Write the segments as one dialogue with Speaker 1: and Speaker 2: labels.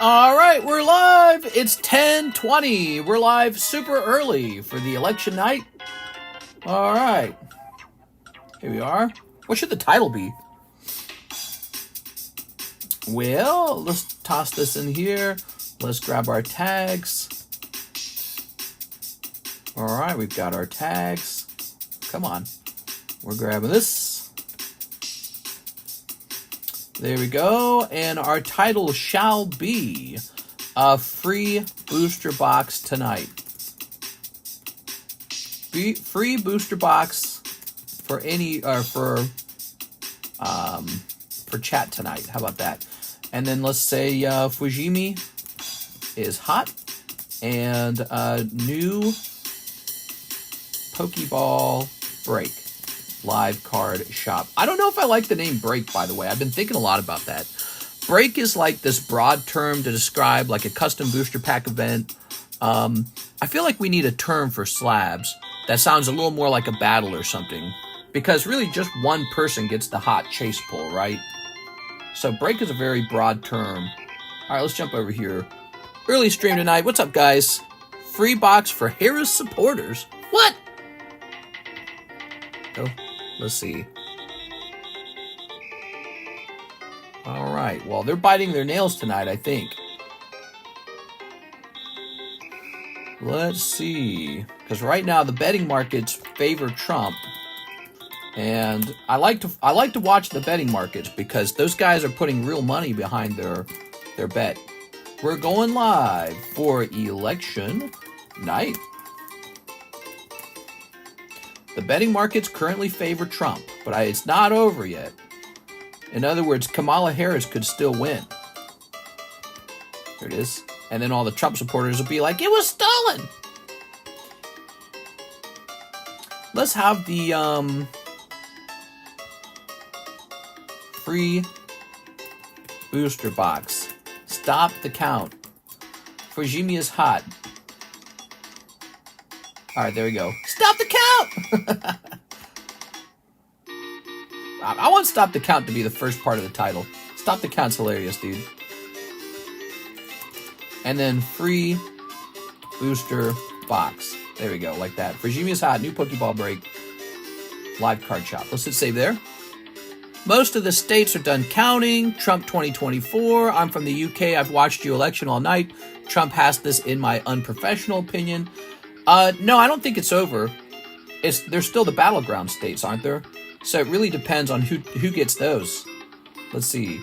Speaker 1: All right, we're live. It's 10:20. We're live super early for the election night. All right. Here we are. What should the title be? Well, let's toss this in here. Let's grab our tags. All right, we've got our tags. Come on. We're grabbing this. There we go. And our title shall be a free booster box tonight. Free booster box for any for chat tonight. How about that? And then let's say Fujimi is hot and new Pokeball break. Live card shop. I don't know if I like the name break, by the way. I've been thinking a lot about that. Break is like this broad term to describe like a custom booster pack event. I feel like we need a term for slabs that sounds a little more like a battle or something, because really just one person gets the hot chase pull, right? So break is a very broad term. All right, let's jump over here. Early stream tonight. What's up, guys? Free box for Harris supporters. What? Oh. Let's see. All right. Well, they're biting their nails tonight, I think. Let's see. Because right now the betting markets favor Trump. And I like to watch the betting markets because those guys are putting real money behind their bet. We're going live for election night. The betting markets currently favor Trump, but it's not over yet. In other words, Kamala Harris could still win. There it is. And then all the Trump supporters will be like, it was stolen! Let's have the free booster box. Stop the count. Fujimi is hot. All right, there we go. Stop the count! I want Stop the Count to be the first part of the title. Stop the Count's hilarious, dude. And then free booster box. There we go, like that. Fujimi is hot, new Pokeball break. Live card shop. Let's hit save there. Most of the states are done counting. Trump 2024. I'm from the UK. I've watched your election all night. Trump has this in my unprofessional opinion. No, I don't think it's over. There's still the battleground states, aren't there? So it really depends on who gets those. Let's see.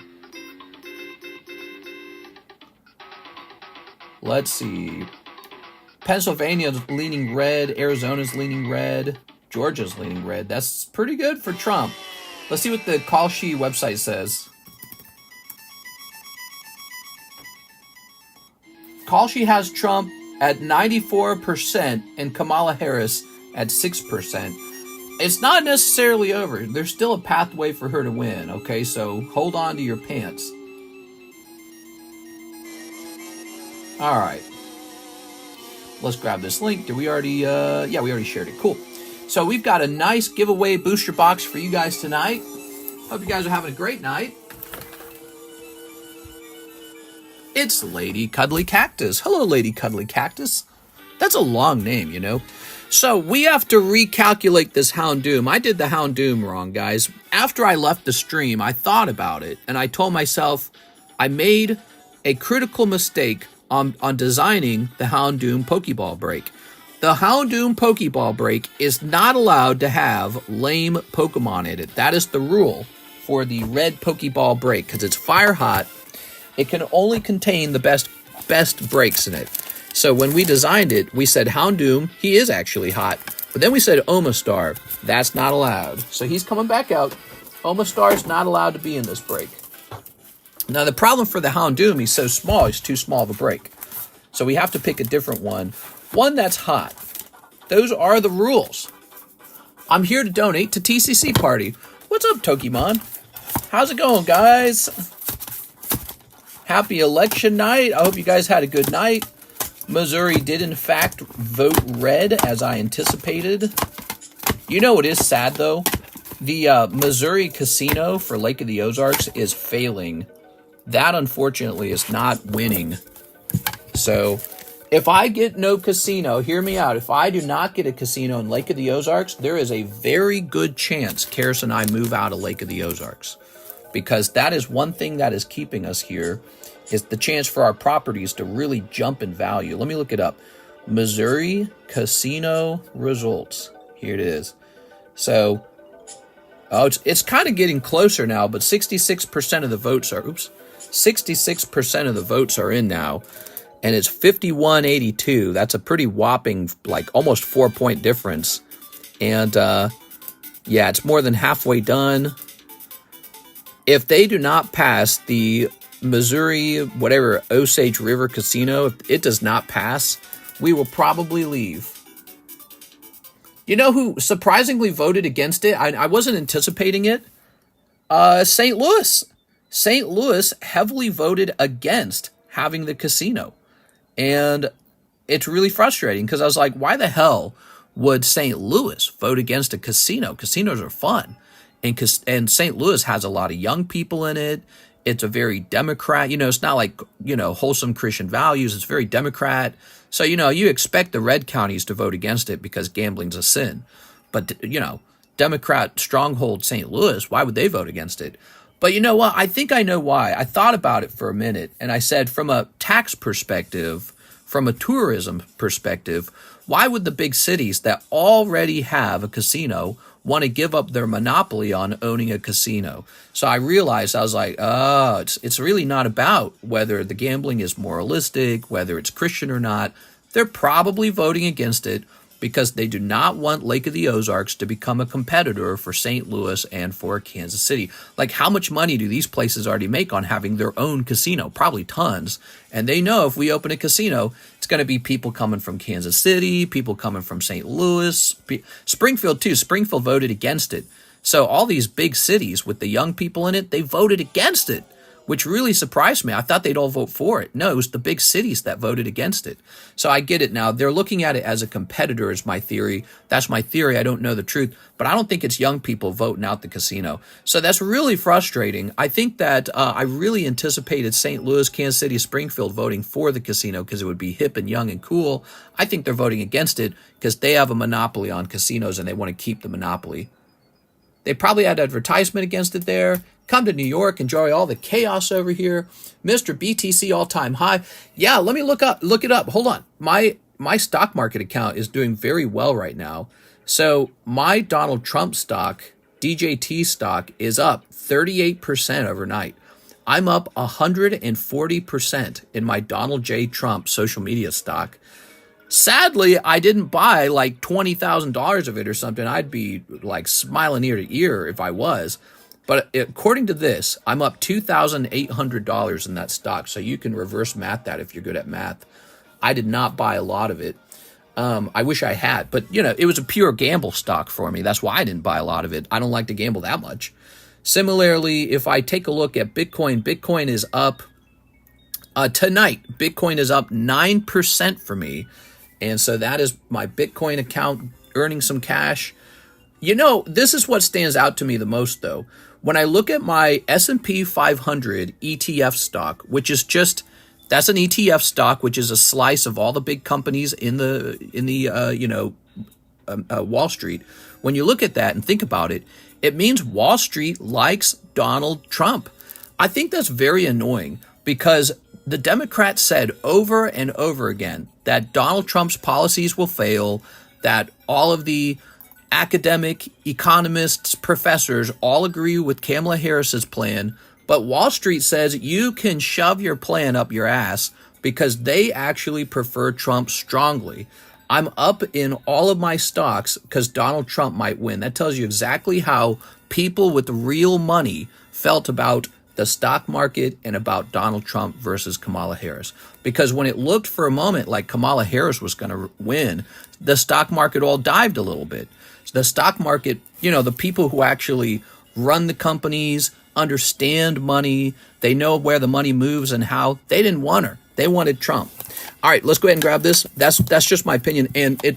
Speaker 1: Pennsylvania's leaning red. Arizona's leaning red. Georgia's leaning red. That's pretty good for Trump. Let's see what the Kalshi website says. Kalshi has Trump at 94% and Kamala Harris at 6%. It's not necessarily over. There's still a pathway for her to win, okay? So hold on to your pants. All right. Let's grab this link. Did we already, yeah, we already shared it. Cool. So we've got a nice giveaway booster box for you guys tonight. Hope you guys are having a great night. It's Lady Cuddly Cactus. Hello, Lady Cuddly Cactus. That's a long name, you know. So we have to recalculate this Houndoom. I did the Houndoom wrong, guys. After I left the stream, I thought about it, and I told myself I made a critical mistake on designing the Houndoom Pokeball break. The Houndoom Pokeball break is not allowed to have lame Pokemon in it. That is the rule for the red Pokeball break, because it's fire hot. It can only contain the best breaks in it. So when we designed it, we said Houndoom, he is actually hot. But then we said Omastar, that's not allowed. So he's coming back out. Omastar is not allowed to be in this break. Now the problem for the Houndoom, he's so small, he's too small of a break. So we have to pick a different one. One that's hot. Those are the rules. I'm here to donate to TCC Party. What's up, Tokimon? How's it going, guys? Happy election night. I hope you guys had a good night. Missouri did, in fact, vote red, as I anticipated. You know what is sad, though? The Missouri casino for Lake of the Ozarks is failing That, unfortunately, is not winning. So if I get no casino, hear me out. If I do not get a casino in Lake of the Ozarks, there is a very good chance Karis and I move out of Lake of the Ozarks. Because that is one thing that is keeping us here, is the chance for our properties to really jump in value. Let me look it up. Missouri casino results. Here it is. So, it's kind of getting closer now, but 66% of the votes are, 66% of the votes are in now, and it's 51-82. That's a pretty whopping, like, almost 4-point difference. And, yeah, it's more than halfway done. If they do not pass the Missouri, whatever, Osage River Casino, if it does not pass, we will probably leave. You know who surprisingly voted against it? I wasn't anticipating it. St. Louis. St. Louis heavily voted against having the casino. And it's really frustrating because I was like, why the hell would St. Louis vote against a casino? Casinos are fun. And St. Louis has a lot of young people in it. It's a very Democrat, it's not like, wholesome Christian values. It's very Democrat. So, you expect the red counties to vote against it because gambling's a sin. But, Democrat stronghold St. Louis, why would they vote against it? But you know what? I think I know why. I thought about it for a minute, and I said, from a tax perspective, from a tourism perspective, why would the big cities that already have a casino want to give up their monopoly on owning a casino? So I realized, I was like, it's really not about whether the gambling is moralistic, whether it's Christian or not. They're probably voting against it because they do not want Lake of the Ozarks to become a competitor for St. Louis and for Kansas City. Like, how much money do these places already make on having their own casino? Probably tons. And they know if we open a casino, it's going to be people coming from Kansas City, people coming from St. Louis, Springfield too. Springfield voted against it. So all these big cities with the young people in it, they voted against it, which really surprised me. I thought they'd all vote for it. No, it was the big cities that voted against it. So I get it now. They're looking at it as a competitor is my theory. That's my theory. I don't know the truth, but I don't think it's young people voting out the casino. So that's really frustrating. I think that I really anticipated St. Louis, Kansas City, Springfield voting for the casino because it would be hip and young and cool. I think they're voting against it because they have a monopoly on casinos and they want to keep the monopoly. They probably had advertisement against it there. Come to New York, enjoy all the chaos over here. Mr. BTC all-time high. Yeah, let me look it up. Hold on. My stock market account is doing very well right now. So my Donald Trump stock, DJT stock, is up 38% overnight. I'm up 140% in my Donald J. Trump social media stock. Sadly, I didn't buy like $20,000 of it or something. I'd be like smiling ear to ear if I was. But according to this, I'm up $2,800 in that stock. So you can reverse math that if you're good at math. I did not buy a lot of it. I wish I had. But, it was a pure gamble stock for me. That's why I didn't buy a lot of it. I don't like to gamble that much. Similarly, if I take a look at Bitcoin, Bitcoin is up tonight. Bitcoin is up 9% for me. And so that is my Bitcoin account earning some cash. This is what stands out to me the most, though. When I look at my S&P 500 ETF stock, which is that's an ETF stock, which is a slice of all the big companies in the Wall Street. When you look at that and think about it, it means Wall Street likes Donald Trump. I think that's very annoying because the Democrats said over and over again that Donald Trump's policies will fail, that all of the academic, economists, professors all agree with Kamala Harris's plan, but Wall Street says you can shove your plan up your ass because they actually prefer Trump strongly. I'm up in all of my stocks because Donald Trump might win. That tells you exactly how people with real money felt about the stock market and about Donald Trump versus Kamala Harris. Because when it looked for a moment like Kamala Harris was going to win, the stock market all dived a little bit. The stock market, the people who actually run the companies, understand money, they know where the money moves and how, they didn't want her. They wanted Trump. All right, let's go ahead and grab this. That's just my opinion,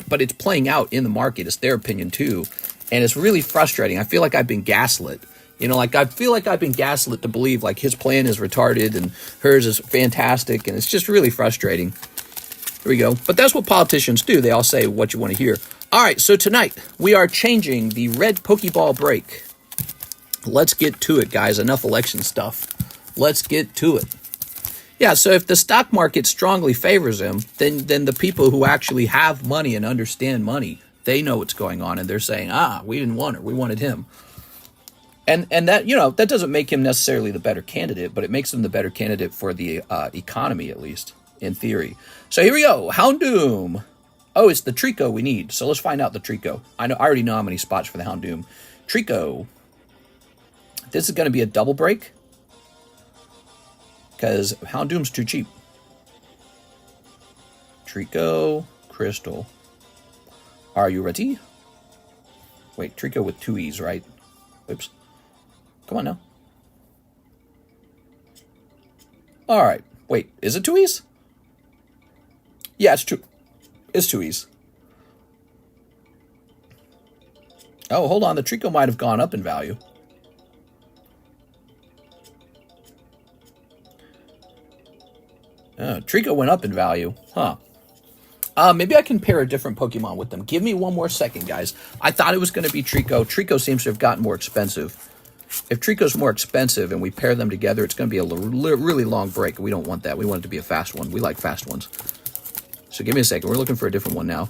Speaker 1: but it's playing out in the market. It's their opinion too, and it's really frustrating. I feel like I've been gaslit. You know, like I feel like I've been gaslit to believe like his plan is retarded and hers is fantastic, and it's just really frustrating. Here we go. But that's what politicians do. They all say what you want to hear. All right, so tonight we are changing the red Pokeball break. Let's get to it, guys. Enough election stuff. Let's get to it. Yeah, so if the stock market strongly favors him, then the people who actually have money and understand money, they know what's going on, and they're saying, we didn't want her, we wanted him. And that, you know, that doesn't make him necessarily the better candidate, but it makes him the better candidate for the economy, at least, in theory. So here we go. Houndoom. Oh, it's the Trico we need. So let's find out the Trico. I already know how many spots for the Houndoom. Trico. This is going to be a double break, because Houndoom's too cheap. Trico, Crystal. Are you ready? Wait, Trico with 2 E's, right? Oops. Come on now. All right. Wait, is it 2 E's? Yeah, it's 2. It's 2 E's. Oh, hold on. The Trico might have gone up in value. Trico went up in value. Huh. Maybe I can pair a different Pokemon with them. Give me one more second, guys. I thought it was going to be Trico. Trico seems to have gotten more expensive. If Trico's more expensive and we pair them together, it's going to be a really long break. We don't want that. We want it to be a fast one. We like fast ones. So give me a second. We're looking for a different one now.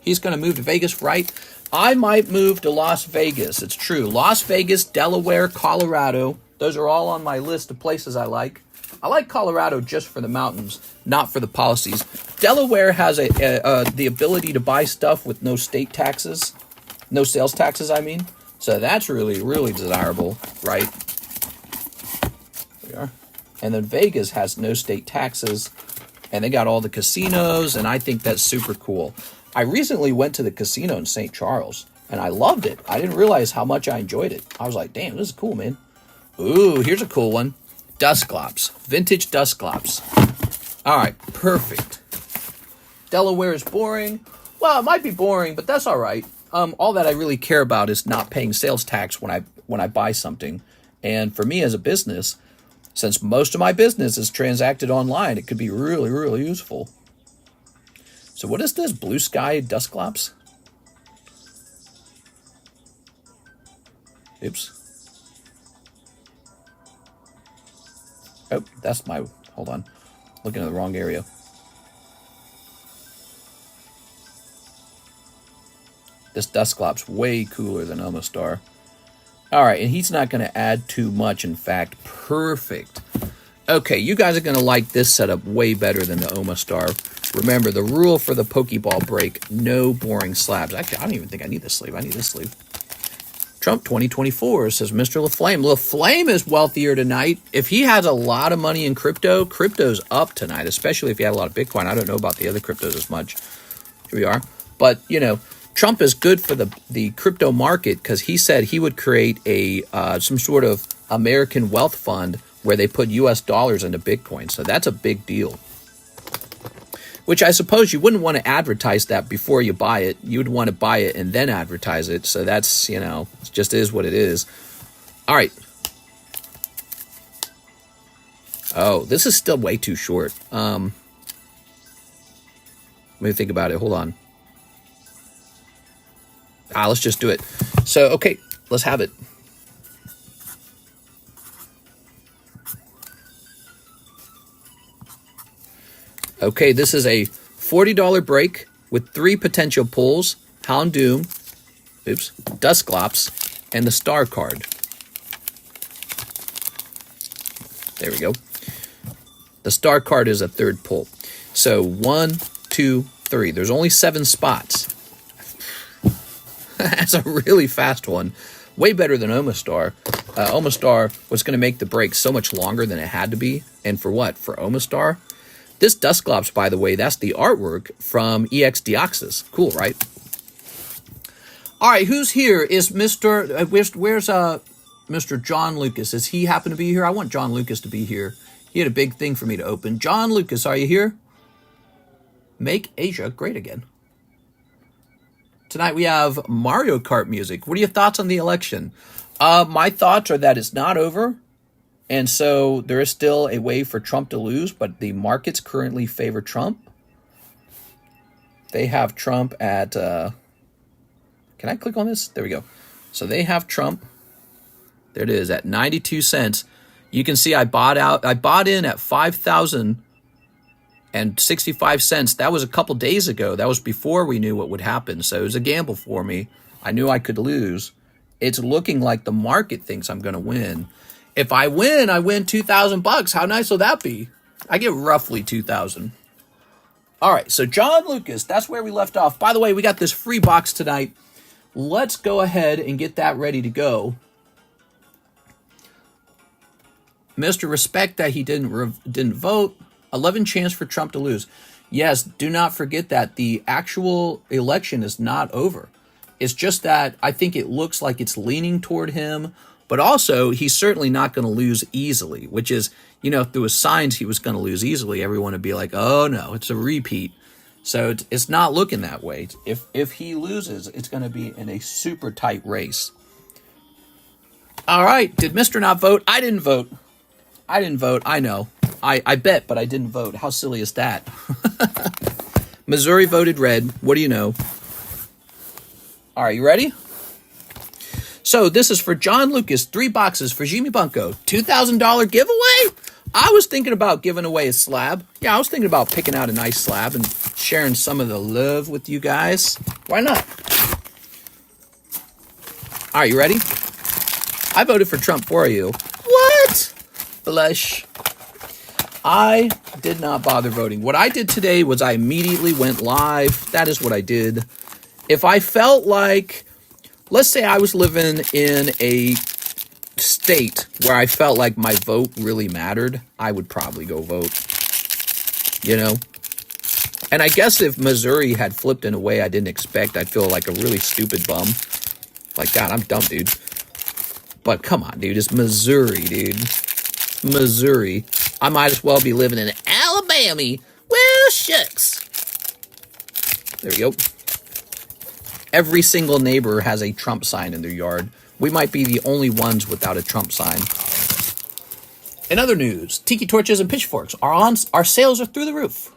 Speaker 1: He's going to move to Vegas, right? I might move to Las Vegas. It's true. Las Vegas, Delaware, Colorado. Those are all on my list of places I like. I like Colorado just for the mountains, not for the policies. Delaware has the ability to buy stuff with no state taxes. No sales taxes, I mean. So that's really, really desirable, right? There we are. And then Vegas has no state taxes. And they got all the casinos, and I think that's super cool. I recently went to the casino in St. Charles, and I loved it. I didn't realize how much I enjoyed it. I was like, damn, this is cool, man. Ooh, here's a cool one. Dusclops. Vintage Dusclops. All right, perfect. Delaware is boring. Well, it might be boring, but that's all right. All that I really care about is not paying sales tax when I buy something. And for me as a business, since most of my business is transacted online, it could be really, really useful. So what is this? Blue Sky Dusclops? Oops. Oh, that's my... Hold on. Looking at the wrong area. This Dusclops way cooler than Omastar. All right, and he's not going to add too much. In fact, perfect. Okay, you guys are going to like this setup way better than the Omastar. Remember, the rule for the Pokeball break, no boring slabs. Actually, I don't even think I need this sleeve. I need this sleeve. Trump 2024 says Mr. LaFlame. LaFlame is wealthier tonight. If he has a lot of money in crypto, crypto's up tonight, especially if he had a lot of Bitcoin. I don't know about the other cryptos as much. Here we are. But, you know, Trump is good for the crypto market because he said he would create a some sort of American wealth fund where they put U.S. dollars into Bitcoin. So that's a big deal. Which I suppose you wouldn't want to advertise that before you buy it. You would want to buy it and then advertise it. So that's, you know, it just is what it is. All right. Oh, this is still way too short. Let me think about it. Hold on. Let's just do it. So, okay, let's have it. Okay, this is a $40 break with 3 potential pulls, Houndoom, Dusclops, and the Star card. There we go. The Star card is a 3rd pull. So 1, 2, 3. There's only 7 spots. That's a really fast one. Way better than Omastar. Omastar was going to make the break so much longer than it had to be. And for what? For Omastar? This Dusclops, by the way, that's the artwork from EX Deoxys. Cool, right? All right, who's here? Is Mr. Where's Mr. John Lucas? Does he happen to be here? I want John Lucas to be here. He had a big thing for me to open. John Lucas, are you here? Make Asia great again. Tonight we have Mario Kart music. What are your thoughts on the election? My thoughts are that it's not over. And so there is still a way for Trump to lose, but the markets currently favor Trump. They have Trump at, can I click on this? There we go. So they have Trump, there it is, at 92 cents. You can see I bought in at 5,065 cents. That was a couple days ago. That was before we knew what would happen. So it was a gamble for me. I knew I could lose. It's looking like the market thinks I'm going to win. If I win $2,000. How nice will that be? I get roughly 2,000. All right, so John Lucas, that's where we left off. By the way, we got this free box tonight. Let's go ahead and get that ready to go. Mr. Respect that he didn't vote. 11 chance for Trump to lose. Yes, do not forget that the actual election is not over. It's just that I think it looks like it's leaning toward him, but also he's certainly not going to lose easily, which is, you know, if there was signs he was going to lose easily, everyone would be like, oh no, it's a repeat. So it's not looking that way. If he loses, it's going to be in a super tight race. All right, did Mr. not vote? I didn't vote. I know. I bet, but I didn't vote. How silly is that? Missouri voted red. What do you know? All right, you ready? So this is for John Lucas. 3 boxes for Fujimi Bunko. $2,000 giveaway? I was thinking about giving away a slab. Yeah, I was thinking about picking out a nice slab and sharing some of the love with you guys. Why not? All right, you ready? I voted for Trump for you. What? Blush. I did not bother voting. What I did today was I immediately went live. That is what I did. If I felt like, let's say I was living in a state where I felt like my vote really mattered, I would probably go vote. You know? And I guess if Missouri had flipped in a way I didn't expect, I'd feel like a really stupid bum. Like, God, I'm dumb, dude. But come on, dude. It's Missouri, dude. Missouri. I might as well be living in Alabama. Well, shucks. There we go. Every single neighbor has a Trump sign in their yard. We might be the only ones without a Trump sign. In other news, tiki torches and pitchforks are on. Our sales are through the roof.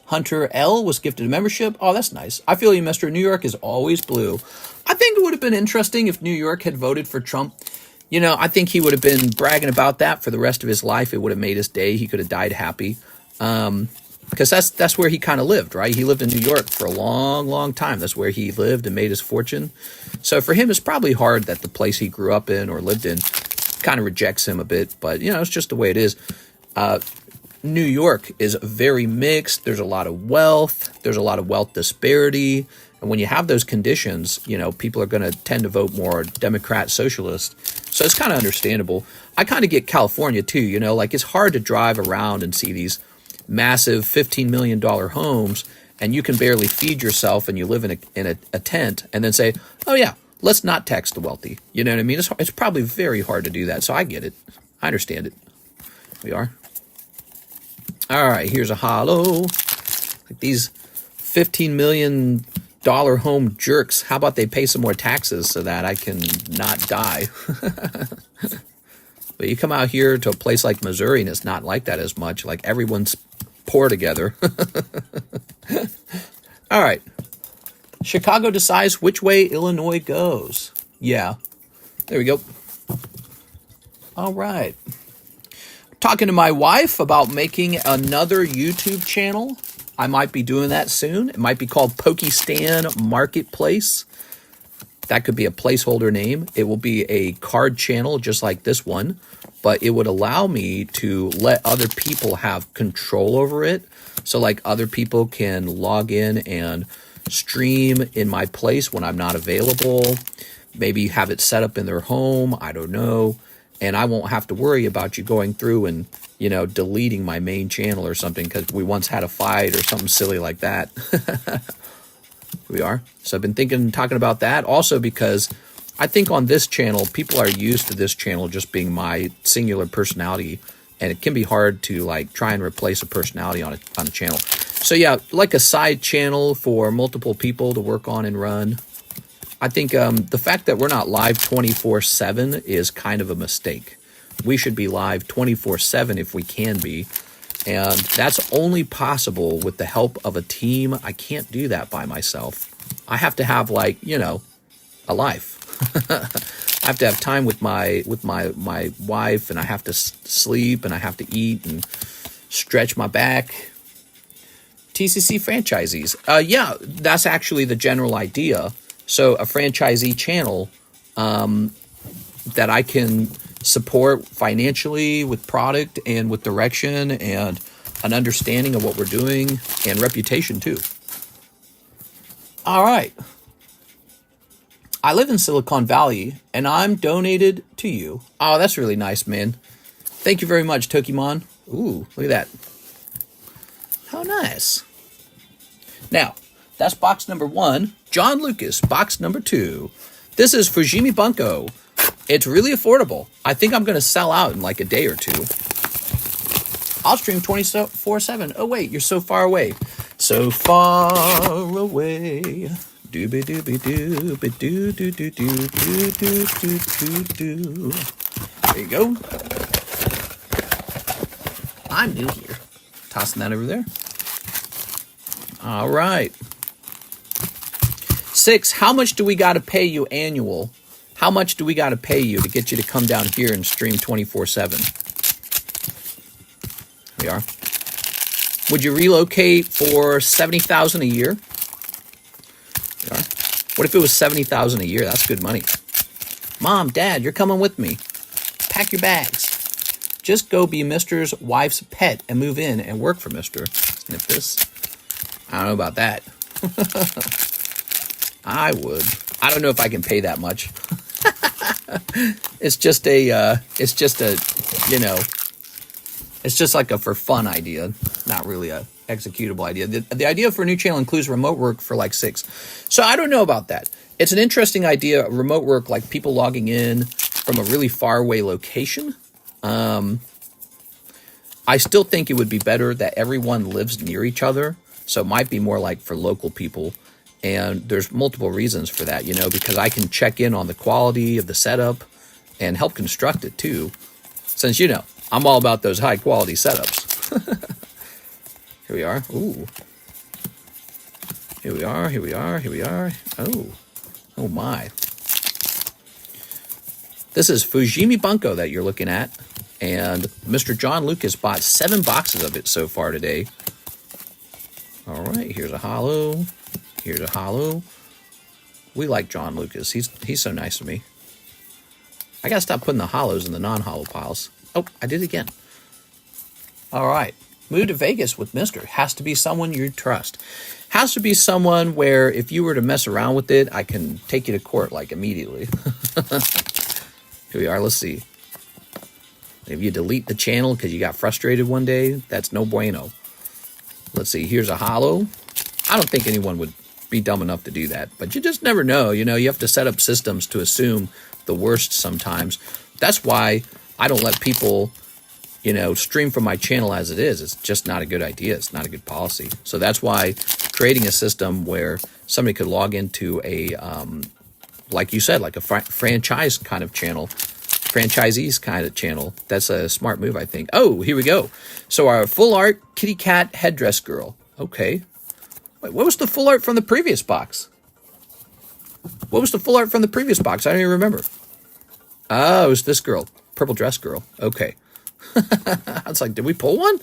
Speaker 1: Hunter L was gifted a membership. Oh, that's nice. I feel you, Mr. New York is always blue. I think it would have been interesting if New York had voted for Trump. You know, I think he would have been bragging about that for the rest of his life. It would have made his day. He could have died happy. Because that's where he kind of lived, right? He lived in New York for a long, long time. That's where he lived and made his fortune. So for him, it's probably hard that the place he grew up in or lived in kind of rejects him a bit. But, you know, it's just the way it is. New York is very mixed. There's a lot of wealth. There's a lot of wealth disparity. And when you have those conditions, you know, people are going to tend to vote more Democrat, socialist. So it's kind of understandable. I kind of get California too, you know, like it's hard to drive around and see these massive $15 million homes and you can barely feed yourself and you live in a tent and then say, oh yeah, let's not tax the wealthy. You know what I mean? It's probably very hard to do that. So I get it. I understand it. We are. All right, here's a holo. Like these $15 million home jerks. How about they pay some more taxes so that I can not die? But you come out here to a place like Missouri and it's not like that as much. Like everyone's poor together. All right. Chicago decides which way Illinois goes. Yeah. There we go. All right. Talking to my wife about making another YouTube channel. I might be doing that soon. It might be called Pokestan Marketplace. That could be a placeholder name. It will be a card channel just like this one, but it would allow me to let other people have control over it. So like other people can log in and stream in my place when I'm not available. Maybe have it set up in their home. I don't know. And I won't have to worry about you going through and, you know, deleting my main channel or something because we once had a fight or something silly like that. We are. So I've been talking about that also because I think on this channel, people are used to this channel just being my singular personality. And it can be hard to like try and replace a personality on a channel. So yeah, like a side channel for multiple people to work on and run. I think the fact that we're not live 24/7 is kind of a mistake. We should be live 24/7 if we can be. And that's only possible with the help of a team. I can't do that by myself. I have to have, like, you know, a life. I have to have time with my wife, and I have to sleep, and I have to eat and stretch my back. TCC franchisees. Yeah, that's actually the general idea. So a franchisee channel that I can support financially with product and with direction and an understanding of what we're doing and reputation too. All right. I live in Silicon Valley and I'm donated to you. Oh, that's really nice, man. Thank you very much, Tokimon. Ooh, look at that. How nice. Now, that's box number 1. John Lucas, box number 2. This is Fujimi Bunko. It's really affordable. I think I'm going to sell out in like a day or two. I'll stream 24/7. Oh, wait, you're so far away. So far away. Doobie doobie doobie doo doo doo doo doo doo doo doo. There you go. I'm new here. Tossing that over there. All right. 6, how much do we got to pay you annual? How much do we got to pay you to get you to come down here and stream 24/7? Here we are. Would you relocate for $70,000 a year? Here we are. What if it was $70,000 a year? That's good money. Mom, Dad, you're coming with me. Pack your bags. Just go be Mr.'s wife's pet and move in and work for Mr. Snip this. I don't know about that. I would. I don't know if I can pay that much. It's just a, you know, it's just like a for fun idea, not really a executable idea. The idea for a new channel includes remote work for like 6. So I don't know about that. It's an interesting idea, remote work, like people logging in from a really far away location. I still think it would be better that everyone lives near each other. So it might be more like for local people. And there's multiple reasons for that, you know, because I can check in on the quality of the setup and help construct it too. Since, you know, I'm all about those high quality setups. Here we are. Ooh. Here we are. Here we are. Here we are. Oh. Oh my. This is Fujimi Bunko that you're looking at. And Mr. John Lucas bought 7 boxes of it so far today. All right. Here's a holo. Here's a holo. We like John Lucas. He's so nice to me. I gotta stop putting the holos in the non-holo piles. Oh, I did it again. All right. Move to Vegas with Mr. Has to be someone you trust. Has to be someone where if you were to mess around with it, I can take you to court like immediately. Here we are. Let's see. If you delete the channel because you got frustrated one day, that's no bueno. Let's see. Here's a holo. I don't think anyone would be dumb enough to do that, but you just never know. You know, you have to set up systems to assume the worst sometimes. That's why I don't let people, you know, stream from my channel as it is. It's just not a good idea. It's not a good policy. So that's why creating a system where somebody could log into a, like you said, like a franchise kind of channel, franchisees kind of channel. That's a smart move, I think. Oh, here we go. So our full art kitty cat headdress girl. Okay. Wait, what was the full art from the previous box? What was the full art from the previous box? I don't even remember. Oh, it was this girl. Purple dress girl. Okay. I was like, did we pull one?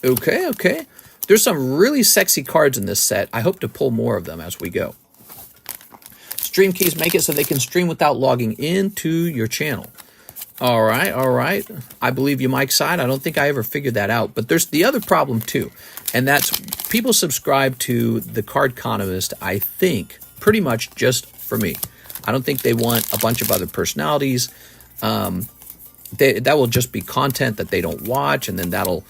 Speaker 1: Okay, okay. There's some really sexy cards in this set. I hope to pull more of them as we go. Stream keys make it so they can stream without logging into your channel. All right, all right. I believe you, Mike's side. I don't think I ever figured that out. But there's the other problem, too. And that's people subscribe to TheCardconomist, I think, pretty much just for me. I don't think they want a bunch of other personalities. That will just be content that they don't watch. And then that'll,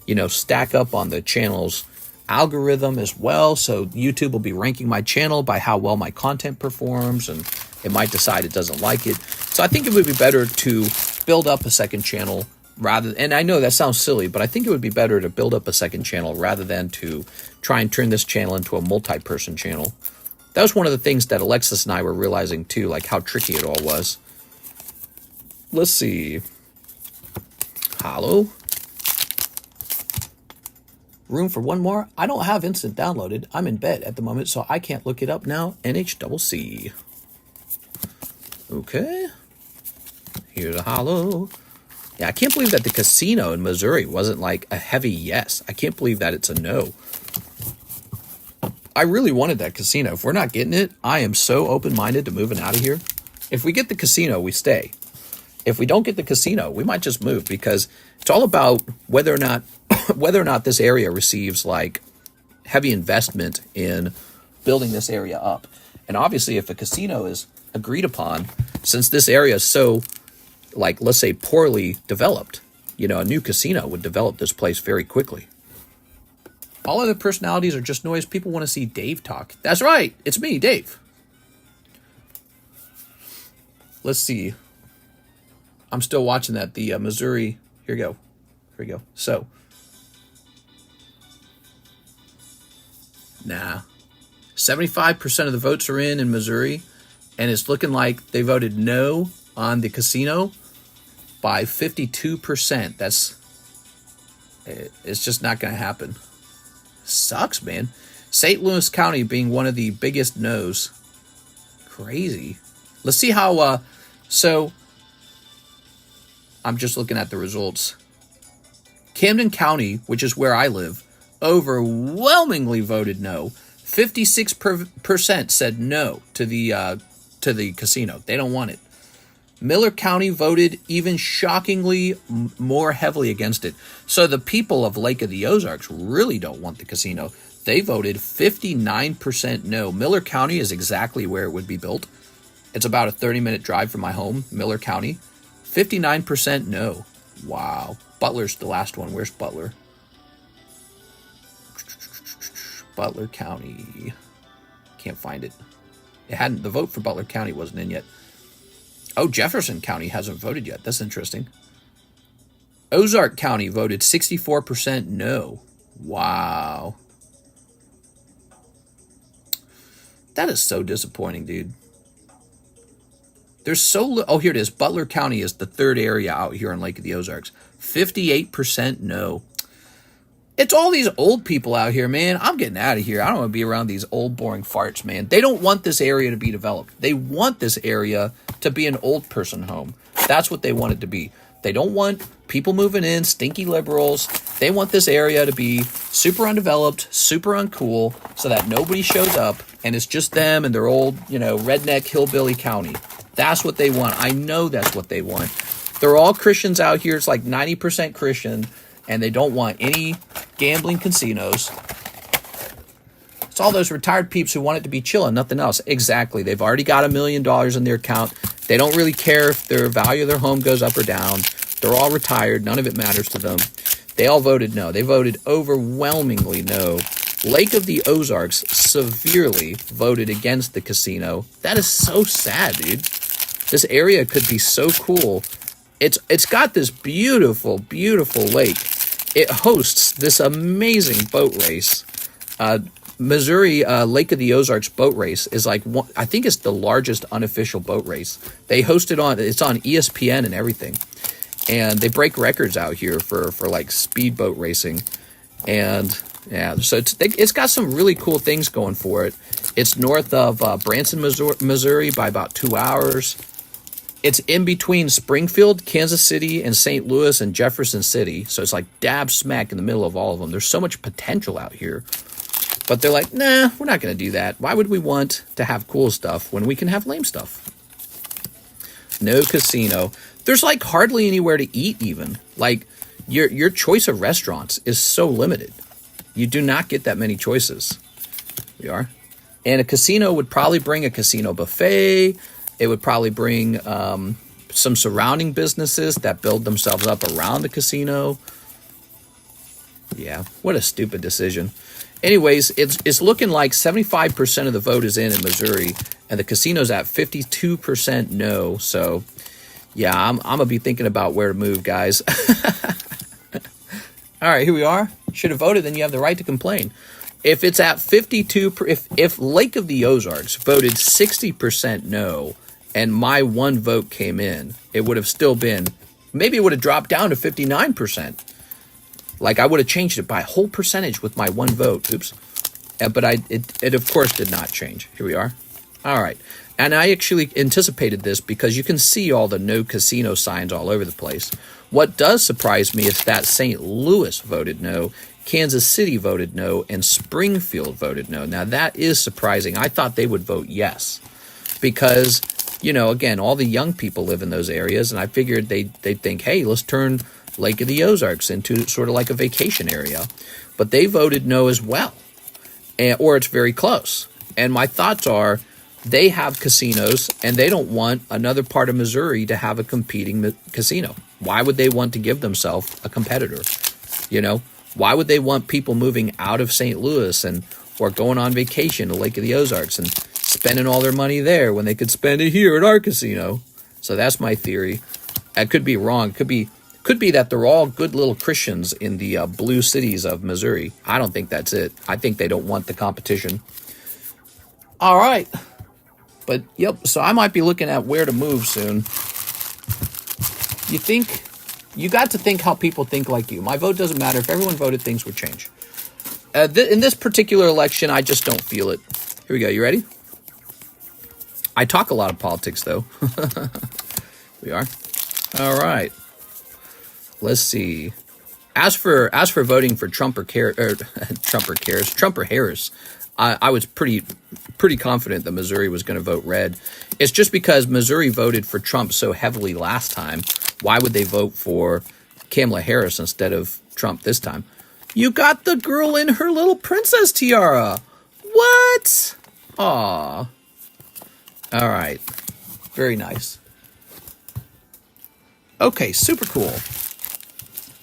Speaker 1: you know, stack up on the channel's algorithm as well. So YouTube will be ranking my channel by how well my content performs. And it might decide it doesn't like it. So I think it would be better to build up a second channel and I know that sounds silly, but I think it would be better to build up a second channel rather than to try and turn this channel into a multi-person channel. That was one of the things that Alexis and I were realizing too, like how tricky it all was. Let's see. Holo. Room for one more? I don't have instant downloaded. I'm in bed at the moment, so I can't look it up now. NHCC. Okay. Here's a holo. Yeah, I can't believe that the casino in Missouri wasn't like a heavy yes. I can't believe that it's a no. I really wanted that casino. If we're not getting it, I am so open-minded to moving out of here. If we get the casino, we stay. If we don't get the casino, we might just move, because it's all about whether or not this area receives like heavy investment in building this area up. And obviously, if a casino is agreed upon, since this area is so, like, let's say, poorly developed, you know, a new casino would develop this place very quickly. All other personalities are just noise. People want to see Dave talk. That's right. It's me, Dave. Let's see. I'm still watching that. The Missouri. Here we go. Here we go. So. Nah. 75% of the votes are in Missouri. And it's looking like they voted no on the casino by 52%. It's just not going to happen. Sucks, man. St. Louis County being one of the biggest no's. Crazy. Let's see how, so I'm just looking at the results. Camden County, which is where I live, overwhelmingly voted no. 56% said no to the casino. They don't want it. Miller County voted even shockingly more heavily against it. So the people of Lake of the Ozarks really don't want the casino. They voted 59% no. Miller County is exactly where it would be built. It's about a 30-minute drive from my home, Miller County. 59% no. Wow. Butler's the last one. Where's Butler? Butler County. Can't find it. The vote for Butler County wasn't in yet. Oh, Jefferson County hasn't voted yet. That's interesting. Ozark County voted 64% no. Wow. That is so disappointing, dude. There's so oh, here it is. Butler County is the third area out here on Lake of the Ozarks. 58% no. It's all these old people out here, man. I'm getting out of here. I don't want to be around these old, boring farts, man. They don't want this area to be developed. They want this area to be an old person home. That's what they want it to be. They don't want people moving in, stinky liberals. They want this area to be super undeveloped, super uncool, so that nobody shows up, and it's just them and their old, redneck hillbilly county. That's what they want. I know that's what they want. They're all Christians out here. It's like 90% Christian, and they don't want any gambling casinos. It's all those retired peeps who want it to be chill and nothing else. Exactly. They've already got $1 million in their account. They don't really care if their value of their home goes up or down. They're all retired. None of it matters to them. They all voted no. They voted overwhelmingly no. Lake of the Ozarks severely voted against the casino. That is so sad, dude. This area could be so cool. It's got this beautiful, beautiful lake. It hosts this amazing boat race. Missouri Lake of the Ozarks boat race is like I think it's the largest unofficial boat race. They host it it's on ESPN and everything, and they break records out here for like speedboat racing, and yeah, so it's got some really cool things going for it. It's north of Branson, Missouri by about 2 hours. It's in between Springfield, Kansas City, and St. Louis and Jefferson City. So it's like dab smack in the middle of all of them. There's so much potential out here. But they're like, nah, we're not going to do that. Why would we want to have cool stuff when we can have lame stuff? No casino. There's like hardly anywhere to eat even. Like your choice of restaurants is so limited. You do not get that many choices. We are. And a casino would probably bring a casino buffet. It would probably bring some surrounding businesses that build themselves up around the casino. Yeah, what a stupid decision. Anyways, it's looking like 75% of the vote is in Missouri, and the casino's at 52% no. So, Yeah, I'm gonna be thinking about where to move, guys. All right, here we are. Should have voted, then you have the right to complain. If it's at 52, if Lake of the Ozarks voted 60% no, and my one vote came in, it would have still been, maybe it would have dropped down to 59%. Like I would have changed it by a whole percentage with my one vote. Oops. But it of course did not change. Here we are. All right. And I actually anticipated this because you can see all the no casino signs all over the place. What does surprise me is that St. Louis voted no, Kansas City voted no, and Springfield voted no. Now that is surprising. I thought they would vote yes because, you know, again, all the young people live in those areas, and I figured they'd think, hey, let's turn Lake of the Ozarks into sort of like a vacation area. But they voted no as well, or it's very close. And my thoughts are, they have casinos, and they don't want another part of Missouri to have a competing casino. Why would they want to give themselves a competitor? You know, why would they want people moving out of St. Louis or going on vacation to Lake of the Ozarks and spending all their money there when they could spend it here at our casino? So that's my theory. I could be wrong. Could be that they're all good little Christians in the blue cities of Missouri. I don't think that's it. I think they don't want the competition. All right. But, yep, so I might be looking at where to move soon. You got to think how people think like you. My vote doesn't matter. If everyone voted, things would change. In this particular election, I just don't feel it. Here we go. You ready? I talk a lot of politics, though. We are. All right. Let's see. As for voting for Trump or Harris, I was pretty confident that Missouri was going to vote red. It's just because Missouri voted for Trump so heavily last time. Why would they vote for Kamala Harris instead of Trump this time? You got the girl in her little princess tiara. What? Aw. All right. Very nice. Okay, super cool.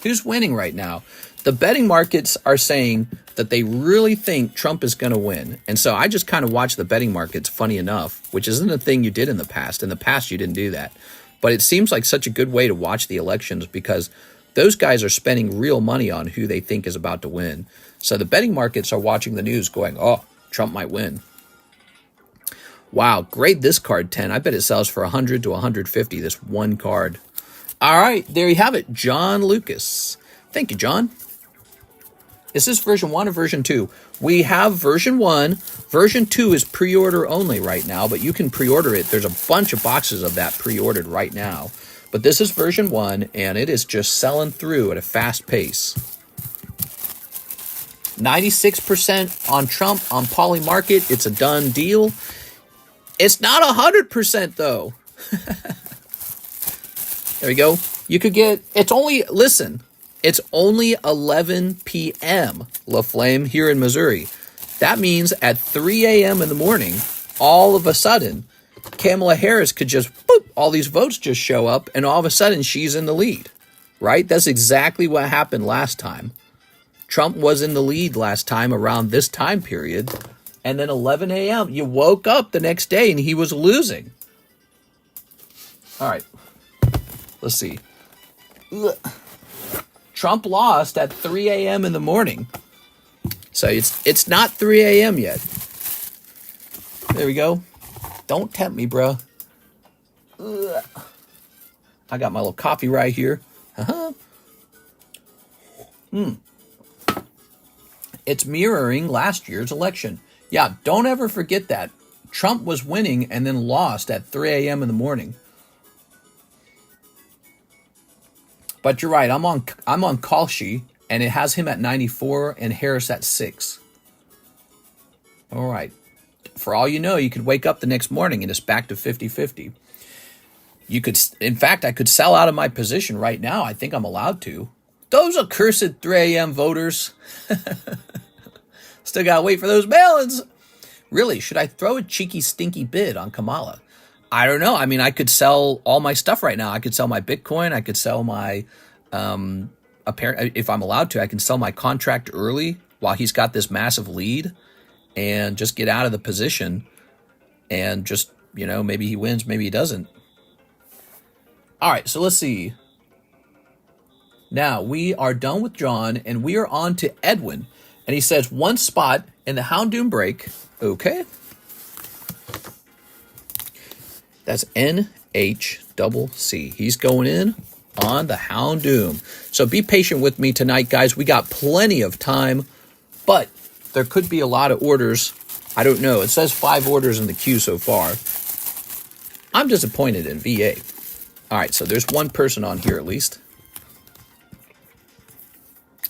Speaker 1: Who's winning right now? The betting markets are saying that they really think Trump is going to win. And so I just kind of watch the betting markets, funny enough, which isn't a thing you did in the past. In the past, you didn't do that. But it seems like such a good way to watch the elections because those guys are spending real money on who they think is about to win. So the betting markets are watching the news going, oh, Trump might win. Wow, grade this card 10. I bet it sells for 100 to 150, this one card. All right, there you have it, John Lucas. Thank you, John. Is this version 1 or version 2? We have version 1. Version 2 is pre-order only right now, but you can pre-order it. There's a bunch of boxes of that pre-ordered right now. But this is version 1, and it is just selling through at a fast pace. 96% on Trump on Poly Market. It's a done deal. It's not 100%, though. There we go. You could get, it's only 11 p.m. La Flame here in Missouri. That means at 3 a.m. in the morning, all of a sudden, Kamala Harris could just, boop, all these votes just show up, and all of a sudden she's in the lead, right? That's exactly what happened last time. Trump was in the lead last time around this time period, and then 11 a.m., you woke up the next day and he was losing. All right. Let's see. Ugh. Trump lost at 3 a.m. in the morning. So it's not 3 a.m. yet. There we go. Don't tempt me, bro. Ugh. I got my little coffee right here. It's mirroring last year's election. Yeah, don't ever forget that. Trump was winning and then lost at 3 a.m. in the morning. But you're right. I'm on Kalshi, and it has him at 94 and Harris at 6. All right. For all you know, you could wake up the next morning and it's back to 50-50. You could, in fact, I could sell out of my position right now. I think I'm allowed to. Those accursed 3 a.m. voters. Still gotta wait for those mail-ins. Really, should I throw a cheeky, stinky bid on Kamala? I don't know. I mean, I could sell all my stuff right now. I could sell my Bitcoin. I could sell my, if I'm allowed to, I can sell my contract early while he's got this massive lead and just get out of the position and just, maybe he wins, maybe he doesn't. All right, so let's see. Now, we are done with John, and we are on to Edwin. And he says, one spot in the Houndoom break. Okay. That's NHCC. He's going in on the Houndoom. So be patient with me tonight, guys. We got plenty of time, but there could be a lot of orders. I don't know. It says 5 orders in the queue so far. I'm disappointed in VA. All right, so there's one person on here at least.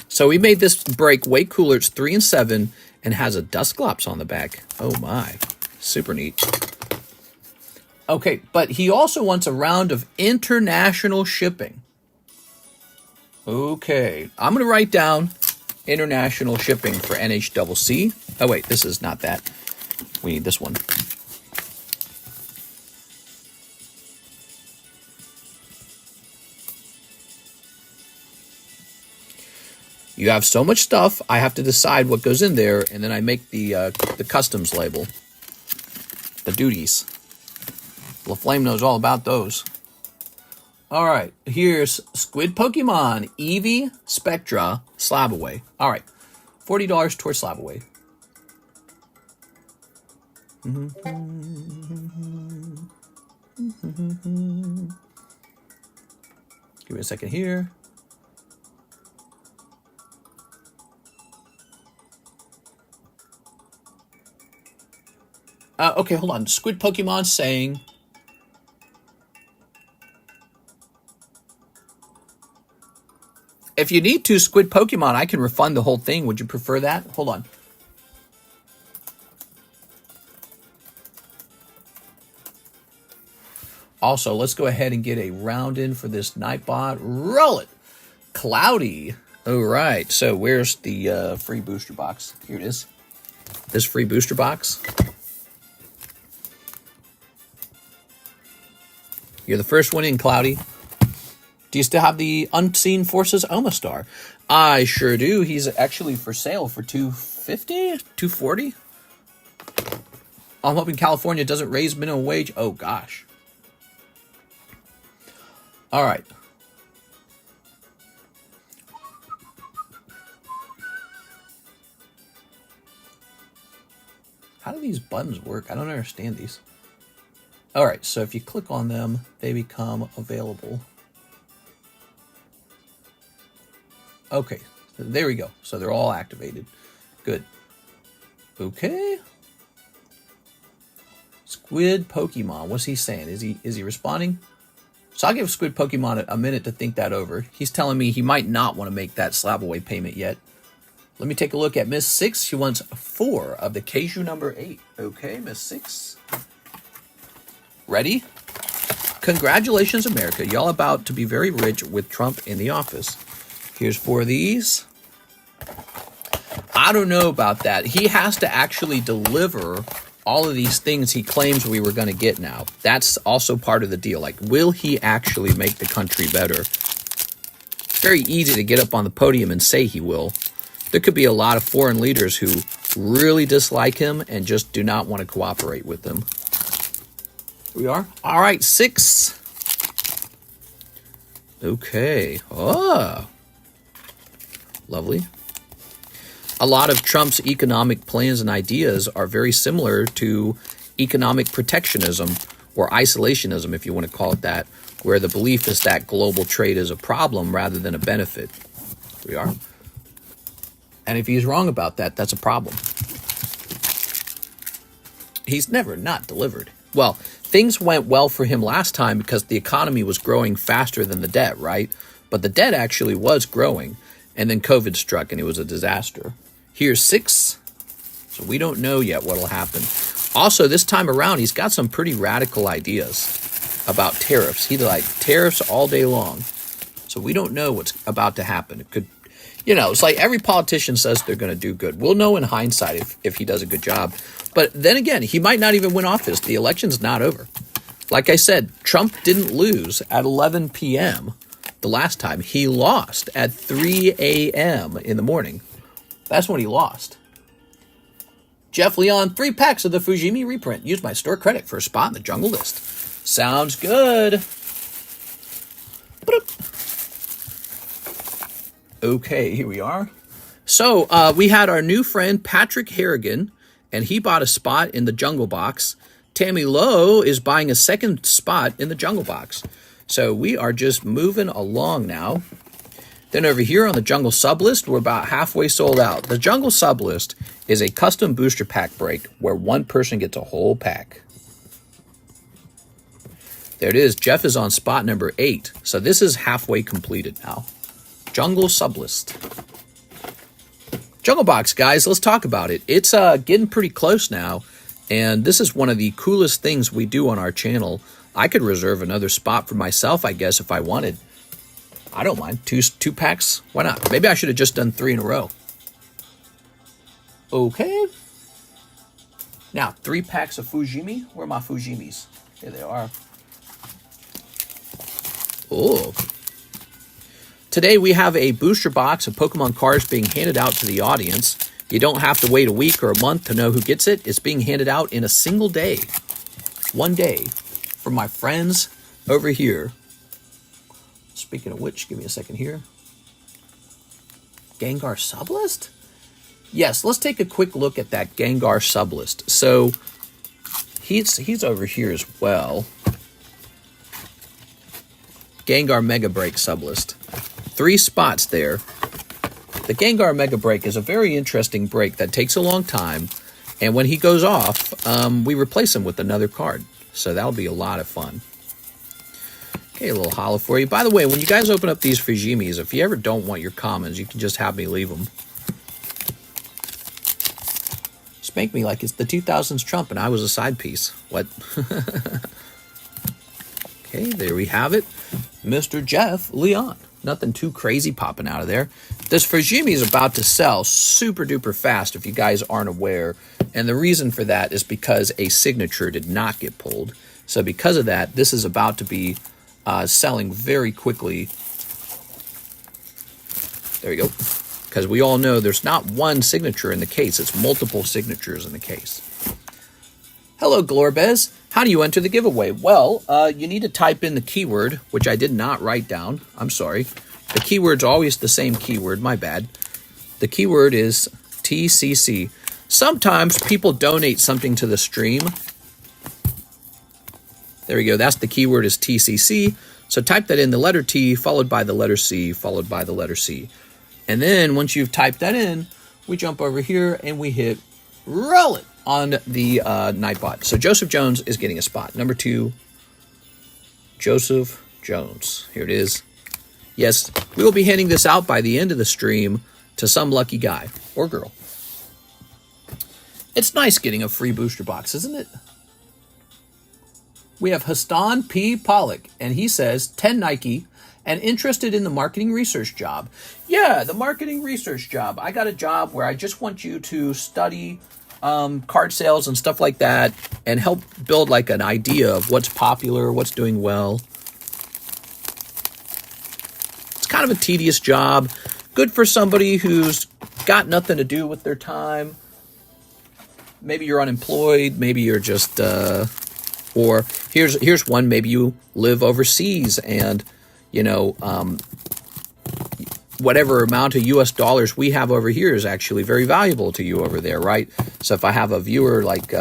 Speaker 1: So we made this break way cooler. It's 3 and 7 and has a Dusclops on the back. Oh my, super neat. Okay, but he also wants a round of international shipping. Okay, I'm going to write down international shipping for NHCC. Oh wait, this is not that. We need this one. You have so much stuff, I have to decide what goes in there, and then I make the customs label. The duties. LaFlame knows all about those. All right, here's Squid Pokemon, Eevee, Spectra, Slab Away. All right, $40 towards Slab Away. Give me a second here. Okay, hold on. Squid Pokemon saying... If you need to, Squid Pokemon, I can refund the whole thing. Would you prefer that? Hold on. Also, let's go ahead and get a round in for this Nightbot. Roll it! Cloudy. All right, so where's the free booster box? Here it is. This free booster box. You're the first one in, Cloudy. Do you still have the Unseen Forces Omastar? I sure do. He's actually for sale for $250, $240. I'm hoping California doesn't raise minimum wage. Oh, gosh. All right. How do these buttons work? I don't understand these. All right, so if you click on them, they become available. Okay, so there we go. So they're all activated. Good. Okay. Squid Pokemon. What's he saying? Is he responding? So I'll give Squid Pokemon a minute to think that over. He's telling me he might not want to make that slab away payment yet. Let me take a look at Miss 6. She wants 4 of the Keiju number 8. Okay, Miss 6. Ready? Congratulations, America. Y'all about to be very rich with Trump in the office. Here's 4 of these. I don't know about that. He has to actually deliver all of these things he claims we were going to get now. That's also part of the deal. Like, will he actually make the country better? It's very easy to get up on the podium and say he will. There could be a lot of foreign leaders who really dislike him and just do not want to cooperate with him. Here we are. All right, 6. Okay. Oh. Lovely. A lot of Trump's economic plans and ideas are very similar to economic protectionism or isolationism, if you want to call it that, where the belief is that global trade is a problem rather than a benefit. Here we are. And if he's wrong about that, that's a problem. He's never not delivered. Well, things went well for him last time because the economy was growing faster than the debt, right? But the debt actually was growing. And then COVID struck and it was a disaster. Here's 6. So we don't know yet what will happen. Also, this time around, he's got some pretty radical ideas about tariffs. He's like tariffs all day long. So we don't know what's about to happen. It could, you know, it's like every politician says they're going to do good. We'll know in hindsight if he does a good job. But then again, he might not even win office. The election's not over. Like I said, Trump didn't lose at 11 p.m. the last time. He lost at 3 a.m. in the morning. That's when he lost. Jeff Leon, 3 packs of the Fujimi reprint. Use my store credit for a spot in the jungle list. Sounds good. Okay, here we are. So we had our new friend Patrick Harrigan, and he bought a spot in the Jungle Box. Tammy Lowe is buying a second spot in the Jungle Box. So we are just moving along now. Then over here on the Jungle Sublist, we're about halfway sold out. The Jungle Sublist is a custom booster pack break where one person gets a whole pack. There it is. Jeff is on spot number 8. So this is halfway completed now. Jungle Sublist. Jungle Box, guys, let's talk about it. It's getting pretty close now, and this is one of the coolest things we do on our channel. I could reserve another spot for myself, I guess, if I wanted. I don't mind. Two packs? Why not? Maybe I should have just done 3 in a row. Okay. Now, 3 packs of Fujimi. Where are my Fujimis? Here they are. Oh. Today we have a booster box of Pokemon cards being handed out to the audience. You don't have to wait a week or a month to know who gets it. It's being handed out in a single day. One day. From my friends over here. Speaking of which, give me a second here. Gengar Sublist? Yes, let's take a quick look at that Gengar Sublist. So, he's over here as well. Gengar Mega Break Sublist. 3 spots there. The Gengar Mega Break is a very interesting break that takes a long time, and when he goes off, we replace him with another card. So that'll be a lot of fun. Okay, a little holo for you. By the way, when you guys open up these Fujimis, if you ever don't want your commons, you can just have me leave them. Spank me like it's the 2000s Trump and I was a side piece. What? Okay, there we have it. Mr. Jeff Leon. Nothing too crazy popping out of there. This Fujimi is about to sell super duper fast if you guys aren't aware. And the reason for that is because a signature did not get pulled. So because of that, this is about to be selling very quickly. There we go. Because we all know there's not one signature in the case. It's multiple signatures in the case. Hello, Glorbez. How do you enter the giveaway? Well, you need to type in the keyword, which I did not write down. I'm sorry. The keyword's always the same keyword. My bad. The keyword is TCC. Sometimes people donate something to the stream. There we go. That's the keyword is TCC. So type that in, the letter T, followed by the letter C, followed by the letter C. And then once you've typed that in, we jump over here and we hit roll it on the Nightbot. So Joseph Jones is getting a spot. Number 2, Joseph Jones. Here it is. Yes, we will be handing this out by the end of the stream to some lucky guy or girl. It's nice getting a free booster box, isn't it? We have Hastan P. Pollock, and he says 10 Nike and interested in the marketing research job. Yeah, the marketing research job. I got a job where I just want you to study card sales and stuff like that and help build like an idea of what's popular, what's doing well. It's kind of a tedious job. Good for somebody who's got nothing to do with their time. Maybe you're unemployed. Maybe you're just, or here's one. Maybe you live overseas and, you know, whatever amount of US dollars we have over here is actually very valuable to you over there, right? So if I have a viewer like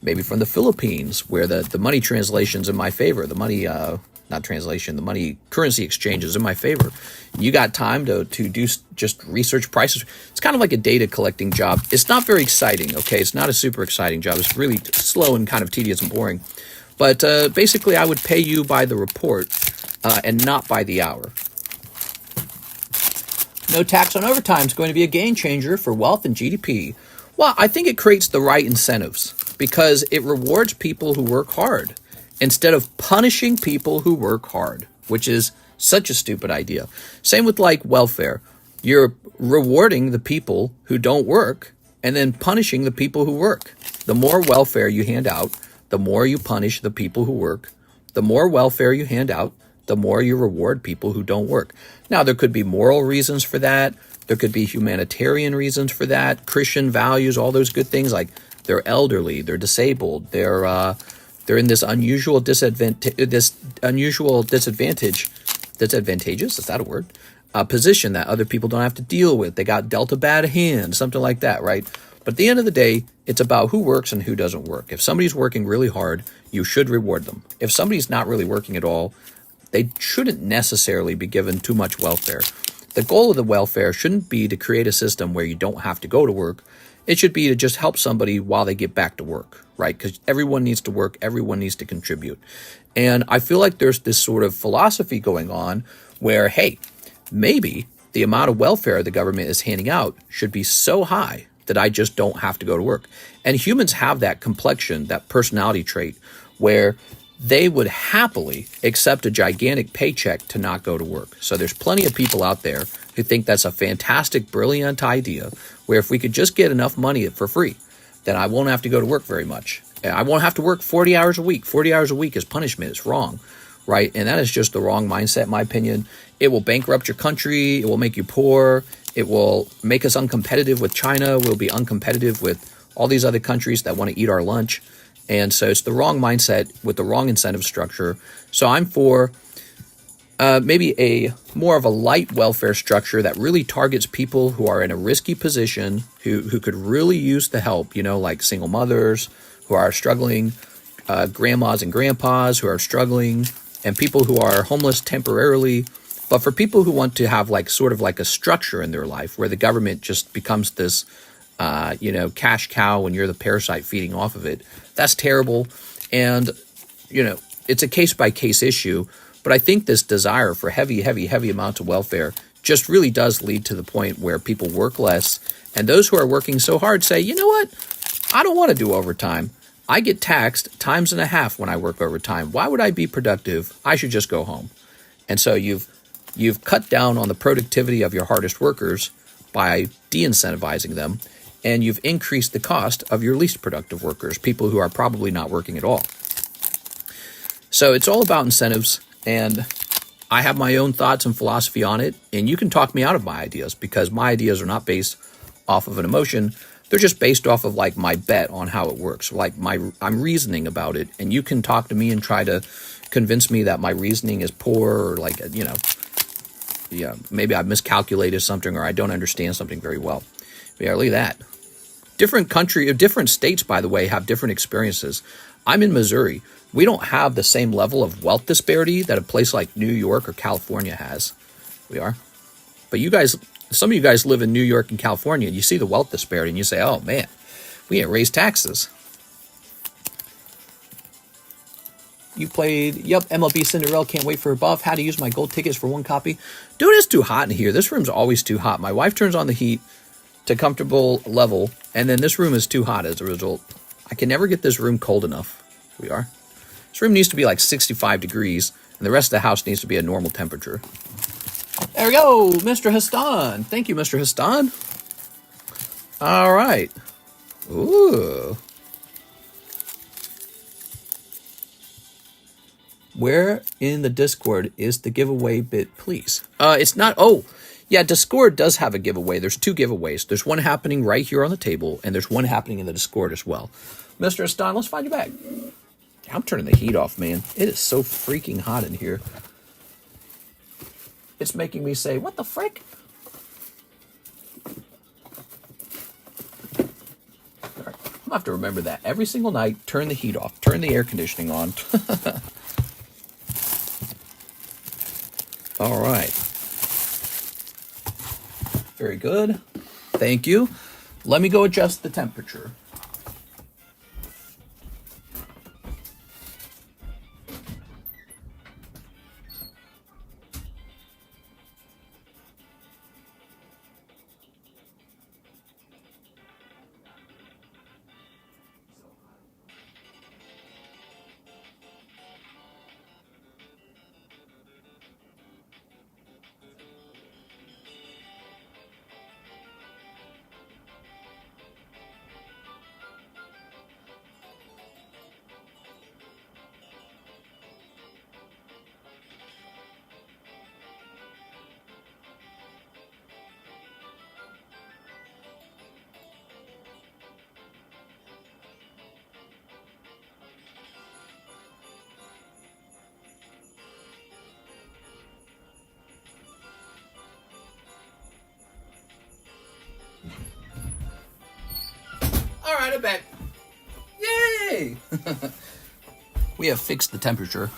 Speaker 1: maybe from the Philippines where the money translation's in my favor, the money, not translation, the money currency exchange is in my favor. You got time to do just research prices. It's kind of like a data collecting job. It's not very exciting, okay? It's not a super exciting job. It's really slow and kind of tedious and boring. But basically I would pay you by the report and not by the hour. No tax on overtime is going to be a game changer for wealth and GDP. Well, I think it creates the right incentives because it rewards people who work hard instead of punishing people who work hard, which is such a stupid idea. Same with like welfare. You're rewarding the people who don't work and then punishing the people who work. The more welfare you hand out, the more you punish the people who work. The more welfare you hand out, the more you reward people who don't work. Now, there could be moral reasons for that. There could be humanitarian reasons for that. Christian values, all those good things like they're elderly, they're disabled, they're in this unusual disadvantageous, is that a word? position that other people don't have to deal with. They got dealt a bad hand, something like that, right? But at the end of the day, it's about who works and who doesn't work. If somebody's working really hard, you should reward them. If somebody's not really working at all, they shouldn't necessarily be given too much welfare. The goal of the welfare shouldn't be to create a system where you don't have to go to work. It should be to just help somebody while they get back to work, right? Because everyone needs to work, everyone needs to contribute. And I feel like there's this sort of philosophy going on where, hey, maybe the amount of welfare the government is handing out should be so high that I just don't have to go to work. And humans have that complexion, that personality trait, where they would happily accept a gigantic paycheck to not go to work. So there's plenty of people out there who think that's a fantastic, brilliant idea, where if we could just get enough money for free, then I won't have to go to work very much. I won't have to work 40 hours a week. 40 hours a week is punishment. It's wrong, right? And that is just the wrong mindset, in my opinion. It will bankrupt your country. It will make you poor. It will make us uncompetitive with China. We'll be uncompetitive with all these other countries that want to eat our lunch. And so it's the wrong mindset with the wrong incentive structure. So I'm for maybe a more of a light welfare structure that really targets people who are in a risky position, who could really use the help, you know, like single mothers who are struggling, grandmas and grandpas who are struggling, and people who are homeless temporarily. But for people who want to have like sort of like a structure in their life where the government just becomes this, cash cow and you're the parasite feeding off of it, that's terrible. And, it's a case by case issue. But I think this desire for heavy amounts of welfare just really does lead to the point where people work less. And those who are working so hard say, you know what? I don't want to do overtime. I get taxed times and a half when I work overtime. Why would I be productive? I should just go home. And so you've cut down on the productivity of your hardest workers by de-incentivizing them, and you've increased the cost of your least productive workers, people who are probably not working at all. So it's all about incentives, and I have my own thoughts and philosophy on it, and you can talk me out of my ideas because my ideas are not based off of an emotion. They're just based off of like my bet on how it works. Like I'm reasoning about it, and you can talk to me and try to convince me that my reasoning is poor or like, maybe I've miscalculated something or I don't understand something very well. Yeah, look at that. Different states, by the way, have different experiences. I'm in Missouri. We don't have the same level of wealth disparity that a place like New York or California has. We are. But some of you guys live in New York and California, and you see the wealth disparity, and you say, oh, man, we ain't raised taxes. You played, MLB Cinderella, can't wait for a buff. How to use my gold tickets for one copy. Dude, it's too hot in here. This room's always too hot. My wife turns on the heat to comfortable level, and then this room is too hot as a result. I can never get this room cold enough. We are. This room needs to be like 65 degrees, and the rest of the house needs to be a normal temperature. There we go, Mr. Hastan. Thank you, Mr. Hastan. All right. Ooh. Where in the Discord is the giveaway bit, please? It's not. Oh, yeah, Discord does have a giveaway. There's two giveaways. There's one happening right here on the table, and there's one happening in the Discord as well. Mr. Hastan, let's find you back. I'm turning the heat off, man. It is so freaking hot in here. It's making me say, what the frick? All right, I'm going to have to remember that. Every single night, turn the heat off. Turn the air conditioning on. All right. Very good. Thank you. Let me go adjust the temperature. out of bed. Yay! We have fixed the temperature.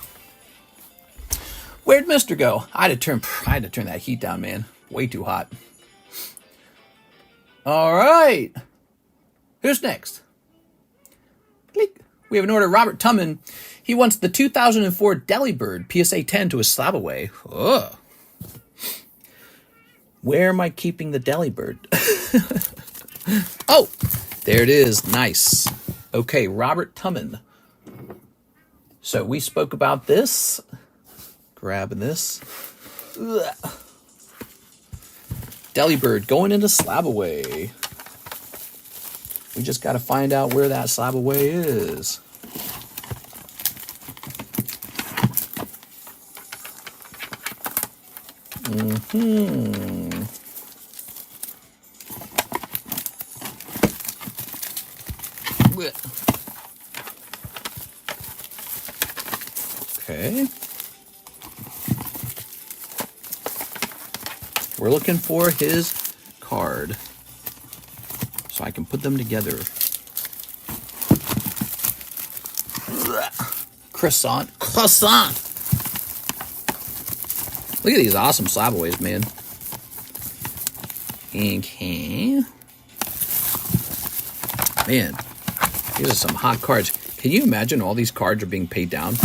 Speaker 1: Where'd Mister go? I had to turn that heat down, man. Way too hot. All right. Who's next? Click. We have an order. Robert Tumman. He wants the 2004 Delibird PSA 10 to his slab away. Ugh. Where am I keeping the Delibird? Oh, there it is. Nice. Okay, Robert Tumman. So we spoke about this. Grabbing this. Ugh. Delibird going into slab away. We just got to find out where that slab away is. Okay. We're looking for his card so I can put them together. Croissant. Look at these awesome slabaways, man. Okay. Man, these are some hot cards. Can you imagine all these cards are being paid down?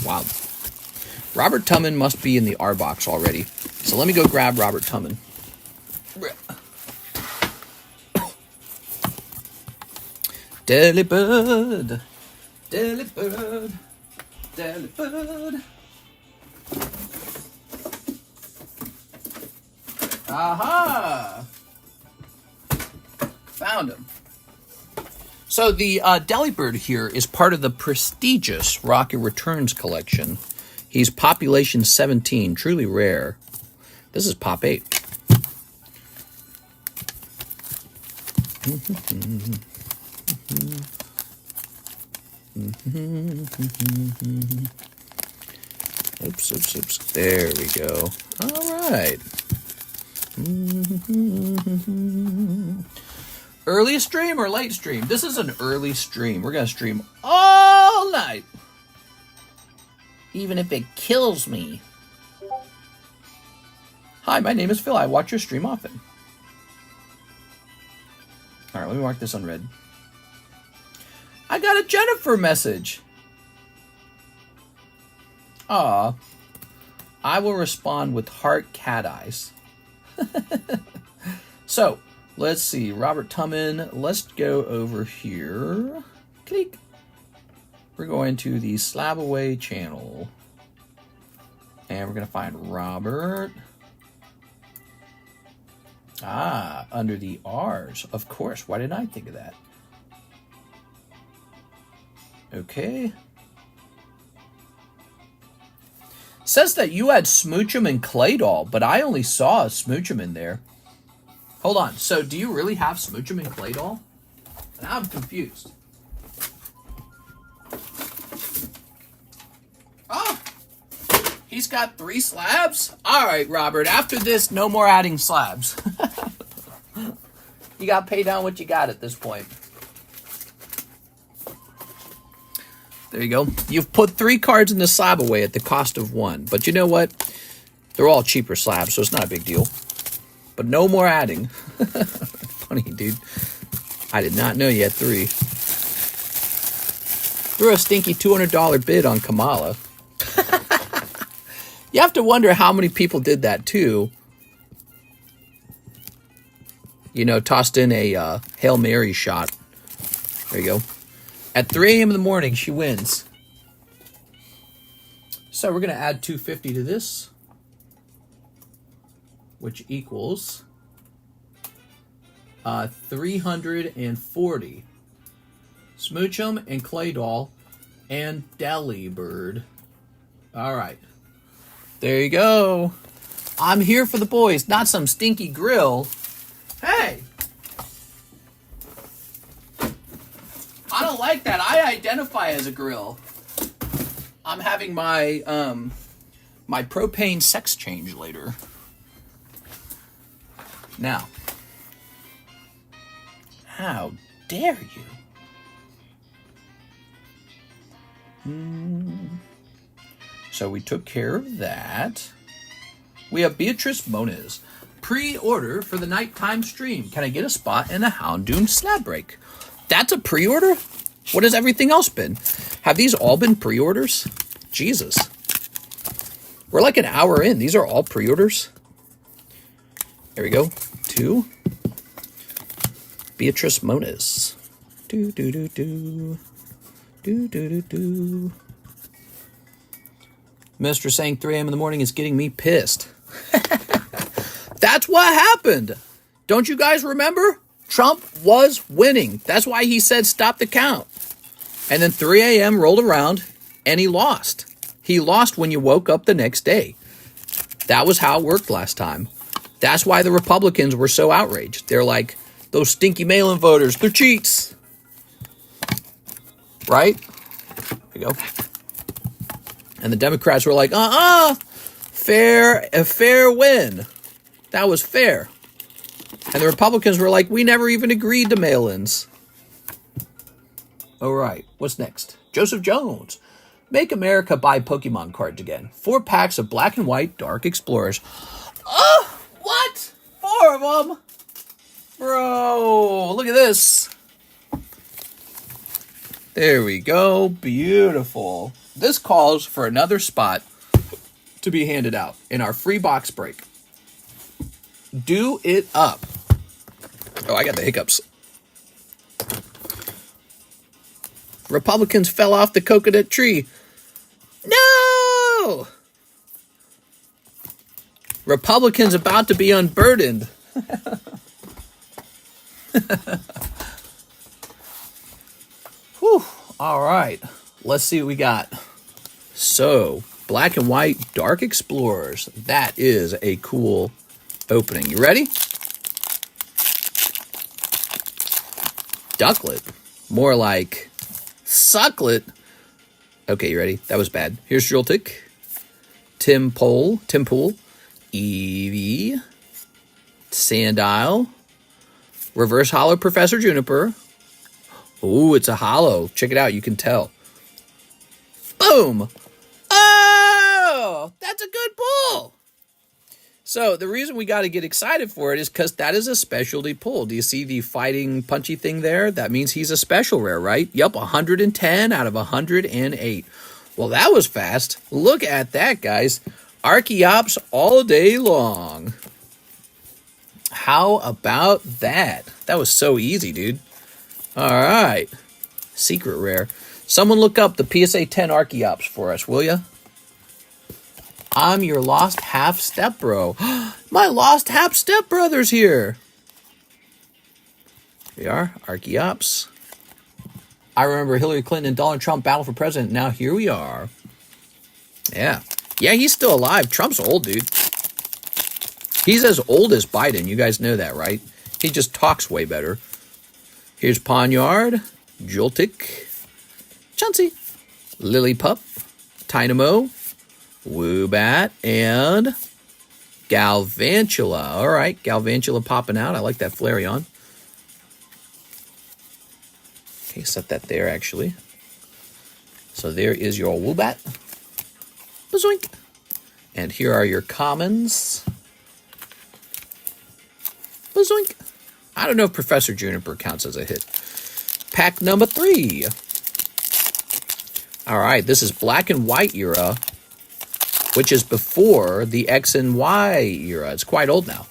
Speaker 1: Wow. Robert Tumman must be in the R box already. So let me go grab Robert Tumman. Delibird. Delibird. Delibird. Aha! Found him. So the Delibird here is part of the prestigious Rocket Returns collection. He's population 17, truly rare. This is Pop 8. Oops. There we go. All right. Early stream or late stream? This is an early stream. We're going to stream all night. Even if it kills me. Hi, my name is Phil. I watch your stream often. All right, let me mark this on red. I got a Jennifer message. Aw. I will respond with heart cat eyes. So, let's see. Robert Tumman. Let's go over here. Click. We're going to the Slab Away channel. And we're going to find Robert. Ah, under the R's. Of course. Why didn't I think of that? Okay. Says that you had Smoochum and Claydol, but I only saw a Smoochum in there. Hold on. So, do you really have Smoochum and Claydol? Now I'm confused. Oh! He's got 3 slabs? Alright, Robert. After this, no more adding slabs. You got to pay down what you got at this point. There you go. You've put 3 cards in the slab away at the cost of 1. But you know what? They're all cheaper slabs, so it's not a big deal. But no more adding. Funny, dude. I did not know you had 3. Threw a stinky $200 bid on Kamala. You have to wonder how many people did that, too. You know, tossed in a Hail Mary shot. There you go. At 3 a.m. in the morning, she wins. So we're going to add 250 to this, which equals 340. Smoochum and Claydol and Delibird. All right. There you go. I'm here for the boys, not some stinky grill. Hey! I don't like that. I identify as a grill. I'm having my my propane sex change later. Now, how dare you? So we took care of that. We have Beatrice Moniz. Pre-order for the nighttime stream. Can I get a spot in the Houndoom slab break? That's a pre-order? What has everything else been? Have these all been pre-orders? Jesus. We're like an hour in. These are all pre-orders. There we go. 2. Beatrice Moniz. Do do do do. Do do do do. Minister saying 3 a.m. in the morning is getting me pissed. That's what happened. Don't you guys remember? Trump was winning. That's why he said stop the count. And then 3 a.m. rolled around and he lost. He lost when you woke up the next day. That was how it worked last time. That's why the Republicans were so outraged. They're like, those stinky mail-in voters, they're cheats. Right? There you go. And the Democrats were like, a fair win. That was fair. And the Republicans were like, we never even agreed to mail-ins. All right, what's next? Joseph Jones. Make America buy Pokemon cards again. 4 packs of black and white Dark Explorers. Oh, what? 4 of them? Bro, look at this. There we go. Beautiful. This calls for another spot to be handed out in our free box break. Do it up. Oh, I got the hiccups. Republicans fell off the coconut tree. No! Republicans about to be unburdened. Whew. All right. Let's see what we got. So, black and white Dark Explorers. That is a cool opening. You ready? Ducklet. More like sucklet. Okay, you ready? That was bad. Here's Joltik. Tim Pool. Eevee. Sandile. Reverse Holo Professor Juniper. Ooh, it's a holo. Check it out. You can tell. Boom. Oh, that's a good pull. So the reason we got to get excited for it is because that is a specialty pull. Do you see the fighting punchy thing there? That means he's a special rare, right? Yup, 110 out of 108. Well, that was fast. Look at that, guys. Archeops all day long. How about that? That was so easy, dude. All right. Secret rare. Someone look up the PSA 10 Archeops for us, will ya? I'm your lost half step bro. My lost half step brother's here. Here we are, Archeops. I remember Hillary Clinton and Donald Trump battle for president. Now here we are. Yeah. Yeah, he's still alive. Trump's old, dude. He's as old as Biden. You guys know that, right? He just talks way better. Here's Ponyard, Joltik, Chauncey, Lillipup, Tynamo, Woobat, and Galvantula. All right, Galvantula popping out. I like that Flareon. Okay, set that there, actually. So there is your Woobat. Bazoink. And here are your commons. Bazoink. I don't know if Professor Juniper counts as a hit. Pack number 3. All right, this is black and white era, which is before the X and Y era. It's quite old now.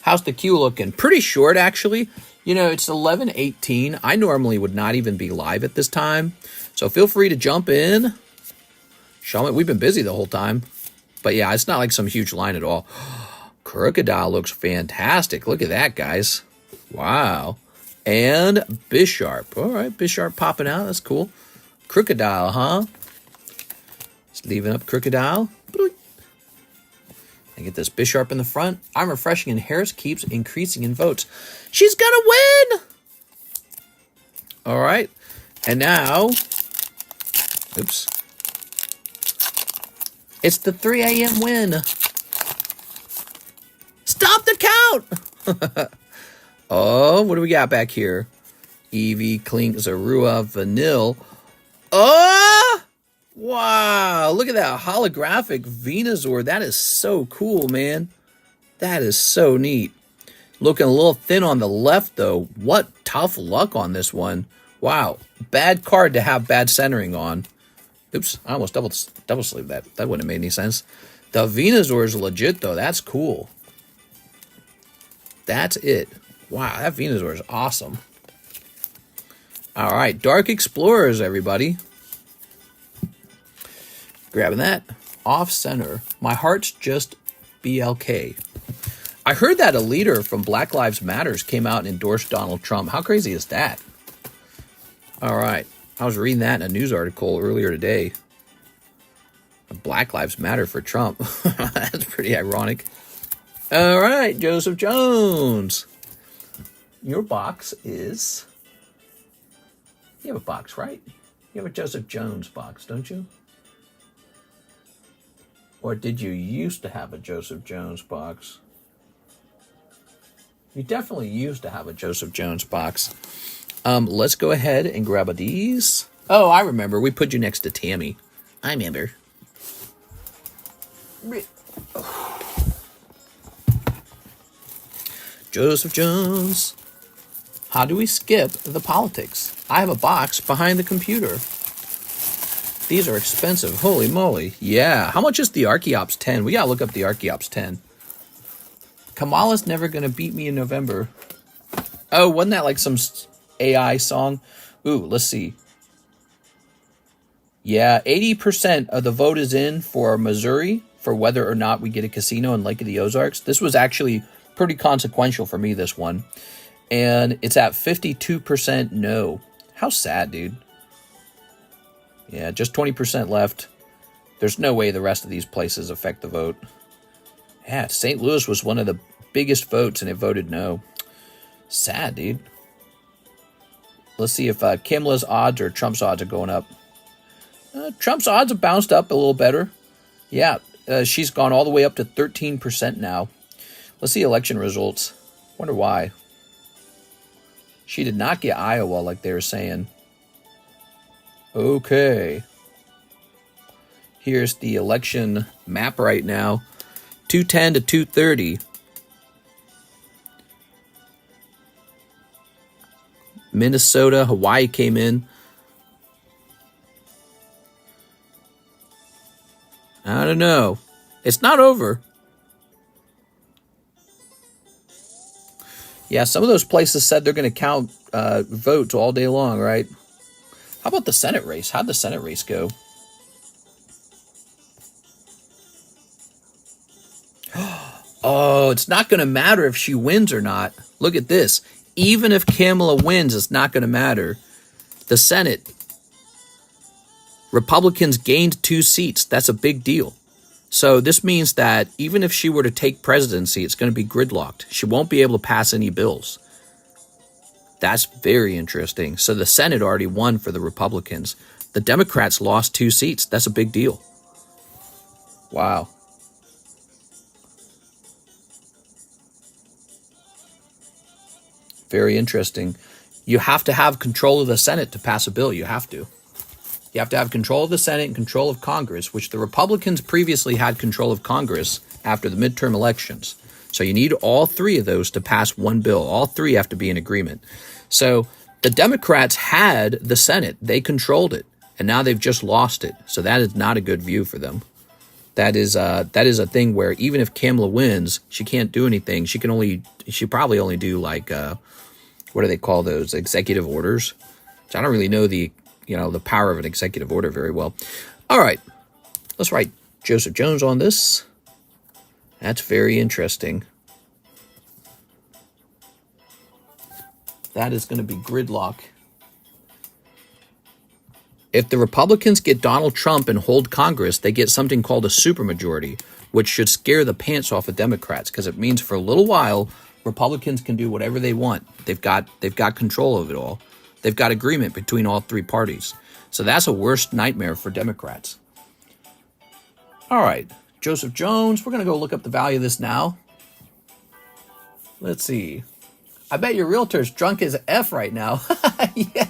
Speaker 1: How's the queue looking? Pretty short, actually. You know, it's 11:18. I normally would not even be live at this time, so feel free to jump in. Show me. We've been busy the whole time. But yeah, it's not like some huge line at all. Crocodile looks fantastic. Look at that, guys. Wow. And Bisharp. All right, Bisharp popping out. That's cool. Crocodile, huh? Just leaving up Crocodile. And get this Bisharp in the front. I'm refreshing and Harris keeps increasing in votes. She's gonna win! All right. And now... Oops. It's the 3 a.m. win. Stop the count! Oh, what do we got back here? Eevee, Klink, Zorua, Vanille. Oh! Wow, look at that holographic Venusaur. That is so cool, man. That is so neat. Looking a little thin on the left, though. What tough luck on this one. Wow, bad card to have bad centering on. Oops, I almost double sleeved that. That wouldn't have made any sense. The Venusaur is legit, though. That's cool. That's it. Wow, that Venusaur is awesome. All right, Dark Explorers, everybody. Grabbing that. Off center. My heart's just BLK. I heard that a leader from Black Lives Matters came out and endorsed Donald Trump. How crazy is that? All right. I was reading that in a news article earlier today. Black Lives Matter for Trump. That's pretty ironic. All right, Joseph Jones. Your box is... You have a box, right? You have a Joseph Jones box, don't you? Or did you used to have a Joseph Jones box? You definitely used to have a Joseph Jones box. Let's go ahead and grab a these. Oh, I remember. We put you next to Tammy. I remember. Joseph Jones. How do we skip the politics? I have a box behind the computer. These are expensive. Holy moly. Yeah. How much is the Archeops 10? We gotta look up the Archeops 10. Kamala's never gonna beat me in November. Oh, wasn't that like some AI song? Ooh, let's see. Yeah, 80% of the vote is in for Missouri for whether or not we get a casino in Lake of the Ozarks. This was actually pretty consequential for me, this one. And it's at 52% no. How sad, dude. Yeah, just 20% left. There's no way the rest of these places affect the vote. Yeah, St. Louis was one of the biggest votes, and it voted no. Sad, dude. Let's see if Kamala's odds or Trump's odds are going up. Trump's odds have bounced up a little better. Yeah, she's gone all the way up to 13% now. Let's see election results. Wonder why. She did not get Iowa like they were saying. Okay. Here's the election map right now. 210 to 230. Minnesota, Hawaii came in. I don't know. It's not over. Yeah, some of those places said they're going to count votes all day long, right? How about the Senate race? How'd the Senate race go? Oh, it's not going to matter if she wins or not. Look at this. Even if Kamala wins, it's not going to matter. The Senate, Republicans gained 2 seats. That's a big deal. So this means that even if she were to take presidency, it's going to be gridlocked. She won't be able to pass any bills. That's very interesting. So the Senate already won for the Republicans. The Democrats lost 2 seats. That's a big deal. Wow. Very interesting. You have to have control of the Senate to pass a bill. You have to. You have to have control of the Senate and control of Congress, which the Republicans previously had control of Congress after the midterm elections. So you need all 3 of those to pass one bill. All 3 have to be in agreement. So the Democrats had the Senate. They controlled it. And now they've just lost it. So that is not a good view for them. That is a thing where even if Kamala wins, she can't do anything. She probably only do like, what do they call those? Executive orders. So I don't really know the power of an executive order very well. All right, let's write Joseph Jones on this. That's very interesting. That is going to be gridlock. If the Republicans get Donald Trump and hold Congress, they get something called a supermajority, which should scare the pants off of Democrats, because it means for a little while, Republicans can do whatever they want. They've got control of it all. They've got agreement between all 3 parties. So that's a worst nightmare for Democrats. All right, Joseph Jones. We're going to go look up the value of this now. Let's see. I bet your realtor's drunk as F right now. Yeah.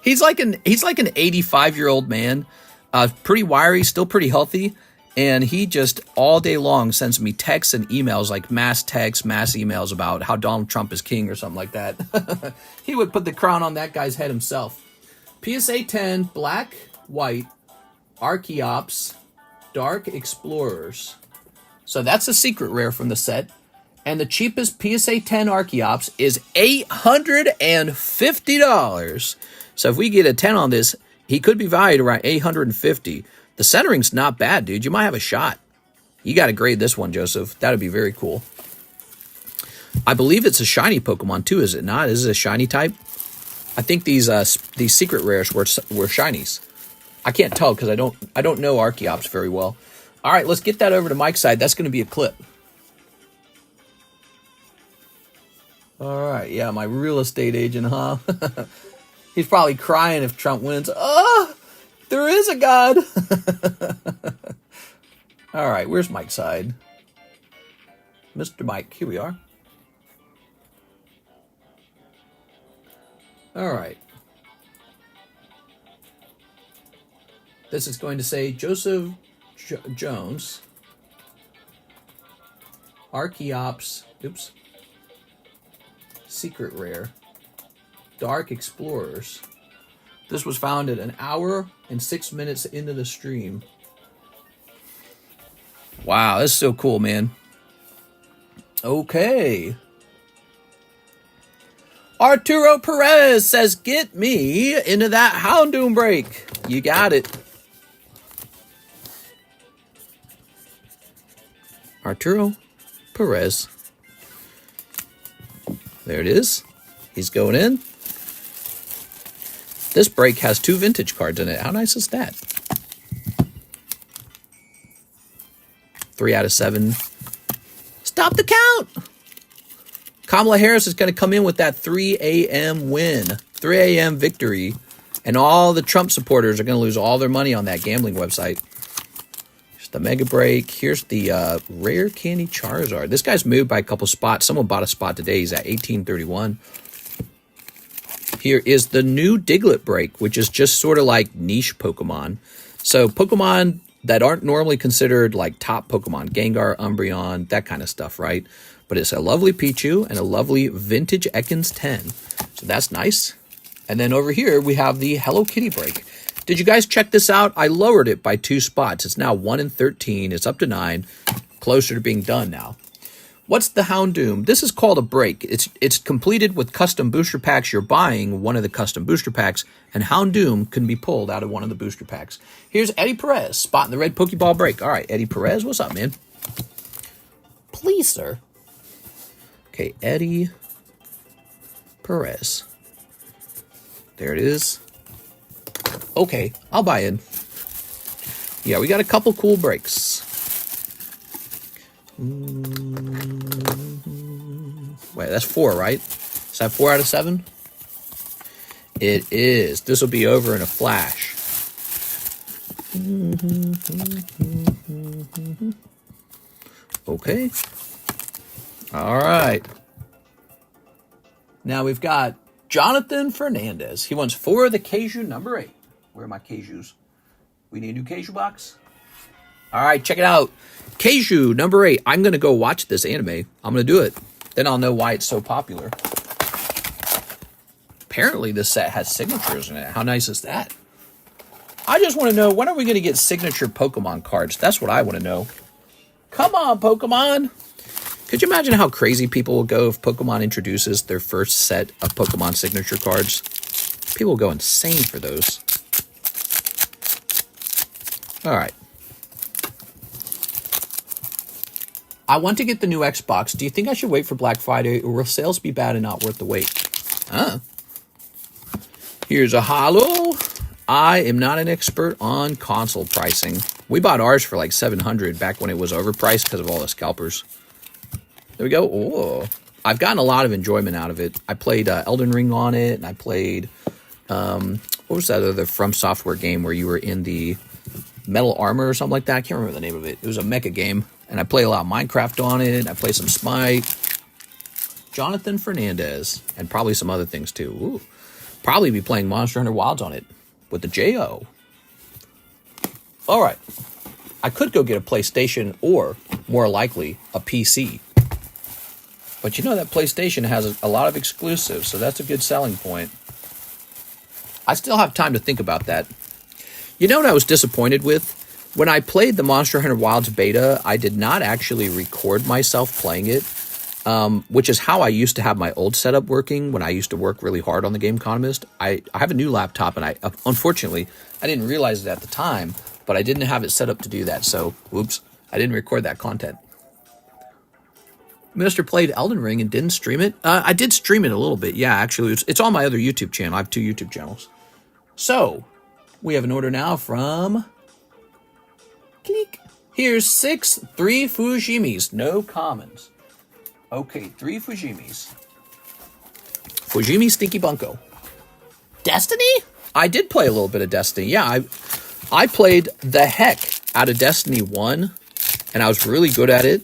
Speaker 1: He's like an 85-year-old man, pretty wiry, still pretty healthy, and he just all day long sends me texts and emails, like mass texts, mass emails about how Donald Trump is king or something like that. He would put the crown on that guy's head himself. PSA 10, Black, White, Archeops, Dark Explorers. So that's a secret rare from the set. And the cheapest PSA 10 Archeops is $850. So if we get a 10 on this, he could be valued around $850. The centering's not bad, dude. You might have a shot. You got to grade this one, Joseph. That would be very cool. I believe it's a shiny Pokemon too, is it not? Is it a shiny type? I think these secret rares were shinies. I can't tell because I don't know Archeops very well. All right, let's get that over to Mike's side. That's going to be a clip. All right, yeah, my real estate agent, huh? He's probably crying if Trump wins. Oh, there is a God. All right, where's Mike's side? Mr. Mike, here we are. All right. This is going to say Joseph Jones, Archeops, oops, secret rare, Dark Explorers. This was found at 1 hour and 6 minutes into the stream. Wow, this is so cool, man. Okay. Arturo Perez says, get me into that Houndoom break. You got it. Arturo Perez. There it is. He's going in. This break has 2 vintage cards in it. How nice is that? 3 out of 7. Stop the count. Kamala Harris is going to come in with that 3 a.m. win. 3 a.m. victory. And all the Trump supporters are going to lose all their money on that gambling website. Here's the mega break. Here's the rare candy Charizard. This guy's moved by a couple spots. Someone bought a spot today. He's at 1831. Here is the new Diglett break, which is just sort of like niche Pokemon. So Pokemon that aren't normally considered like top Pokemon, Gengar, Umbreon, that kind of stuff, right? But it's a lovely Pichu and a lovely vintage Ekans 10. So that's nice. And then over here, we have the Hello Kitty break. Did you guys check this out? I lowered it by 2 spots. It's now 1 in 13. It's up to 9. Closer to being done now. What's the Houndoom? This is called a break. It's completed with custom booster packs. You're buying one of the custom booster packs, and Houndoom can be pulled out of one of the booster packs. Here's Eddie Perez, spotting the red Pokeball break. All right, Eddie Perez, what's up, man? Please, sir. Okay, Eddie Perez. There it is. Okay, I'll buy in. Yeah, we got a couple cool breaks. Wait, that's 4, right? Is that 4 out of 7? It is. This will be over in a flash. Okay. All right. Now we've got Jonathan Fernandez. He wants 4 of the Keiju number 8. Where are my Keijus? We need a new Keiju box? All right, check it out. Keiju number 8. I'm going to go watch this anime. I'm going to do it. Then I'll know why it's so popular. Apparently this set has signatures in it. How nice is that? I just want to know, when are we going to get signature Pokemon cards? That's what I want to know. Come on, Pokemon. Could you imagine how crazy people will go if Pokemon introduces their first set of Pokemon signature cards? People will go insane for those. All right. I want to get the new Xbox. Do you think I should wait for Black Friday, or will sales be bad and not worth the wait? Here's a Holo. I am not an expert on console pricing. We bought ours for like $700 back when it was overpriced because of all the scalpers. There we go. Oh, I've gotten a lot of enjoyment out of it. I played Elden Ring on it, and I played, what was that other From Software game where you were in the metal armor or something like that? I can't remember the name of it. It was a mecha game. And I play a lot of Minecraft on it. I play some Smite. Jonathan Fernandez. And probably some other things too. Ooh. Probably be playing Monster Hunter Wilds on it with the J.O. All right. I could go get a PlayStation or, more likely, a PC. But you know that PlayStation has a lot of exclusives, so that's a good selling point. I still have time to think about that. You know what I was disappointed with? When I played the Monster Hunter Wilds beta, I did not actually record myself playing it, which is how I used to have my old setup working when I used to work really hard on the TheCardconomist. I have a new laptop, and unfortunately, I didn't realize it at the time, but I didn't have it set up to do that, so, whoops, I didn't record that content. Minister played Elden Ring and didn't stream it. I did stream it a little bit, yeah, actually. It's on my other YouTube channel. I have 2 YouTube channels. So, we have an order now from... Click. Here's 6, 3 Fujimis, no commons. Okay, 3 Fujimis. Fujimi Stinky Bunko. Destiny? I did play a little bit of Destiny, yeah, I played the heck out of Destiny 1, and I was really good at it.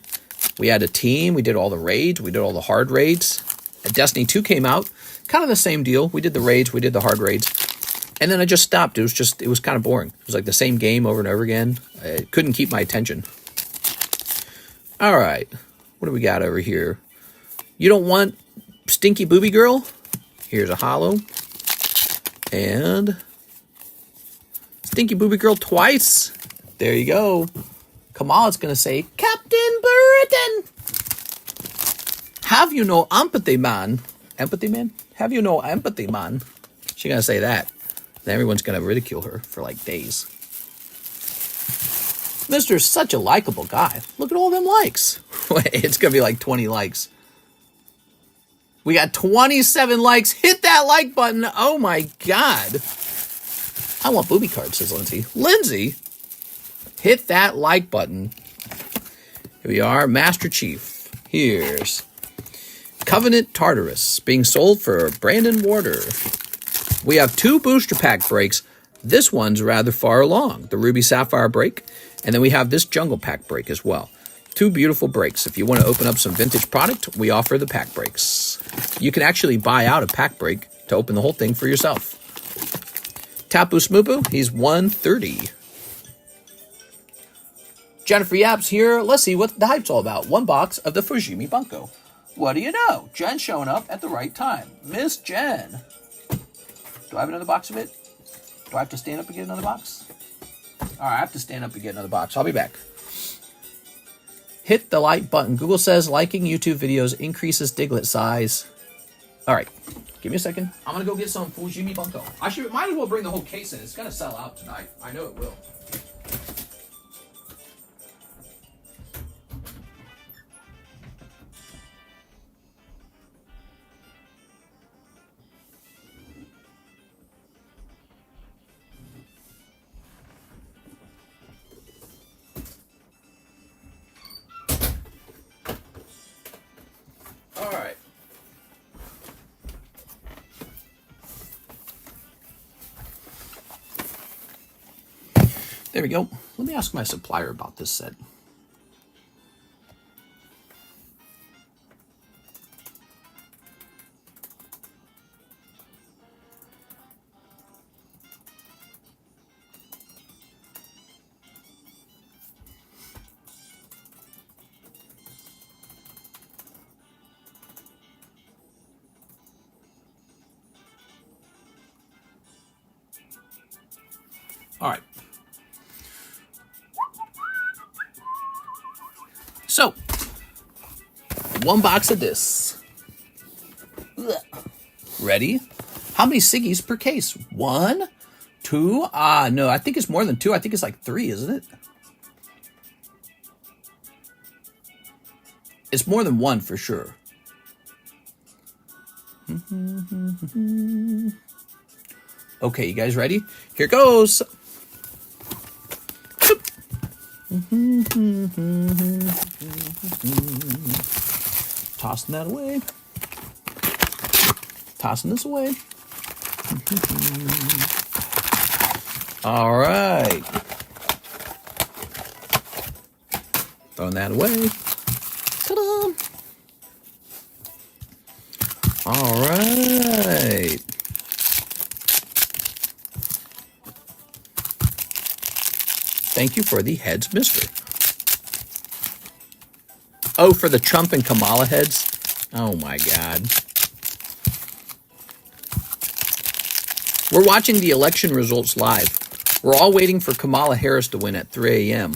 Speaker 1: We had a team, we did all the raids, we did all the hard raids. And Destiny 2 came out, kind of the same deal. We did the raids, we did the hard raids. And then I just stopped. It was kind of boring. It was like the same game over and over again. I couldn't keep my attention. All right, what do we got over here? You don't want Stinky Booby Girl? Here's a holo. And... Stinky Booby Girl twice. There you go. Kamala's going to say, Captain Britain. Have you no empathy, man? Empathy, man? Have you no empathy, man? She's going to say that. Then everyone's going to ridicule her for like days. Mister's such a likable guy. Look at all them likes. Wait, it's going to be like 20 likes. We got 27 likes. Hit that like button. Oh my God. I want booby cards, says Lindsay. Lindsay, hit that like button. Here we are, Master Chief. Here's Covenant Tartarus being sold for Brandon Warder. We have 2 booster pack breaks. This one's rather far along, the Ruby Sapphire break, and then we have this Jungle Pack break as well. 2 beautiful breaks. If you want to open up some vintage product, we offer the pack breaks. You can actually buy out a pack break to open the whole thing for yourself. Tapu Smoopu, he's 130. Jennifer Yaps here. Let's see what the hype's all about. 1 box of the Fujimi Bunko. What do you know? Jen showing up at the right time. Miss Jen. Do I have another box of it? Do I have to stand up and get another box? All right, I have to stand up and get another box. I'll be back. Hit the like button. Google says liking YouTube videos increases Diglett size. All right, give me a second. I'm going to go get some Fujimi Bunko. Might as well bring the whole case in. It's going to sell out tonight. I know it will. All right. There we go. Let me ask my supplier about this set. All right. So, 1 box of this. Ready? How many Siggies per case? 1? 2? No, I think it's more than 2. I think it's like 3, isn't it? It's more than 1 for sure. Okay, you guys ready? Here goes. Tossing that away. Tossing this away. All right. Throwing that away. Ta-da! All right. Thank you for the heads, mister. Oh, for the Trump and Kamala heads? Oh, my God. We're watching the election results live. We're all waiting for Kamala Harris to win at 3 a.m.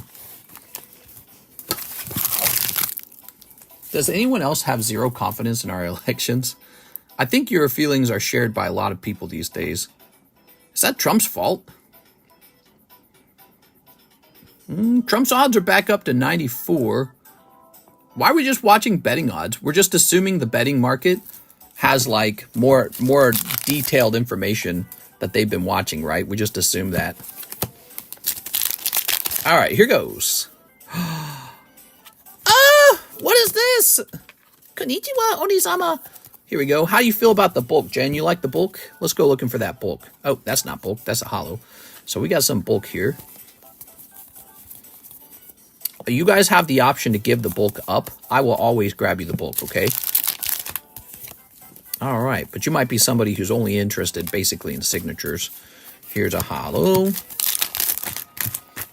Speaker 1: Does anyone else have zero confidence in our elections? I think your feelings are shared by a lot of people these days. Is that Trump's fault? Trump's odds are back up to 94. Why are we just watching betting odds? We're just assuming the betting market has like more detailed information that they've been watching, right? We just assume that. All right, here goes. What is this? Konnichiwa, Onisama. Here we go. How do you feel about the bulk, Jen? You like the bulk? Let's go looking for that bulk. Oh, that's not bulk. That's a holo. So we got some bulk here. You guys have the option to give the bulk up. I will always grab you the bulk, okay? All right, but you might be somebody who's only interested basically in signatures. Here's a holo.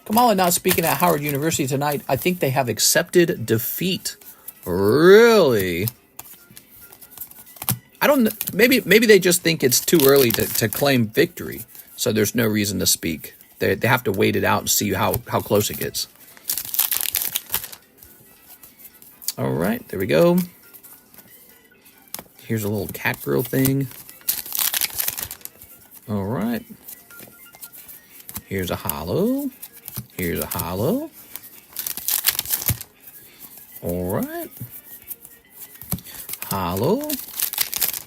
Speaker 1: Kamala not speaking at Howard University tonight. I think they have accepted defeat. Really? I don't know. Maybe they just think it's too early to claim victory. So there's no reason to speak. They have to wait it out and see how close it gets. All right, there we go. Here's a little cat girl thing. All right. Here's a holo. Here's a holo. All right. Holo.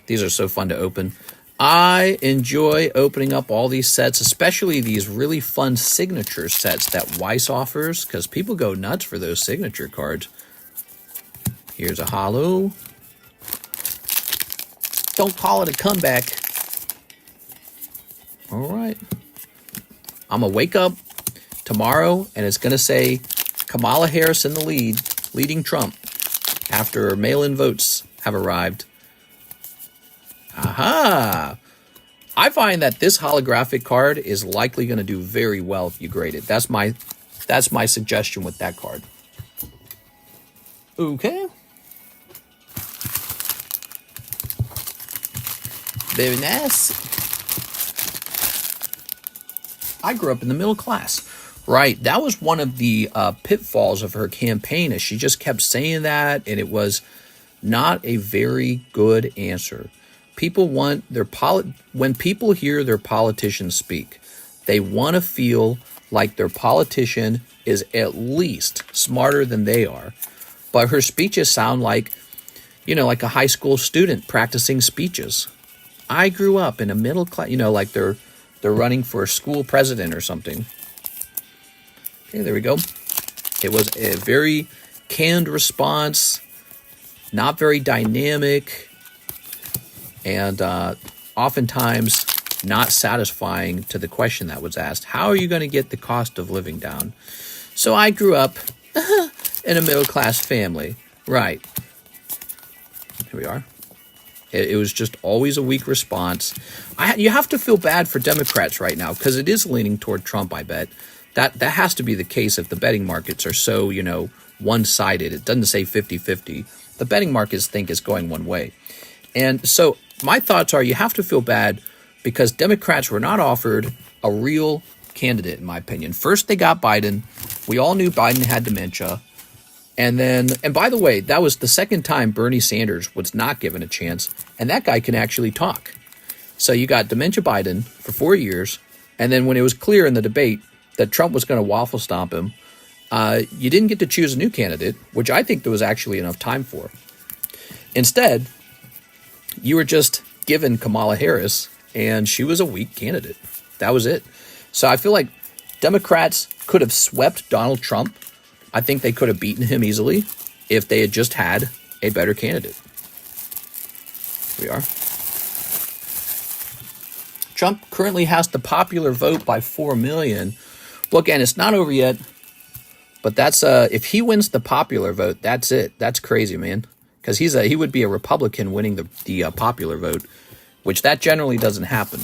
Speaker 1: These are so fun to open. I enjoy opening up all these sets, especially these really fun signature sets that Weiss offers, because people go nuts for those signature cards. Here's a holo. Don't call it a comeback. All right. I'm going to wake up tomorrow, and it's going to say Kamala Harris in the lead, leading Trump, after mail-in votes have arrived. Aha! I find that this holographic card is likely going to do very well if you grade it. That's my suggestion with that card. Okay. Very nice. I grew up in the middle class. Right. That was one of the pitfalls of her campaign, is she just kept saying that, and it was not a very good answer. People want their when people hear their politicians speak, they want to feel like their politician is at least smarter than they are. But her speeches sound like, like a high school student practicing speeches. I grew up in a middle class, like they're running for a school president or something. Okay, there we go. It was a very canned response, not very dynamic, and oftentimes not satisfying to the question that was asked. How are you going to get the cost of living down? So I grew up in a middle-class family. Right. Here we are. It was just always a weak response. You have to feel bad for Democrats right now, because it is leaning toward Trump, I bet. That has to be the case if the betting markets are so, one-sided. It doesn't say 50-50. The betting markets think it's going one way. And so my thoughts are, you have to feel bad because Democrats were not offered a real candidate, in my opinion. First, they got Biden. We all knew Biden had dementia. And by the way, that was the second time Bernie Sanders was not given a chance, and that guy can actually talk. So you got dementia Biden for 4 years, and then when it was clear in the debate that Trump was going to waffle stomp him, you didn't get to choose a new candidate, which I think there was actually enough time for. Instead, you were just given Kamala Harris, and she was a weak candidate. That was it. So I feel like Democrats could have swept Donald Trump. I think they could have beaten him easily if they had just had a better candidate. Here we are. Trump currently has the popular vote by 4 million. Well, again, it's not over yet, but that's if he wins the popular vote, that's it. That's crazy, man. because he would be a Republican winning the popular vote, which that generally doesn't happen.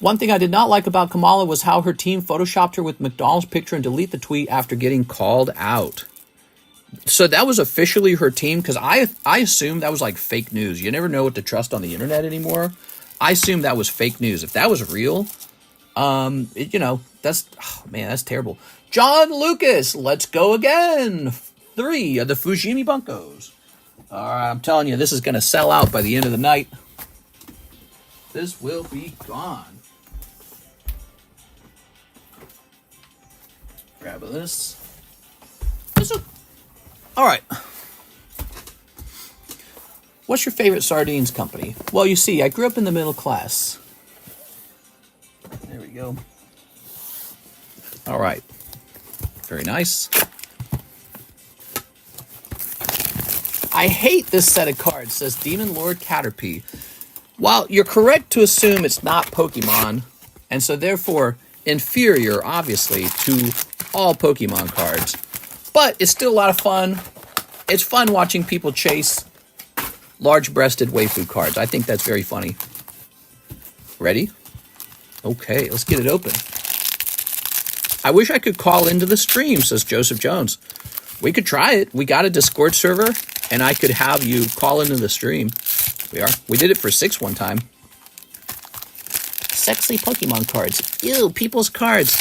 Speaker 1: One thing I did not like about Kamala was how her team photoshopped her with McDonald's picture and delete the tweet after getting called out. So that was officially her team, because I assumed that was like fake news. You never know what to trust on the internet anymore. I assumed that was fake news. If that was real, that's terrible. John Lucas, let's go again. 3 of the Fujimi Bunkos. All right, I'm telling you, this is going to sell out by the end of the night. This will be gone. Grab this. All right. What's your favorite sardines company? Well, you see, I grew up in the middle class. There we go. All right. Very nice. I hate this set of cards. It says Demon Lord Caterpie. While you're correct to assume it's not Pokemon, and so therefore inferior, obviously, to all Pokemon cards, but it's still a lot of fun. It's fun watching people chase large-breasted waifu cards. I think that's very funny. Ready? Okay, let's get it open. I wish I could call into the stream, says Joseph Jones. We could try it. We got a Discord server, and I could have you call into the stream. We did it for 6 one time. Sexy Pokemon cards. Ew, people's cards.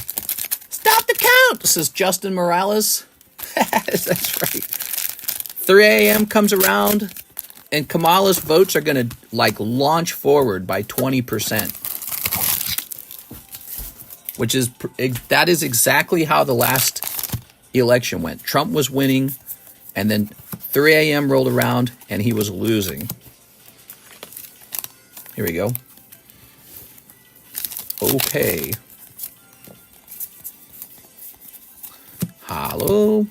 Speaker 1: Stop the count, says Justin Morales. That's right. 3 a.m. comes around, and Kamala's votes are going to, launch forward by 20%. That is exactly how the last election went. Trump was winning, and then 3 a.m. rolled around, and he was losing. Here we go. Okay. Holo.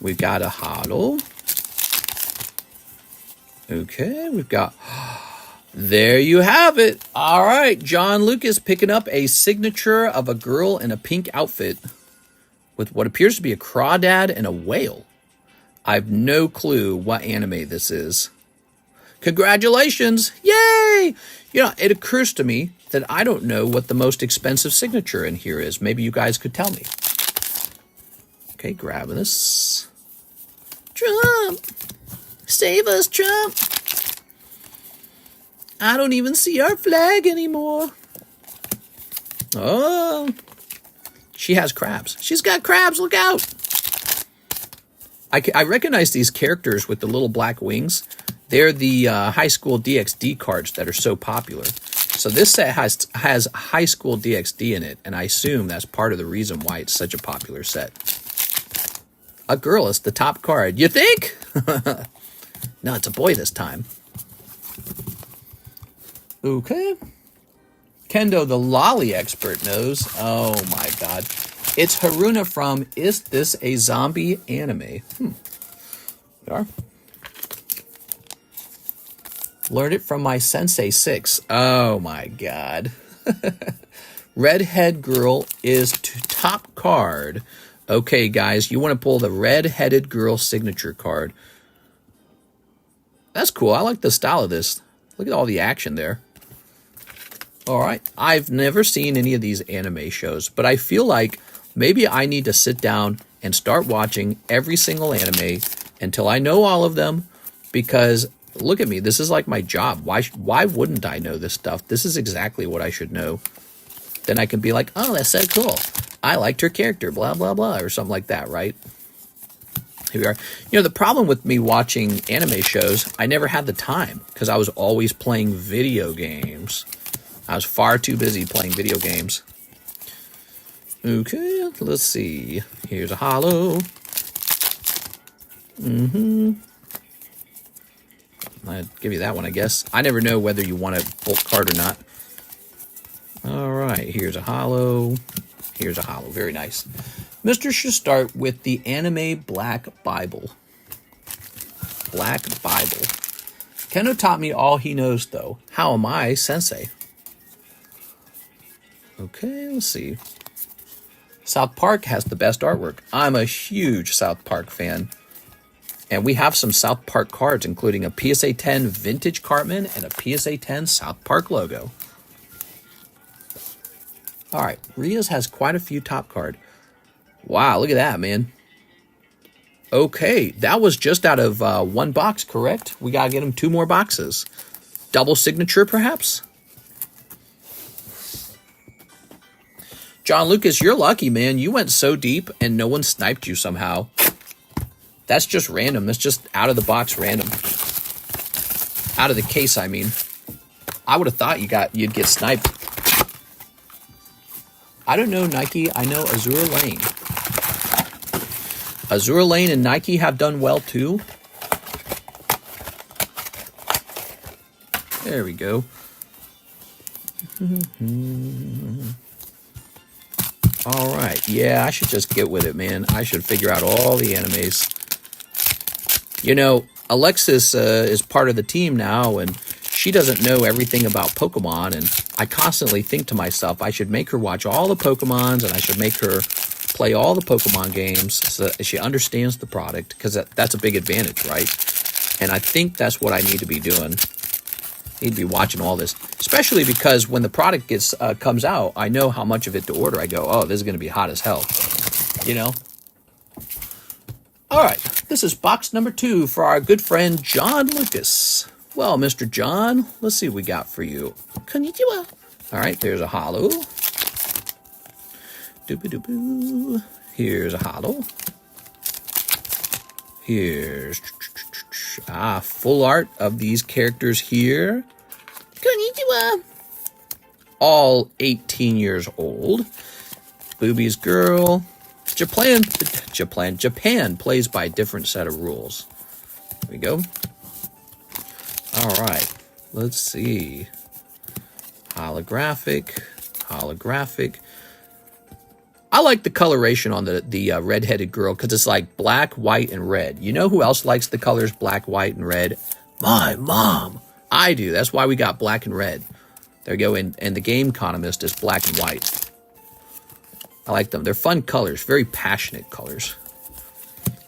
Speaker 1: We've got a Holo. Okay, we've got... There you have it. All right, John Lucas picking up a signature of a girl in a pink outfit with what appears to be a crawdad and a whale. I have no clue what anime this is. Congratulations. Yay! It occurs to me that I don't know what the most expensive signature in here is. Maybe you guys could tell me. Okay, grabbing this. Trump! Save us, Trump! I don't even see our flag anymore. Oh. She has crabs. She's got crabs. Look out. I recognize these characters with the little black wings. They're the high school DxD cards that are so popular. So this set has high school DxD in it, and I assume that's part of the reason why it's such a popular set. A girl is the top card. You think? No, it's a boy this time. Okay. Kendo, the lolly expert, knows. Oh my god. It's Haruna from Is This a Zombie Anime? We are. Learned it from my Sensei 6. Oh my god. Redhead girl is top card. Okay, guys, you want to pull the red-headed girl signature card. That's cool. I like the style of this. Look at all the action there. All right. I've never seen any of these anime shows, but I feel like maybe I need to sit down and start watching every single anime until I know all of them, because look at me. This is like my job. Why wouldn't I know this stuff? This is exactly what I should know. Then I can be like, oh, that's so cool. I liked her character, blah, blah, blah, or something like that, right? Here we are. The problem with me watching anime shows, I never had the time because I was always playing video games. I was far too busy playing video games. Okay, let's see. Here's a Holo. I'd give you that one, I guess. I never know whether you want a bulk card or not. All right, here's a Holo. Here's a Holo. Very nice. Mr. should start with the anime Black Bible. Black Bible. Kendo taught me all he knows, though. How am I, Sensei? Okay, let's see. South Park has the best artwork. I'm a huge South Park fan. And we have some South Park cards, including a PSA 10 Vintage Cartman and a PSA 10 South Park logo. All right, Rios has quite a few top card. Wow, look at that, man. Okay, that was just out of one box, correct? We got to get him 2 more boxes. Double signature, perhaps? John Lucas, you're lucky, man. You went so deep and no one sniped you somehow. That's just random. That's just out of the box random. Out of the case, I mean. I would have thought you'd get sniped. I don't know Nike. I know Azure Lane. Azure Lane and Nike have done well too. There we go. All right. Yeah, I should just get with it, man. I should figure out all the animes. You know, Alexis is part of the team now, and she doesn't know everything about Pokemon, and I constantly think to myself, I should make her watch all the Pokemons, and I should make her play all the Pokemon games so that she understands the product, because that's a big advantage, right? And I think that's what I need to be doing. I need to be watching all this, especially because when the product comes out, I know how much of it to order. I go, oh, this is going to be hot as hell, you know? All right, this is box number 2 for our good friend John Lucas. Well, Mr. John, let's see what we got for you. Konnichiwa. All right, there's a holo. Doobie-dooboo. Here's a holo. Here's full art of these characters here. Konnichiwa. All 18 years old. Boobies girl. Japan plays by a different set of rules. There we go. All right, let's see. Holographic. I like the coloration on the red-headed girl because it's like black, white, and red. You know who else likes the colors black, white, and red? My mom. I do. That's why we got black and red. There we go. And the TheCardconomist is black and white. I like them. They're fun colors. Very passionate colors.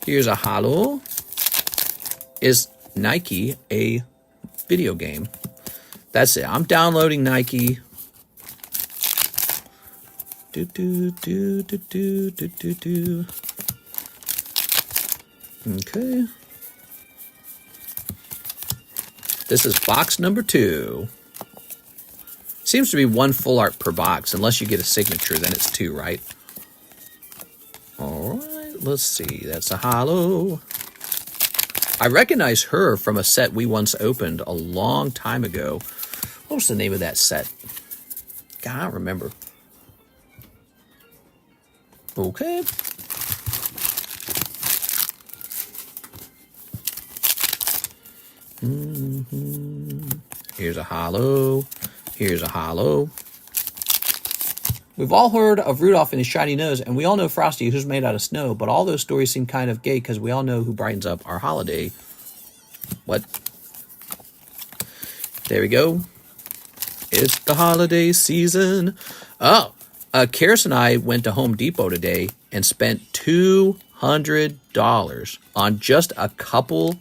Speaker 1: Here's a holo. Is Nike a video game? That's it. I'm downloading Nike. Okay. This is box number 2. Seems to be 1 full art per box. Unless you get a signature, then it's 2, right? All right, let's see. That's a holo. I recognize her from a set we once opened a long time ago. What was the name of that set? God, I don't remember. Okay. Here's a holo. Here's a holo. We've all heard of Rudolph and his shiny nose, and we all know Frosty, who's made out of snow, but all those stories seem kind of gay because we all know who brightens up our holiday. What? There we go. It's the holiday season. Oh, Karis and I went to Home Depot today and spent $200 on just a couple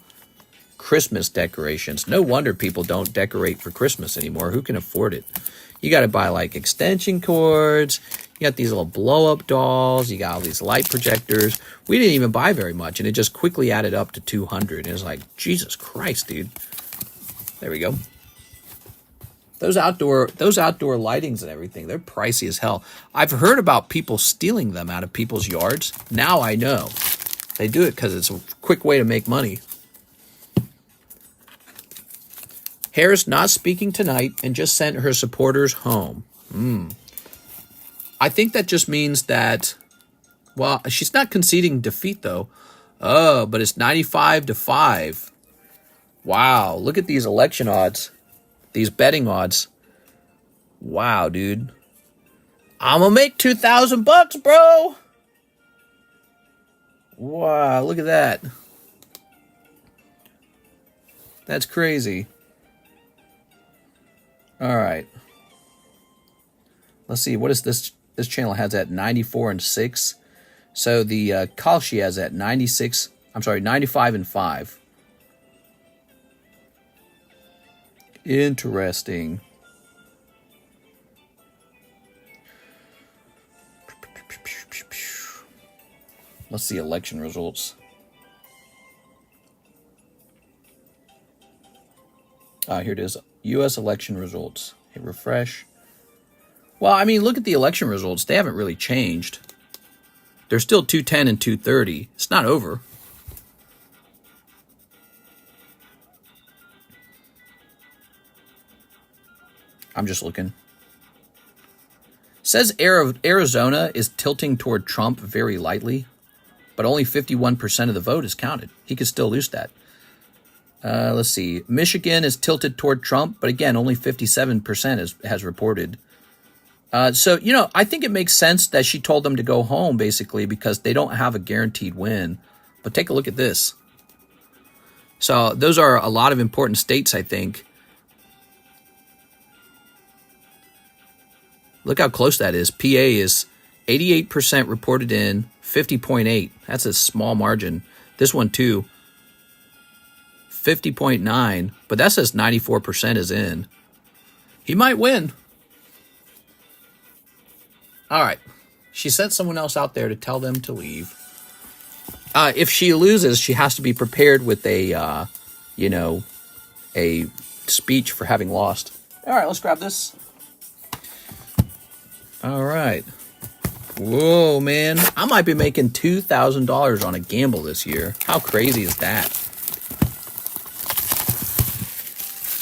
Speaker 1: Christmas decorations. No wonder people don't decorate for Christmas anymore. Who can afford it? You got to buy like extension cords. You got these little blow-up dolls. You got all these light projectors. We didn't even buy very much, and it just quickly added up to $200. And it's like, Jesus Christ, dude. There we go. Those outdoor lightings and everything, they're pricey as hell. I've heard about people stealing them out of people's yards. Now I know. They do it because it's a quick way to make money. Harris not speaking tonight and just sent her supporters home. I think that just means that, well, she's not conceding defeat, though. Oh, but it's 95-5. Wow, look at these election odds. These betting odds. Wow, dude. I'm gonna make $2,000, bro. Wow, look at that. That's crazy. All right. Let's see. What is this This channel has at 94 and 6. So the Kalshi has at 96. I'm sorry, 95 and 5. Interesting. Let's see election results. Here it is. U.S. election results. Hit refresh. Well, I mean, look at the election results. They haven't really changed. They're still 210 and 230. It's not over. I'm just looking. Says Arizona is tilting toward Trump very lightly, but only 51% of the vote is counted. He could still lose that. Let's see. Michigan is tilted toward Trump, but again, only 57% has reported. So, you know, I think it makes sense that she told them to go home, basically, because they don't have a guaranteed win. But take a look at this. So those are a lot of important states, I think. Look how close that is. PA is 88% reported in, 50.8. That's a small margin. This one, too, 50.9. But that says 94% is in. He might win. All right. She sent someone else out there to tell them to leave. If she loses, she has to be prepared with a, you know, a speech for having lost. All right, let's grab this. All right. Whoa, man. I might be making $2,000 on a gamble this year. How crazy is that?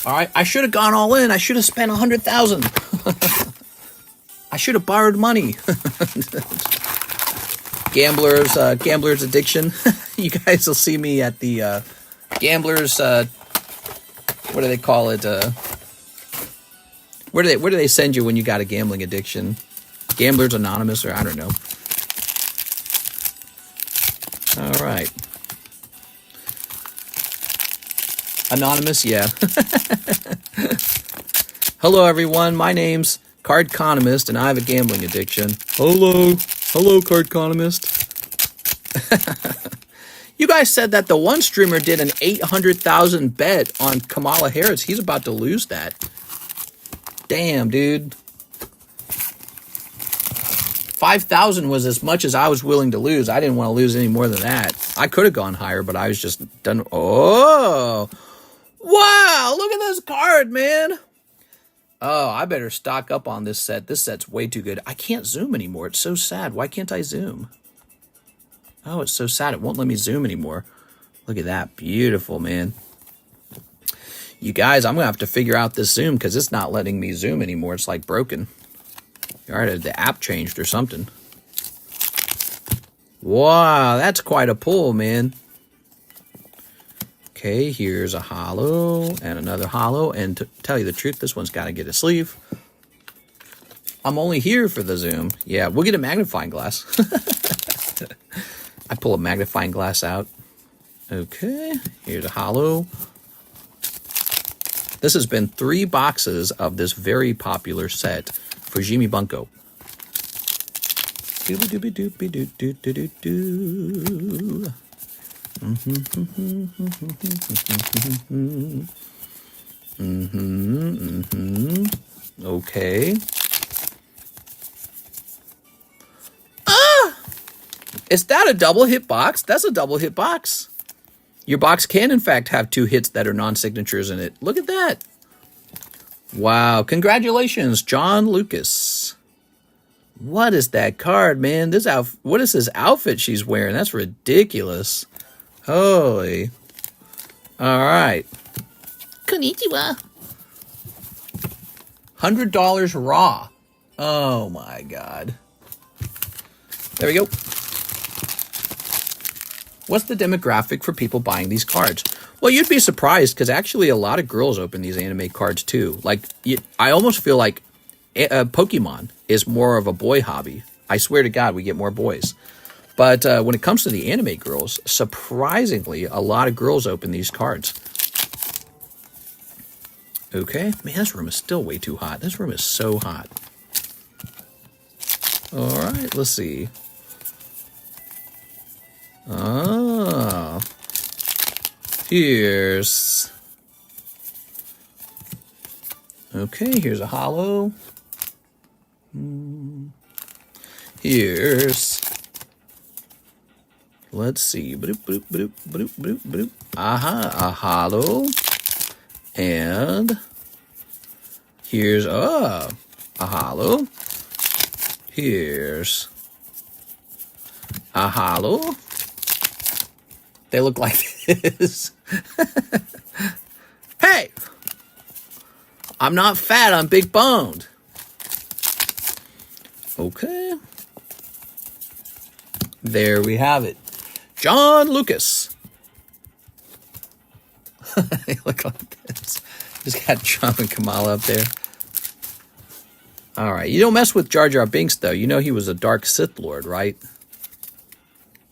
Speaker 1: All right. I should have gone all in. I should have spent $100,000. I should have borrowed money. Gambler's addiction. You guys will see me at the gamblers. What do they call it? Where do they send you when you got a gambling addiction? Gamblers Anonymous, or I don't know. All right. Anonymous, yeah. Hello, everyone. My name's TheCardconomist, and I have a gambling addiction. Hello, TheCardconomist. You guys said that the one streamer did an 800,000 bet on Kamala Harris. He's about to lose that. Damn, dude. 5,000 was as much as I was willing to lose. I didn't want to lose any more than that. I could have gone higher, but I was just done. Oh, wow. Look at this card, man. Oh, I better stock up on this set. This set's way too good. I can't zoom anymore. It's so sad. Why can't I zoom? Oh, it's so sad. It won't let me zoom anymore. Look at that. Beautiful, man. You guys, I'm going to have to figure out this zoom because it's not letting me zoom anymore. It's like broken. All right, the app changed or something. Wow, that's quite a pull, man. Okay, here's a holo and another holo. And to tell you the truth, this one's got to get a sleeve. I'm only here for the zoom. Yeah, we'll get a magnifying glass. I pull a magnifying glass out. Okay, here's a holo. This has been 3 boxes of this very popular set, Fujimi Bunko. Okay. Is that a double hit box? That's a double hit box. Your box can, in fact, have 2 hits that are non-signatures in it. Look at that. Wow. Congratulations, John Lucas. What is that card, man? What is this outfit she's wearing? That's ridiculous. Holy. All right. Konnichiwa. $100 raw. Oh, my God. There we go. What's the demographic for people buying these cards? Well, you'd be surprised because actually a lot of girls open these anime cards too. Like, I almost feel like Pokemon is more of a boy hobby. I swear to God, we get more boys. But when it comes to the anime girls, surprisingly, a lot of girls open these cards. Okay. Man, this room is still way too hot. This room is so hot. All right, let's see. Ah, here's... Okay, here's a holo. Here's... Let's see. Bloop, bloop, bloop, bloop, bloop, bloop. Aha, a holo. And here's a holo. Here's a holo. They look like this. Hey! I'm not fat, I'm big boned. Okay. There we have it. John Lucas. They look like this. Just got Trump and Kamala up there. All right. You don't mess with Jar Jar Binks, though. You know he was a dark Sith Lord, right?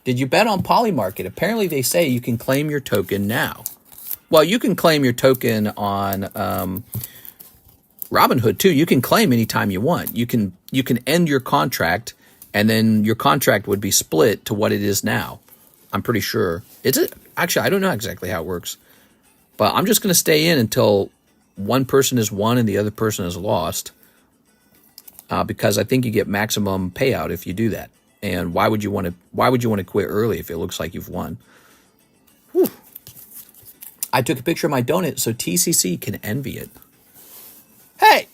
Speaker 1: Did you bet on Polymarket? Apparently they say you can claim your token now. Well, you can claim your token on Robinhood, too. You can claim anytime you want. You can end your contract, and then your contract would be split to what it is now. I'm pretty sure. Is it? Actually, I don't know exactly how it works. But I'm just going to stay in until one person is won and the other person is lost. Because I think you get maximum payout if you do that. And why would you want to quit early if it looks like you've won? Whew. I took a picture of my donut so TCC can envy it. Hey!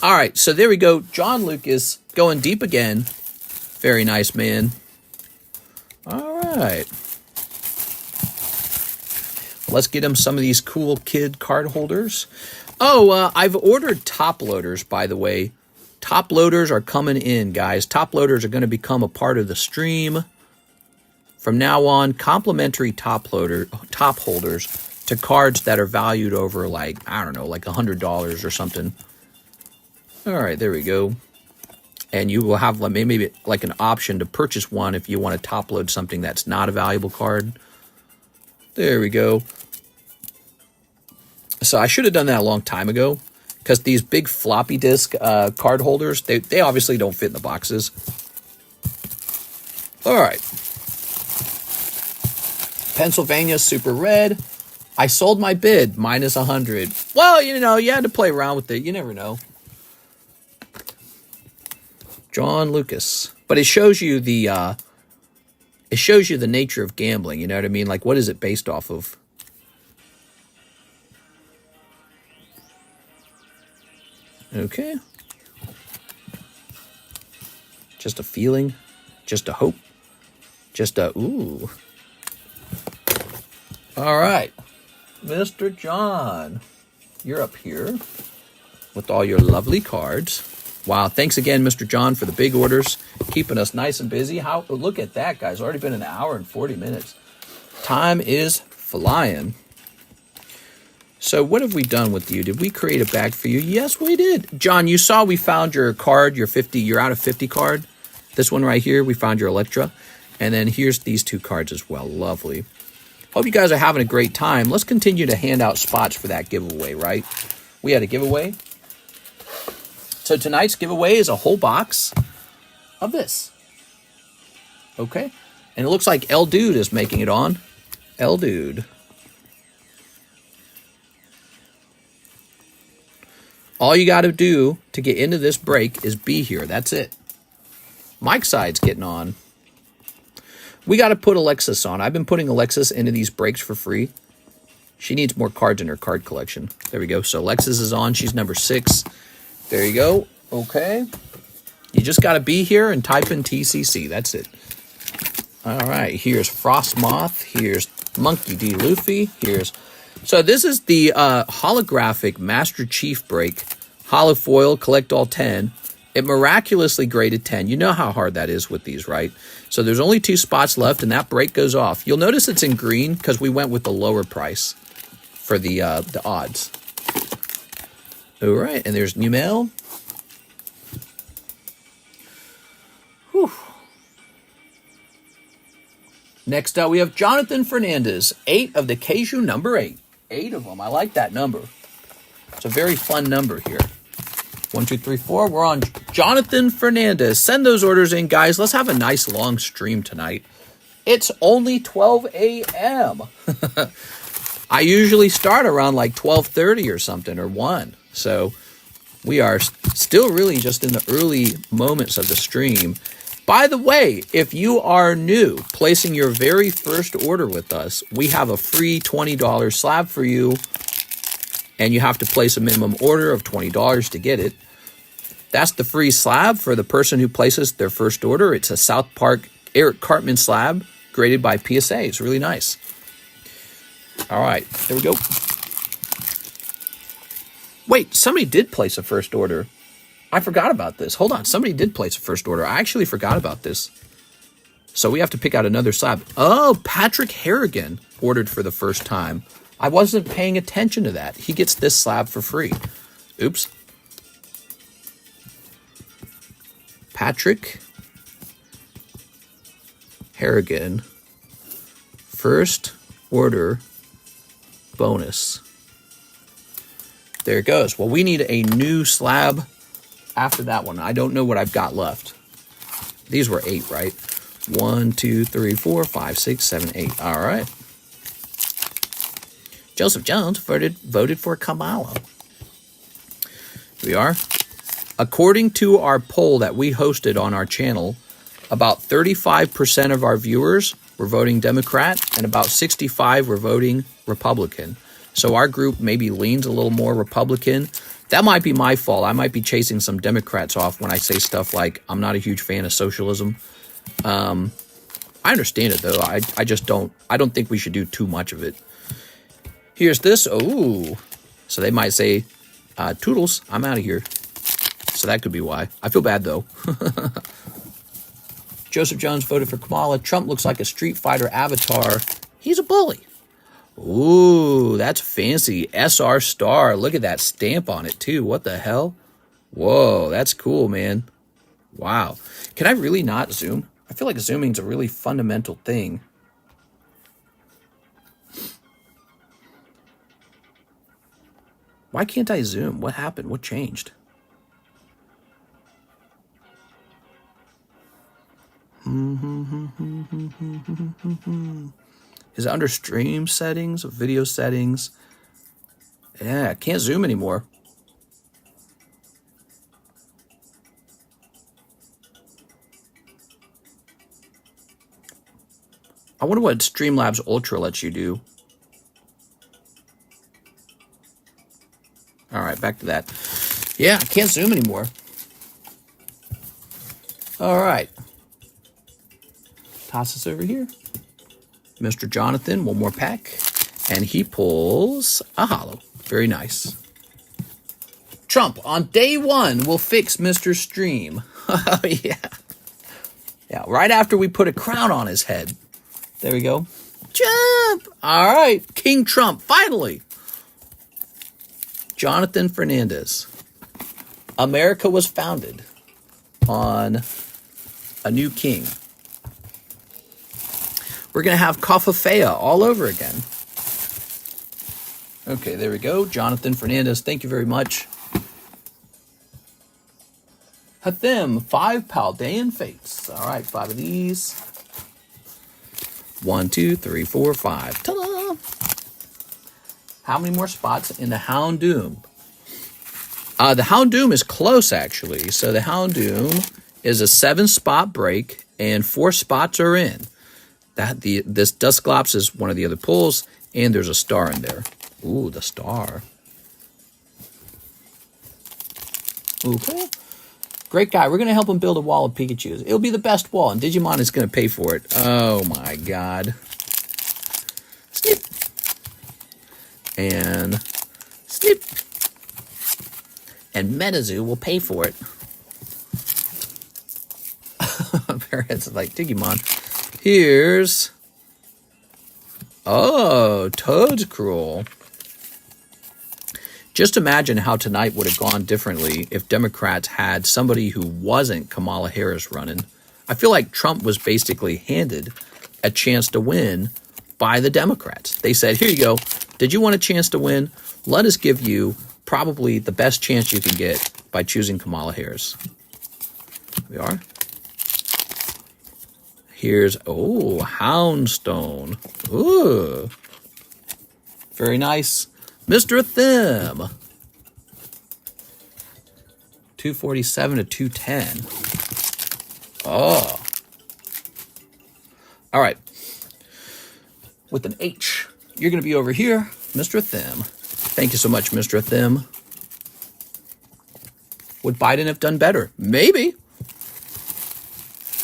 Speaker 1: All right, so there we go. John Lucas going deep again. Very nice, man. All right. Let's get him some of these cool kid card holders. Oh, I've ordered top loaders, by the way. Top loaders are coming in, guys. Top loaders are going to become a part of the stream. From now on, complimentary top holders to cards that are valued over, like, I don't know, like $100 or something. All right, there we go. And you will have maybe like an option to purchase one if you want to top load something that's not a valuable card. There we go. So I should have done that a long time ago, because these big floppy disk card holders, they obviously don't fit in the boxes. All right. Pennsylvania Super Red. I sold my bid, minus 100. Well, you know, you had to play around with it. You never know. John Lucas. But it shows you the nature of gambling, you know what I mean? Like, what is it based off of? Okay. Just a feeling, just a hope, just a ooh. All right. Mr. John, you're up here with all your lovely cards. Wow, thanks again, Mr. John, for the big orders, keeping us nice and busy. Look at that, guys. Already been an hour and 40 minutes. Time is flying. So what have we done with you? Did we create a bag for you? Yes, we did. John, you saw we found your card, your out of 50 card. This one right here, we found your Electra. And then here's these two cards as well. Lovely. Hope you guys are having a great time. Let's continue to hand out spots for that giveaway, right? We had a giveaway. So tonight's giveaway is a whole box of this. Okay. And it looks like L Dude is making it on. L Dude. All you got to do to get into this break is be here. That's it. Mike's side's getting on. We got to put Alexis on. I've been putting Alexis into these breaks for free. She needs more cards in her card collection. There we go. So Alexis is on. She's number 6. There you go. Okay. You just got to be here and type in TCC. That's it. All right. Here's Frost Moth. Here's Monkey D. Luffy. So this is the holographic Master Chief break. Holo foil, collect all 10. It miraculously graded 10. You know how hard that is with these, right? So there's only 2 spots left, and that break goes off. You'll notice it's in green because we went with the lower price for the odds. All right, and there's new mail. Whew. Next up, we have Jonathan Fernandez, 8 of the Keiju number 8. 8 of them. I like that number. It's a very fun number here. 1, 2, 3, 4. We're on Jonathan Fernandez. Send those orders in, guys. Let's have a nice long stream tonight. It's only 12 a.m. I usually start around like 12:30 or something, or 1. So we are still really just in the early moments of the stream. By the way, if you are new, placing your very first order with us, we have a free $20 slab for you, and you have to place a minimum order of $20 to get it. That's the free slab for the person who places their first order. It's a South Park Eric Cartman slab graded by PSA. It's really nice. All right, there we go. Wait, somebody did place a first order. I forgot about this. Hold on, somebody did place a first order. I actually forgot about this. So we have to pick out another slab. Oh, Patrick Harrigan ordered for the first time. I wasn't paying attention to that. He gets this slab for free. Oops. Patrick Harrigan, first order bonus. There it goes. Well, we need a new slab after that one. I don't know what I've got left. These were 8, right? 1, 2, 3, 4, 5, 6, 7, 8. All right. Joseph Jones voted for Kamala. Here we are. According to our poll that we hosted on our channel, about 35% of our viewers were voting Democrat and about 65% were voting Republican. So our group maybe leans a little more Republican. That might be my fault. I might be chasing some Democrats off when I say stuff like, I'm not a huge fan of socialism. I understand it, though. I just don't think we should do too much of it. Here's this. Oh, so they might say, toodles, I'm out of here. So that could be why. I feel bad, though. Joseph Jones voted for Kamala. Trump looks like a Street Fighter avatar. He's a bully. Ooh, that's fancy. SR Star. Look at that stamp on it, too. What the hell? Whoa, that's cool, man. Wow. Can I really not zoom? I feel like zooming's a really fundamental thing. Why can't I zoom? What happened? What changed? Is it under stream settings, video settings? Yeah, I can't zoom anymore. I wonder what Streamlabs Ultra lets you do. All right, back to that. Yeah, I can't zoom anymore. All right. Toss this over here. Mr. Jonathan, one more pack. And he pulls a holo. Very nice. Trump, on day 1, will fix Mr. Stream. Oh, yeah. Yeah, right after we put a crown on his head. There we go. Trump! All right, King Trump, finally. Jonathan Fernandez. America was founded on a new king. We're going to have Kafafea all over again. Okay, there we go. Jonathan Fernandez, thank you very much. Hathim, 5 Paldean Fates. All right, 5 of these. 1, 2, 3, 4, 5. Ta-da! How many more spots in the Houndoom? The Houndoom is close, actually. So the Houndoom is a 7-spot break, and 4 spots are in. This Dusclops is one of the other pulls, and there's a star in there. Ooh, the star. Okay. Great guy. We're going to help him build a wall of Pikachus. It'll be the best wall, and Digimon is going to pay for it. Oh, my God. Snip. And snip. And Metazoo will pay for it. Parents like Digimon. Here's... Oh, Toadcruel. Just imagine how tonight would have gone differently if Democrats had somebody who wasn't Kamala Harris running. I feel like Trump was basically handed a chance to win by the Democrats. They said, here you go. Did you want a chance to win? Let us give you probably the best chance you can get by choosing Kamala Harris. Here we are. Here's, oh, Houndstone. Ooh. Very nice. Mr. Thim. 247 to 210. Oh. All right. With an H. You're going to be over here, Mr. Thim. Thank you so much, Mr. Thim. Would Biden have done better? Maybe.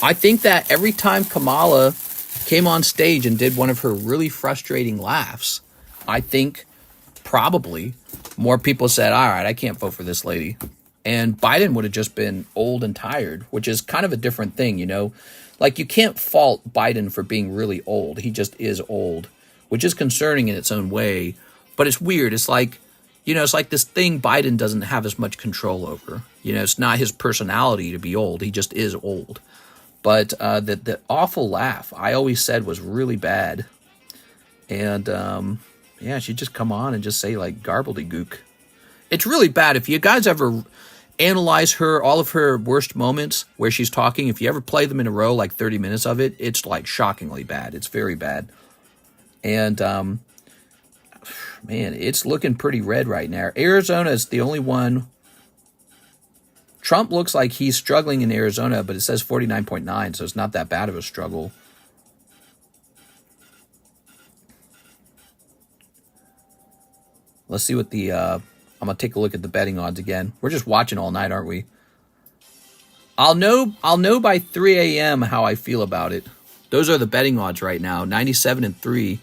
Speaker 1: I think that every time Kamala came on stage and did one of her really frustrating laughs, I think probably more people said, all right, I can't vote for this lady. And Biden would have just been old and tired, which is kind of a different thing, you know? Like, you can't fault Biden for being really old. He just is old, which is concerning in its own way. But it's weird. It's like, you know, it's like this thing Biden doesn't have as much control over. You know, it's not his personality to be old. He just is old. But the awful laugh I always said was really bad. And, yeah, she'd just come on and just say, like, garbledygook. It's really bad. If you guys ever analyze her, all of her worst moments where she's talking, if you ever play them in a row, like 30 minutes of it, it's, like, shockingly bad. It's very bad. And, man, it's looking pretty red right now. Arizona is the only one. Trump looks like he's struggling in Arizona, but it says 49.9, so it's not that bad of a struggle. Let's see what the, I'm going to take a look at the betting odds again. We're just watching all night, aren't we? I'll know by 3 a.m. how I feel about it. Those are the betting odds right now, 97 and 3.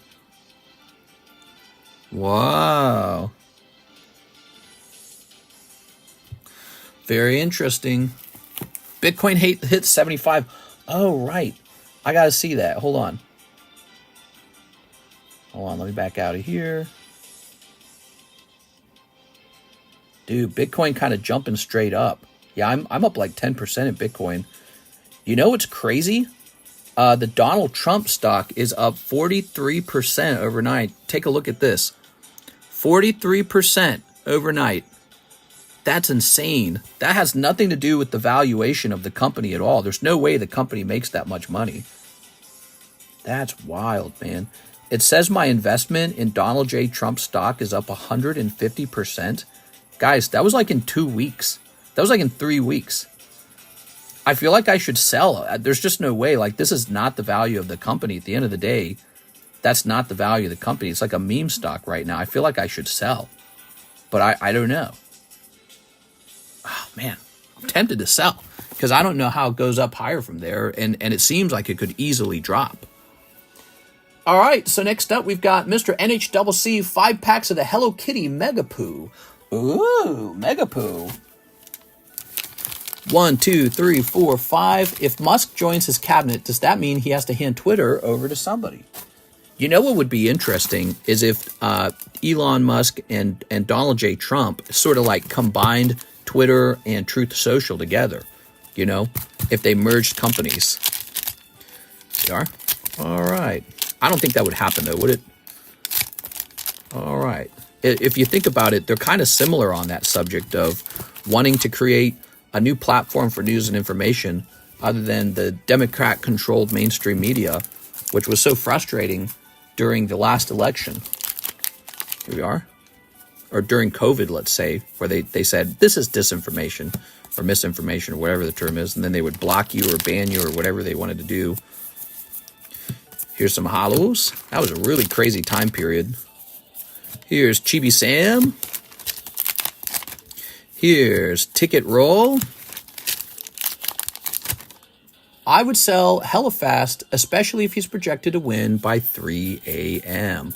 Speaker 1: Wow. Very interesting. Bitcoin hit 75. Oh, right. I got to see that. Hold on. Let me back out of here. Dude, Bitcoin kind of jumping straight up. Yeah, I'm up like 10% in Bitcoin. You know what's crazy? The Donald Trump stock is up 43% overnight. Take a look at this. 43% overnight. That's insane. That has nothing to do with the valuation of the company at all. There's no way the company makes that much money. That's wild, man. It says my investment in Donald J. Trump stock is up 150%. Guys, that was like in 2 weeks. That was like in 3 weeks. I feel like I should sell. There's just no way. Like, this is not the value of the company. At the end of the day, that's not the value of the company. It's like a meme stock right now. I feel like I should sell. But I don't know. Oh, man, I'm tempted to sell because I don't know how it goes up higher from there, and it seems like it could easily drop. All right, so next up, we've got Mr. NHCC, 5 packs of the Hello Kitty Mega Poo. Ooh, Mega Poo. 1, 2, 3, 4, 5. If Musk joins his cabinet, does that mean he has to hand Twitter over to somebody? You know what would be interesting is if Elon Musk and Donald J. Trump sort of like combined Twitter and Truth Social together, you know, if they merged companies. They are? All right. I don't think that would happen, though, would it? All right. If you think about it, they're kind of similar on that subject of wanting to create a new platform for news and information other than the Democrat-controlled mainstream media, which was so frustrating during the last election. Here we are. Or during COVID, let's say, where they said, this is disinformation or misinformation or whatever the term is, and then they would block you or ban you or whatever they wanted to do. Here's some holos. That was a really crazy time period. Here's Chibi Sam. Here's Ticket Roll. I would sell hella fast, especially if he's projected to win by 3 a.m.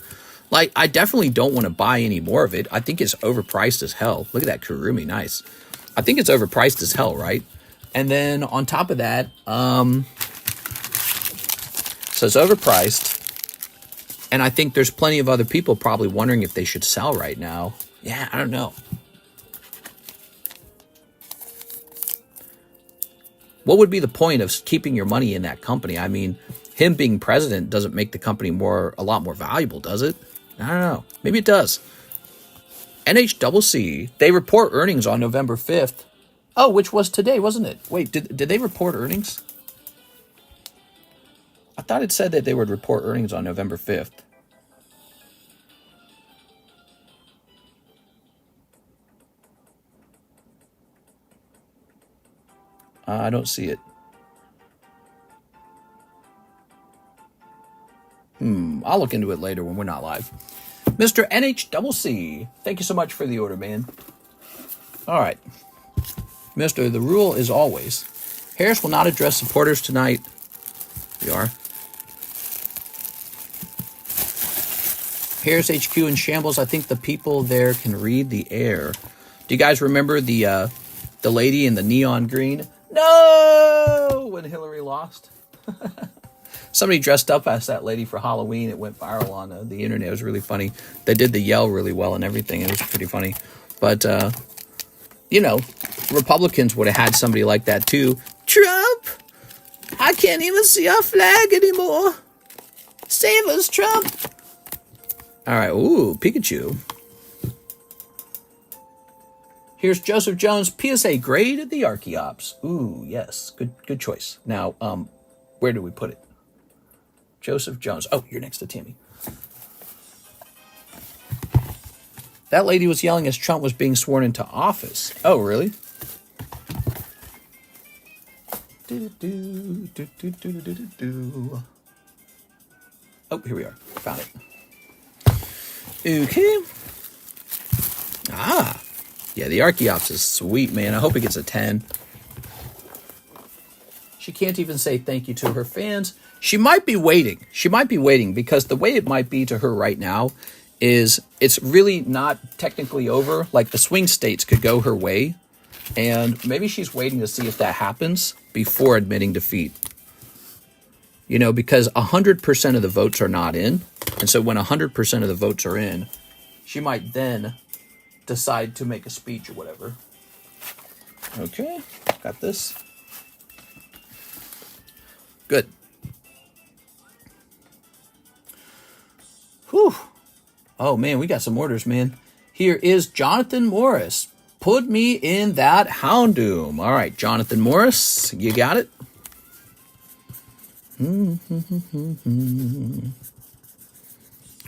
Speaker 1: Like, I definitely don't want to buy any more of it. I think it's overpriced as hell. Look at that Kurumi, nice. I think it's overpriced as hell, right? And then on top of that, so it's overpriced. And I think there's plenty of other people probably wondering if they should sell right now. Yeah, I don't know. What would be the point of keeping your money in that company? I mean, him being president doesn't make the company a lot more valuable, does it? I don't know. Maybe it does. NHCC, they report earnings on November 5th. Oh, which was today, wasn't it? Wait, did they report earnings? I thought it said that they would report earnings on November 5th. I don't see it. I'll look into it later when we're not live. Mr. NHCC, thank you so much for the order, man. All right. Mister, the rule is always, Harris will not address supporters tonight. We are. Harris HQ in shambles. I think the people there can read the air. Do you guys remember the lady in the neon green? No! When Hillary lost. Somebody dressed up as that lady for Halloween. It went viral on the internet. It was really funny. They did the yell really well and everything. It was pretty funny. But, you know, Republicans would have had somebody like that too. Trump! I can't even see our flag anymore. Save us, Trump! All right. Ooh, Pikachu. Here's Joseph Jones, PSA grade at the Archeops. Ooh, yes. Good choice. Now, where do we put it? Joseph Jones. Oh, you're next to Timmy. That lady was yelling as Trump was being sworn into office. Oh, really? Oh, here we are. Found it. Okay. Ah. Yeah, the Archeops is sweet, man. I hope it gets a 10. She can't even say thank you to her fans. She might be waiting. She might be waiting because the way it might be to her right now is it's really not technically over. Like the swing states could go her way. And maybe she's waiting to see if that happens before admitting defeat. You know, because 100% of the votes are not in. And so when 100% of the votes are in, she might then decide to make a speech or whatever. Okay, got this. Good. Whew. Oh, man, we got some orders, man. Here is Jonathan Morris. Put me in that Houndoom. All right, Jonathan Morris, you got it?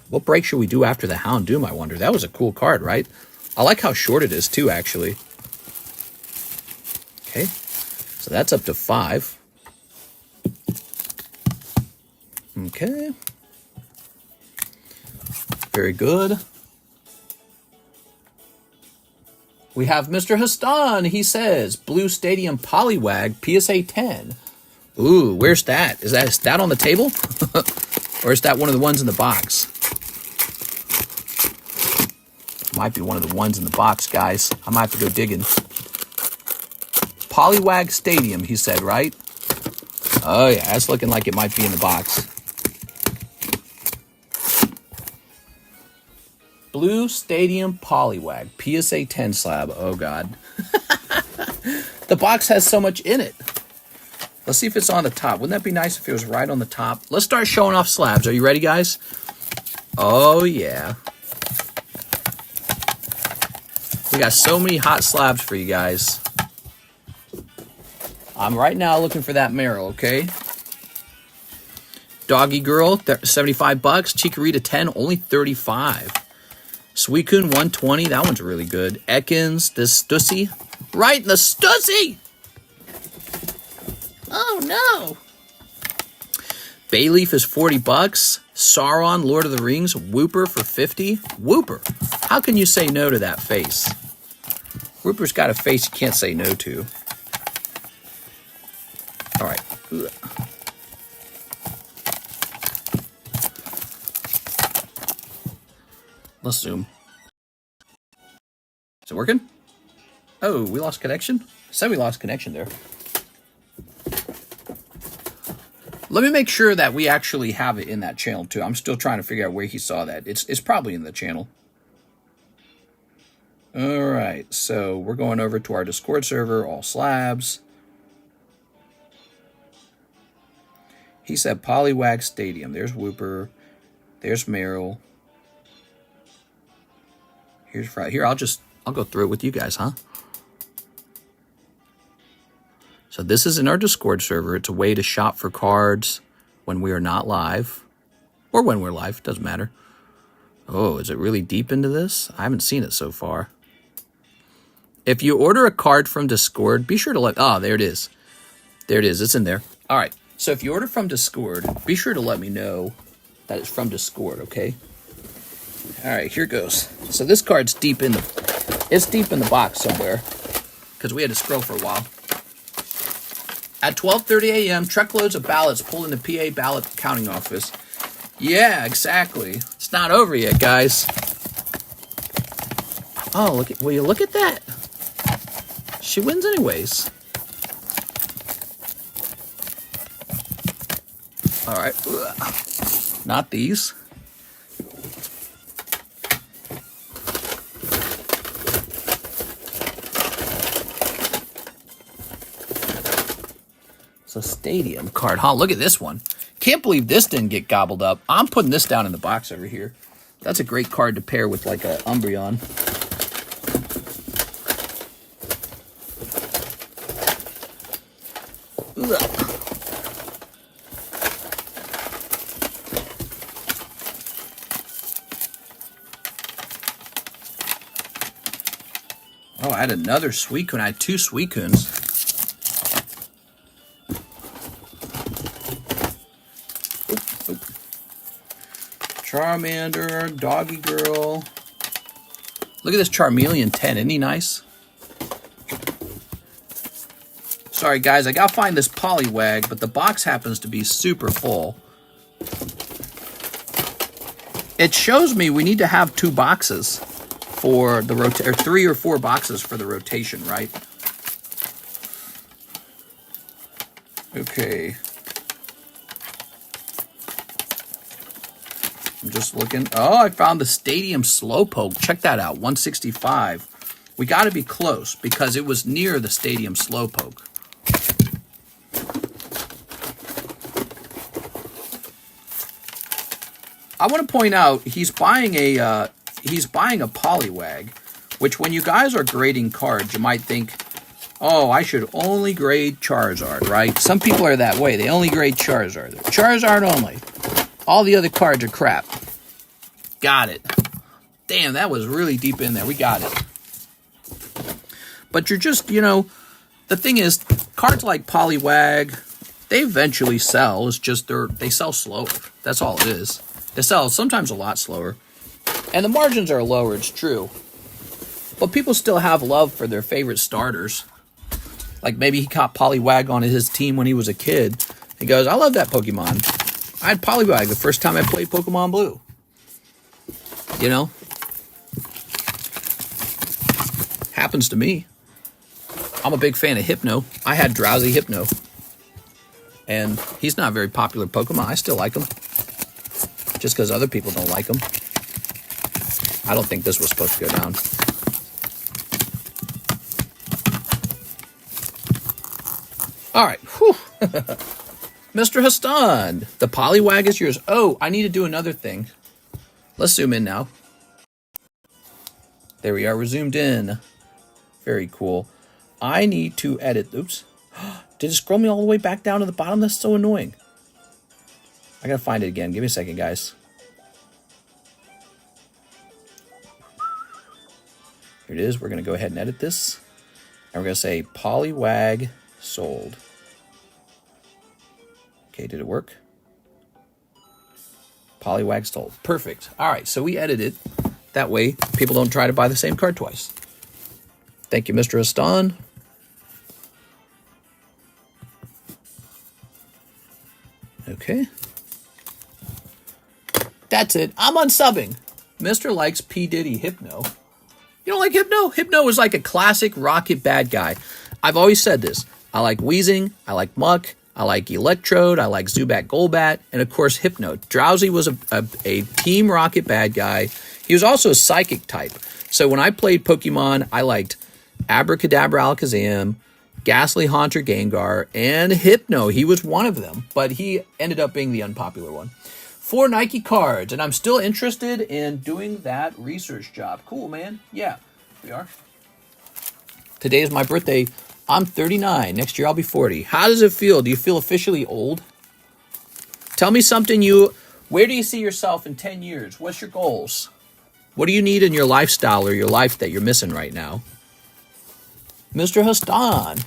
Speaker 1: What break should we do after the Houndoom, I wonder? That was a cool card, right? I like how short it is, too, actually. Okay, so that's up to 5. Okay. Very good. We have Mr. Hastan. He says, Blue Stadium Poliwag, PSA 10. Ooh, where's that? Is that on the table? Or is that one of the ones in the box? Might be one of the ones in the box, guys. I might have to go digging. Poliwag Stadium, he said, right? Oh, yeah, that's looking like it might be in the box. Blue Stadium Poliwag, PSA 10 slab. Oh, God. The box has so much in it. Let's see if it's on the top. Wouldn't that be nice if it was right on the top? Let's start showing off slabs. Are you ready, guys? Oh, yeah. We got so many hot slabs for you guys. I'm right now looking for that Meryl, okay? Doggy Girl, 75 bucks. Chikorita 10, only 35. Suicune 120, that one's really good. Ekans, the Stussy. Right, the Stussy! Oh no! Bayleaf is 40 bucks. Sauron, Lord of the Rings, Wooper for 50. Wooper, how can you say no to that face? Wooper's got a face you can't say no to. All right. Ugh. Let's zoom. Is it working? Oh, we lost connection? Said we lost connection there. Let me make sure that we actually have it in that channel too. I'm still trying to figure out where he saw that. It's probably in the channel. All right, so we're going over to our Discord server, all slabs. He said Poliwag Stadium. There's Wooper. There's Meryl. Here's Friday. Here, I'll go through it with you guys, huh? So this is in our Discord server. It's a way to shop for cards when we are not live. Or when we're live, doesn't matter. Oh, is it really deep into this? I haven't seen it so far. If you order a card from Discord, be sure to let... Oh, there it is. There it is. It's in there. All right. So if you order from Discord, be sure to let me know that it's from Discord, okay? All right, here goes. So this card's deep in the... It's deep in the box somewhere. Because we had to scroll for a while. At 12:30 a.m., truckloads of ballots pulled in the PA ballot counting office. Yeah, exactly. It's not over yet, guys. Oh, look at... Will you look at that? She wins anyways. All right. Ugh. Not these. It's a stadium card, huh? Look at this one. Can't believe this didn't get gobbled up. I'm putting this down in the box over here. That's a great card to pair with like a Umbreon. Ugh. Oh, I had another Suicune. I had two Suicunes. Charmander, Doggy Girl. Look at this Charmeleon 10. Isn't he nice? Sorry, guys. I gotta find this Poliwag, but the box happens to be super full. It shows me we need to have 2 boxes for the rotation, or 3 or 4 boxes for the rotation, right? Okay. I'm just looking. Oh, I found the Stadium Slowpoke. Check that out. 165. We got to be close because it was near the Stadium Slowpoke. I want to point out he's buying a Poliwag, which when you guys are grading cards, you might think, oh, I should only grade Charizard, right? Some people are that way. They only grade Charizard. Charizard only. All the other cards are crap. Got it. Damn, that was really deep in there. We got it. But you're just, you know, the thing is, cards like Poliwag, they eventually sell. It's just they sell slower. That's all it is. They sell sometimes a lot slower. And the margins are lower, it's true. But people still have love for their favorite starters. Like maybe he caught Poliwag on his team when he was a kid. He goes, I love that Pokemon. I had Poliwag the first time I played Pokemon Blue. You know? Happens to me. I'm a big fan of Hypno. I had Drowsy Hypno. And he's not a very popular Pokemon. I still like him. Just because other people don't like him. I don't think this was supposed to go down. All right. Whew. Mr. Hastan, the Poliwag is yours. Oh, I need to do another thing. Let's zoom in now. There we are. We're zoomed in. Very cool. I need to edit. Oops. Did it scroll me all the way back down to the bottom? That's so annoying. I gotta find it again. Give me a second, guys. Here it is. We're gonna go ahead and edit this. And we're gonna say Poliwag sold. Okay, did it work? Poliwag sold. Perfect. All right, so we edited. That way, people don't try to buy the same card twice. Thank you, Mr. Aston. Okay. That's it. I'm unsubbing. Mr. likes P. Diddy Hypno. You don't like Hypno? Hypno is like a classic Rocket bad guy. I've always said this. I like Weezing. I like Muck. I like Electrode. I like Zubat Golbat. And, of course, Hypno. Drowsy was a Team Rocket bad guy. He was also a psychic type. So when I played Pokemon, I liked Abracadabra Alakazam, Ghastly Haunter Gengar, and Hypno. He was one of them, but he ended up being the unpopular one. 4 Nike cards, and I'm still interested in doing that research job. Cool, man. Yeah, we are. Today is my birthday. I'm 39. Next year I'll be 40. How does it feel? Do you feel officially old? Tell me something where do you see yourself in 10 years? What's your goals? What do you need in your lifestyle or your life that you're missing right now? Mr. Hastan.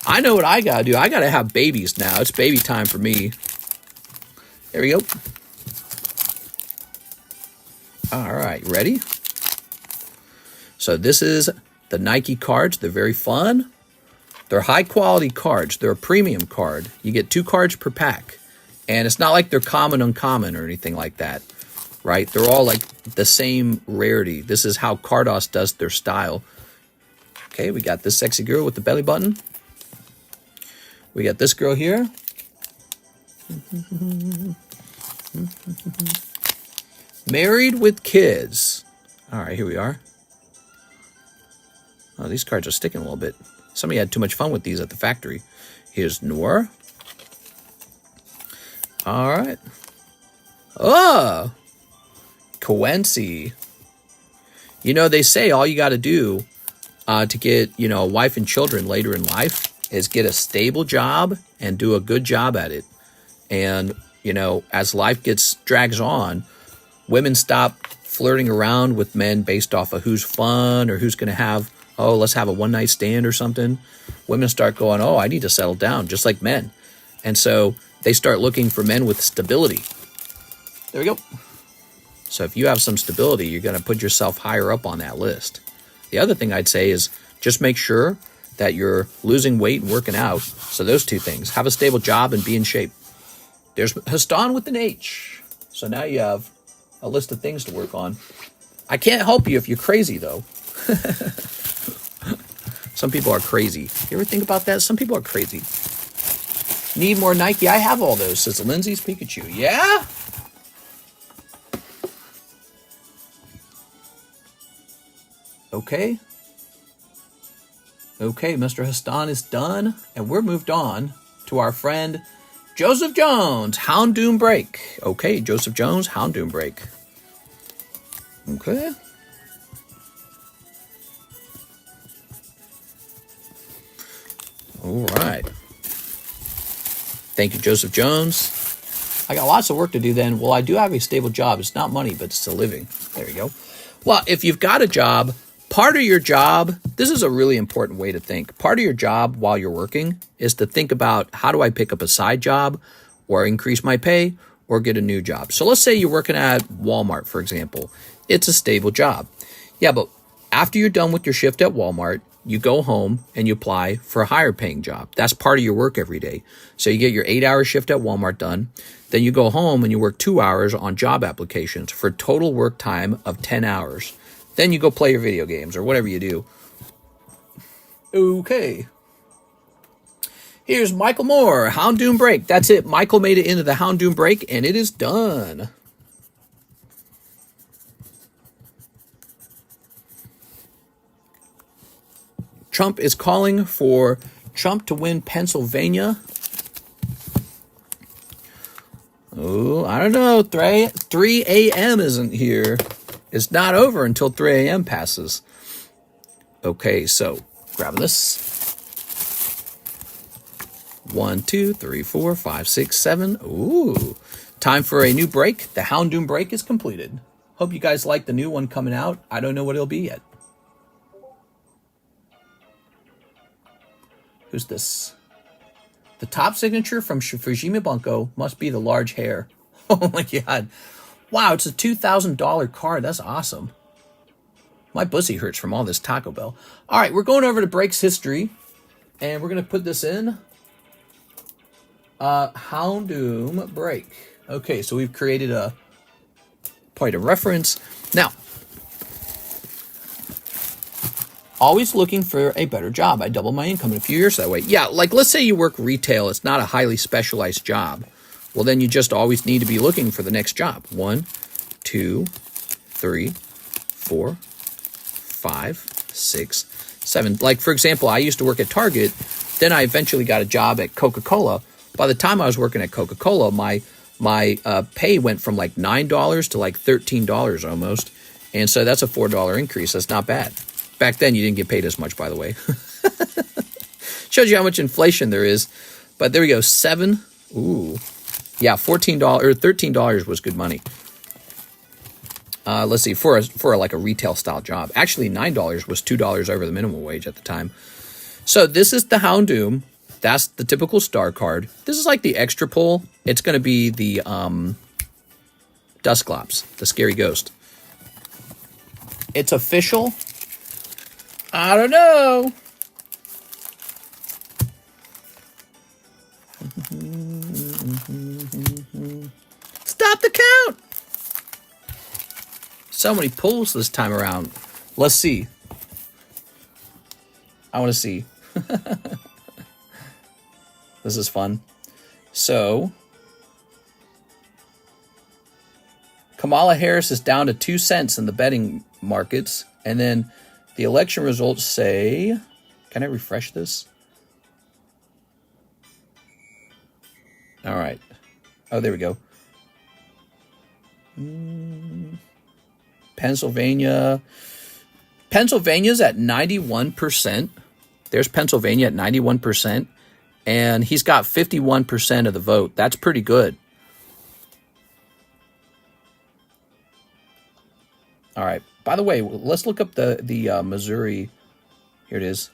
Speaker 1: I know what I gotta do. I gotta have babies now. It's baby time for me. There we go. All right, ready? So this is the Nike cards. They're very fun. They're high quality cards. They're a premium card. You get 2 cards per pack. And it's not like they're common, uncommon or anything like that, right? They're all like the same rarity. This is how Cardos does their style. Okay, we got this sexy girl with the belly button. We got this girl here. Married with kids. All right, here we are. Oh, these cards are sticking a little bit. Somebody had too much fun with these at the factory. Here's Noor. All right. Oh, Coency. You know, they say all you got to do to get, a wife and children later in life is get a stable job and do a good job at it. And, as life drags on, women stop flirting around with men based off of who's fun or who's going to have, let's have a one-night stand or something. Women start going, I need to settle down, just like men. And so they start looking for men with stability. There we go. So if you have some stability, you're going to put yourself higher up on that list. The other thing I'd say is just make sure that you're losing weight and working out. So those 2 things. Have a stable job and be in shape. There's Hastan with an H. So now you have a list of things to work on. I can't help you if you're crazy, though. Some people are crazy. You ever think about that? Some people are crazy. Need more Nike? I have all those, says Lindsay's Pikachu. Yeah? Okay. Okay, Mr. Hastan is done, and we're moved on to our friend Joseph Jones, Houndoom Break. Okay, Joseph Jones, Houndoom Break. Okay. All right. Thank you, Joseph Jones. I got lots of work to do then. Well, I do have a stable job. It's not money, but it's a living. There you go. Well, if you've got a job, part of your job, this is a really important way to think. Part of your job while you're working is to think about how do I pick up a side job or increase my pay or get a new job. So let's say you're working at Walmart, for example. It's a stable job. Yeah, but after you're done with your shift at Walmart, you go home and you apply for a higher paying job. That's part of your work every day. So you get your 8-hour shift at Walmart done. Then you go home and you work 2 hours on job applications for total work time of 10 hours. Then you go play your video games or whatever you do. Okay. Here's Michael Moore, Houndoom Break. That's it. Michael made it into the Houndoom Break and it is done. Trump is calling for Trump to win Pennsylvania. Oh, I don't know. 3 a.m. isn't here. It's not over until 3 a.m. passes. Okay, so grab this. 1, 2, 3, 4, 5, 6, 7. Ooh, time for a new break. The Houndoom Break is completed. Hope you guys like the new one coming out. I don't know what it'll be yet. Who's this? The top signature from Fujimi Bunko must be the large hair. Oh my god. Wow, it's a $2,000 card. That's awesome. My pussy hurts from all this Taco Bell. All right, we're going over to Breaks History. And we're going to put this in. Houndoom Break. Okay, so we've created a point of reference. Now, always looking for a better job. I doubled my income in a few years that way. Yeah, like let's say you work retail. It's not a highly specialized job. Well, then you just always need to be looking for the next job. 1, 2, 3, 4, 5, 6, 7. Like, for example, I used to work at Target. Then I eventually got a job at Coca-Cola. By the time I was working at Coca-Cola, my pay went from like $9 to like $13 almost. And so that's a $4 increase. That's not bad. Back then, you didn't get paid as much, by the way. Shows you how much inflation there is. But there we go, 7. Ooh. Yeah, $14 or $13 was good money. Let's see, for like a retail style job. Actually, $9 was $2 over the minimum wage at the time. So this is the Houndoom. That's the typical star card. This is like the extra pull. It's going to be the Dusclops, the scary ghost. It's official. I don't know. Stop the count. So many pulls this time around. Let's see. I want to see. This is fun. So, Kamala Harris is down to 2 cents in the betting markets. And then the election results say, can I refresh this? All right. Oh, there we go. Pennsylvania's at 91%. There's Pennsylvania at 91%. And he's got 51% of the vote. That's pretty good. All right. By the way, let's look up the Missouri. Here it is.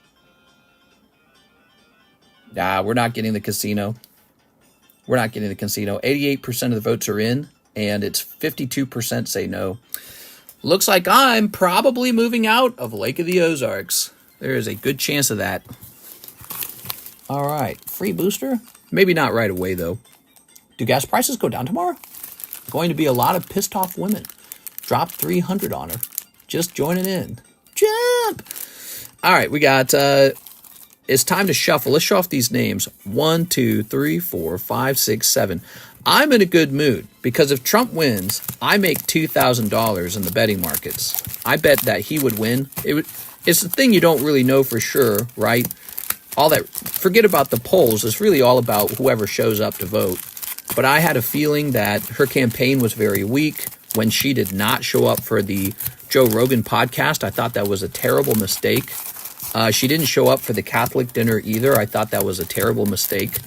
Speaker 1: Nah, we're not getting the casino. We're not getting the casino. 88% of the votes are in, and it's 52% say no. Looks like I'm probably moving out of Lake of the Ozarks. There is a good chance of that. All right, free booster? Maybe not right away, though. Do gas prices go down tomorrow? Going to be a lot of pissed off women. Drop 300 on her. Just joining in. Jump! All right, we got... it's time to shuffle. Let's show off these names. 1, 2, 3, 4, 5, 6, 7. I'm in a good mood because if Trump wins, I make $2,000 in the betting markets. I bet that he would win. It's the thing you don't really know for sure, right? All that, forget about the polls. It's really all about whoever shows up to vote. But I had a feeling that her campaign was very weak when she did not show up for the Joe Rogan podcast. I thought that was a terrible mistake. She didn't show up for the Catholic dinner either. I thought that was a terrible mistake.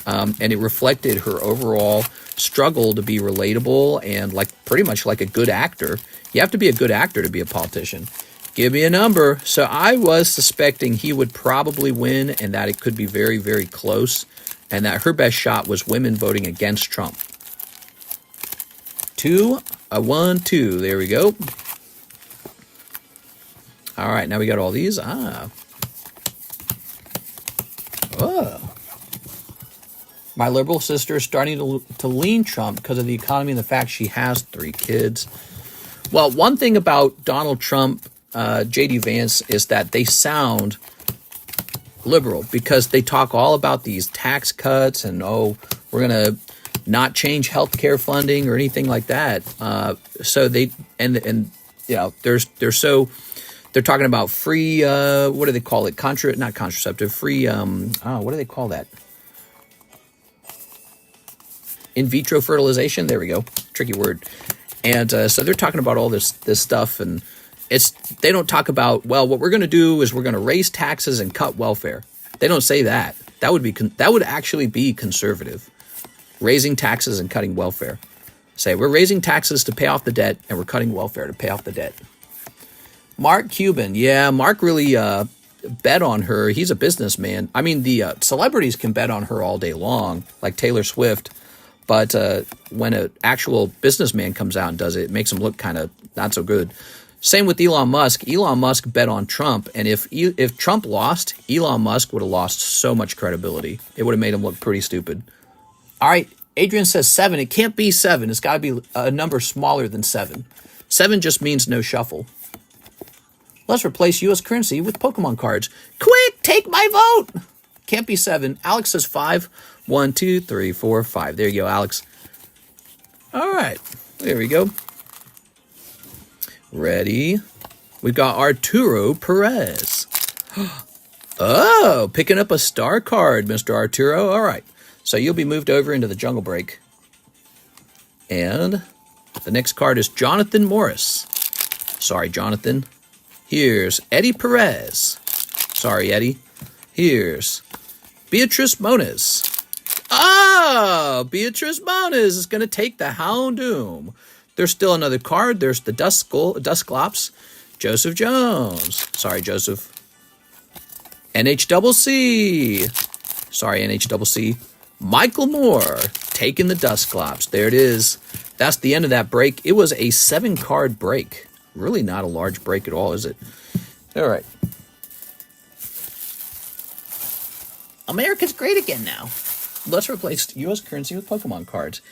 Speaker 1: And it reflected her overall struggle to be relatable and like pretty much like a good actor. You have to be a good actor to be a politician. Give me a number. So I was suspecting he would probably win and that it could be very, very close. And that her best shot was women voting against Trump. 2, 1, 2. There we go. All right, now we got all these. Oh. My liberal sister is starting to lean Trump because of the economy and the fact she has 3 kids. Well, one thing about Donald Trump, J.D. Vance, is that they sound liberal because they talk all about these tax cuts and, oh, we're going to not change health care funding or anything like that. So they, and you know, they're talking about free, what do they call it? Not contraceptive, free, what do they call that? In vitro fertilization. There we go. Tricky word. And so they're talking about all this stuff, and they don't talk about, well, what we're going to do is we're going to raise taxes and cut welfare. They don't say that. That would actually be conservative. Raising taxes and cutting welfare. Say we're raising taxes to pay off the debt, and we're cutting welfare to pay off the debt. Mark Cuban. Yeah, Mark really bet on her. He's a businessman. I mean, the celebrities can bet on her all day long, like Taylor Swift. But when an actual businessman comes out and does it, it makes him look kind of not so good. Same with Elon Musk. Elon Musk bet on Trump. And if Trump lost, Elon Musk would have lost so much credibility. It would have made him look pretty stupid. All right, Adrian says 7. It can't be 7. It's got to be a number smaller than 7. 7 just means no shuffle. Let's replace U.S. currency with Pokemon cards. Quick, take my vote. Can't be 7. Alex says 5. 1, 2, 3, 4, 5. There you go, Alex. All right, there we go. Ready? We've got Arturo Perez. Oh, picking up a star card, Mr. Arturo. All right, so you'll be moved over into the Jungle Break. And the next card is Jonathan Morris. Sorry, Jonathan. Here's Eddie Perez. Sorry, Eddie. Here's Beatrice Moniz. Ah, Beatrice Moniz is going to take the Houndoom. There's still another card. There's the Dusclops. Joseph Jones. Sorry, Joseph. NHCC. Sorry, NHCC. Michael Moore taking the Dusclops. There it is. That's the end of that break. It was a 7-card break. Really not a large break at all, is it? All right. America's great again now. Let's replace U.S. currency with Pokemon cards.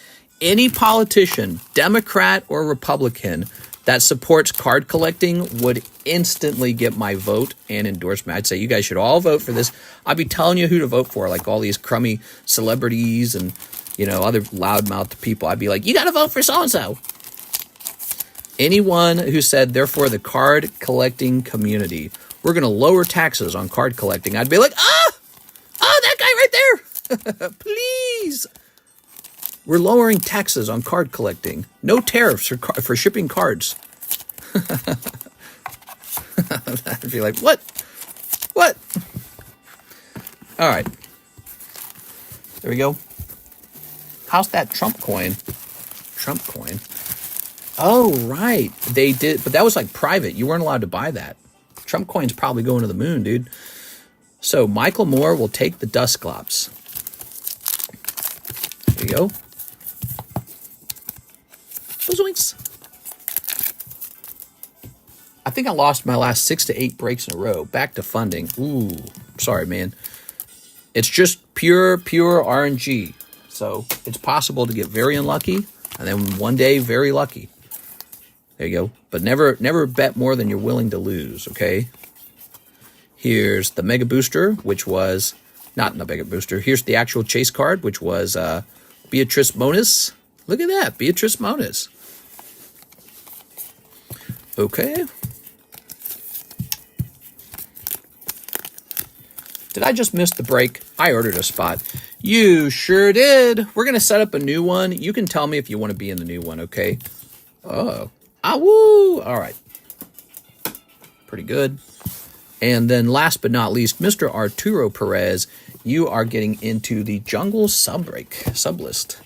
Speaker 1: Any politician, Democrat or Republican, that supports card collecting would instantly get my vote and endorsement. I'd say you guys should all vote for this. I'd be telling you who to vote for, like all these crummy celebrities and, you know, other loudmouthed people. I'd be like, you got to vote for so-and-so. Anyone who said, therefore, the card collecting community, we're going to lower taxes on card collecting, I'd be like, that guy right there. Please. We're lowering taxes on card collecting. No tariffs for shipping cards. I'd be like, what? What? All right. There we go. How's that Trump coin? Trump coin. Oh, right. They did, but that was like private. You weren't allowed to buy that. Trump coin's probably going to the moon, dude. So Michael Moore will take the Dusclops. There you go. Bozoinks. I think I lost my last 6 to 8 breaks in a row. Back to funding. Ooh, sorry, man. It's just pure RNG. So it's possible to get very unlucky and then one day very lucky. There you go. But never bet more than you're willing to lose, okay? Here's the Mega Booster, which was not the Mega Booster. Here's the actual chase card, which was Beatrice Moniz. Look at that, Beatrice Moniz. Okay. Did I just miss the break? I ordered a spot. You sure did. We're going to set up a new one. You can tell me if you want to be in the new one, okay? Oh. Ah, woo. All right. Pretty good. And then last but not least, Mr. Arturo Perez, you are getting into the Jungle Sublist.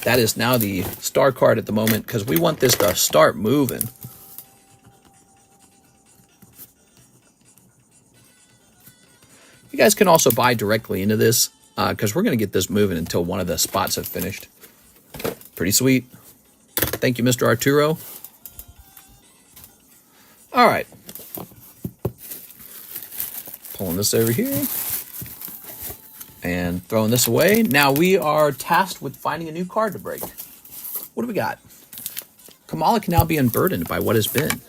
Speaker 1: That is now the star card at the moment because we want this to start moving. You guys can also buy directly into this because we're going to get this moving until one of the spots have finished. Pretty sweet. Thank you, Mr. Arturo. All right. Pulling this over here. And throwing this away. Now we are tasked with finding a new card to break. What do we got? Kamala can now be unburdened by what has been.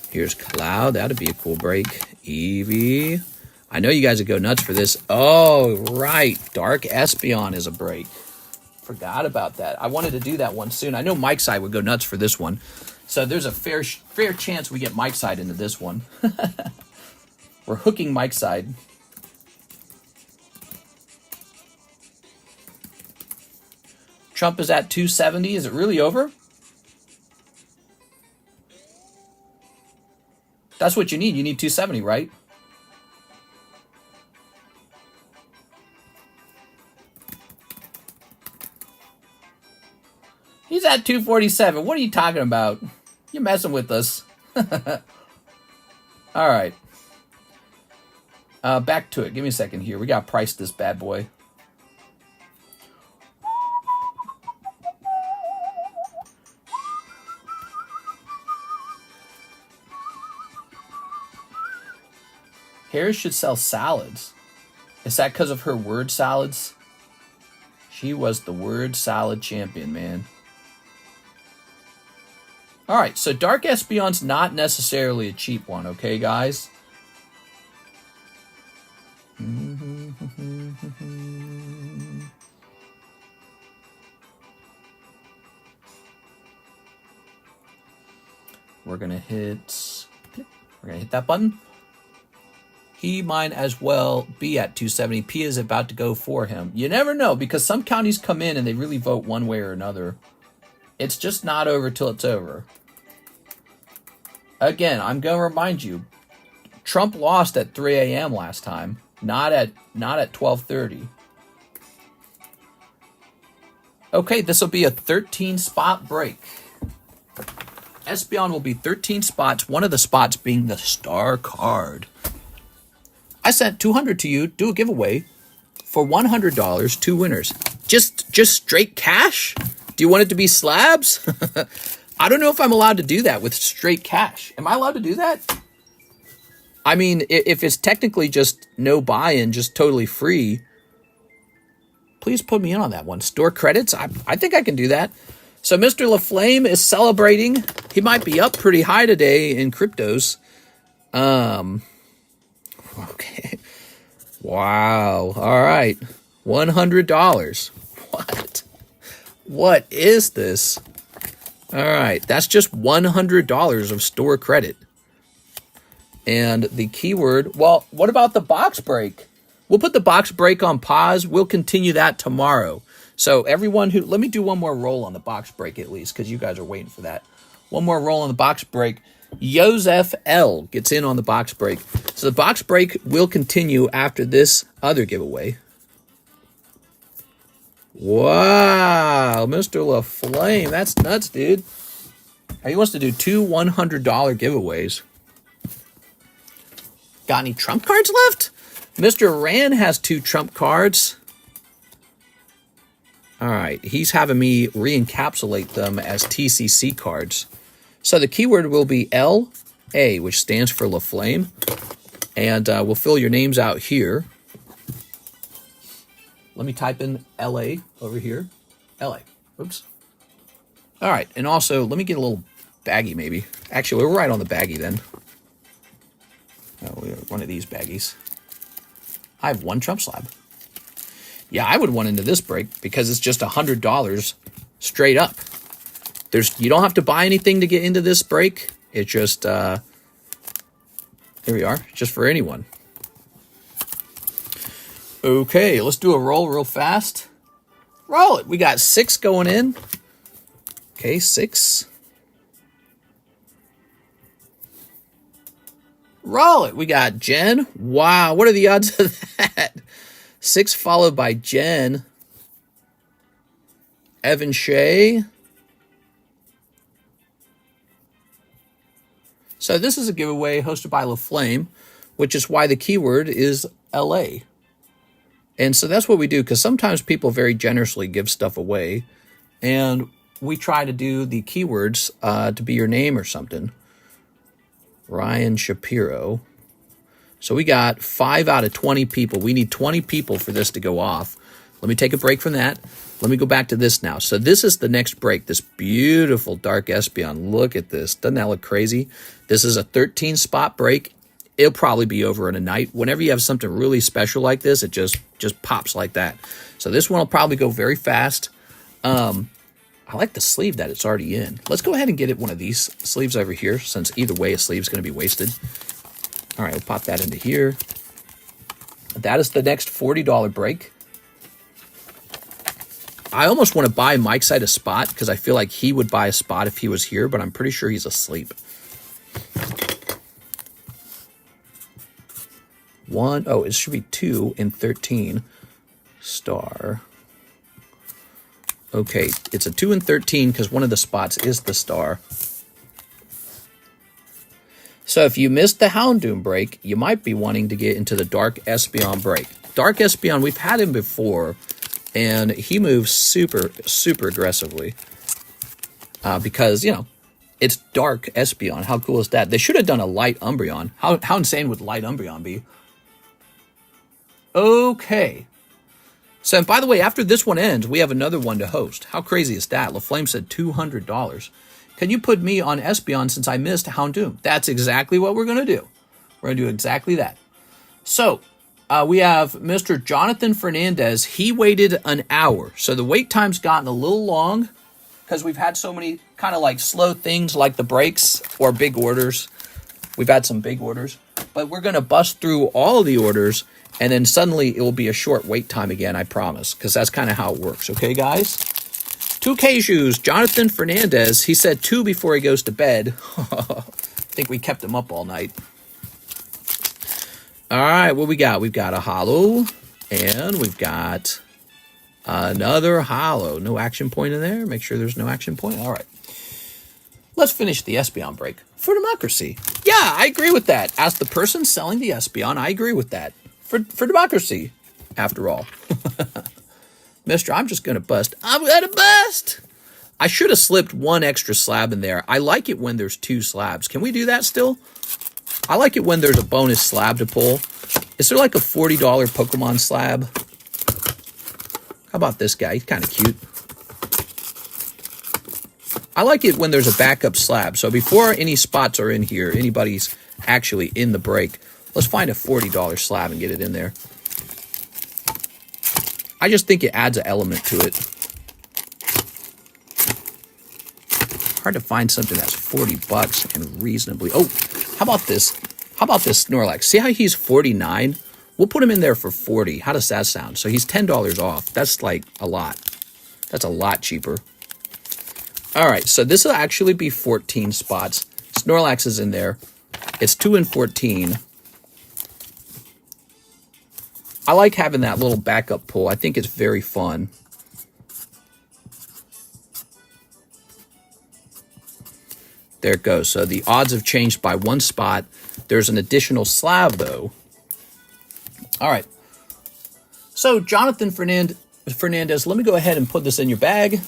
Speaker 1: Here's Cloud. That'd be a cool break. Eevee. I know you guys would go nuts for this. Oh, right. Dark Espeon is a break. Forgot about that. I wanted to do that one soon. I know Mike's side would go nuts for this one. So there's a fair chance we get Mike's side into this one. We're hooking Mike's side. Trump is at 270. Is it really over? That's what you need. You need 270, right? He's at 247. What are you talking about? You're messing with us. All right. Back to it. Give me a second here. We got to price this bad boy. Harris should sell salads. Is that because of her word salads? She was the word salad champion, man. All right, so Dark Espeon's not necessarily a cheap one, okay, guys? We're gonna hit that button. He might as well be at 270. P is about to go for him. You never know, because some counties come in and they really vote one way or another. It's just not over till it's over. Again, I'm going to remind you, Trump lost at 3 a.m. last time, not at 12:30. Okay, this will be a 13 spot break. Espeon will be 13 spots, one of the spots being the star card. I sent 200 to you, do a giveaway for $100, 2 winners. Just straight cash? Do you want it to be slabs? I don't know if I'm allowed to do that with straight cash. Am I allowed to do that? I mean, if it's technically just no buy-in, just totally free, please put me in on that one. Store credits, I think I can do that. So Mr. LaFlame is celebrating. He might be up pretty high today in cryptos. Okay. Wow. All right. $100. What is this? All right. That's just $100 of store credit. And the keyword, well, what about the box break? We'll put the box break on pause. We'll continue that tomorrow. So everyone who, let me do one more roll on the box break at least, because you guys are waiting for that. One more roll on the box break. Joseph L gets in on the box break. So the box break will continue after this other giveaway. Wow, Mr. LaFlame, that's nuts, dude. He wants to do 2 $100 giveaways. Got any trump cards left? Mr. Rand has 2 trump cards. All right, he's having me re-encapsulate them as TCC cards. So the keyword will be LA, which stands for LaFlame. And we'll fill your names out here. Let me type in LA over here. LA. Oops. All right, and also, let me get a little baggie maybe. Actually, we're right on the baggie then. Oh, one of these baggies. I have 1 trump slab. Yeah, I would want into this break because it's just $100 straight up. You don't have to buy anything to get into this break. It's just, here we are, just for anyone. Okay, let's do a roll real fast. Roll it. We got 6 going in. Okay, 6. Roll it. We got Jen. Wow, what are the odds of that? 6 followed by Jen. Evan Shea. So this is a giveaway hosted by LaFlame, which is why the keyword is LA. And so that's what we do, because sometimes people very generously give stuff away, and we try to do the keywords to be your name or something. Ryan Shapiro. So we got 5 out of 20 people. We need 20 people for this to go off. Let me take a break from that. Let me go back to this now. So this is the next break, this beautiful dark Espeon. Look at this. Doesn't that look crazy? This is a 13 spot break. It'll probably be over in a night. Whenever you have something really special like this, it just pops like that. So this one will probably go very fast. I like the sleeve that it's already in. Let's go ahead and get it one of these sleeves over here, since either way a sleeve's going to be wasted. All right, we'll pop that into here. That is the next $40 break. I almost want to buy Mike's side a spot because I feel like he would buy a spot if he was here, but I'm pretty sure he's asleep. 1, oh, it should be 2 and 13 star. Okay, it's a 2 and 13 because one of the spots is the star. So if you missed the Houndoom break, you might be wanting to get into the Dark Espeon break. Dark Espeon, we've had him before, and he moves super, super aggressively. Because, you know, it's Dark Espeon. How cool is that? They should have done a Light Umbreon. How insane would Light Umbreon be? Okay. So, by the way, after this one ends, we have another one to host. How crazy is that? LaFlame said $200. Can you put me on Espeon since I missed Houndoom? That's exactly what we're going to do. We're going to do exactly that. So, we have Mr. Jonathan Fernandez. He waited an hour. So, the wait time's gotten a little long because we've had so many kind of like slow things like the breaks or big orders. We've had some big orders. But we're going to bust through all of the orders, and then suddenly it will be a short wait time again, I promise, because that's kind of how it works. Okay, guys? 2K shoes, Jonathan Fernandez. He said 2 before he goes to bed. I think we kept him up all night. All right, what we got? We've got a holo, and we've got another holo. No action point in there. Make sure there's no action point. All right. Let's finish the Espeon break for democracy. Yeah, I agree with that. As the person selling the Espeon, I agree with that. For democracy, after all. Mister, I'm just going to bust. I'm going to bust. I should have slipped one extra slab in there. I like it when there's 2 slabs. Can we do that still? I like it when there's a bonus slab to pull. Is there like a $40 Pokemon slab? How about this guy? He's kind of cute. I like it when there's a backup slab. So before any spots are in here, anybody's actually in the break, let's find a $40 slab and get it in there. I just think it adds an element to it. Hard to find something that's $40 and reasonably. Oh, how about this? How about this Snorlax? See how he's 49? We'll put him in there for 40. How does that sound? So he's $10 off. That's like a lot. That's a lot cheaper. All right, so this will actually be 14 spots. Snorlax is in there. It's 2 and 14. I like having that little backup pull. I think it's very fun. There it goes. So the odds have changed by 1 spot. There's an additional slab, though. All right. So Jonathan Fernandez, let me go ahead and put this in your bag.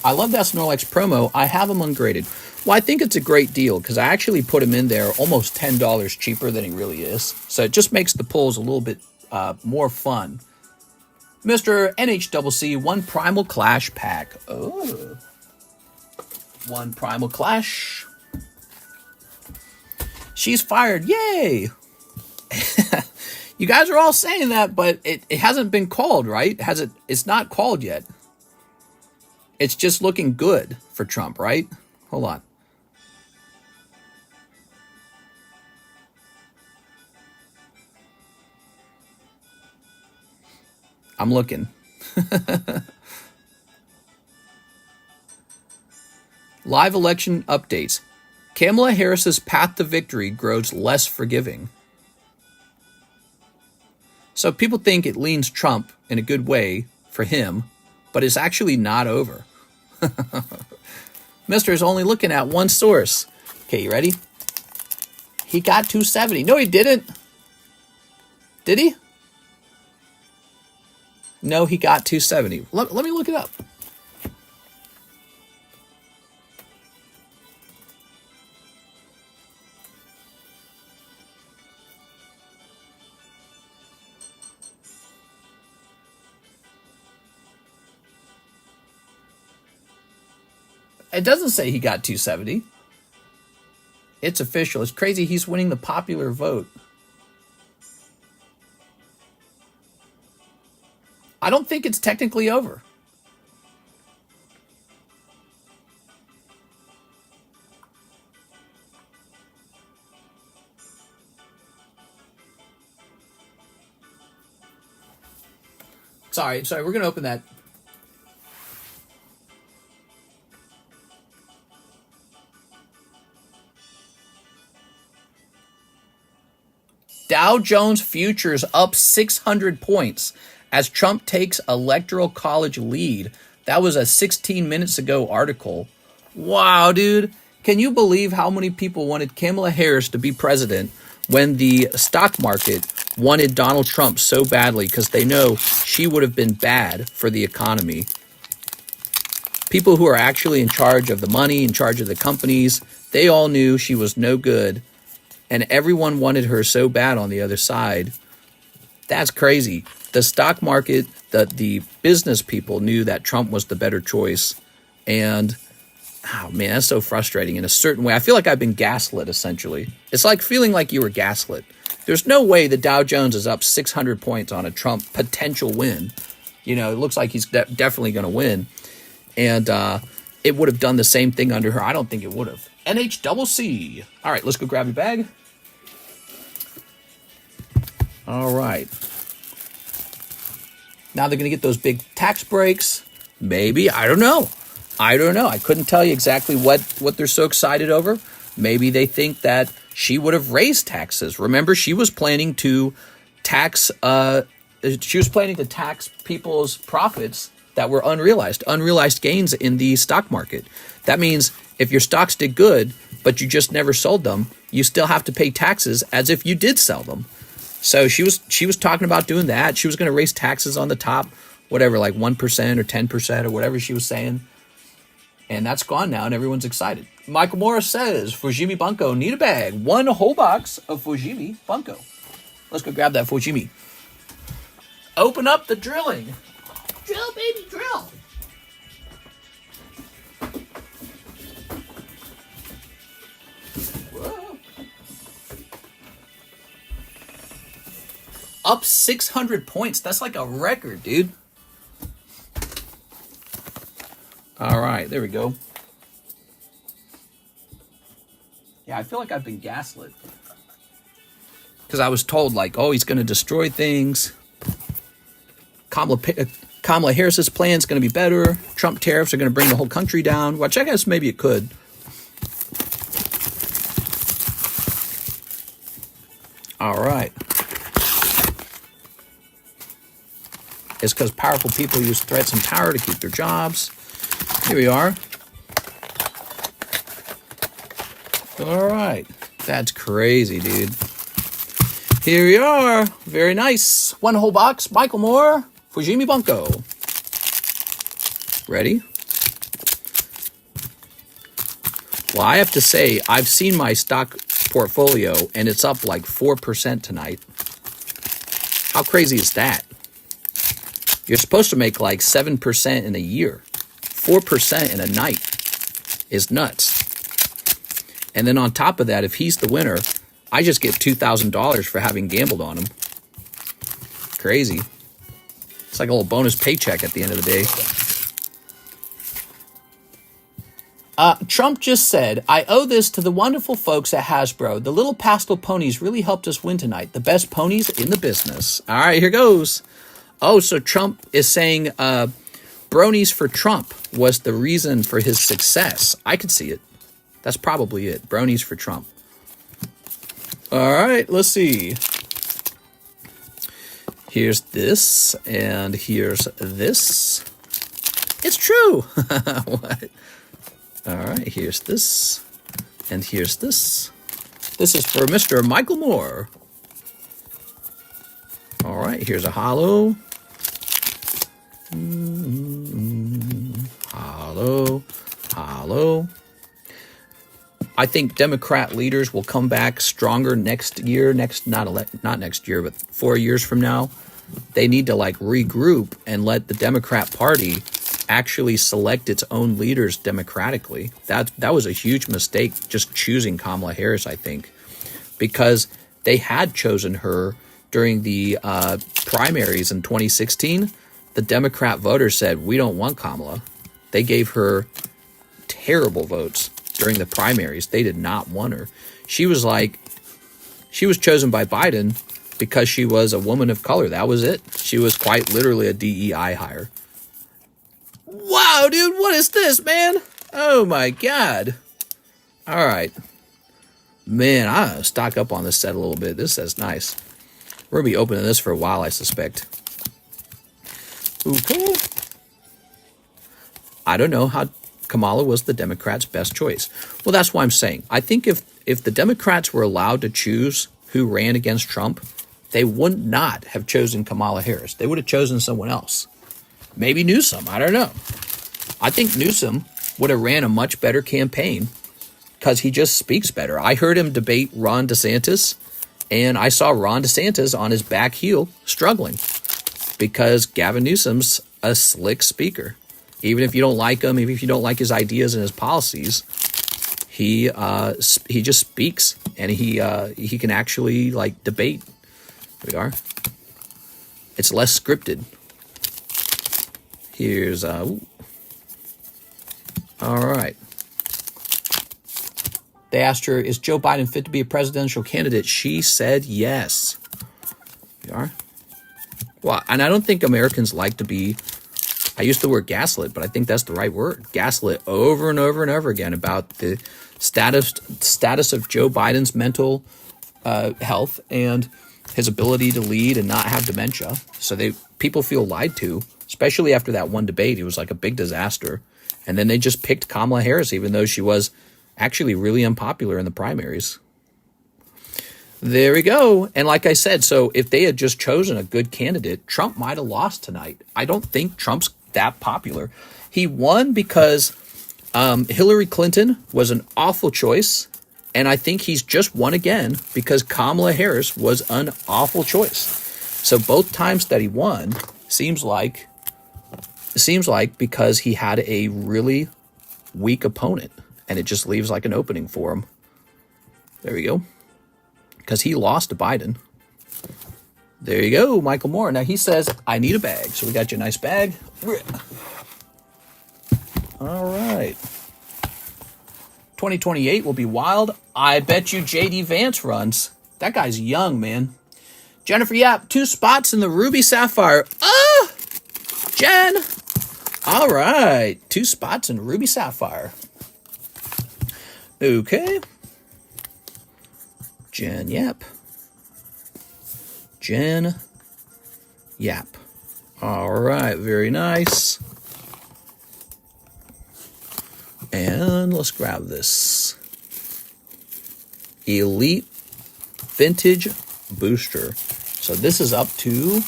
Speaker 1: I love that Snorlax promo. I have him ungraded. Well, I think it's a great deal because I actually put him in there almost $10 cheaper than he really is. So it just makes the pulls a little bit more fun. Mr. NHCC, 1 Primal Clash pack. Oh. 1 Primal Clash. She's fired. Yay! You guys are all saying that, but it hasn't been called, right? Has it? It's not called yet. It's just looking good for Trump, right? Hold on. I'm looking. Live election updates. Kamala Harris's path to victory grows less forgiving. So people think it leans Trump in a good way for him, but it's actually not over. Mister is only looking at one source. Okay, you ready? He got 270. No, he didn't. Did he? No, he got 270. Let me look it up. It doesn't say he got 270. It's official. It's crazy. He's winning the popular vote. I don't think it's technically over. Sorry, we're going to open that. Dow Jones futures up 600 points as Trump takes electoral college lead. That was a 16 minutes ago article. Wow, dude. Can you believe how many people wanted Kamala Harris to be president when the stock market wanted Donald Trump so badly because they know she would have been bad for the economy? People who are actually in charge of the money, in charge of the companies, they all knew she was no good. And everyone wanted her so bad on the other side. That's crazy. The stock market, the business people knew that Trump was the better choice. And, oh man, that's so frustrating in a certain way. I feel like I've been gaslit, essentially. It's like feeling like you were gaslit. There's no way the Dow Jones is up 600 points on a Trump potential win. You know, it looks like he's definitely going to win. And it would have done the same thing under her. I don't think it would have. NHCC. All right, let's go grab your bag. All right. Now they're going to get those big tax breaks. Maybe. I don't know. I couldn't tell you exactly what they're so excited over. Maybe they think that she would have raised taxes. Remember, she was planning to tax people's profits that were unrealized gains in the stock market. That means if your stocks did good, but you just never sold them, you still have to pay taxes as if you did sell them. So she was talking about doing that. She was going to raise taxes on the top, whatever, like 1% or 10% or whatever she was saying. And that's gone now, and everyone's excited. Michael Morris says, Fujimi Bunko, need a bag. 1 whole box of Fujimi Bunko. Let's go grab that Fujimi. Open up the drilling. Drill, baby, drill. Whoa. Up 600 points. That's like a record, dude. All right, there we go. Yeah, I feel like I've been gaslit. Because I was told, like, oh, he's going to destroy things. Kamala Harris's plan is going to be better. Trump tariffs are going to bring the whole country down. Which I guess maybe it could. All right. It's because powerful people use threats and power to keep their jobs. Here we are. All right. That's crazy, dude. Here we are. Very nice. 1 whole box. Michael Moore. Fujimi Bunko. Ready? Well, I have to say, I've seen my stock portfolio, and it's up like 4% tonight. How crazy is that? You're supposed to make like 7% in a year. 4% in a night is nuts. And then on top of that, if he's the winner, I just get $2,000 for having gambled on him. Crazy. It's like a little bonus paycheck at the end of the day. Trump just said, I owe this to the wonderful folks at Hasbro. The little pastel ponies really helped us win tonight. The best ponies in the business. All right, here goes. Oh, so Trump is saying bronies for Trump was the reason for his success. I could see it. That's probably it. Bronies for Trump. All right, let's see. Here's this, and here's this. It's true. What? All right, here's this, and here's this. This is for Mr. Michael Moore. All right, here's a holo. Holo, holo. I think Democrat leaders will come back stronger next year. Not next year, but 4 years from now. They need to like regroup and let the Democrat Party actually select its own leaders democratically. That was a huge mistake, just choosing Kamala Harris, I think, because they had chosen her during the primaries in 2016. The Democrat voters said, we don't want Kamala. They gave her terrible votes during the primaries. They did not want her. She was chosen by Biden because she was a woman of color. That was it. She was quite literally a DEI hire. Wow, dude, what is this, man? Oh my God. All right. Man, I'm going to stock up on this set a little bit. This set's nice. We're going to be opening this for a while, I suspect. Okay. I don't know how Kamala was the Democrats' best choice. Well, that's why I'm saying. I think if the Democrats were allowed to choose who ran against Trump, they would not have chosen Kamala Harris. They would have chosen someone else. Maybe Newsom. I don't know. I think Newsom would have ran a much better campaign because he just speaks better. I heard him debate Ron DeSantis, and I saw Ron DeSantis on his back heel struggling because Gavin Newsom's a slick speaker. Even if you don't like him, even if you don't like his ideas and his policies, he just speaks, and he can actually like debate. Here we are. It's less scripted. Here's all right. They asked her, is Joe Biden fit to be a presidential candidate? She said yes. Here we are. Well, and I don't think Americans like to be, I used the word gaslit, but I think that's the right word. Gaslit over and over and over again about the status of Joe Biden's mental health and his ability to lead and not have dementia. So people feel lied to, especially after that one debate. It was like a big disaster. And then they just picked Kamala Harris, even though she was actually really unpopular in the primaries. There we go. And like I said, so if they had just chosen a good candidate, Trump might have lost tonight. I don't think Trump's that popular. He won because Hillary Clinton was an awful choice. And I think he's just won again because Kamala Harris was an awful choice. So both times that he won seems like because he had a really weak opponent. And it just leaves like an opening for him. There we go. Because he lost to Biden. There you go, Michael Moore. Now he says, I need a bag. So we got you a nice bag. All right. 2028 will be wild. I bet you JD Vance runs. That guy's young, man. Jennifer Yap, 2 spots in the Ruby Sapphire. Ah! Jen! All right. 2 spots in Ruby Sapphire. Okay. Jen Yap. Jen Yap. All right, very nice. And let's grab this. Elite Vintage Booster. So this is up to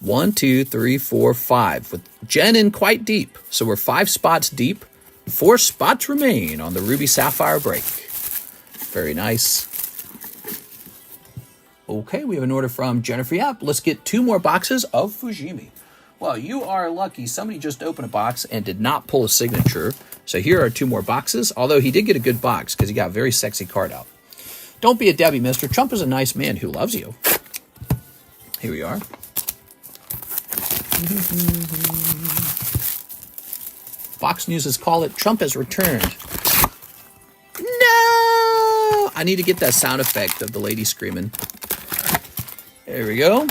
Speaker 1: 1, 2, 3, 4, 5. With Jen in quite deep. So we're 5 spots deep. 4 spots remain on the Ruby Sapphire break. Very nice. Okay, we have an order from Jennifer Yap. Let's get 2 more boxes of Fujimi. Well, you are lucky. Somebody just opened a box and did not pull a signature. So here are 2 more boxes, although he did get a good box because he got a very sexy card out. Don't be a Debbie, mister. Trump is a nice man who loves you. Here we are. Fox News has called it Trump has returned. No! I need to get that sound effect of the lady screaming. There we go.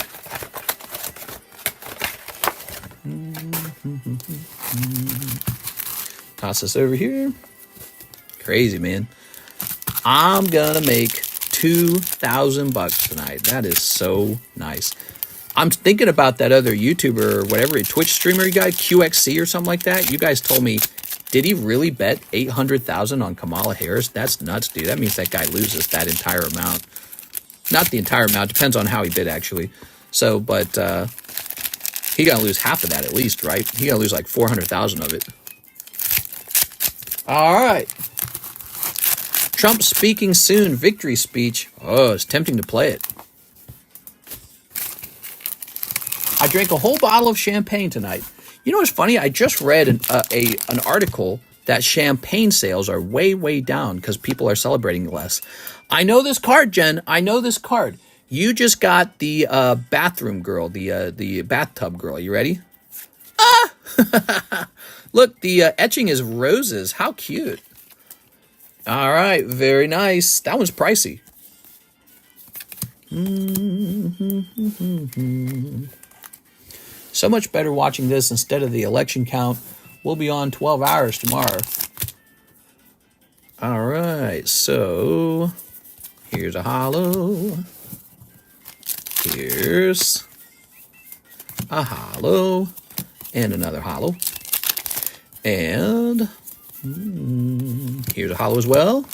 Speaker 1: Toss this over here. Crazy, man. I'm gonna make $2,000 tonight. That is so nice. I'm thinking about that other YouTuber or whatever, Twitch streamer guy, QXC or something like that. You guys told me, did he really bet $800,000 on Kamala Harris? That's nuts, dude. That means that guy loses that entire amount. Not the entire amount. Depends on how he bid, actually. So, but he got to lose half of that at least, right? He got to lose like 400,000 of it. All right. Trump speaking soon. Victory speech. Oh, it's tempting to play it. I drank a whole bottle of champagne tonight. You know what's funny? I just read an article that champagne sales are way, way down because people are celebrating less. I know this card, Jen. I know this card. You just got the bathroom girl, the bathtub girl. You ready? Ah! Look, the etching is roses. How cute. All right, very nice. That one's pricey. So much better watching this instead of the election count. We'll be on 12 hours tomorrow. All right, so here's a holo. Here's a holo. And another holo. And here's a holo as well.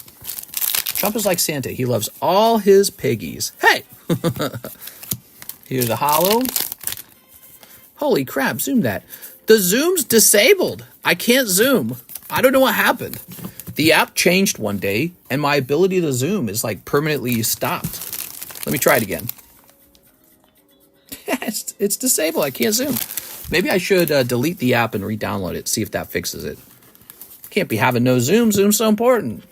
Speaker 1: Trump is like Santa. He loves all his piggies. Hey! Here's a holo. Holy crap, zoom that. The zoom's disabled. I can't zoom. I don't know what happened. The app changed one day, and my ability to zoom is like permanently stopped. Let me try it again. It's disabled. I can't zoom. Maybe I should delete the app and re-download it, see if that fixes it. Can't be having no zoom. Zoom's so important.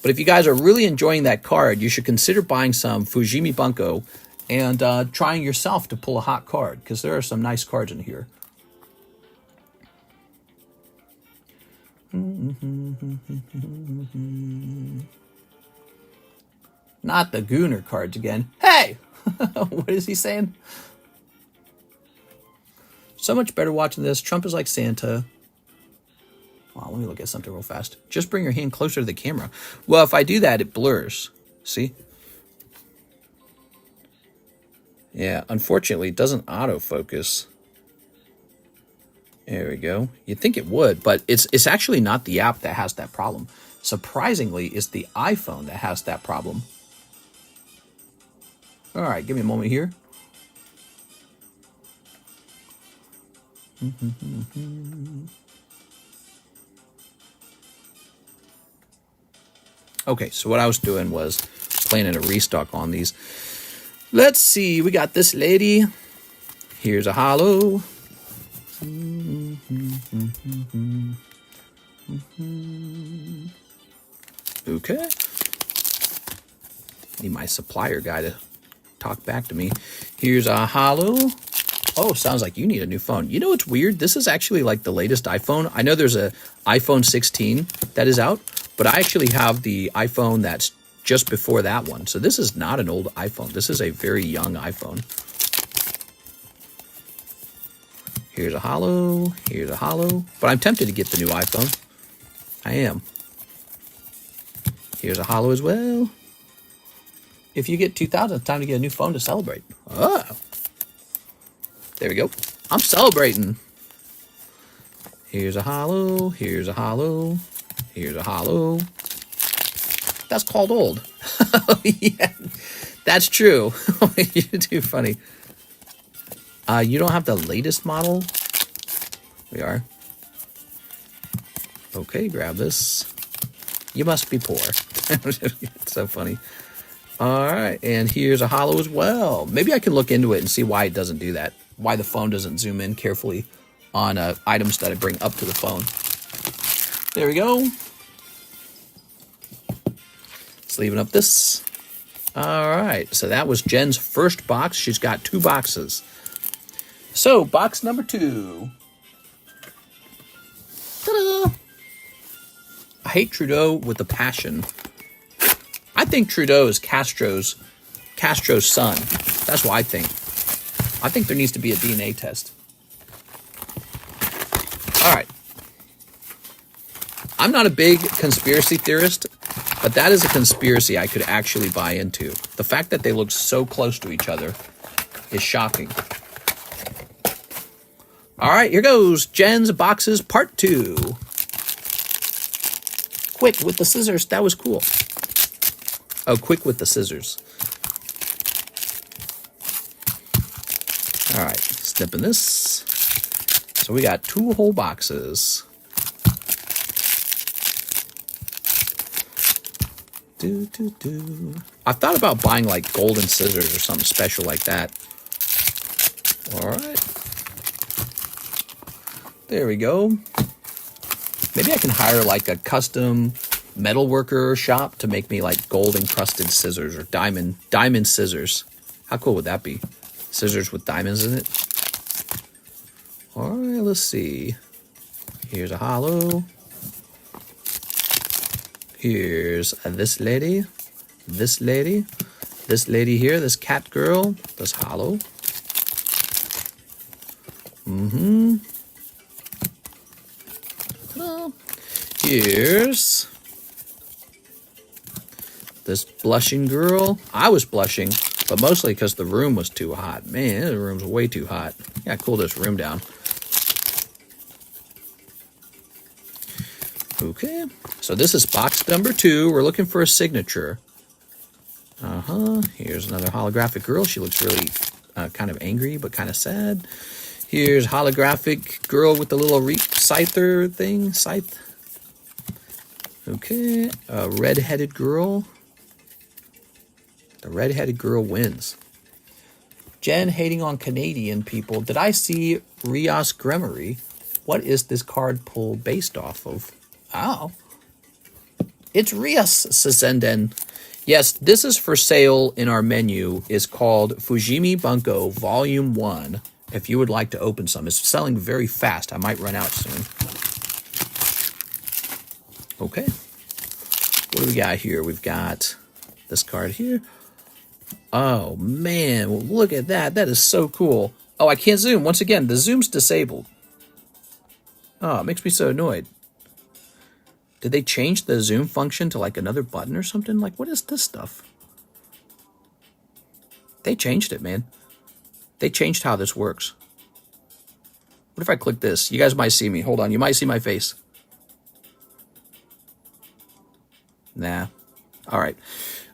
Speaker 1: But if you guys are really enjoying that card, you should consider buying some Fujimi Bunko and trying yourself to pull a hot card, because there are some nice cards in here. Not the Gooner cards again. Hey! What is he saying? So much better watching this. Trump is like Santa. Well, let me look at something real fast. Just bring your hand closer to the camera. Well, if I do that, it blurs. See? Yeah, unfortunately, it doesn't autofocus. There we go. You'd think it would, but it's actually not the app that has that problem. Surprisingly, it's the iPhone that has that problem. All right, give me a moment here. Okay, so what I was doing was planning a restock on these. Let's see, we got this lady. Here's a holo. Okay. Need my supplier guy to talk back to me. Here's a holo. Oh, sounds like you need a new phone. You know what's weird? This is actually like the latest iPhone. I know there's a iPhone 16 that is out, but I actually have the iPhone that's just before that one. So this is not an old iPhone. This is a very young iPhone. Here's a holo. Here's a holo. But I'm tempted to get the new iPhone. I am. Here's a holo as well. If you get 2,000, it's time to get a new phone to celebrate. Oh. There we go. I'm celebrating. Here's a holo. Here's a holo. Here's a holo. That's called old. Yeah, that's true. You're too funny. You don't have the latest model? We are. Okay, grab this. You must be poor. It's so funny. All right, and here's a holo as well. Maybe I can look into it and see why it doesn't do that. Why the phone doesn't zoom in carefully on items that I bring up to the phone. There we go. Sleeving up this. All right, so that was Jen's first box. She's got 2 boxes. So, box number 2. Ta-da! I hate Trudeau with a passion. I think Trudeau is Castro's son. That's what I think. I think there needs to be a DNA test. All right. I'm not a big conspiracy theorist, but that is a conspiracy I could actually buy into. The fact that they look so close to each other is shocking. All right, here goes Jen's boxes part 2. Quick with the scissors. That was cool. Oh, quick with the scissors. All right, snipping this. So we got 2 whole boxes. I thought about buying like golden scissors or something special like that. All right. There we go. Maybe I can hire like a custom metalworker shop to make me like gold encrusted scissors or diamond scissors. How cool would that be? Scissors with diamonds in it. All right, let's see. Here's a holo. Here's this lady. This lady. This lady here. This cat girl. This holo. Here's this blushing girl. I was blushing, but mostly because the room was too hot. Man, the room's way too hot. Yeah, cool this room down. Okay, so this is box number 2. We're looking for a signature. Here's another holographic girl. She looks really kind of angry, but kind of sad. Here's holographic girl with the little scyther thing. Scythe. Okay, a red-headed girl. The red-headed girl wins. Jen hating on Canadian people. Did I see Rios Gremory? What is this card pull based off of? Oh. It's Rios Sesenden. Yes, this is for sale in our menu. It's called Fujimi Bunko Volume 1. If you would like to open some. It's selling very fast. I might run out soon. Okay. What do we got here? We've got this card here. Oh, man. Look at that. That is so cool. Oh, I can't zoom. Once again, the zoom's disabled. Oh, it makes me so annoyed. Did they change the zoom function to like another button or something? Like, what is this stuff? They changed it, man. They changed how this works. What if I click this? You guys might see me. Hold on. You might see my face. Nah. All right.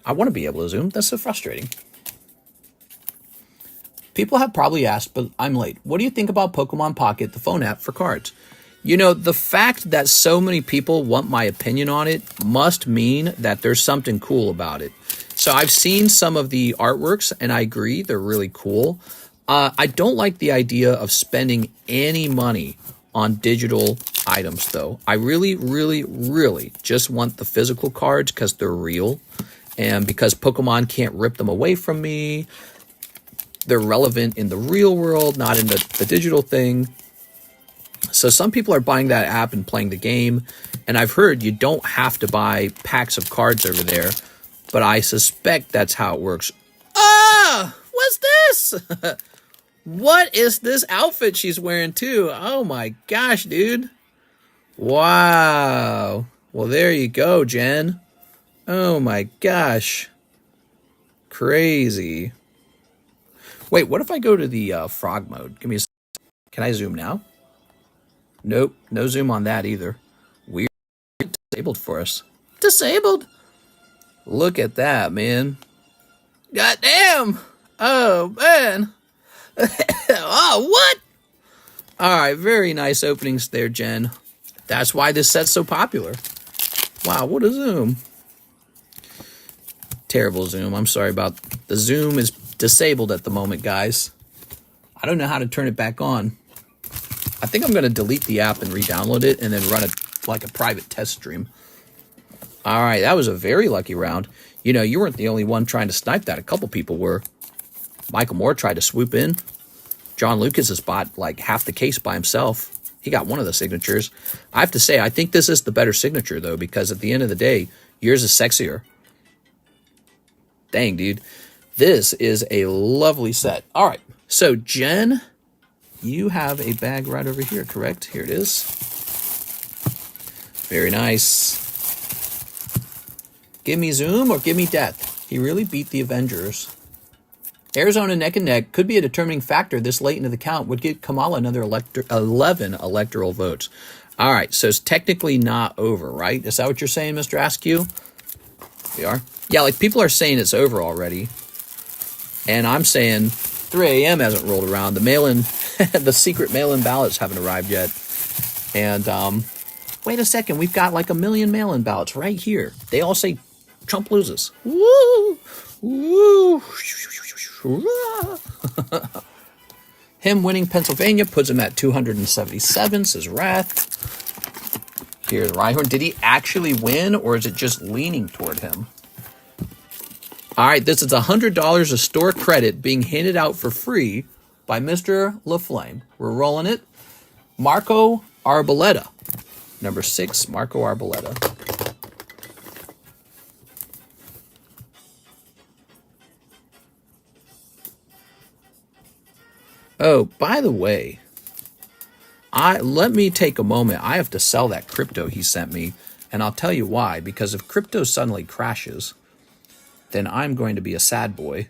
Speaker 1: I want to be able to zoom. That's so frustrating. People have probably asked, but I'm late. What do you think about Pokemon Pocket, the phone app for cards? You know, the fact that so many people want my opinion on it must mean that there's something cool about it. So I've seen some of the artworks, and I agree, they're really cool. I don't like the idea of spending any money on digital items, though. I really, really, really just want the physical cards because they're real. And because Pokemon can't rip them away from me, they're relevant in the real world, not in the digital thing. So some people are buying that app and playing the game. And I've heard you don't have to buy packs of cards over there. But I suspect that's how it works. Ah! What's this? What is this outfit she's wearing too? Oh my gosh, dude. Wow. Well, there you go, Jen. Oh my gosh. Crazy. Wait, what if I go to the frog mode? Give me a second. Can I zoom now? Nope, no zoom on that either. Weird. Disabled for us. Disabled? Look at that, man. God damn. Oh, man. Oh, what? All right, very nice openings there, Jen. That's why this set's so popular. Wow, what a zoom. Terrible zoom. I'm sorry about the zoom is disabled at the moment, guys. I don't know how to turn it back on. I think I'm going to delete the app and re-download it and then run it like a private test stream. All right, that was a very lucky round. You know, you weren't the only one trying to snipe that. A couple people were. Michael Moore tried to swoop in. John Lucas has bought like half the case by himself. He got one of the signatures. I have to say, I think this is the better signature, though, because at the end of the day, yours is sexier. Dang, dude. This is a lovely set. All right. So, Jen, you have a bag right over here, correct? Here it is. Very nice. Give me zoom or give me death. He really beat the Avengers. Arizona neck and neck could be a determining factor this late into the count. Would get Kamala another 11 electoral votes. All right, so it's technically not over, right? Is that what you're saying, Mr. Askew? We are? Yeah, like people are saying it's over already. And I'm saying 3 a.m. hasn't rolled around. The mail-in, the secret mail-in ballots haven't arrived yet. And wait a second, we've got like 1 million mail-in ballots right here. They all say Trump loses. Woo! Woo! Him winning Pennsylvania puts him at 277, says Wrath. Here's Rhyhorn. Did he actually win, or is it just leaning toward him? All right, this is $100 of store credit being handed out for free by Mr. LaFlame. We're rolling it. Marco Arboleda. Number 6, Marco Arboleda. Oh, by the way, let me take a moment. I have to sell that crypto he sent me, and I'll tell you why. Because if crypto suddenly crashes, then I'm going to be a sad boy.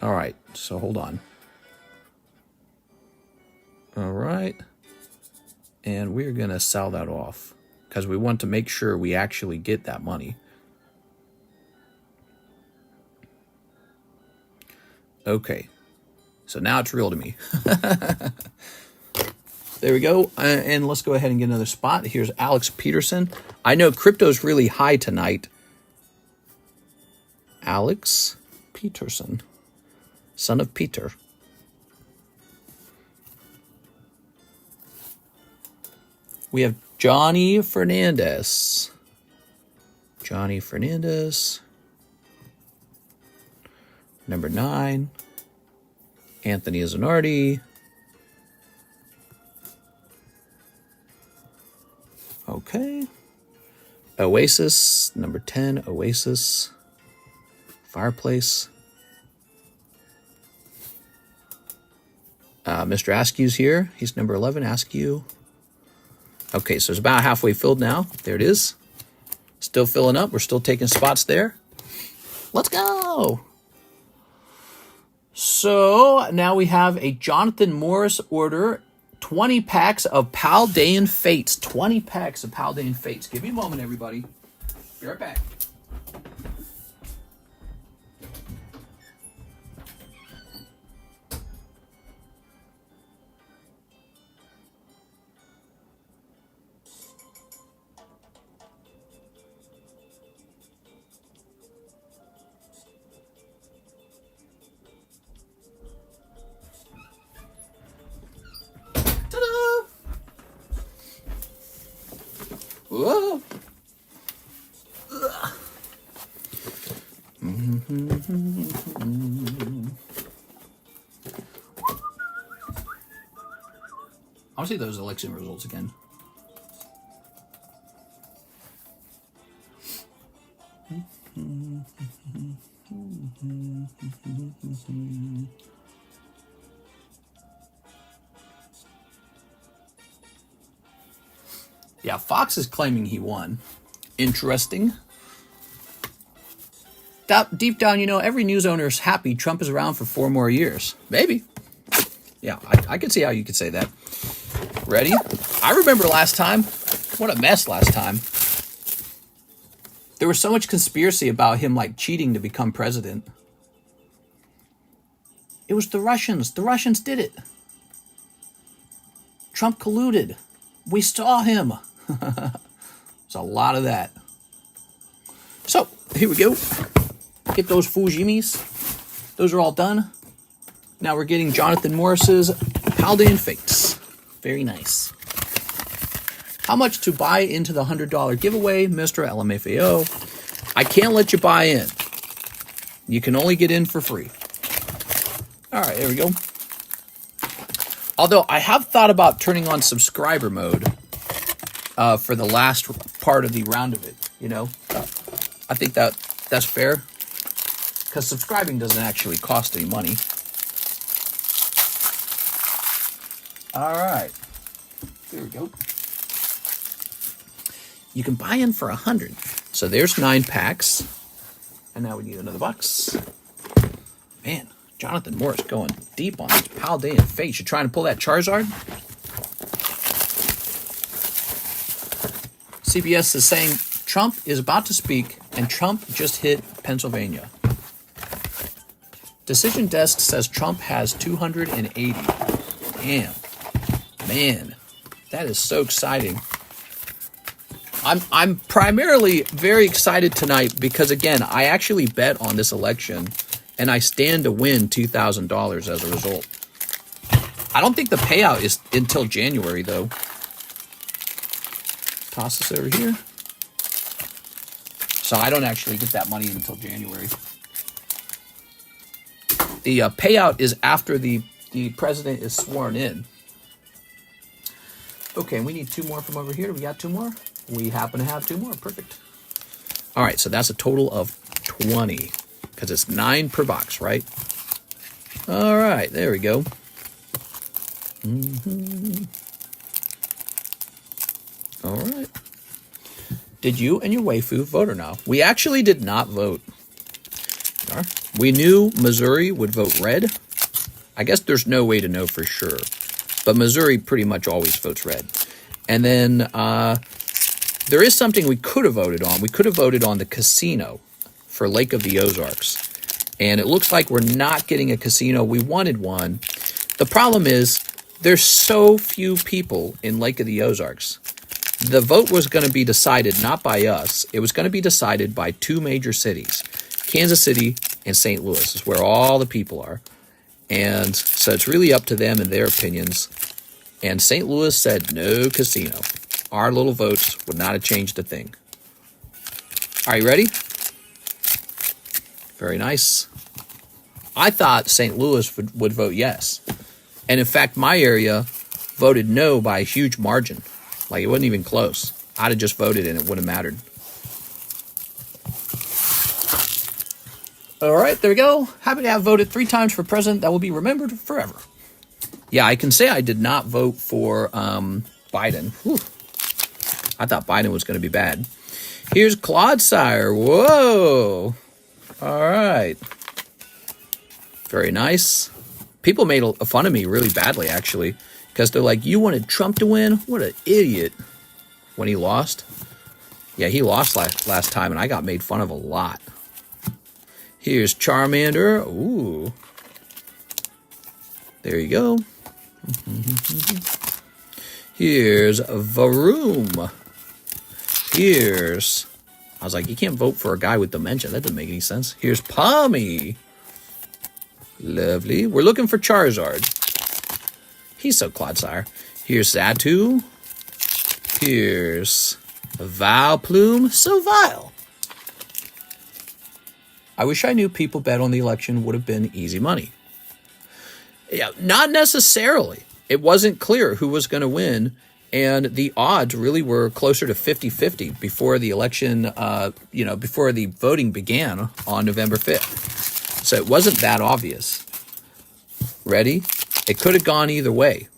Speaker 1: All right, so hold on. All right. And we're going to sell that off because we want to make sure we actually get that money. Okay, so now it's real to me. There we go. And let's go ahead and get another spot. Here's Alex Peterson. I know crypto's really high tonight. Alex Peterson, son of Peter. We have Johnny Fernandez. Johnny Fernandez. Number 9, Anthony Zanardi. Okay. Oasis, number 10, Oasis. Fireplace. Mr. Askew's here. He's number 11, Askew. Okay, so it's about halfway filled now. There it is. Still filling up. We're still taking spots there. Let's go. So now we have a Jonathan Morris order. 20 packs of Paldean Fates. 20 packs of Paldean Fates. Give me a moment, everybody. Be right back. Whoa. I'll see those election results again. Yeah, Fox is claiming he won. Interesting. Deep down, you know, every news owner is happy Trump is around for 4 more years. Maybe. Yeah, I could see how you could say that. Ready? I remember last time. What a mess last time. There was so much conspiracy about him, like, cheating to become president. It was the Russians. The Russians did it. Trump colluded. We saw him. There's a lot of that. So, here we go. Get those Fujimis. Those are all done. Now we're getting Jonathan Morris's Paldean Fates. Very nice. How much to buy into the $100 giveaway, Mr. LMFAO? I can't let you buy in. You can only get in for free. All right, there we go. Although I have thought about turning on subscriber mode for the last part of the round of it, you know. I think that's fair, because subscribing doesn't actually cost any money. All right, there we go. You can buy in for 100. So there's 9 packs, and now we need another box. Man, Jonathan Morris going deep on this Paldean Fates. You trying to pull that Charizard? CBS is saying Trump is about to speak, and Trump just hit Pennsylvania. Decision Desk says Trump has 280. Damn. Man, that is so exciting. I'm primarily very excited tonight because, again, I actually bet on this election, and I stand to win $2,000 as a result. I don't think the payout is until January, though. Toss this over here. So I don't actually get that money until January. The payout is after the president is sworn in. Okay, we need 2 more from over here. We got 2 more? We happen to have 2 more. Perfect. All right, so that's a total of 20, because it's 9 per box, right? All right, there we go. All right. Did you and your waifu vote or no? We actually did not vote. We knew Missouri would vote red. I guess there's no way to know for sure, but Missouri pretty much always votes red. And then there is something we could have voted on. We could have voted on the casino for Lake of the Ozarks. And it looks like we're not getting a casino. We wanted one. The problem is there's so few people in Lake of the Ozarks. The vote was going to be decided not by us. It was going to be decided by 2 major cities, Kansas City and St. Louis, is where all the people are. And so it's really up to them and their opinions. And St. Louis said no casino. Our little votes would not have changed a thing. Are you ready? Very nice. I thought St. Louis would vote yes. And in fact, my area voted no by a huge margin. Like, it wasn't even close. I'd have just voted and it wouldn't have mattered. All right, there we go. Happy to have voted 3 times for president. That will be remembered forever. Yeah, I can say I did not vote for Biden. Whew. I thought Biden was going to be bad. Here's Clodsire. Whoa. All right. Very nice. People made fun of me really badly, actually, because they're like, you wanted Trump to win? What an idiot. When he lost. Yeah, he lost last time, and I got made fun of a lot. Here's Charmander. Ooh. There you go. Here's Varoom. Here's... I was like, you can't vote for a guy with dementia. That doesn't make any sense. Here's Palmy. Lovely. We're looking for Charizard. He's so Clodsire. Here's Xatu. Here's Vileplume. So vile. I wish I knew people bet on the election would have been easy money. Yeah, not necessarily. It wasn't clear who was going to win, and the odds really were closer to 50-50 before the election, before the voting began on November 5th. So it wasn't that obvious. Ready? It could have gone either way.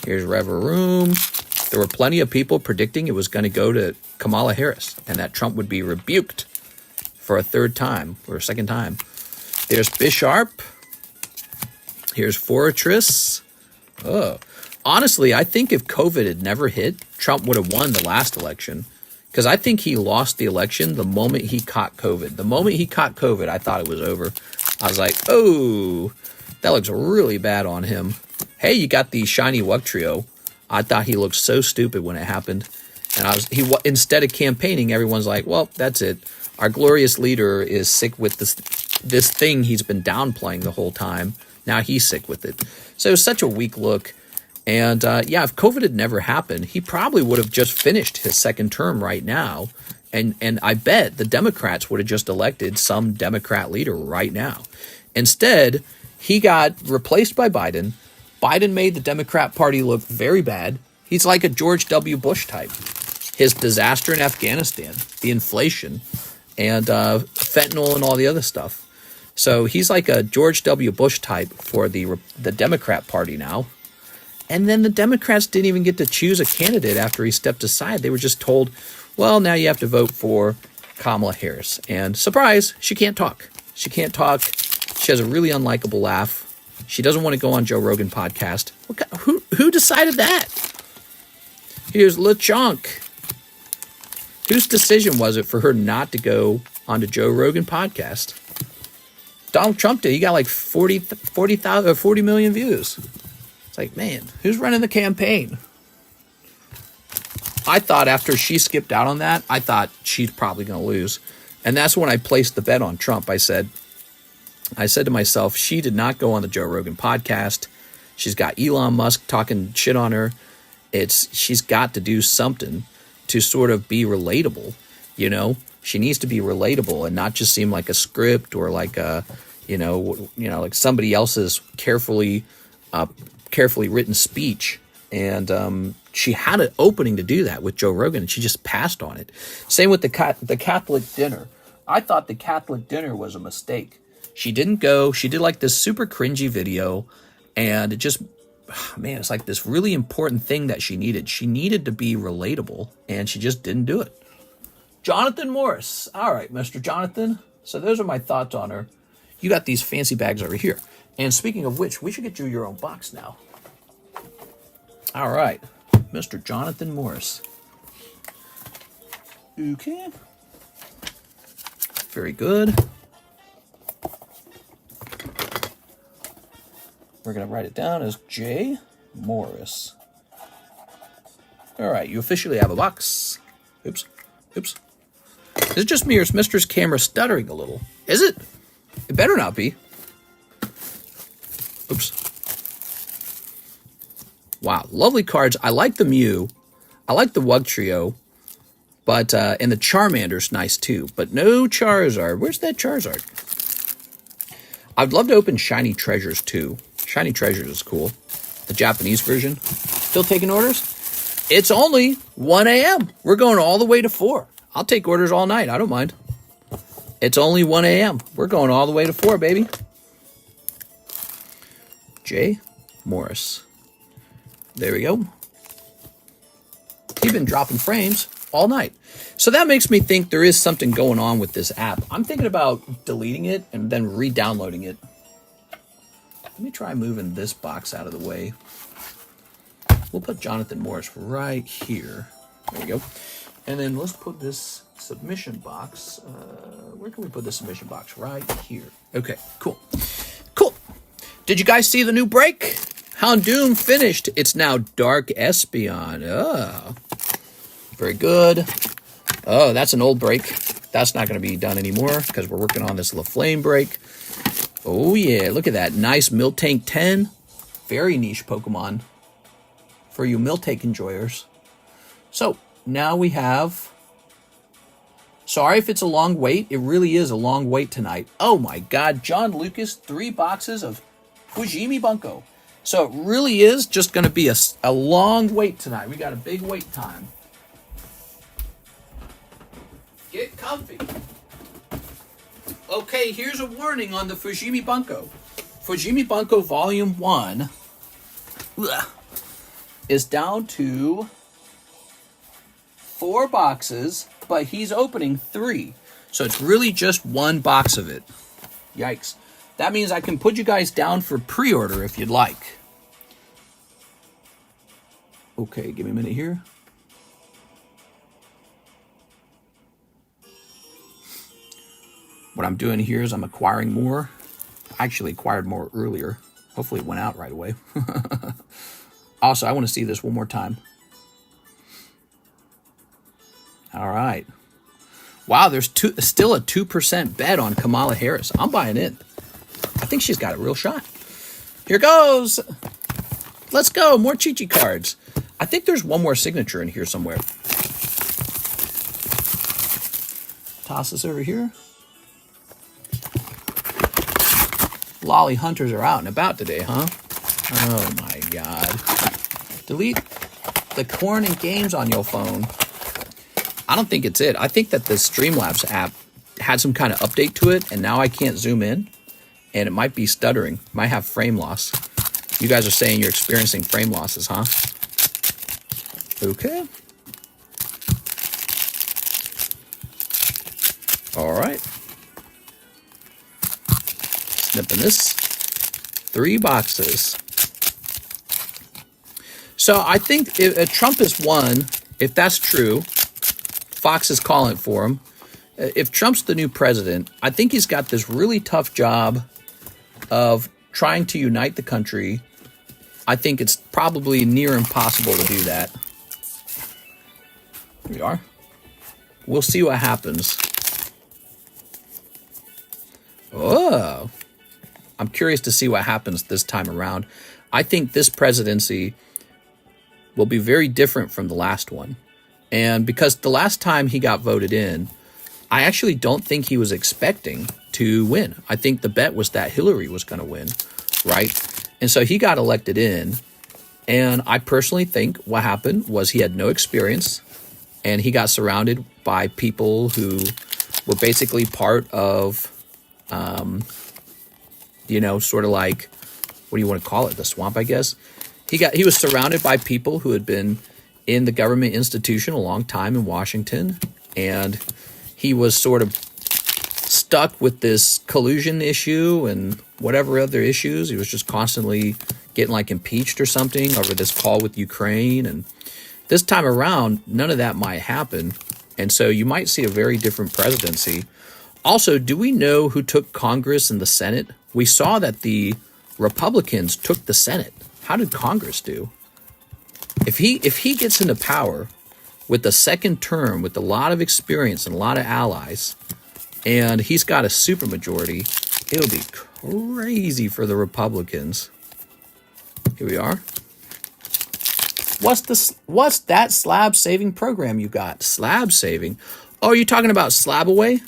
Speaker 1: Here's Reveroom. There were plenty of people predicting it was going to go to Kamala Harris and that Trump would be rebuked for a third time or a second time. There's Bisharp. Here's Fortress. Oh, honestly, I think if COVID had never hit, Trump would have won the last election. Because I think he lost the election the moment he caught COVID. The moment he caught COVID, I thought it was over. I was like, oh, that looks really bad on him. Hey, you got the shiny Wugtrio. I thought he looked so stupid when it happened. And instead of campaigning, everyone's like, well, that's it. Our glorious leader is sick with this thing he's been downplaying the whole time. Now he's sick with it. So it was such a weak look. And yeah, if COVID had never happened, he probably would have just finished his second term right now. And I bet the Democrats would have just elected some Democrat leader right now. Instead, he got replaced by Biden. Biden made the Democrat Party look very bad. He's like a George W. Bush type. His disaster in Afghanistan, the inflation, and fentanyl and all the other stuff. So he's like a George W. Bush type for the Democrat Party now. And then the Democrats didn't even get to choose a candidate after he stepped aside. They were just told, well, now you have to vote for Kamala Harris. And surprise, she can't talk. She can't talk. She has a really unlikable laugh. She doesn't want to go on Joe Rogan podcast. Who decided that? Here's LeChonk. Whose decision was it for her not to go on the Joe Rogan podcast? Donald Trump did. He got like 40 million views. It's like, man, who's running the campaign? I thought after she skipped out on that, I thought she's probably going to lose. And that's when I placed the bet on Trump. I said to myself, she did not go on the Joe Rogan podcast. She's got Elon Musk talking shit on her. She's got to do something to sort of be relatable, you know? She needs to be relatable and not just seem like a script or like a, like somebody else's carefully written speech. And she had an opening to do that with Joe Rogan, and she just passed on it. Same with the Catholic dinner. I thought the Catholic dinner was a mistake. She didn't go. She did like this super cringy video, and it just, man, it's like this really important thing that she needed. She needed to be relatable, and she just didn't do it. Jonathan Morris. All right, Mr. Jonathan. So those are my thoughts on her. You got these fancy bags over here. And speaking of which, we should get you your own box now. All right, Mr. Jonathan Morris. Okay. Very good. We're going to write it down as J. Morris. All right, you officially have a box. Oops. Is it just me or is Mister's camera stuttering a little? Is it? It better not be. Oops. Wow, lovely cards. I like the Mew. I like the Wugtrio. But, and the Charmander's nice too. But no Charizard. Where's that Charizard? I'd love to open Shiny Treasures too. Shiny Treasures is cool. The Japanese version. Still taking orders? It's only 1 a.m. We're going all the way to 4. I'll take orders all night. I don't mind. It's only 1 a.m. We're going all the way to 4, baby. J. Morris. There we go. He's been dropping frames all night. So that makes me think there is something going on with this app. I'm thinking about deleting it and then re-downloading it. Let me try moving this box out of the way. We'll put Jonathan Morris right here. There we go. And then let's put this submission box. Where can we put this submission box? Right here. Okay, cool. Cool. Did you guys see the new break? Houndoom finished. It's now Dark Espeon. Oh, very good. Oh, that's an old break. That's not going to be done anymore because we're working on this LaFlame break. Oh, yeah. Look at that. Nice Miltank 10. Very niche Pokemon for you Miltank enjoyers. So, now we have... Sorry if it's a long wait. It really is a long wait tonight. Oh, my God. John Lucas, 3 boxes of Fujimi Bunko. So, it really is just going to be a long wait tonight. We got a big wait time. Get comfy. Okay, here's a warning on the Fujimi Bunko. Fujimi Bunko Volume 1 is down to 4 boxes, but he's opening 3. So it's really just 1 box of it. Yikes. That means I can put you guys down for pre-order if you'd like. Okay, give me a minute here. What I'm doing here is I'm acquiring more. I actually acquired more earlier. Hopefully it went out right away. Also, I want to see this one more time. All right. Wow, there's still a 2% bet on Kamala Harris. I'm buying in. I think she's got a real shot. Here goes. Let's go. More Chi-Chi cards. I think there's one more signature in here somewhere. Toss this over here. Lolly hunters are out and about today, huh? Oh my God. Delete the corn and games on your phone. I don't think it's it. I think that the Streamlabs app had some kind of update to it, and now I can't zoom in, and it might be stuttering. Might have frame loss. You guys are saying you're experiencing frame losses, huh? Okay. All right. Snipping this. 3 boxes. So I think if Trump is won, if that's true, Fox is calling it for him. If Trump's the new president, I think he's got this really tough job of trying to unite the country. I think it's probably near impossible to do that. Here we are. We'll see what happens. Oh, I'm curious to see what happens this time around. I think this presidency will be very different from the last one. And because the last time he got voted in, I actually don't think he was expecting to win. I think the bet was that Hillary was going to win, right? And so he got elected in. And I personally think what happened was he had no experience, and he got surrounded by people who were basically part of, sort of like, what do you want to call it? The swamp, I guess. He was surrounded by people who had been in the government institution a long time in Washington, and he was sort of stuck with this collusion issue and whatever other issues. He was just constantly getting like impeached or something over this call with Ukraine. And this time around, none of that might happen. And so you might see a very different presidency. Also, do we know who took Congress and the Senate? We saw that the Republicans took the Senate. How did Congress do? If he gets into power with a second term, with a lot of experience and a lot of allies, and he's got a supermajority, it'll be crazy for the Republicans. Here we are. What's that slab saving program you got? Slab saving? Oh, are you talking about Slab Away?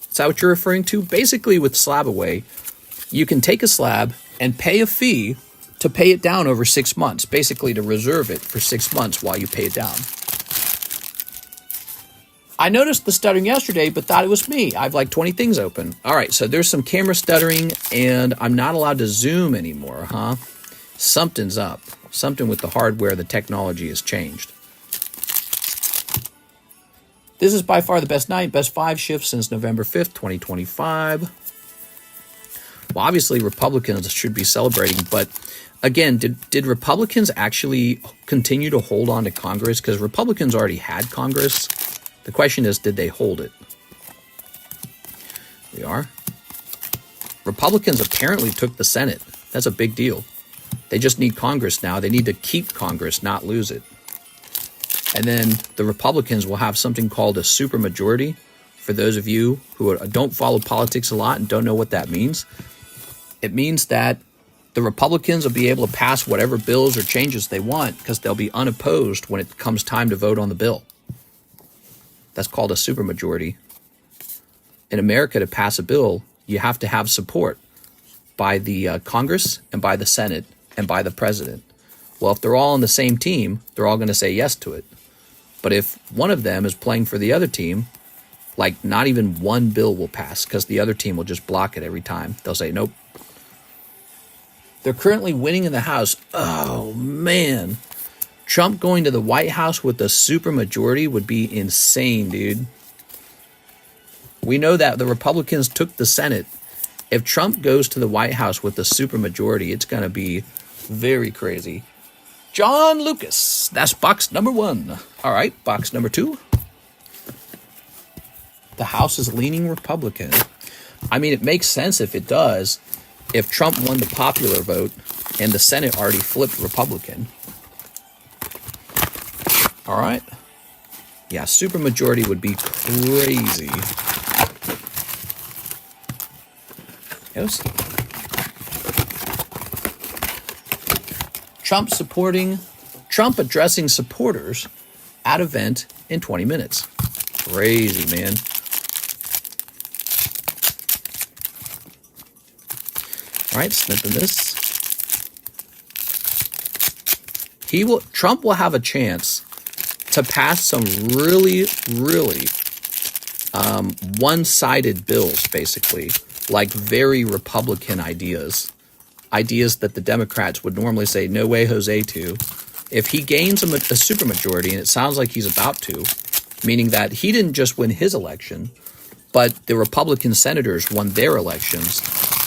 Speaker 1: Is that what you're referring to? Basically, with Slab Away, you can take a slab and pay a fee to pay it down over 6 months, basically to reserve it for 6 months while you pay it down. I noticed the stuttering yesterday, but thought it was me. I have like 20 things open. All right, so there's some camera stuttering, and I'm not allowed to zoom anymore, huh? Something's up. Something with the hardware, the technology has changed. This is by far the best night, best 5 shift since November 5th, 2025. Well, obviously, Republicans should be celebrating, but again, did Republicans actually continue to hold on to Congress? Because Republicans already had Congress. The question is, did they hold it? We are. Republicans apparently took the Senate. That's a big deal. They just need Congress now. They need to keep Congress, not lose it. And then the Republicans will have something called a supermajority. For those of you who don't follow politics a lot and don't know what that means, it means that the Republicans will be able to pass whatever bills or changes they want because they'll be unopposed when it comes time to vote on the bill. That's called a supermajority. In America, to pass a bill, you have to have support by the Congress and by the Senate and by the president. Well, if they're all on the same team, they're all going to say yes to it. But if one of them is playing for the other team, like not even one bill will pass because the other team will just block it every time. They'll say, nope. They're currently winning in the House. Oh, man. Trump going to the White House with a supermajority would be insane, dude. We know that the Republicans took the Senate. If Trump goes to the White House with a supermajority, it's going to be very crazy. John Lucas. That's box number 1. All right, box number 2. The House is leaning Republican. I mean, it makes sense if it does. If Trump won the popular vote and the Senate already flipped Republican. All right. Yeah, supermajority would be crazy. Yes. Trump addressing supporters at event in 20 minutes. Crazy, man. All right, snipping this. Trump will have a chance to pass some really, really one-sided bills, basically, like very Republican ideas that the Democrats would normally say, no way, Jose, to. If he gains a supermajority, and it sounds like he's about to, meaning that he didn't just win his election, but the Republican senators won their elections,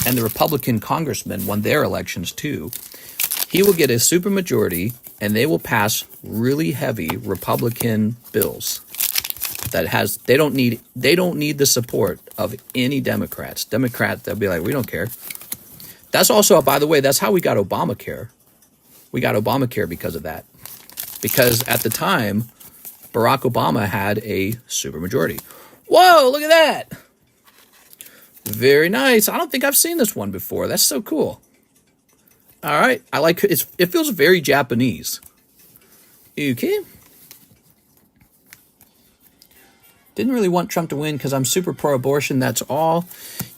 Speaker 1: and the Republican congressmen won their elections too, he will get a supermajority, and they will pass really heavy Republican bills they don't need the support of any Democrats. They'll be like, we don't care. That's also, by the way, that's how we got Obamacare. We got Obamacare because of that. Because at the time, Barack Obama had a supermajority. Whoa, look at that. Very nice. I don't think I've seen this one before. That's so cool. All right. I like it. It feels very Japanese. Okay. Didn't really want Trump to win because I'm super pro-abortion. That's all.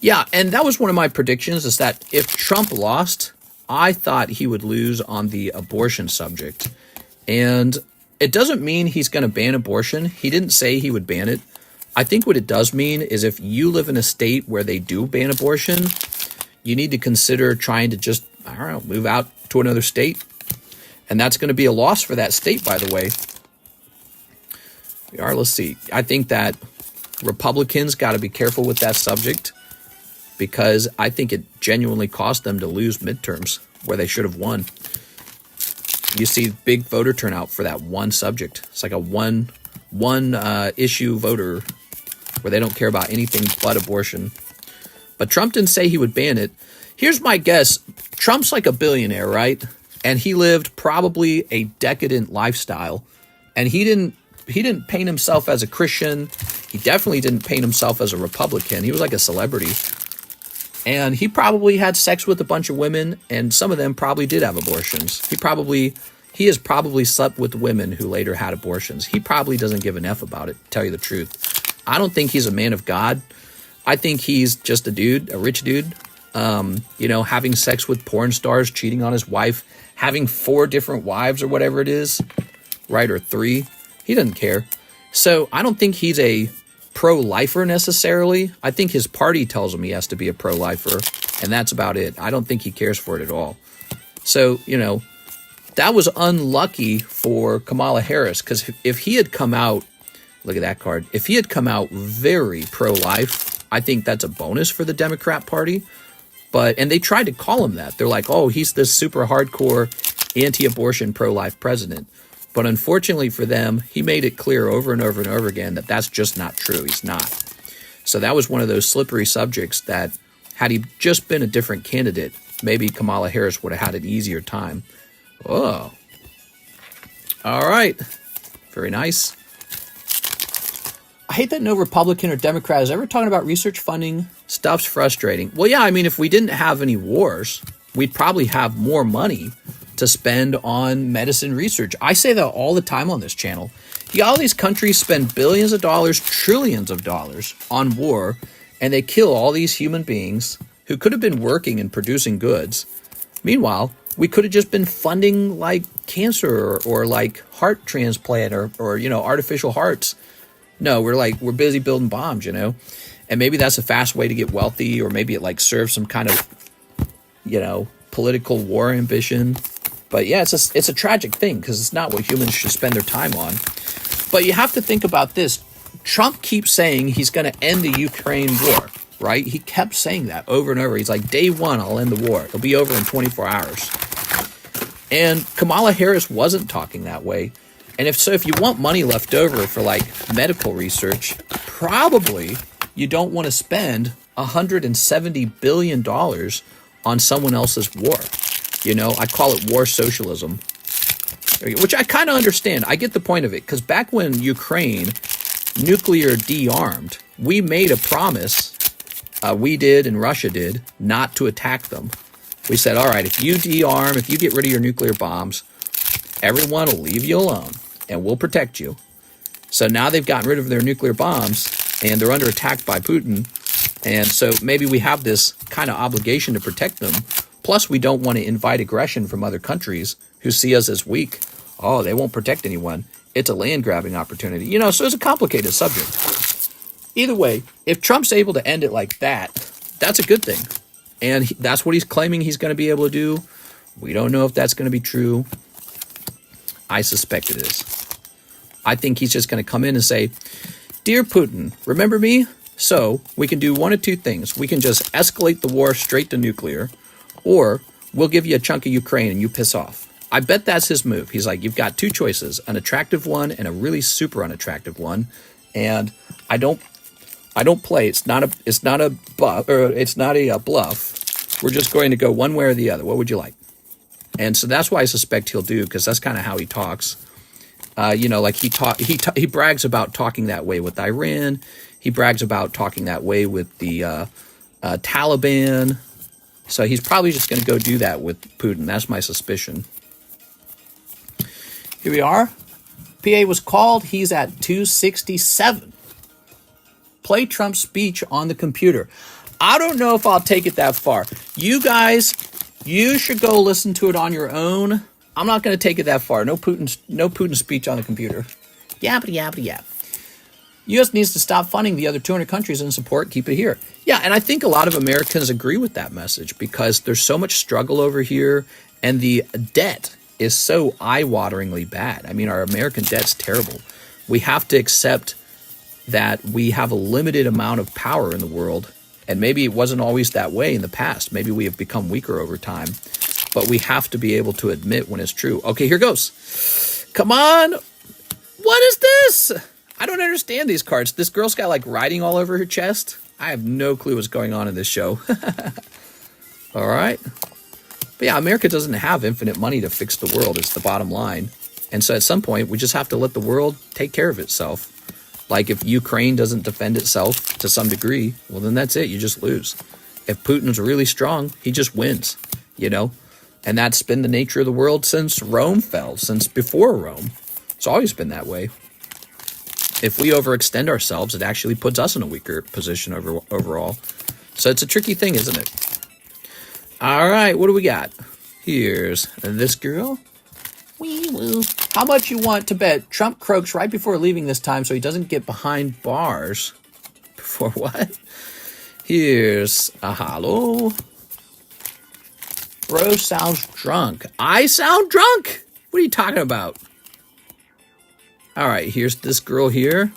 Speaker 1: Yeah, and that was one of my predictions, is that if Trump lost, I thought he would lose on the abortion subject. And it doesn't mean he's going to ban abortion. He didn't say he would ban it. I think what it does mean is if you live in a state where they do ban abortion, you need to consider trying to just, I don't know, move out to another state. And that's going to be a loss for that state, by the way. Let's see. I think that Republicans got to be careful with that subject because I think it genuinely cost them to lose midterms where they should have won. You see big voter turnout for that one subject. It's like a one issue voter where they don't care about anything but abortion. But Trump didn't say he would ban it. Here's my guess. Trump's like a billionaire, right? And he lived probably a decadent lifestyle. And he didn't paint himself as a Christian. He definitely didn't paint himself as a Republican. He was like a celebrity. And he probably had sex with a bunch of women, and some of them probably did have abortions. He has probably slept with women who later had abortions. He probably doesn't give an F about it, to tell you the truth. I don't think he's a man of God. I think he's just a dude, a rich dude, having sex with porn stars, cheating on his wife, having 4 different wives or whatever it is, right, or 3. He doesn't care. So I don't think he's a pro-lifer necessarily. I think his party tells him he has to be a pro-lifer, and that's about it. I don't think he cares for it at all. So, that was unlucky for Kamala Harris, because if he had come out Look at that card. If he had come out very pro-life, I think that's a bonus for the Democrat Party. And they tried to call him that. They're like, oh, he's this super hardcore anti-abortion pro-life president. But unfortunately for them, he made it clear over and over and over again that that's just not true. He's not. So that was one of those slippery subjects that had he just been a different candidate, maybe Kamala Harris would have had an easier time. Oh. All right. Very nice. I hate that no Republican or Democrat is ever talking about research funding. Stuff's frustrating. Well, yeah, I mean, if we didn't have any wars, we'd probably have more money to spend on medicine research. I say that all the time on this channel. All these countries spend billions of dollars, trillions of dollars on war, and they kill all these human beings who could have been working and producing goods. Meanwhile, we could have just been funding like cancer or like heart transplant or you know, artificial hearts. No, we're busy building bombs, you know, and maybe that's a fast way to get wealthy, or maybe it like serves some kind of, you know, political war ambition. But yeah, it's a tragic thing because it's not what humans should spend their time on. But you have to think about this. Trump keeps saying he's going to end the Ukraine war, right? He kept saying that over and over. He's like, day one, I'll end the war. It'll be over in 24 hours. And Kamala Harris wasn't talking that way. And if you want money left over for like medical research, probably you don't want to spend $170 billion on someone else's war. You know, I call it war socialism, which I kind of understand. I get the point of it, because back when Ukraine nuclear de-armed, we made a promise, we did and Russia did, not to attack them. We said, all right, if you de-arm, if you get rid of your nuclear bombs, everyone will leave you alone and we'll protect you. So now they've gotten rid of their nuclear bombs and they're under attack by Putin. And so maybe we have this kind of obligation to protect them. Plus, we don't want to invite aggression from other countries who see us as weak. Oh, they won't protect anyone. It's a land grabbing opportunity. You know, so it's a complicated subject. Either way, if Trump's able to end it like that, that's a good thing. And that's what he's claiming he's going to be able to do. We don't know if that's going to be true. I suspect it is. I think he's just going to come in and say, Dear Putin, remember me? So we can do one of two things. We can just escalate the war straight to nuclear, or we'll give you a chunk of Ukraine and you piss off. I bet that's his move. He's like, you've got two choices, an attractive one and a really super unattractive one. And I don't play. It's not a bluff. We're just going to go one way or the other. What would you like? And so that's why I suspect he'll do, because that's kind of how he talks. You know, like he brags about talking that way with Iran. He brags about talking that way with the Taliban. So he's probably just going to go do that with Putin. That's my suspicion. Here we are. PA was called. He's at 267. Play Trump's speech on the computer. I don't know if I'll take it that far. You guys, you should go listen to it on your own. I'm not going to take it that far. No Putin speech on the computer. Yappity. U.S. needs to stop funding the other 200 countries in support. Keep it here. Yeah, and I think a lot of Americans agree with that message, because there's so much struggle over here, and the debt is so eye-wateringly bad. I mean, our American debt's terrible. We have to accept that we have a limited amount of power in the world, and maybe it wasn't always that way in the past. Maybe we have become weaker over time, but we have to be able to admit when it's true. Okay, here goes. Come on. What is this? I don't understand these cards. This girl's got like writing all over her chest. I have no clue what's going on in this show. All right. But yeah, America doesn't have infinite money to fix the world. It's the bottom line. And so at some point, we just have to let the world take care of itself. Like if Ukraine doesn't defend itself to some degree, well, then that's it. You just lose. If Putin's really strong, he just wins, you know? And that's been the nature of the world since Rome fell, since before Rome. It's always been that way. If we overextend ourselves, it actually puts us in a weaker position overall. So it's a tricky thing, isn't it? All right, what do we got? Here's this girl. Wee woo. How much you want to bet Trump croaks right before leaving this time so he doesn't get behind bars? Before what? Here's a holo. Bro sounds drunk. I sound drunk? What are you talking about? All right, here's this girl here.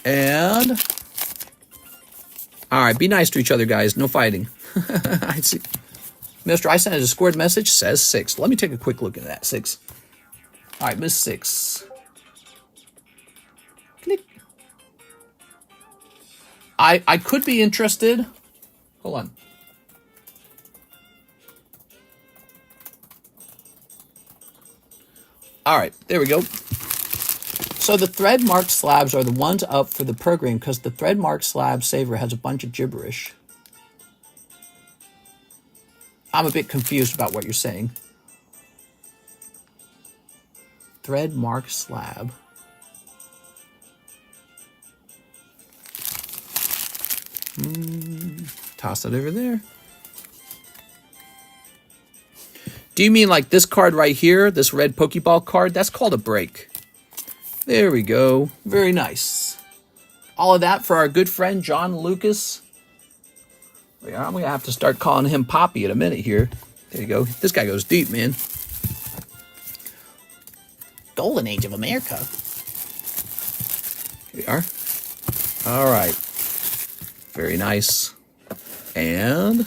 Speaker 1: And all right, be nice to each other, guys. No fighting. I see. Mr. I sent a Discord message, says 6. Let me take a quick look at that. 6. All right, Miss 6. Click. I could be interested. Hold on. All right, there we go. So the thread marked slabs are the ones up for the program because the thread marked slab saver has a bunch of gibberish. I'm a bit confused about what you're saying. Thread marked slab. Toss it over there. Do you mean like this card right here, this red Pokeball card? That's called a break. There we go. Very nice. All of that for our good friend John Lucas. I'm going to have to start calling him Poppy in a minute here. There you go. This guy goes deep, man. Golden Age of America. Here we are. All right. Very nice. And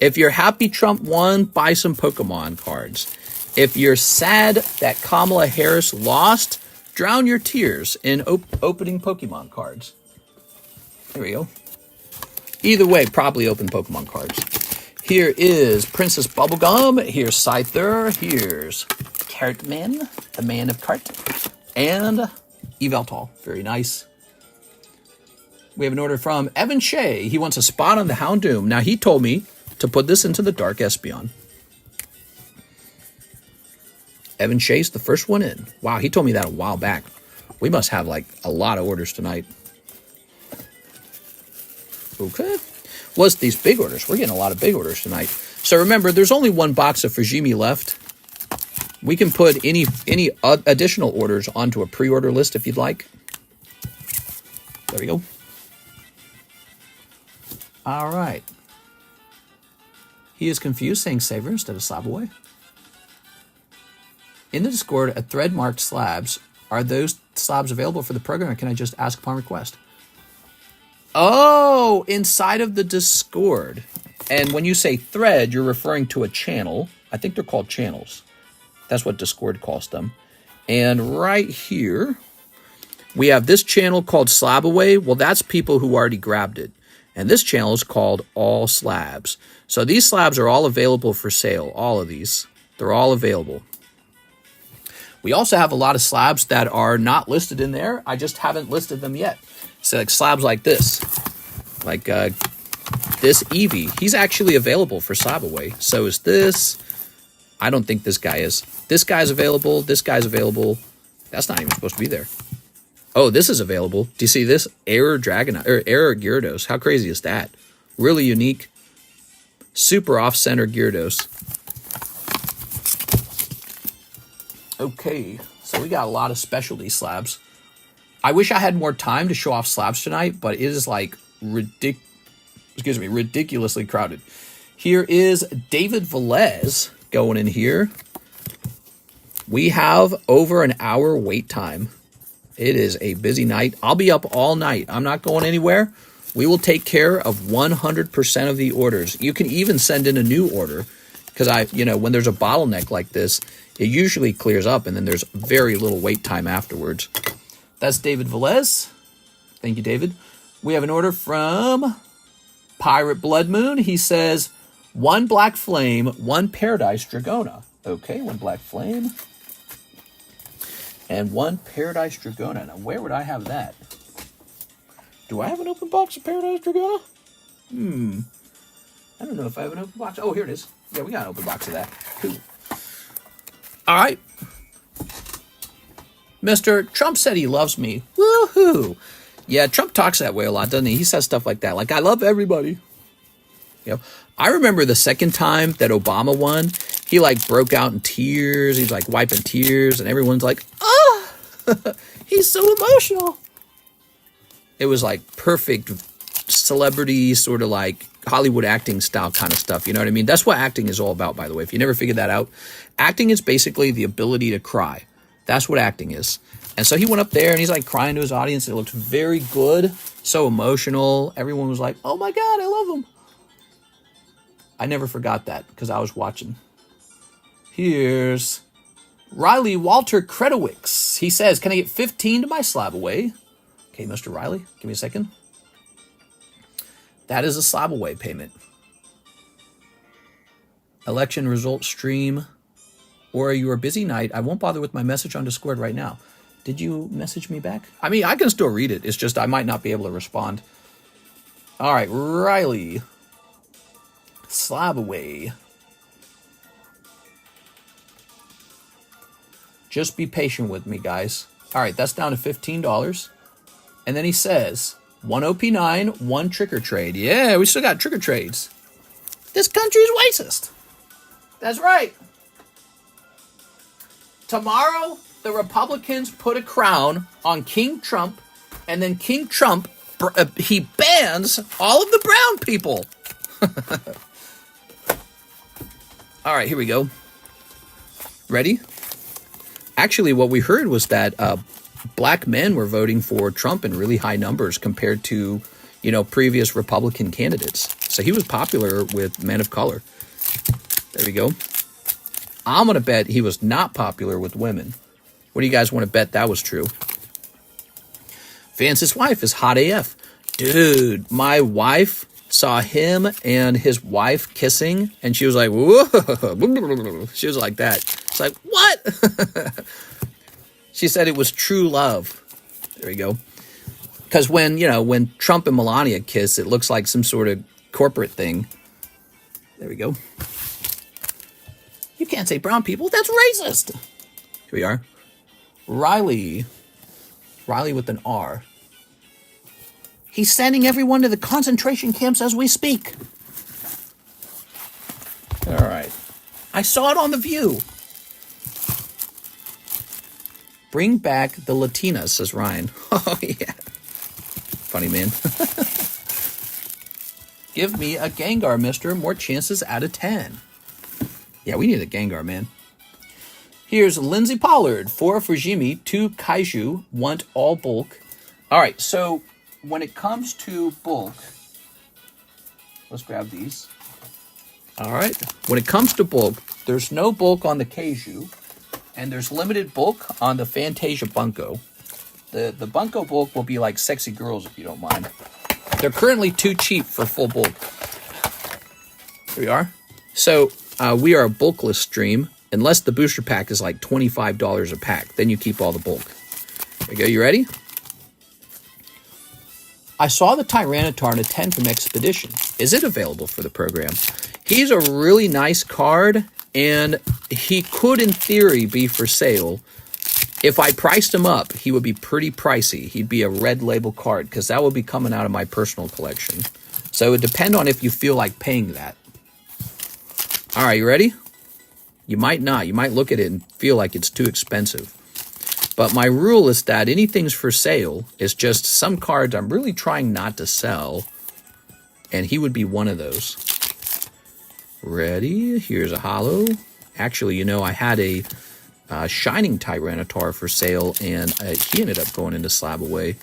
Speaker 1: if you're happy Trump won, buy some Pokemon cards. If you're sad that Kamala Harris lost, drown your tears in opening Pokemon cards. There we go. Either way, probably open Pokemon cards. Here is Princess Bubblegum. Here's Scyther. Here's Cartman, the man of Cart. And Yveltal. Very nice. We have an order from Evan Shea. He wants a spot on the Houndoom. Now, he told me to put this into the Dark Espeon. Evan Shea's the first one in. Wow, he told me that a while back. We must have like a lot of orders tonight. Okay. Well, it's these big orders. We're getting a lot of big orders tonight. So remember, there's only one box of Fujimi left. We can put any additional orders onto a pre-order list if you'd like. There we go. All right. He is confused, saying Saver instead of Slab Away. In the Discord, a thread marked slabs. Are those slabs available for the program, or can I just ask upon request? Oh, inside of the Discord. And when you say thread, you're referring to a channel. I think they're called channels. That's what Discord calls them. And right here, we have this channel called Slab Away. Well, that's people who already grabbed it. And this channel is called All Slabs. So these slabs are all available for sale. All of these. They're all available. We also have a lot of slabs that are not listed in there. I just haven't listed them yet. So like slabs like this. Like this Eevee. He's actually available for Slab Away. So is this. I don't think this guy is. This guy's available. This guy's available. That's not even supposed to be there. Oh, this is available. Do you see this? Error Dragonite, or Error Gyarados. How crazy is that? Really unique. Super off-center Gyarados. Okay, so we got a lot of specialty slabs. I wish I had more time to show off slabs tonight, but it is like ridiculously crowded. Here is David Velez going in here. We have over an hour wait time. It is a busy night. I'll be up all night. I'm not going anywhere. We will take care of 100% of the orders. You can even send in a new order because when there's a bottleneck like this, it usually clears up and then there's very little wait time afterwards. That's David Velez. Thank you, David. We have an order from Pirate Blood Moon. He says, 1 Black Flame, 1 Paradise Dragona. Okay, 1 Black Flame. And 1 Paradise Dragona. Now, where would I have that? Do I have an open box of Paradise Dragona? I don't know if I have an open box. Oh, here it is. Yeah, we got an open box of that. Cool. All right. Mr. Trump said he loves me. Woohoo. Yeah, Trump talks that way a lot, doesn't he? He says stuff like that. Like, I love everybody. I remember the second time that Obama won, he like broke out in tears. He's like wiping tears and everyone's like, oh, he's so emotional. It was like perfect celebrity sort of like Hollywood acting style kind of stuff. You know what I mean? That's what acting is all about, by the way. If you never figured that out, acting is basically the ability to cry. That's what acting is. And so he went up there and he's like crying to his audience. It looked very good, so emotional. Everyone was like, oh my God, I love him. I never forgot that because I was watching. Here's Riley Walter Kredowicz. He says, can I get 15 to my slab away? Okay, Mr. Riley, give me a second. That is a slab away payment. Election result stream. Or your busy night. I won't bother with my message on Discord right now. Did you message me back? I mean, I can still read it. It's just I might not be able to respond. All right, Riley. Slab away. Just be patient with me, guys. All right, that's down to $15. And then he says, 1 OP9, 1 trigger trade. Yeah, we still got trigger trades. This country is racist. That's right. Tomorrow, the Republicans put a crown on King Trump, and then King Trump, he bans all of the brown people. All right, here we go. Ready? Actually, what we heard was that black men were voting for Trump in really high numbers compared to, you know, previous Republican candidates. So he was popular with men of color. There we go. I'm going to bet he was not popular with women. What do you guys want to bet that was true? Vance's wife is hot AF. Dude, my wife saw him and his wife kissing, and she was like, whoa. She was like that. It's like, what? She said it was true love. There we go. Because when, you know, when Trump and Melania kiss, it looks like some sort of corporate thing. There we go. You can't say brown people. That's racist. Here we are. Riley. Riley with an R. He's sending everyone to the concentration camps as we speak. All right. I saw it on The View. Bring back the Latinas, says Ryan. Oh, yeah. Funny, man. Give me a Gengar, mister. More chances out of 10. Yeah, we need a Gengar, man. Here's Lindsay Pollard, 4 Fujimi, 2 Kaiju, want all bulk. All right, so when it comes to bulk, let's grab these. All right, when it comes to bulk, there's no bulk on the Kaiju, and there's limited bulk on the Fantasia Bunko. The Bunko bulk will be like sexy girls, if you don't mind. They're currently too cheap for full bulk. Here we are. So we are a bulkless stream, unless the booster pack is like $25 a pack. Then you keep all the bulk. There you go. You ready? I saw the Tyranitar in a 10 from Expedition. Is it available for the program? He's a really nice card, and he could, in theory, be for sale. If I priced him up, he would be pretty pricey. He'd be a red label card, because that would be coming out of my personal collection. So it would depend on if you feel like paying that. All right, you ready? You might not. You might look at it and feel like it's too expensive. But my rule is that anything's for sale is just some cards I'm really trying not to sell. And he would be one of those. Ready? Here's a holo. Actually, you know, I had a Shining Tyranitar for sale, and he ended up going into slab away.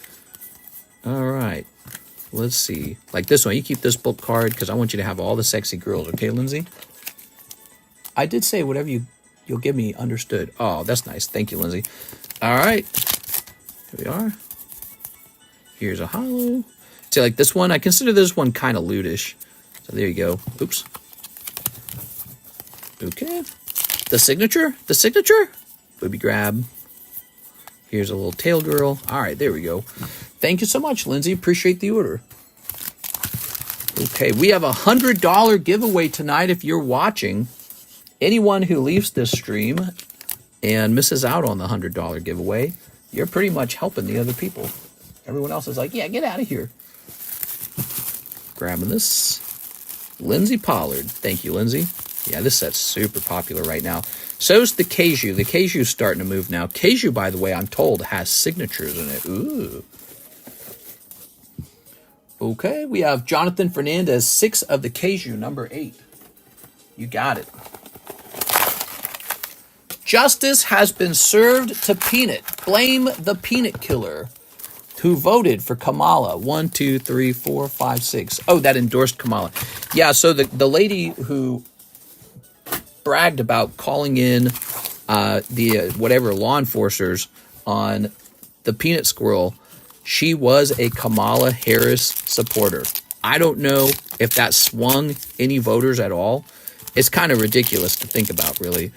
Speaker 1: All right. Let's see. Like this one, you keep this book card because I want you to have all the sexy girls. Okay, Lindsay? I did say whatever you'll give me, understood. Oh, that's nice. Thank you, Lindsay. All right. Here we are. Here's a holo. See, like this one, I consider this one kind of lootish. So there you go. Oops. Okay. The signature? The signature? Booby grab. Here's a little tail girl. All right, there we go. Thank you so much, Lindsay. Appreciate the order. Okay, we have a $100 giveaway tonight if you're watching. Anyone who leaves this stream and misses out on the $100 giveaway, you're pretty much helping the other people. Everyone else is like, yeah, get out of here. Grabbing this. Lindsay Pollard. Thank you, Lindsay. Yeah, this set's super popular right now. So's the Kaiju. The Kaiju's starting to move now. Kaiju, by the way, I'm told, has signatures in it. Ooh. Okay, we have Jonathan Fernandez, 6 of the Kaiju, number 8. You got it. Justice has been served to Peanut. Blame the Peanut Killer, who voted for Kamala. 1, 2, 3, 4, 5, 6. Oh, that endorsed Kamala. Yeah, so the lady who bragged about calling in whatever law enforcers on the Peanut Squirrel, she was a Kamala Harris supporter. I don't know if that swung any voters at all. It's kind of ridiculous to think about, really.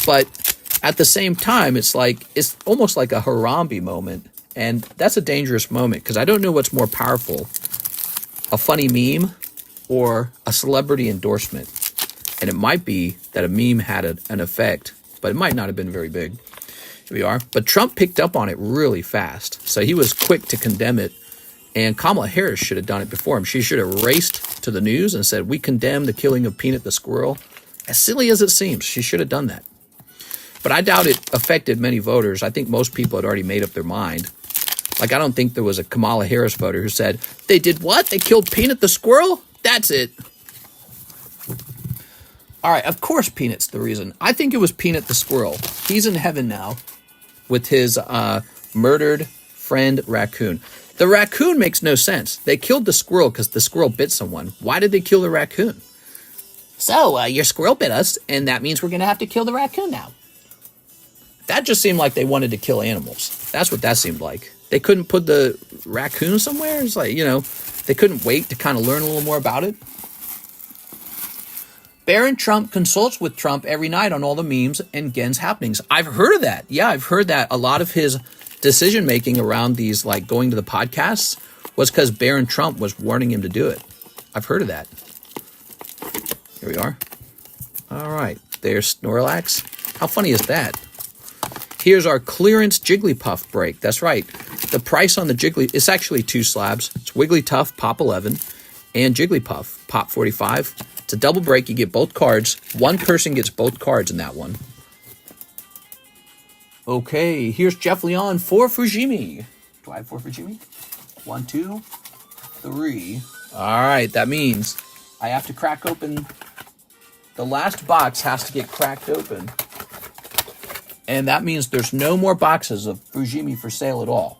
Speaker 1: But at the same time, it's almost like a Harambe moment. And that's a dangerous moment because I don't know what's more powerful, a funny meme or a celebrity endorsement. And it might be that a meme had an effect, but it might not have been very big. Here we are. But Trump picked up on it really fast. So he was quick to condemn it. And Kamala Harris should have done it before him. She should have raced to the news and said, we condemn the killing of Peanut the squirrel. As silly as it seems, she should have done that. But I doubt it affected many voters. I think most people had already made up their mind. Like, I don't think there was a Kamala Harris voter who said, they did what? They killed Peanut the squirrel? That's it. All right, of course Peanut's the reason. I think it was Peanut the squirrel. He's in heaven now with his murdered friend raccoon. The raccoon makes no sense. They killed the squirrel because the squirrel bit someone. Why did they kill the raccoon? So, your squirrel bit us, and that means we're going to have to kill the raccoon now. That just seemed like they wanted to kill animals. That's what that seemed like. They couldn't put the raccoon somewhere? It's like, they couldn't wait to kind of learn a little more about it. Barron Trump consults with Trump every night on all the memes and Gen's happenings. I've heard of that. Yeah, I've heard that a lot of his decision-making around these, like going to the podcasts, was because Barron Trump was warning him to do it. I've heard of that. Here we are. All right. There's Snorlax. How funny is that? Here's our clearance Jigglypuff break. That's right. The price on the Jiggly, it's actually 2 slabs. It's Wigglytuff, Pop 11, and Jigglypuff, Pop 45. It's a double break. You get both cards. One person gets both cards in that one. Okay, here's Jeff Leon for Fujimi. Do I have 4 Fujimi? 1, 2, 3. All right, that means I have to crack open. The last box has to get cracked open. And that means there's no more boxes of Fujimi for sale at all.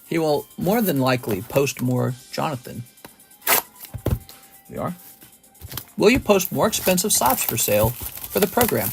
Speaker 1: He will more than likely post more Jonathan. Here we are. Will you post more expensive slabs for sale for the program?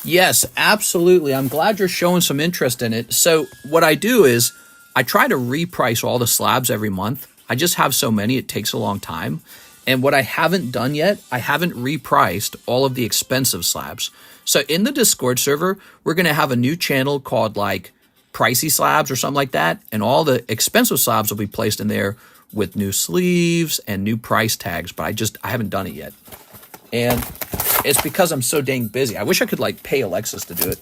Speaker 1: Yes, absolutely. I'm glad you're showing some interest in it. So what I do is I try to reprice all the slabs every month. I just have so many, it takes a long time. And what I haven't done yet, I haven't repriced all of the expensive slabs. So in the Discord server, we're going to have a new channel called like Pricey Slabs or something like that. And all the expensive slabs will be placed in there with new sleeves and new price tags. But I haven't done it yet. And it's because I'm so dang busy. I wish I could like pay Alexis to do it.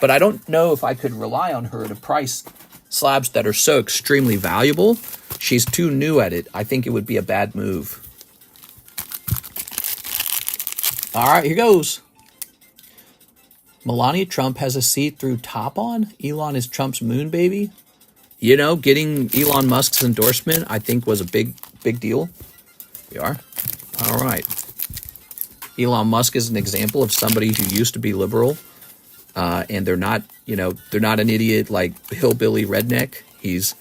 Speaker 1: But I don't know if I could rely on her to price slabs that are so extremely valuable. She's too new at it. I think it would be a bad move. All right, here goes. Melania Trump has a see-through top on. Elon is Trump's moon baby. Getting Elon Musk's endorsement, I think, was a big deal. We are. All right. Elon Musk is an example of somebody who used to be liberal, and they're not an idiot like hillbilly redneck. He's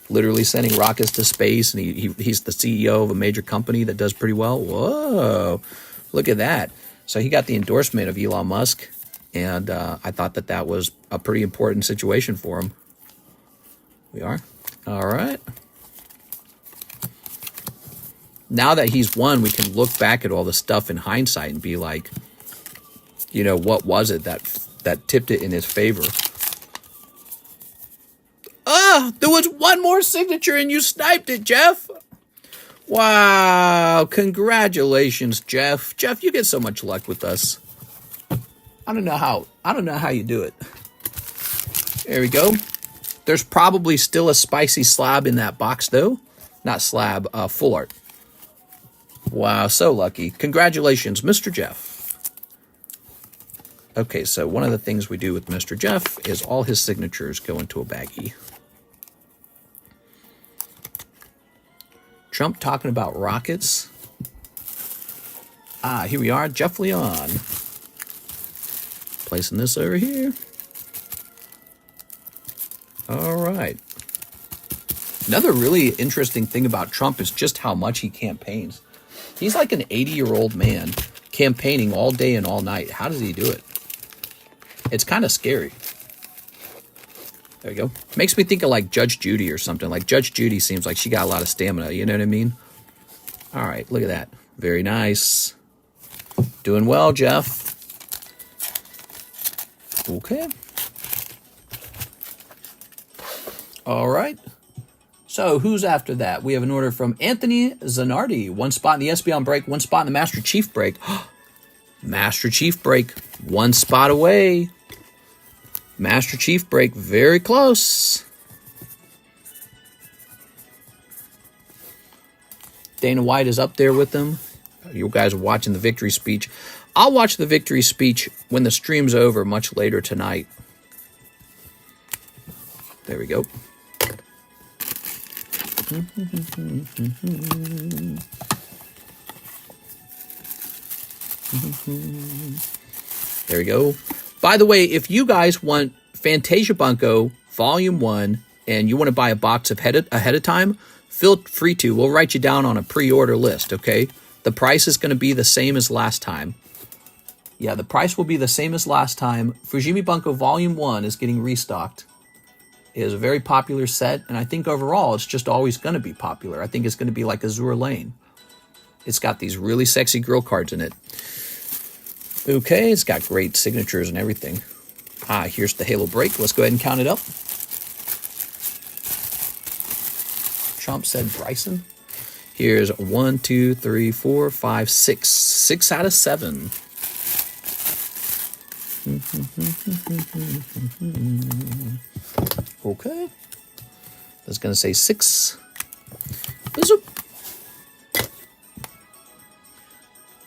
Speaker 1: literally sending rockets to space, and he's the CEO of a major company that does pretty well. Whoa, look at that. So he got the endorsement of Elon Musk, and I thought that was a pretty important situation for him. We are. All right. Now that he's won, we can look back at all the stuff in hindsight and be like, what was it that tipped it in his favor? There was one more signature and you sniped it, Jeff. Wow, congratulations, Jeff. Jeff, you get so much luck with us. I don't know how you do it. There we go. There's probably still a spicy slab in that box though. Not slab, full art. Wow, so lucky. Congratulations, Mr. Jeff. Okay, so one of the things we do with Mr. Jeff is all his signatures go into a baggie. Trump talking about rockets. Here we are, Jeff Leon. Placing this over here. All right. Another really interesting thing about Trump is just how much he campaigns. He's like an 80-year-old man campaigning all day and all night. How does he do it? It's kind of scary. There we go. Makes me think of like Judge Judy or something. Like Judge Judy seems like she got a lot of stamina. You know what I mean? All right, look at that. Very nice. Doing well, Jeff. Okay. All right. So who's after that? We have an order from Anthony Zanardi. 1 spot in the Espeon break, 1 spot in the Master Chief break. Master Chief break, 1 spot away. Master Chief break, very close. Dana White is up there with them. You guys are watching the victory speech. I'll watch the victory speech when the stream's over much later tonight. There we go. There we go. By the way, if you guys want Fantasia Bunko Volume 1 and you want to buy a box ahead of time, feel free to. We'll write you down on a pre-order list, okay? The price is going to be the same as last time. Yeah, the price will be the same as last time. Fujimi Bunko Volume 1 is getting restocked. It is a very popular set, and I think overall it's just always going to be popular. I think it's going to be like Azure Lane. It's got these really sexy girl cards in it. Okay, it's got great signatures and everything. Here's the Halo break. Let's go ahead and count it up. Trump said Bryson. Here's 1, 2, 3, 4, 5, 6. 6 out of 7. Okay. I was going to say 6.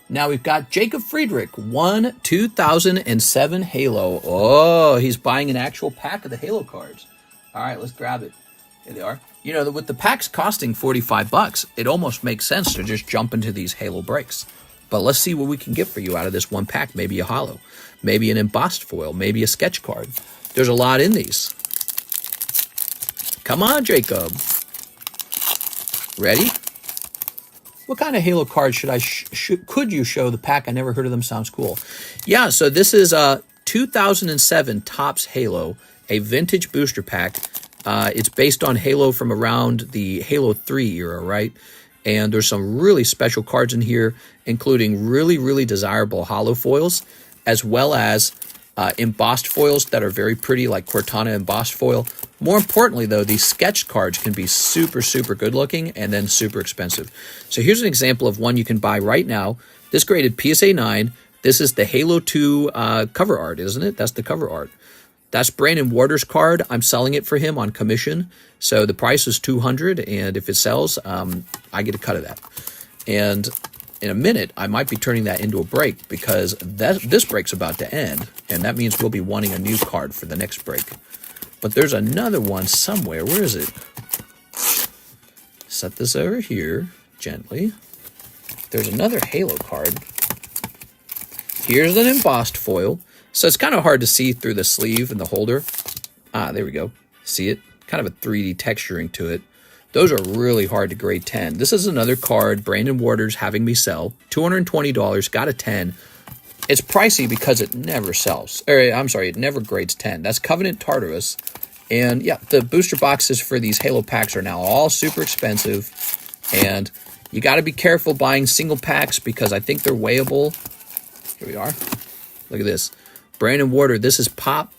Speaker 1: Now we've got Jacob Friedrich, 1 2007 Halo. Oh, he's buying an actual pack of the Halo cards. All right, let's grab it. Here they are. You know, with the packs costing $45, it almost makes sense to just jump into these Halo breaks. But let's see what we can get for you out of this one pack. Maybe a holo, maybe an embossed foil, maybe a sketch card. There's a lot in these. Come on, Jacob. Ready? What kind of Halo cards could you show the pack? I never heard of them. Sounds cool. Yeah, so this is a 2007 Topps Halo, a vintage booster pack. It's based on Halo from around the Halo 3 era, right? And there's some really special cards in here, including really, really desirable holo foils, as well as embossed foils that are very pretty, like Cortana embossed foil. More importantly, though, these sketch cards can be super, super good looking and then super expensive. So here's an example of one you can buy right now. This graded PSA 9. This is the Halo 2 cover art, isn't it? That's the cover art. That's Brandon Waters' card. I'm selling it for him on commission. So the price is $200, and if it sells, I get a cut of that. And in a minute, I might be turning that into a break because this break's about to end, and that means we'll be wanting a new card for the next break. But there's another one somewhere. Where is it? Set this over here gently. There's another Halo card. Here's an embossed foil. So it's kind of hard to see through the sleeve and the holder. There we go. See it? Kind of a 3D texturing to it. Those are really hard to grade 10. This is another card Brandon Waters having me sell. $220, got a 10. It's pricey because it never sells. I'm sorry, it never grades 10. That's Covenant Tartarus. And yeah, the booster boxes for these Halo packs are now all super expensive. And you got to be careful buying single packs because I think they're weighable. Here we are. Look at this. Brandon Waters, this is Pop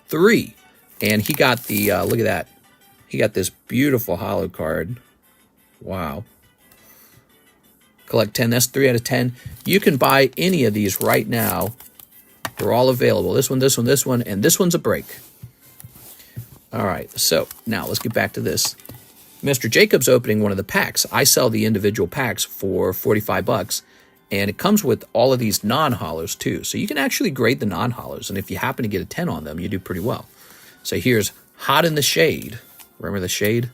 Speaker 1: 3. And he got the, look at that. He got this beautiful holo card. Wow. Collect 10. That's 3 out of 10. You can buy any of these right now. They're all available. This one, this one, this one, and this one's a break. All right. So now let's get back to this. Mr. Jacob's opening one of the packs. I sell the individual packs for $45. And it comes with all of these non-holos too. So you can actually grade the non-holos. And if you happen to get a 10 on them, you do pretty well. So here's Hot in the Shade. Remember the shade?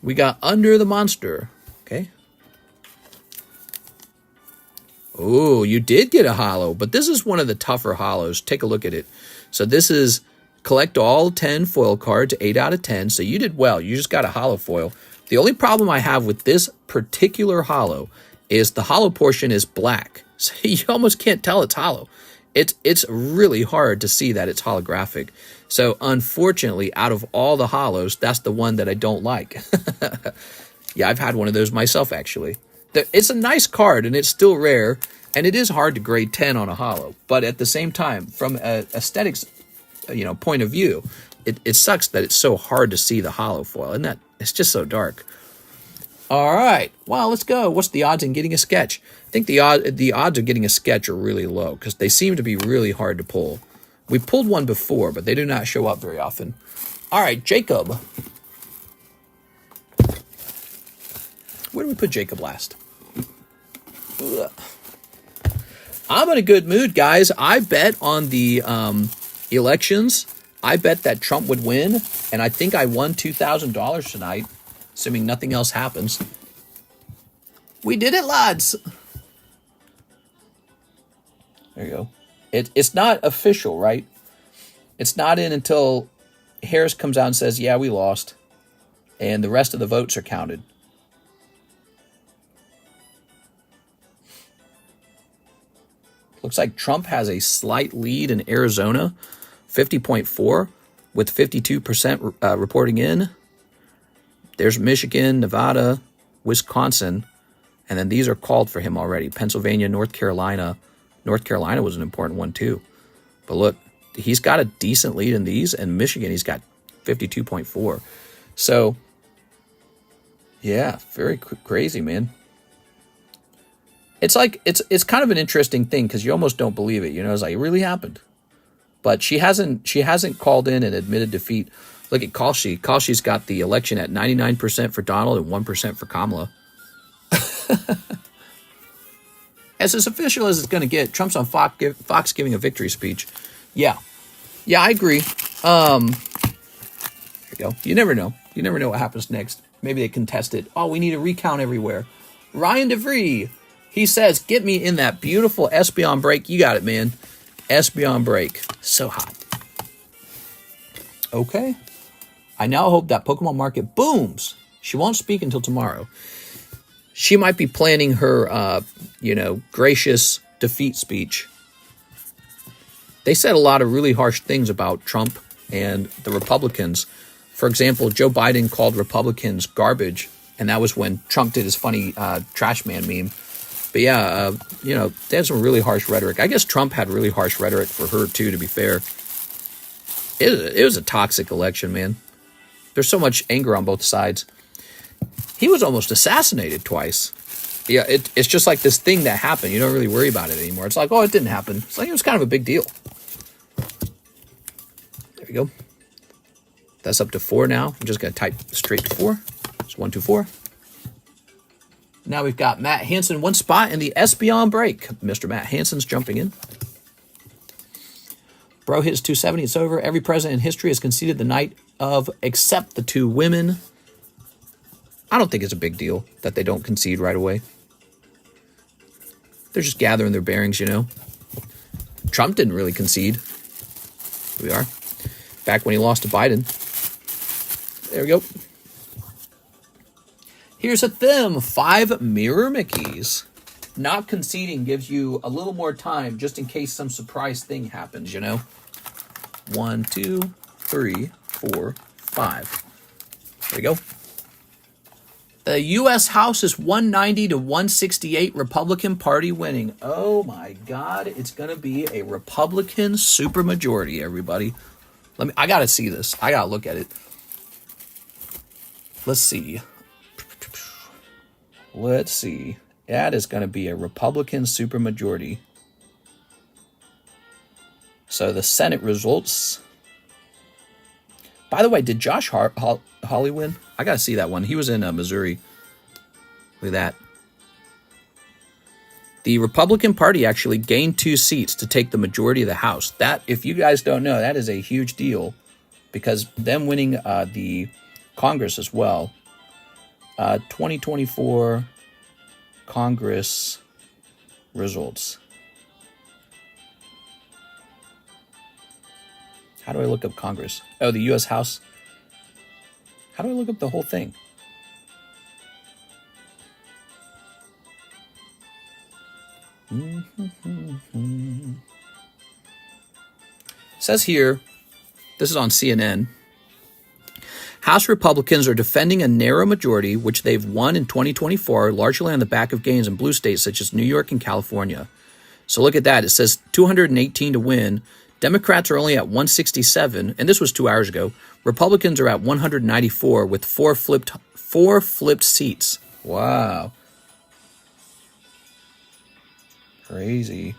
Speaker 1: We got Under the Monster. Okay. Oh, you did get a holo, but this is one of the tougher holos. Take a look at it. So this is collect all 10 foil cards, 8 out of 10. So you did well. You just got a holo foil. The only problem I have with this particular holo is the holo portion is black. So you almost can't tell it's holo. It's really hard to see that it's holographic. So unfortunately, out of all the holos, that's the one that I don't like. Yeah, I've had one of those myself, actually. It's a nice card, and it's still rare, and it is hard to grade 10 on a holo. But at the same time, from an aesthetics point of view, it sucks that it's so hard to see the holo foil, and that it's just so dark. All right, well, let's go. What's the odds in getting a sketch? I think the odds of getting a sketch are really low because they seem to be really hard to pull. We pulled one before, but they do not show up very often. All right, Jacob. Where do we put Jacob last? Ugh. I'm in a good mood, guys. I bet on the elections. I bet that Trump would win, and I think I won $2,000 tonight, assuming nothing else happens. We did it, lads. There you go. It's not official, right? It's not in until Harris comes out and says, yeah, we lost, and the rest of the votes are counted. Looks like Trump has a slight lead in Arizona, 50.4, with 52% reporting in. There's Michigan, Nevada, Wisconsin, and then these are called for him already. Pennsylvania, North Carolina. North Carolina was an important one too. But look, he's got a decent lead in these, and Michigan, he's got 52.4. So, yeah, very crazy, man. It's like it's kind of an interesting thing because you almost don't believe it. It's like it really happened, but she hasn't called in and admitted defeat. Look at Kalshi. Kalshi's got the election at 99% for Donald and 1% for Kamala. As official as it's going to get, Trump's on Fox giving a victory speech. Yeah, I agree. There you go. You never know. You never know what happens next. Maybe they contest it. Oh, we need a recount everywhere. Ryan DeVries. He says, get me in that beautiful Espeon break. You got it, man. Espeon break. So hot. Okay. I now hope that Pokemon market booms. She won't speak until tomorrow. She might be planning her, gracious defeat speech. They said a lot of really harsh things about Trump and the Republicans. For example, Joe Biden called Republicans garbage, and that was when Trump did his funny trash man meme. But yeah, they had some really harsh rhetoric. I guess Trump had really harsh rhetoric for her, too, to be fair. It was a toxic election, man. There's so much anger on both sides. He was almost assassinated twice. Yeah, it's just like this thing that happened. You don't really worry about it anymore. It's like, oh, it didn't happen. It's like it was kind of a big deal. There we go. That's up to 4 now. I'm just going to type straight to 4. It's 1, 2, 4. Now we've got Matt Hansen, one spot in the Espeon break. Mr. Matt Hansen's jumping in. Bro hits 270. It's over. Every president in history has conceded the night of, except the 2 women. I don't think it's a big deal that they don't concede right away. They're just gathering their bearings, Trump didn't really concede. Here we are. Back when he lost to Biden. There we go. Here's a them 5 mirror Mickeys. Not conceding gives you a little more time just in case some surprise thing happens, 1, 2, 3, 4, 5. There we go. The U.S. House is 190 to 168, Republican Party winning. Oh my God, it's going to be a Republican supermajority, everybody. I got to see this. I got to look at it. Let's see. That is going to be a Republican supermajority. So the Senate results. By the way, did Josh Hawley win? I got to see that one. He was in Missouri. Look at that. The Republican Party actually gained 2 seats to take the majority of the House. That, if you guys don't know, that is a huge deal because them winning the Congress as well. 2024 Congress results. How do I look up Congress? Oh, the U.S. House. How do I look up the whole thing? It says here, this is on CNN, House Republicans are defending a narrow majority, which they've won in 2024, largely on the back of gains in blue states such as New York and California. So look at that. It says 218 to win. Democrats are only at 167, and this was 2 hours ago. Republicans are at 194 with four flipped seats. Wow. Crazy.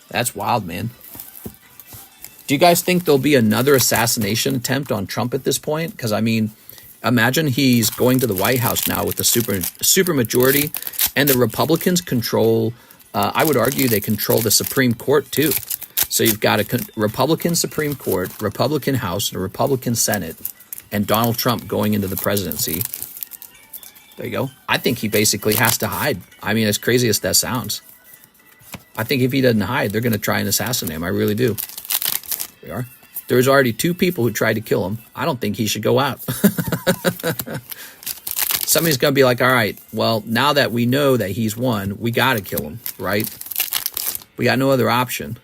Speaker 1: That's wild, man. Do you guys think there'll be another assassination attempt on Trump at this point? Because, I mean, imagine he's going to the White House now with a super majority, and the Republicans control, I would argue they control the Supreme Court too. So you've got a Republican Supreme Court, Republican House, and a Republican Senate, and Donald Trump going into the presidency. There you go. I think he basically has to hide. I mean, as crazy as that sounds. I think if he doesn't hide, they're going to try and assassinate him. I really do. There we are. There's already 2 people who tried to kill him. I don't think he should go out. Somebody's going to be like, all right, well, now that we know that he's won, we got to kill him, right? We got no other option.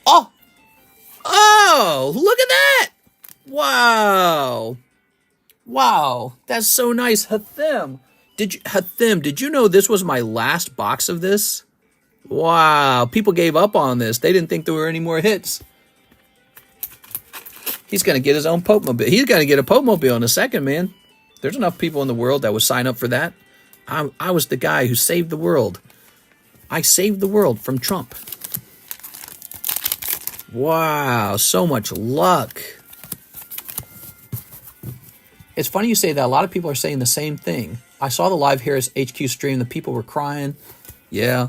Speaker 1: Oh, look at that. Wow. Wow, that's so nice. Hathim, did you know this was my last box of this? Wow, people gave up on this. They didn't think there were any more hits. He's going to get his own Pokemobile. He's going to get a Pokemobile in a second, man. There's enough people in the world that would sign up for that. I was the guy who saved the world. I saved the world from Trump. Wow, so much luck. It's funny you say that. A lot of people are saying the same thing. I saw the live Harris HQ stream. The people were crying. Yeah.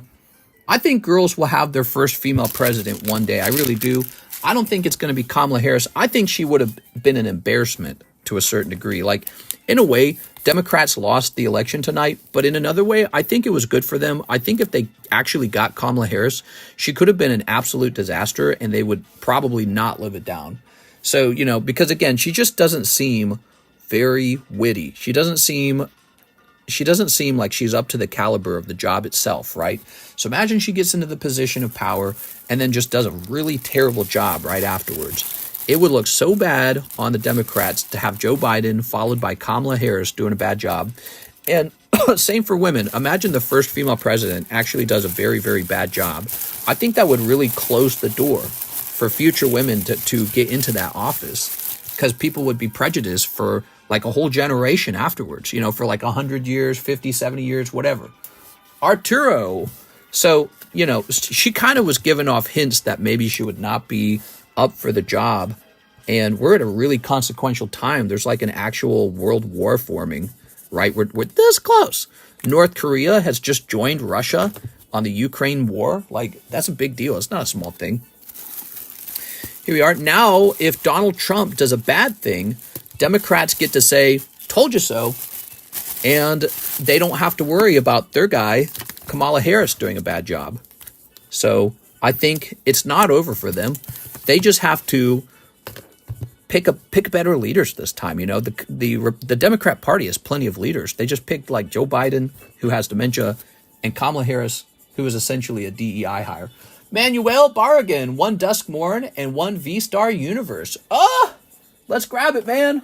Speaker 1: I think girls will have their first female president one day. I really do. I don't think it's going to be Kamala Harris. I think she would have been an embarrassment to a certain degree. Like, in a way, Democrats lost the election tonight. But in another way, I think it was good for them. I think if they actually got Kamala Harris, she could have been an absolute disaster, and they would probably not live it down. So, you know, because again, she just doesn't seem very witty. She doesn't seem like she's up to the caliber of the job itself, right? So imagine she gets into the position of power and then just does a really terrible job right afterwards. It would look so bad on the Democrats to have Joe Biden followed by Kamala Harris doing a bad job. And same for women. Imagine the first female president actually does a very, very bad job. I think that would really close the door for future women to get into that office, because people would be prejudiced for like a whole generation afterwards, you know, for like 100 years, 50, 70 years, whatever. Arturo. So, you know, she kind of was giving off hints that maybe she would not be up for the job. And we're at a really consequential time. There's like an actual world war forming, right? We're this close. North Korea has just joined Russia on the Ukraine war. Like, that's a big deal. It's not a small thing. Here we are. Now, if Donald Trump does a bad thing, Democrats get to say, told you so, and they don't have to worry about their guy, Kamala Harris, doing a bad job. So I think it's not over for them. They just have to pick better leaders this time. You know, the Democrat Party has plenty of leaders. They just picked like Joe Biden, who has dementia, and Kamala Harris, who is essentially a DEI hire. Manuel Barragan, 1 Duskmorn and 1 V-Star Universe. Let's grab it, man.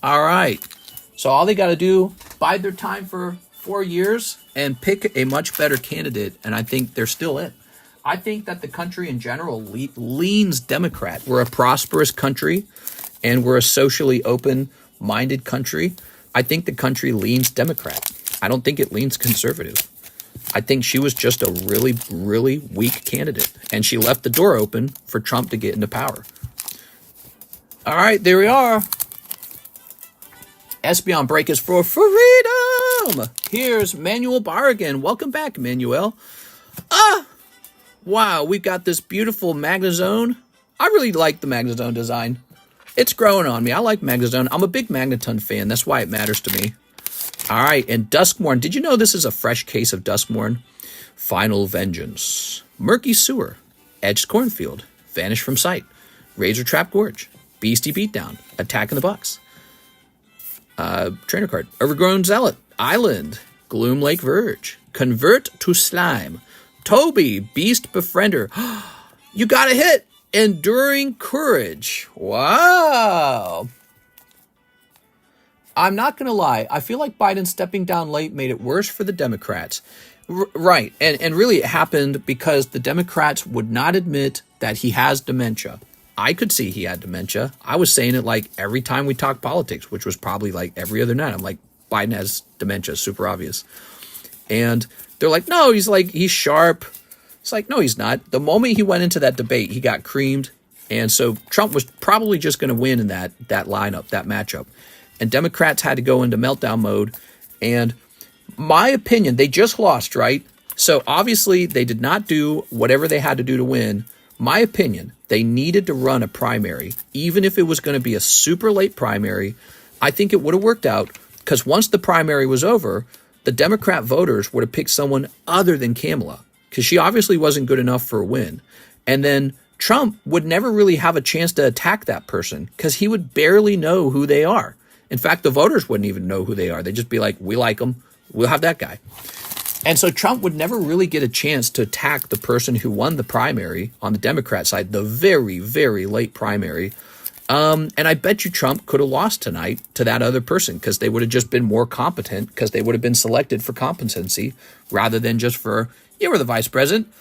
Speaker 1: All right. So all they got to do, bide their time for 4 years and pick a much better candidate. And I think they're still in. I think that the country in general leans Democrat. We're a prosperous country, and we're a socially open-minded country. I think the country leans Democrat. I don't think it leans conservative. I think she was just a really, really weak candidate, and she left the door open for Trump to get into power. All right, there we are. Espeon break is for freedom. Here's Manuel Barragan. Welcome back, Manuel. Wow, we've got this beautiful Magnezone. I really like the Magnezone design. It's growing on me. I like Magnezone. I'm a big Magneton fan. That's why it matters to me. All right, and Duskmorn. Did you know this is a fresh case of Duskmorn? Final Vengeance, Murky Sewer, Edged Cornfield, Vanish from Sight, Razor Trap Gorge, Beastie Beatdown, Attack in the Box, Trainer card, Overgrown Zealot, Island, Gloom Lake Verge, Convert to Slime, Toby, Beast Befriender. You got a hit! Enduring Courage. Wow. I'm not going to lie. I feel like Biden stepping down late made it worse for the Democrats. Right. And really it happened because the Democrats would not admit that he has dementia. I could see he had dementia. I was saying it like every time we talk politics, which was probably like every other night. I'm like, Biden has dementia, super obvious. And they're like, no, he's sharp. It's like, no, he's not. The moment he went into that debate, he got creamed. And so Trump was probably just going to win in that lineup, that matchup. And Democrats had to go into meltdown mode. And my opinion, they just lost, right? So obviously they did not do whatever they had to do to win. My opinion, they needed to run a primary. Even if it was going to be a super late primary, I think it would have worked out. Because once the primary was over, the Democrat voters would have picked someone other than Kamala. Because she obviously wasn't good enough for a win. And then Trump would never really have a chance to attack that person because he would barely know who they are. In fact, the voters wouldn't even know who they are. They'd just be like, we like them. We'll have that guy. And so Trump would never really get a chance to attack the person who won the primary on the Democrat side, the very, very late primary. And I bet you Trump could have lost tonight to that other person because they would have just been more competent because they would have been selected for competency rather than just for, you were the vice president.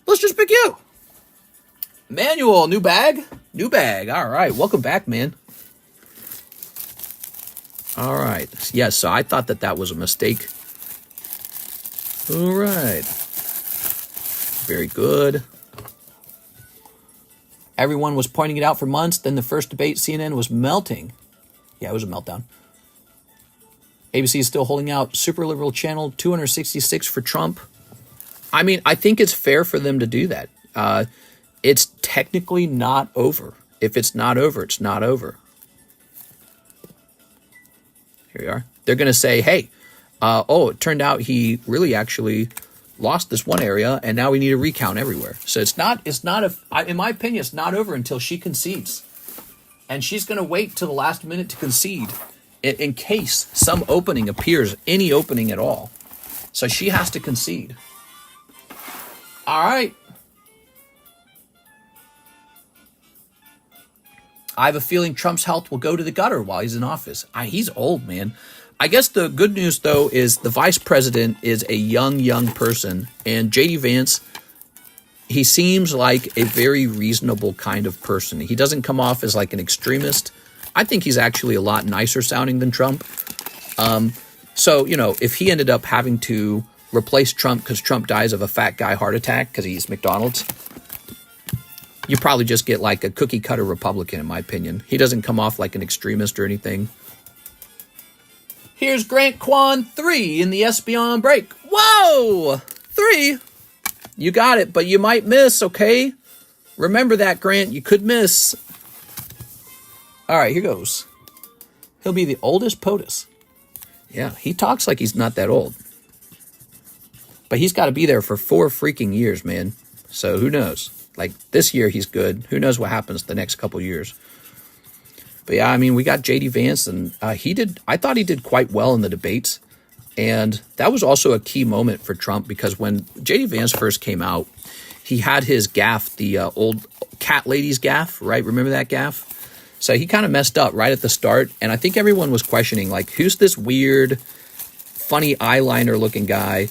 Speaker 1: Let's just pick you. Manuel, new bag? New bag. All right. Welcome back, man. All right. Yes, so I thought that was a mistake. All right. Very good. Everyone was pointing it out for months. Then the first debate, CNN was melting. Yeah, it was a meltdown. ABC is still holding out. Super liberal channel, 266 for Trump. I mean, I think it's fair for them to do that. It's technically not over. If it's not over, it's not over. Here we are. They're going to say, hey, it turned out he really actually lost this one area, and now we need a recount everywhere. So in my opinion, it's not over until she concedes. And she's going to wait till the last minute to concede in case some opening appears, any opening at all. So she has to concede. All right. I have a feeling Trump's health will go to the gutter while he's in office. He's old, man. I guess the good news, though, is the vice president is a young person. And J.D. Vance, he seems like a very reasonable kind of person. He doesn't come off as like an extremist. I think he's actually a lot nicer sounding than Trump. So, if he ended up having to replace Trump because Trump dies of a fat guy heart attack because he eats McDonald's, you probably just get like a cookie cutter Republican, in my opinion. He doesn't come off like an extremist or anything. Here's Grant Quan 3 in the Espeon break. Whoa! 3? You got it, but you might miss, okay? Remember that, Grant. You could miss. All right, here goes. He'll be the oldest POTUS. Yeah, he talks like he's not that old. But he's got to be there for 4 freaking years, man. So who knows? Like, this year he's good. Who knows what happens the next couple years? But yeah, I mean, we got J.D. Vance, and I thought he did quite well in the debates. And that was also a key moment for Trump because when J.D. Vance first came out, he had his gaffe, the old cat lady's gaffe, right? Remember that gaffe? So he kind of messed up right at the start. And I think everyone was questioning, like, who's this weird, funny eyeliner-looking guy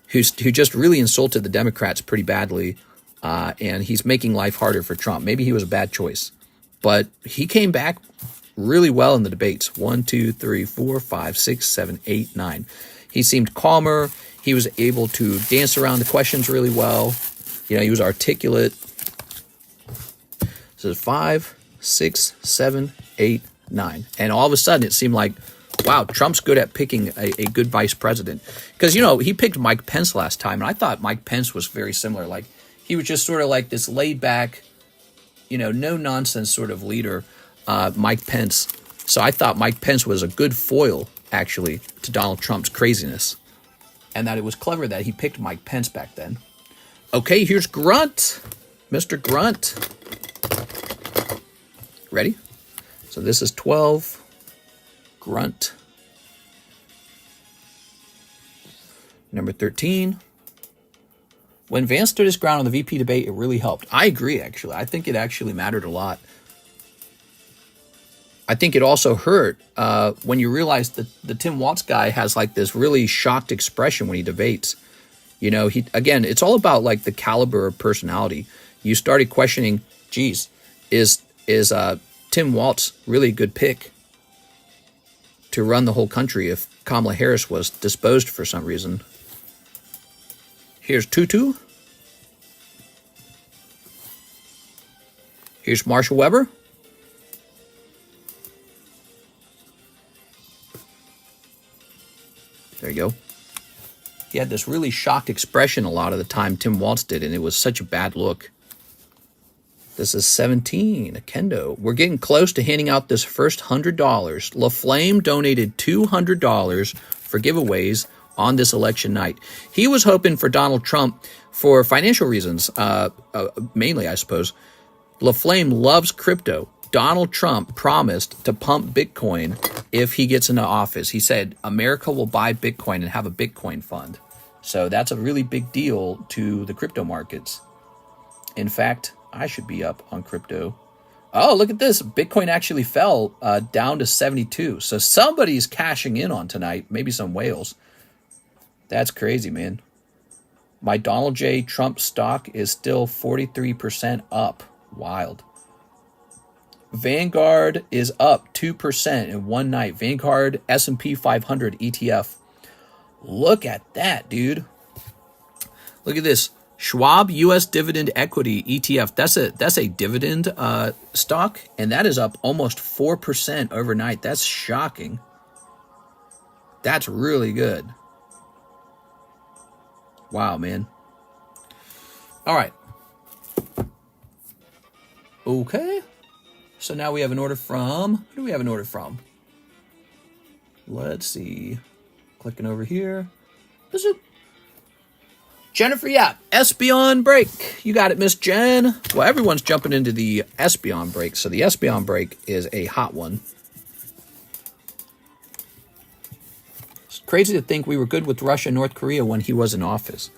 Speaker 1: who just really insulted the Democrats pretty badly, and he's making life harder for Trump. Maybe he was a bad choice. But he came back really well in the debates. 1, 2, 3, 4, 5, 6, 7, 8, 9. He seemed calmer. He was able to dance around the questions really well. He was articulate. This is 5, 6, 7, 8, 9. And all of a sudden it seemed like, wow, Trump's good at picking a good vice president. Because, he picked Mike Pence last time, and I thought Mike Pence was very similar. Like, he was just sort of like this laid-back, no-nonsense sort of leader, Mike Pence. So I thought Mike Pence was a good foil actually, to Donald Trump's craziness. And that it was clever that he picked Mike Pence back then. Okay, here's Grunt. Mr. Grunt. Ready? So this is 12. Grunt. Number 13. When Vance stood his ground on the VP debate, it really helped. I agree, actually. I think it actually mattered a lot. I think it also hurt when you realize that the Tim Walz guy has like this really shocked expression when he debates. You know, again, it's all about like the caliber of personality. You started questioning, geez, is Tim Walz really a good pick to run the whole country if Kamala Harris was disposed for some reason? Here's Tutu. Here's Marshall Weber. There you go. He had this really shocked expression a lot of the time, Tim Walz did, and it was such a bad look. This is 17, a kendo. We're getting close to handing out this first $100. LaFlame donated $200 for giveaways on this election night. He was hoping for Donald Trump for financial reasons, mainly, I suppose. LaFlame loves crypto. Donald Trump promised to pump Bitcoin if he gets into office. He said America will buy Bitcoin and have a Bitcoin fund. So that's a really big deal to the crypto markets. In fact, I should be up on crypto. Oh, look at this. Bitcoin actually fell down to 72. So somebody's cashing in on tonight. Maybe some whales. That's crazy, man. My Donald J. Trump stock is still 43% up. Wild. Vanguard is up 2% in one night. Vanguard S&P 500 ETF. Look at that, dude. Look at this. Schwab U.S. Dividend Equity ETF. That's a dividend stock, and that is up almost 4% overnight. That's shocking. That's really good. Wow, man. All right. Okay. So now we have an order from, who do we have an order from? Let's see. Clicking over here. Jennifer Yap, Espeon break. You got it, Miss Jen. Well, everyone's jumping into the Espeon break. So the Espeon break is a hot one. It's crazy to think we were good with Russia and North Korea when he was in office.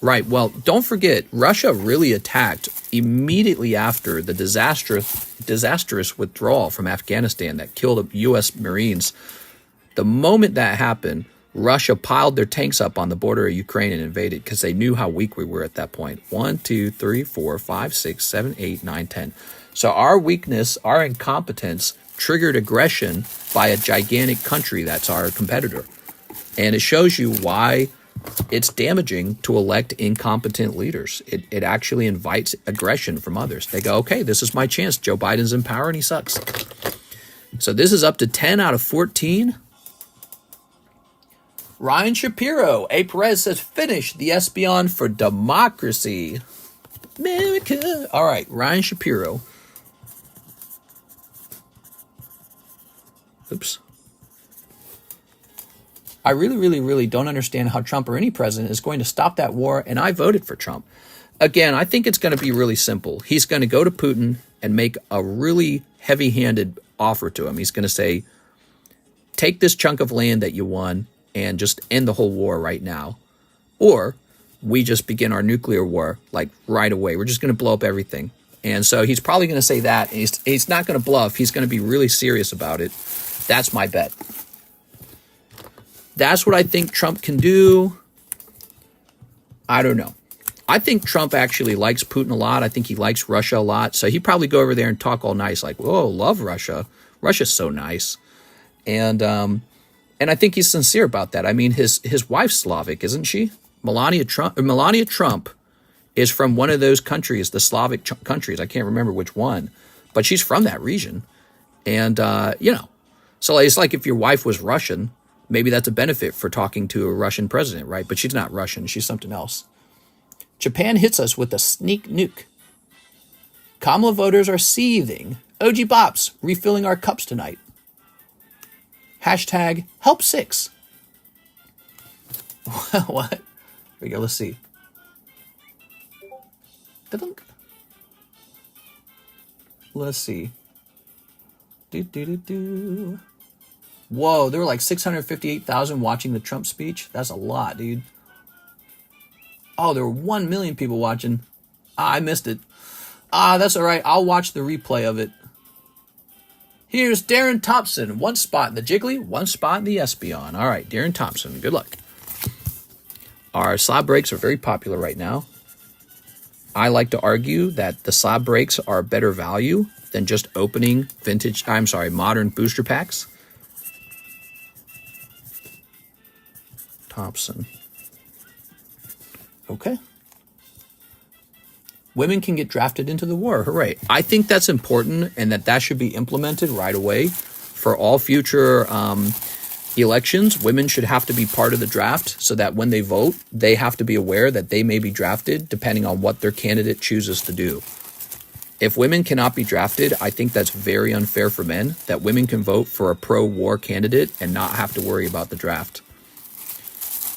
Speaker 1: Right. Well, don't forget, Russia really attacked immediately after the disastrous withdrawal from Afghanistan that killed U.S. Marines. The moment that happened, Russia piled their tanks up on the border of Ukraine and invaded because they knew how weak we were at that point. 1, 2, 3, 4, 5, 6, 7, 8, 9, 10. So our weakness, our incompetence triggered aggression by a gigantic country that's our competitor. And it shows you why it's damaging to elect incompetent leaders. It actually invites aggression from others. They go, okay, this is my chance. Joe Biden's in power and he sucks. So this is up to 10 out of 14. Ryan Shapiro. A. Perez says, finish the Espeon for democracy. America. All right, Ryan Shapiro. Oops. I really don't understand how Trump or any president is going to stop that war, and I voted for Trump. Again, I think it's going to be really simple. He's going to go to Putin and make a really heavy-handed offer to him. He's going to say, take this chunk of land that you won and just end the whole war right now. Or we just begin our nuclear war, like right away. We're just going to blow up everything. And so he's probably going to say that. And he's not going to bluff. He's going to be really serious about it. That's my bet. That's what I think Trump can do. I don't know. I think Trump actually likes Putin a lot. I think he likes Russia a lot. So he'd probably go over there and talk all nice, like, whoa, love Russia. Russia's so nice. And I think he's sincere about that. I mean, his wife's Slavic, isn't she? Melania Trump is from one of those countries, the Slavic countries. I can't remember which one. But she's from that region. And, so it's like if your wife was Russian, maybe that's a benefit for talking to a Russian president, right? But she's not Russian. She's something else. Japan hits us with a sneak nuke. Kamala voters are seething. OG Bops refilling our cups tonight. Hashtag help 6. What? Here we go. Let's see. Da-dunk. Let's see. Whoa, there were like 658,000 watching the Trump speech. That's a lot, dude. Oh, there were 1 million people watching. I missed it. That's all right. I'll watch the replay of it. Here's Darren Thompson. 1 spot in the Jiggly, 1 spot in the Espeon. All right, Darren Thompson. Good luck. Our slab breaks are very popular right now. I like to argue that the slab breaks are better value than just opening modern booster packs. Thompson. Okay. Women can get drafted into the war. Hooray. I think that's important and that should be implemented right away for all future elections. Women should have to be part of the draft so that when they vote, they have to be aware that they may be drafted depending on what their candidate chooses to do. If women cannot be drafted, I think that's very unfair for men, that women can vote for a pro-war candidate and not have to worry about the draft.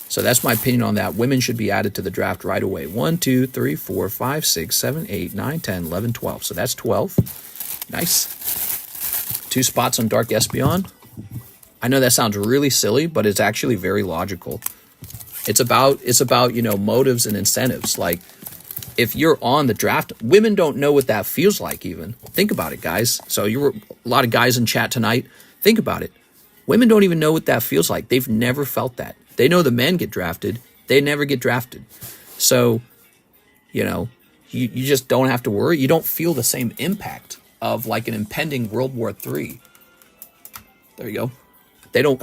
Speaker 1: So that's my opinion on that. Women should be added to the draft right away. 1, 2, 3, 4, 5, 6, 7, 8, 9, 10, 11, 12. So that's 12. Nice. 2 spots on Dark Espeon. I know that sounds really silly, but it's actually very logical. It's about, motives and incentives. Like, if you're on the draft, women don't know what that feels like even. Think about it, guys. So you were a lot of guys in chat tonight. Think about it. Women don't even know what that feels like. They've never felt that. They know the men get drafted. They never get drafted. So, you just don't have to worry. You don't feel the same impact of like an impending World War III. There you go. They don't,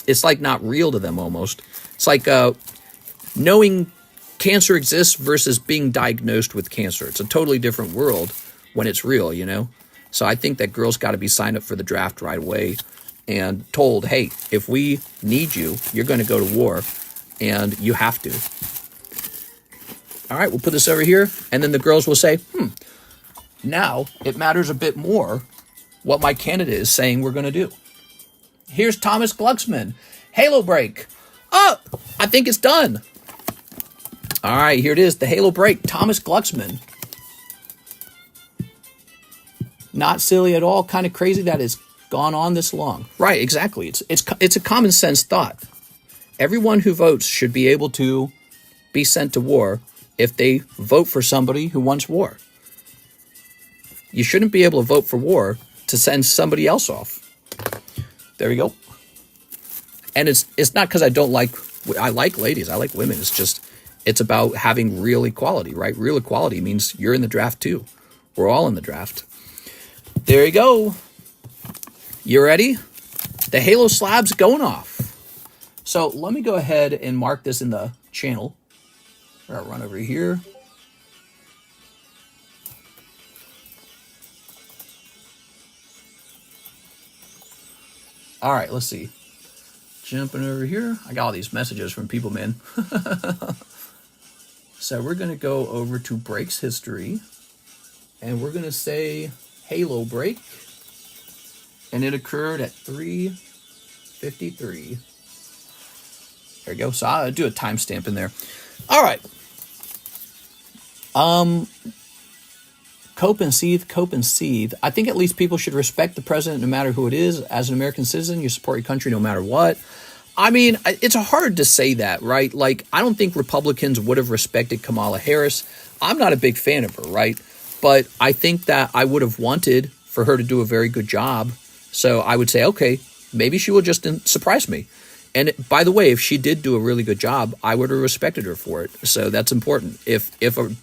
Speaker 1: it's like not real to them almost. It's like knowing cancer exists versus being diagnosed with cancer. It's a totally different world when it's real, So I think that girls got to be signed up for the draft right away and told, hey, if we need you, you're going to go to war, and you have to. All right, we'll put this over here, and then the girls will say, now it matters a bit more what my candidate is saying we're going to do. Here's Thomas Glucksman. Halo break. Oh, I think it's done. All right, here it is, the Halo break. Thomas Glucksman. Not silly at all, kind of crazy that it's gone on this long. Right, exactly. It's a common sense thought. Everyone who votes should be able to be sent to war if they vote for somebody who wants war. You shouldn't be able to vote for war to send somebody else off. There we go. And it's not because I like ladies, I like women. It's about having real equality, right? Real equality means you're in the draft too. We're all in the draft. There you go. You ready? The Halo slab's going off. So let me go ahead and mark this in the channel. I'll run over here. All right, let's see. Jumping over here. I got all these messages from people, man. So we're going to go over to breaks history. And we're going to say Halo break. And it occurred at 3:53. There you go. So I'll do a timestamp in there. All right. Cope and seethe. I think at least people should respect the president no matter who it is. As an American citizen, you support your country no matter what. I mean, it's hard to say that, right? Like, I don't think Republicans would have respected Kamala Harris. I'm not a big fan of her, right? But I think that I would have wanted for her to do a very good job. So I would say, okay, maybe she will just surprise me. And by the way, if she did do a really good job, I would have respected her for it. So that's important. If the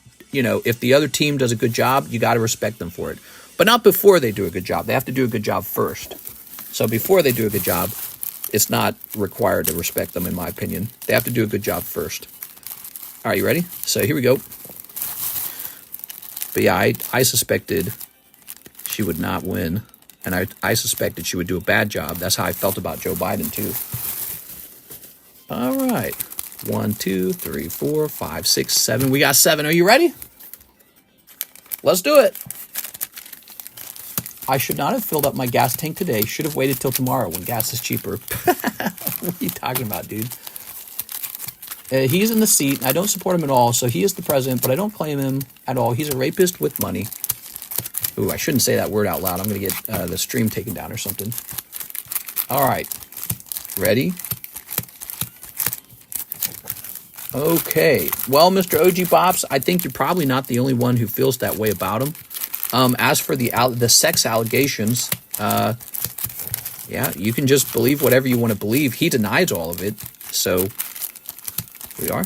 Speaker 1: other team does a good job, you got to respect them for it. But not before they do a good job. They have to do a good job first. So before they do a good job, it's not required to respect them, in my opinion. They have to do a good job first. All right, you ready? So here we go. But yeah, I suspected she would not win. And I suspected she would do a bad job. That's how I felt about Joe Biden, too. All right. 1, 2, 3, 4, 5, 6, 7. We got 7. Are you ready? Let's do it. I should not have filled up my gas tank today. Should have waited till tomorrow when gas is cheaper. What are you talking about, dude? He's in the seat, and I don't support him at all, so he is the president, but I don't claim him at all. He's a rapist with money. Ooh, I shouldn't say that word out loud. I'm going to get the stream taken down or something. All right. Ready? Okay. Well, Mr. OG Bops, I think you're probably not the only one who feels that way about him. As for the sex allegations, yeah, you can just believe whatever you want to believe. He denies all of it, so we are.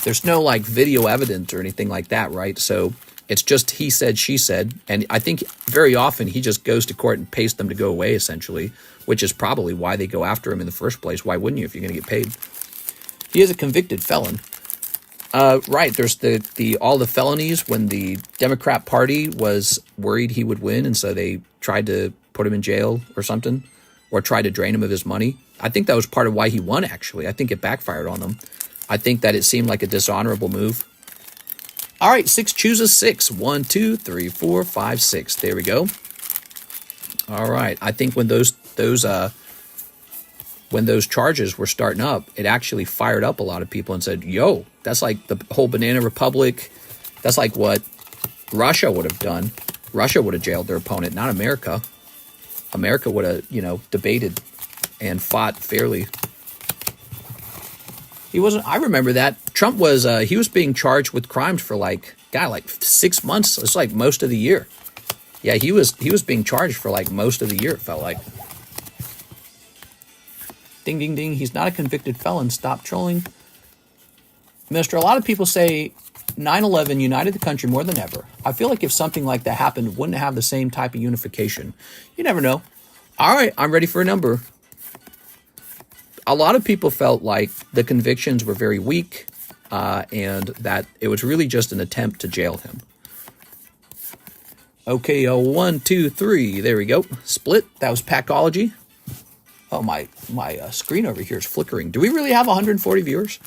Speaker 1: There's no like video evidence or anything like that, right? So it's just he said, she said, and I think very often he just goes to court and pays them to go away, essentially, which is probably why they go after him in the first place. Why wouldn't you if you're going to get paid? He is a convicted felon. Right, there's all the felonies when the Democrat Party was worried he would win, and so they tried to put him in jail or something, or tried to drain him of his money. I think that was part of why he won, actually. I think it backfired on them. I think that it seemed like a dishonorable move. All right, 6 chooses 6. 1, 2, 3, 4, 5, 6. There we go. All right, I think when those charges were starting up, it actually fired up a lot of people and said, yo, that's like the whole Banana Republic. That's like what Russia would have done. Russia would have jailed their opponent, not America. America would have, debated and fought fairly. He wasn't, I remember that. Trump was, he was being charged with crimes for like 6 months. It's like most of the year. Yeah, he was being charged for like most of the year, it felt like. Ding, ding, ding. He's not a convicted felon. Stop trolling. Mister, a lot of people say 9/11 united the country more than ever. I feel like if something like that happened, wouldn't it have the same type of unification? You never know. All right, I'm ready for a number. A lot of people felt like the convictions were very weak and that it was really just an attempt to jail him. Okay, 1, 2, 3. There we go. Split. That was Packology. Oh, my screen over here is flickering. Do we really have 140 viewers?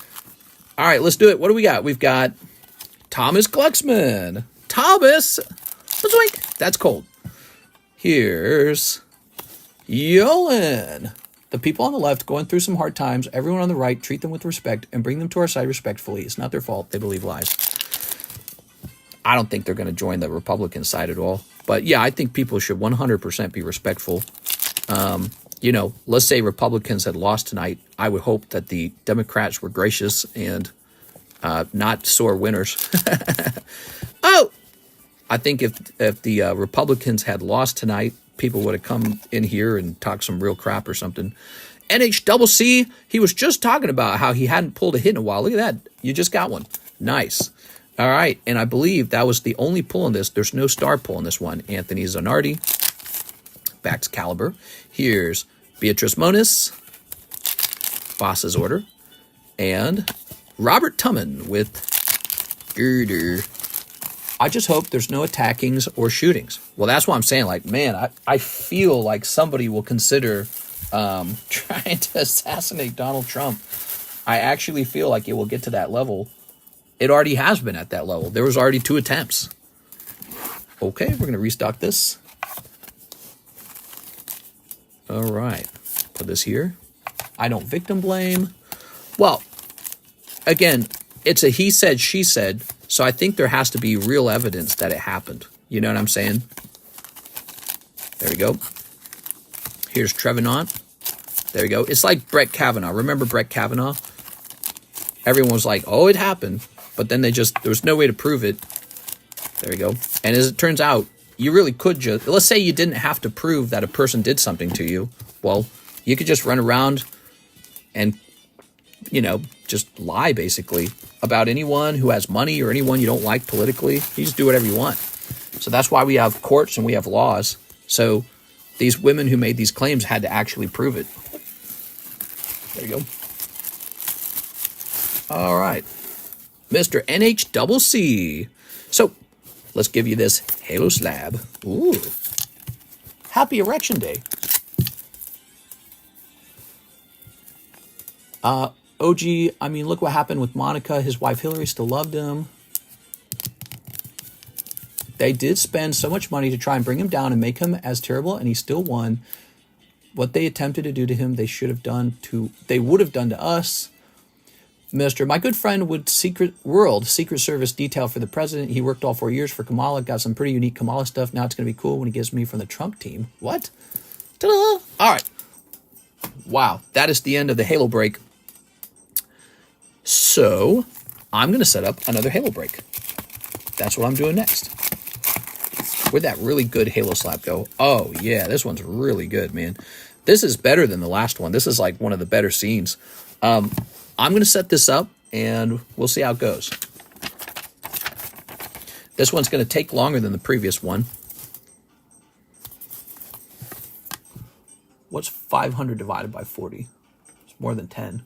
Speaker 1: All right, let's do it. What do we got? We've got Thomas Glucksman. Thomas! Zwink. That's cold. Here's Yolan. The people on the left going through some hard times. Everyone on the right, treat them with respect and bring them to our side respectfully. It's not their fault. They believe lies. I don't think they're going to join the Republican side at all. But yeah, I think people should 100% be respectful. Let's say Republicans had lost tonight. I would hope that the Democrats were gracious and not sore winners. Oh! I think if the Republicans had lost tonight, people would have come in here and talked some real crap or something. NHCC, he was just talking about how he hadn't pulled a hit in a while. Look at that. You just got one. Nice. All right. And I believe that was the only pull in this. There's no star pull in this one. Anthony Zanardi. Back to Caliber. Here's Beatrice Moniz. Boss's Order. And Robert Tumman with Girder. I just hope there's no attackings or shootings. Well, that's what I'm saying. Like, man, I feel like somebody will consider trying to assassinate Donald Trump. I actually feel like it will get to that level. It already has been at that level. There was already 2 attempts. Okay, we're going to restock this. All right. Put this here. I don't victim blame. Well, again, it's a he said, she said. So I think there has to be real evidence that it happened. You know what I'm saying? There we go. Here's Trevenant. There we go. It's like Brett Kavanaugh. Remember Brett Kavanaugh? Everyone was like, oh, it happened. But then there was no way to prove it. There we go. And as it turns out, you really could just, let's say you didn't have to prove that a person did something to you. Well, you could just run around and, just lie basically about anyone who has money or anyone you don't like politically. You just do whatever you want. So that's why we have courts and we have laws. So these women who made these claims had to actually prove it. There you go. All right. Mr. NHCC. So let's give you this Halo Slab. Ooh. Happy Erection Day. OG, I mean, look what happened with Monica. His wife Hillary still loved him. They did spend so much money to try and bring him down and make him as terrible, and he still won. What they attempted to do to him, they would have done to us. Minister, my good friend would Secret Service detail for the president. He worked all 4 years for Kamala, got some pretty unique Kamala stuff. Now it's going to be cool when he gives me from the Trump team. What? Ta-da! All right. Wow, that is the end of the Halo break. So I'm going to set up another Halo break. That's what I'm doing next. Where'd that really good Halo slab go? Oh, yeah, this one's really good, man. This is better than the last one. This is like one of the better scenes. I'm going to set this up, and we'll see how it goes. This one's going to take longer than the previous one. What's 500 divided by 40? It's more than 10.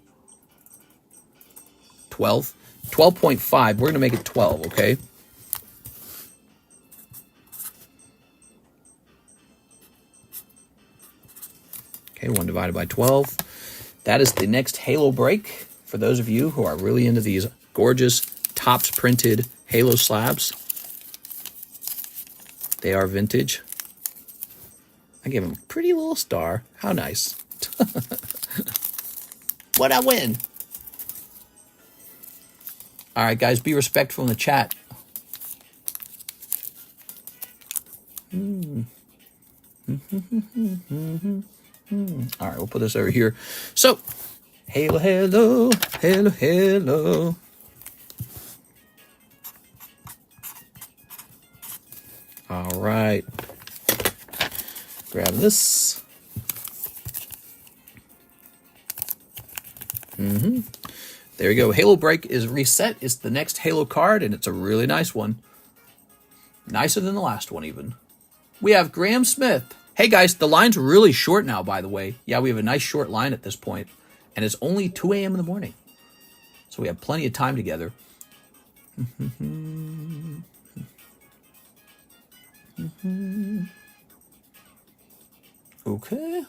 Speaker 1: 12? 12.5. We're going to make it 12, okay? Okay, 1 divided by 12. That is the next Halo break. For those of you who are really into these gorgeous Topps printed Halo slabs. They are vintage. I gave him a pretty little star. How nice. What'd I win? All right, guys, be respectful in the chat. All right, we'll put this over here. So, Halo, Halo, Halo, Halo. All right. Grab this. There you go. Halo break is reset. It's the next Halo card, and it's a really nice one. Nicer than the last one, even. We have Graham Smith. Hey, guys, the line's really short now, by the way. Yeah, we have a nice short line at this point. And it's only 2 a.m. in the morning. So we have plenty of time together. Okay.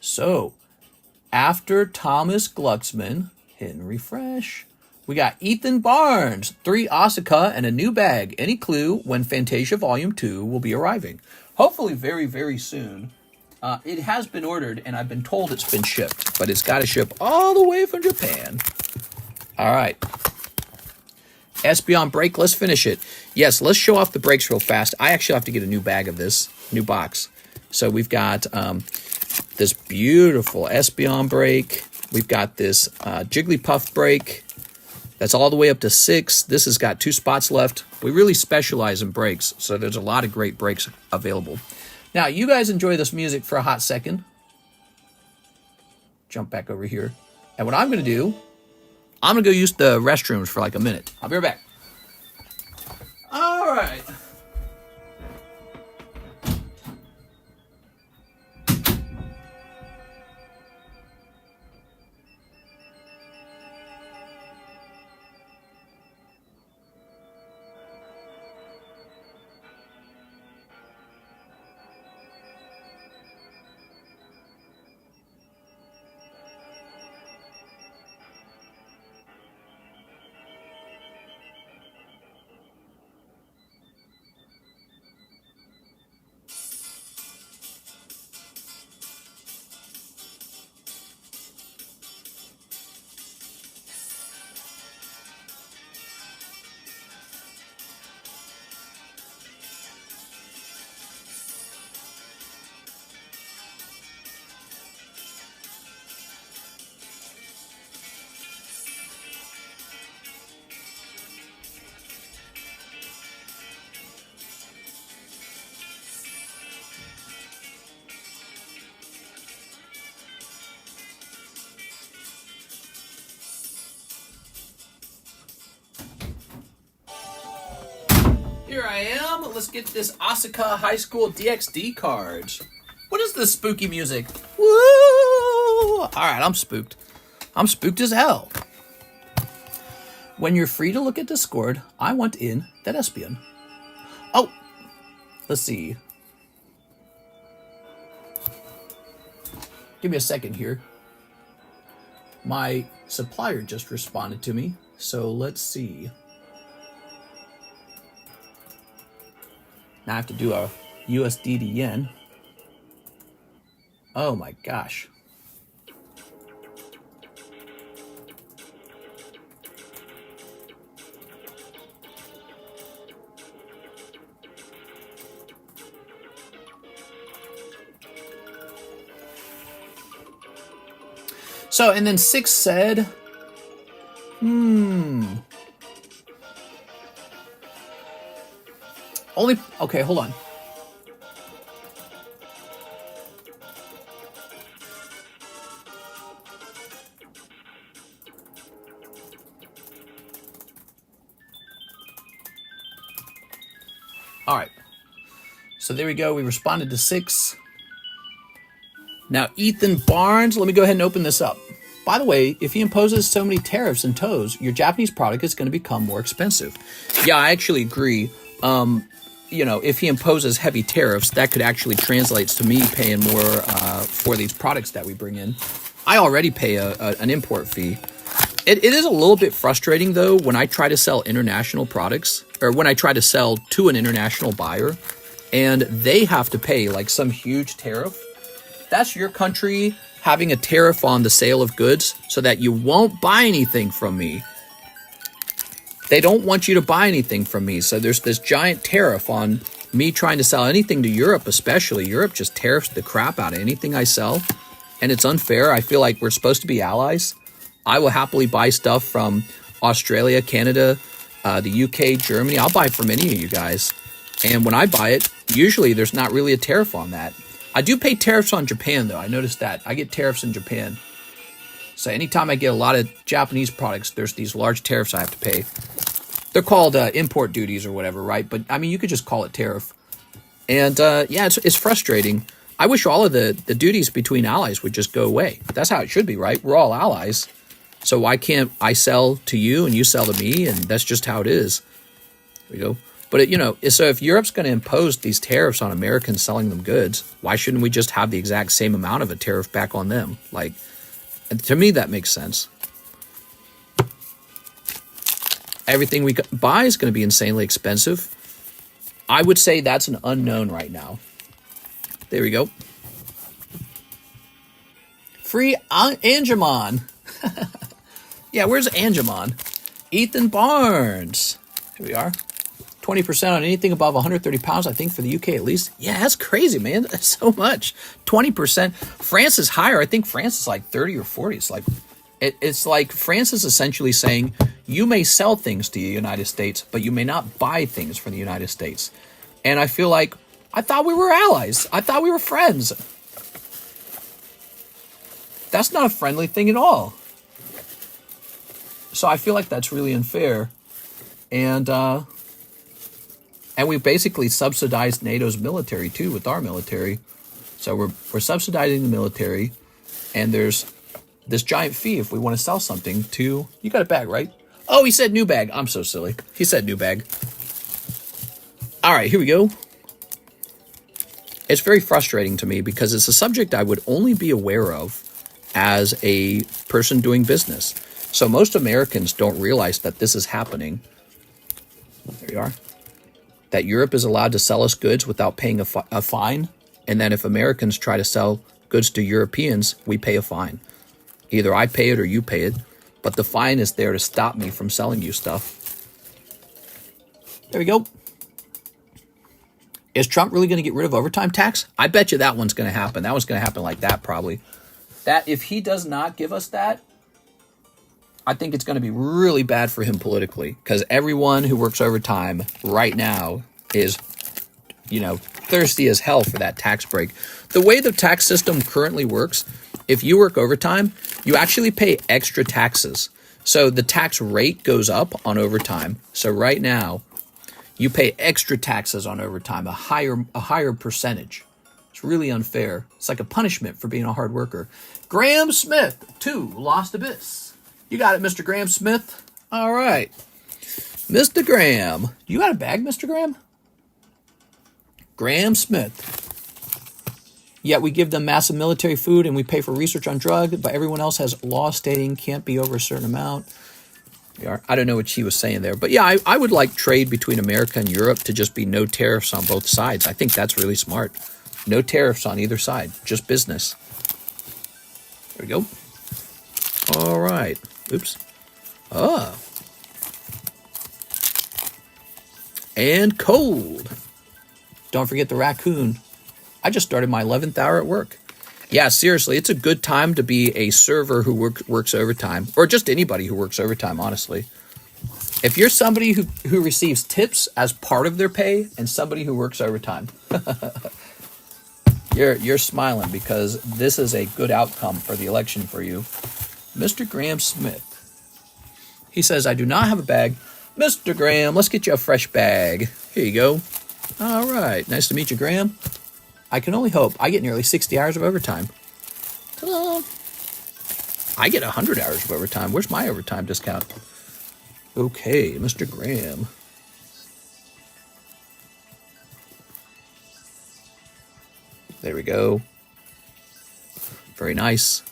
Speaker 1: So, after Thomas Glucksman, hit and refresh. We got Ethan Barnes, 3 Asuka and a new bag. Any clue when Fantasia Volume 2 will be arriving? Hopefully very, very soon. It has been ordered, and I've been told it's been shipped, but it's got to ship all the way from Japan. All right. Espeon break, let's finish it. Yes, let's show off the breaks real fast. I actually have to get a new bag of this, new box. So we've got this beautiful Espeon break. We've got this Jigglypuff break. That's all the way up to 6. This has got 2 spots left. We really specialize in breaks, so there's a lot of great breaks available. Now, you guys enjoy this music for a hot second. Jump back over here. And what I'm going to do, I'm going to go use the restrooms for like a minute. I'll be right back. All right. Here I am. Let's get this Asuka High School DXD cards. What is this spooky music? Woo! All right, I'm spooked. I'm spooked as hell. When you're free to look at Discord, I want in that Espeon. Oh, let's see. Give me a second here. My supplier just responded to me, so let's see. Now I have to do a USD to yen. Oh my gosh. So, and then 6 said, only, okay, hold on. All right. So there we go. We responded to 6. Now, Ethan Barnes, let me go ahead and open this up. By the way, if he imposes so many tariffs and tows, your Japanese product is going to become more expensive. Yeah, I actually agree. You know, if he imposes heavy tariffs, that could actually translate to me paying more for these products that we bring in. I already pay an import fee. It is a little bit frustrating, though, when I try to sell international products, or when I try to sell to an international buyer, and they have to pay like some huge tariff. That's your country having a tariff on the sale of goods so that you won't buy anything from me. They don't want you to buy anything from me. So there's this giant tariff on me trying to sell anything to Europe, especially. Europe just tariffs the crap out of anything I sell. And it's unfair. I feel like we're supposed to be allies. I will happily buy stuff from Australia, Canada, the UK, Germany. I'll buy from any of you guys. And when I buy it, usually there's not really a tariff on that. I do pay tariffs on Japan, though. I noticed that. I get tariffs in Japan. So anytime I get a lot of Japanese products, there's these large tariffs I have to pay. They're called import duties or whatever, right? But, I mean, you could just call it tariff. And, yeah, it's frustrating. I wish all of the duties between allies would just go away. That's how it should be, right? We're all allies. So why can't I sell to you and you sell to me? And that's just how it is. There we go. But, you know, so if Europe's going to impose these tariffs on Americans selling them goods, why shouldn't we just have the exact same amount of a tariff back on them? Like, to me, that makes sense. Everything we buy is going to be insanely expensive. I would say that's an unknown right now. There we go. Free Angemon. Yeah, where's Angemon? Ethan Barnes. Here we are. 20% on anything above 130 pounds, I think, for the UK at least. Yeah, that's crazy, man. That's so much. 20%. France is higher. I think France is like 30 or 40. It's like France is essentially saying you may sell things to the United States, but you may not buy things from the United States. And I feel like I thought we were allies. I thought we were friends. That's not a friendly thing at all. So I feel like that's really unfair. And we basically subsidized NATO's military, too, with our military. So we're subsidizing the military, and there's this giant fee if we want to sell something to... You got a bag, right? Oh, he said new bag. I'm so silly. He said new bag. All right, here we go. It's very frustrating to me because it's a subject I would only be aware of as a person doing business. So most Americans don't realize that this is happening. There you are. That Europe is allowed to sell us goods without paying a fine, and then if Americans try to sell goods to Europeans, we pay a fine. Either I pay it or you pay it, but the fine is there to stop me from selling you stuff. There we go. Is Trump really going to get rid of overtime tax? I bet you that one's going to happen. That one's going to happen like that, probably. That if he does not give us that, I think it's going to be really bad for him politically, because everyone who works overtime right now is, you know, thirsty as hell for that tax break. The way the tax system currently works, if you work overtime, you actually pay extra taxes. So the tax rate goes up on overtime. So right now, you pay extra taxes on overtime, a higher percentage. It's really unfair. It's like a punishment for being a hard worker. Graham Smith, 2, Lost Abyss. You got it, Mr. Graham Smith. All right. Mr. Graham. You got a bag, Mr. Graham? Graham Smith. Yet we give them massive military food and we pay for research on drug, but everyone else has laws stating can't be over a certain amount. I don't know what she was saying there. But yeah, I would like trade between America and Europe to just be no tariffs on both sides. I think that's really smart. No tariffs on either side, just business. There we go. All right. Oops. Oh. And cold. Don't forget the raccoon. I just started my 11th hour at work. Yeah, seriously, it's a good time to be a server who works overtime, or just anybody who works overtime, honestly. If you're somebody who receives tips as part of their pay and somebody who works overtime, you're smiling because this is a good outcome for the election for you. Mr. Graham Smith. He says, I do not have a bag. Mr. Graham, let's get you a fresh bag. Here you go. All right. Nice to meet you, Graham. I can only hope. I get nearly 60 hours of overtime. Ta-da. I get 100 hours of overtime. Where's my overtime discount? Okay, Mr. Graham. There we go. Very nice.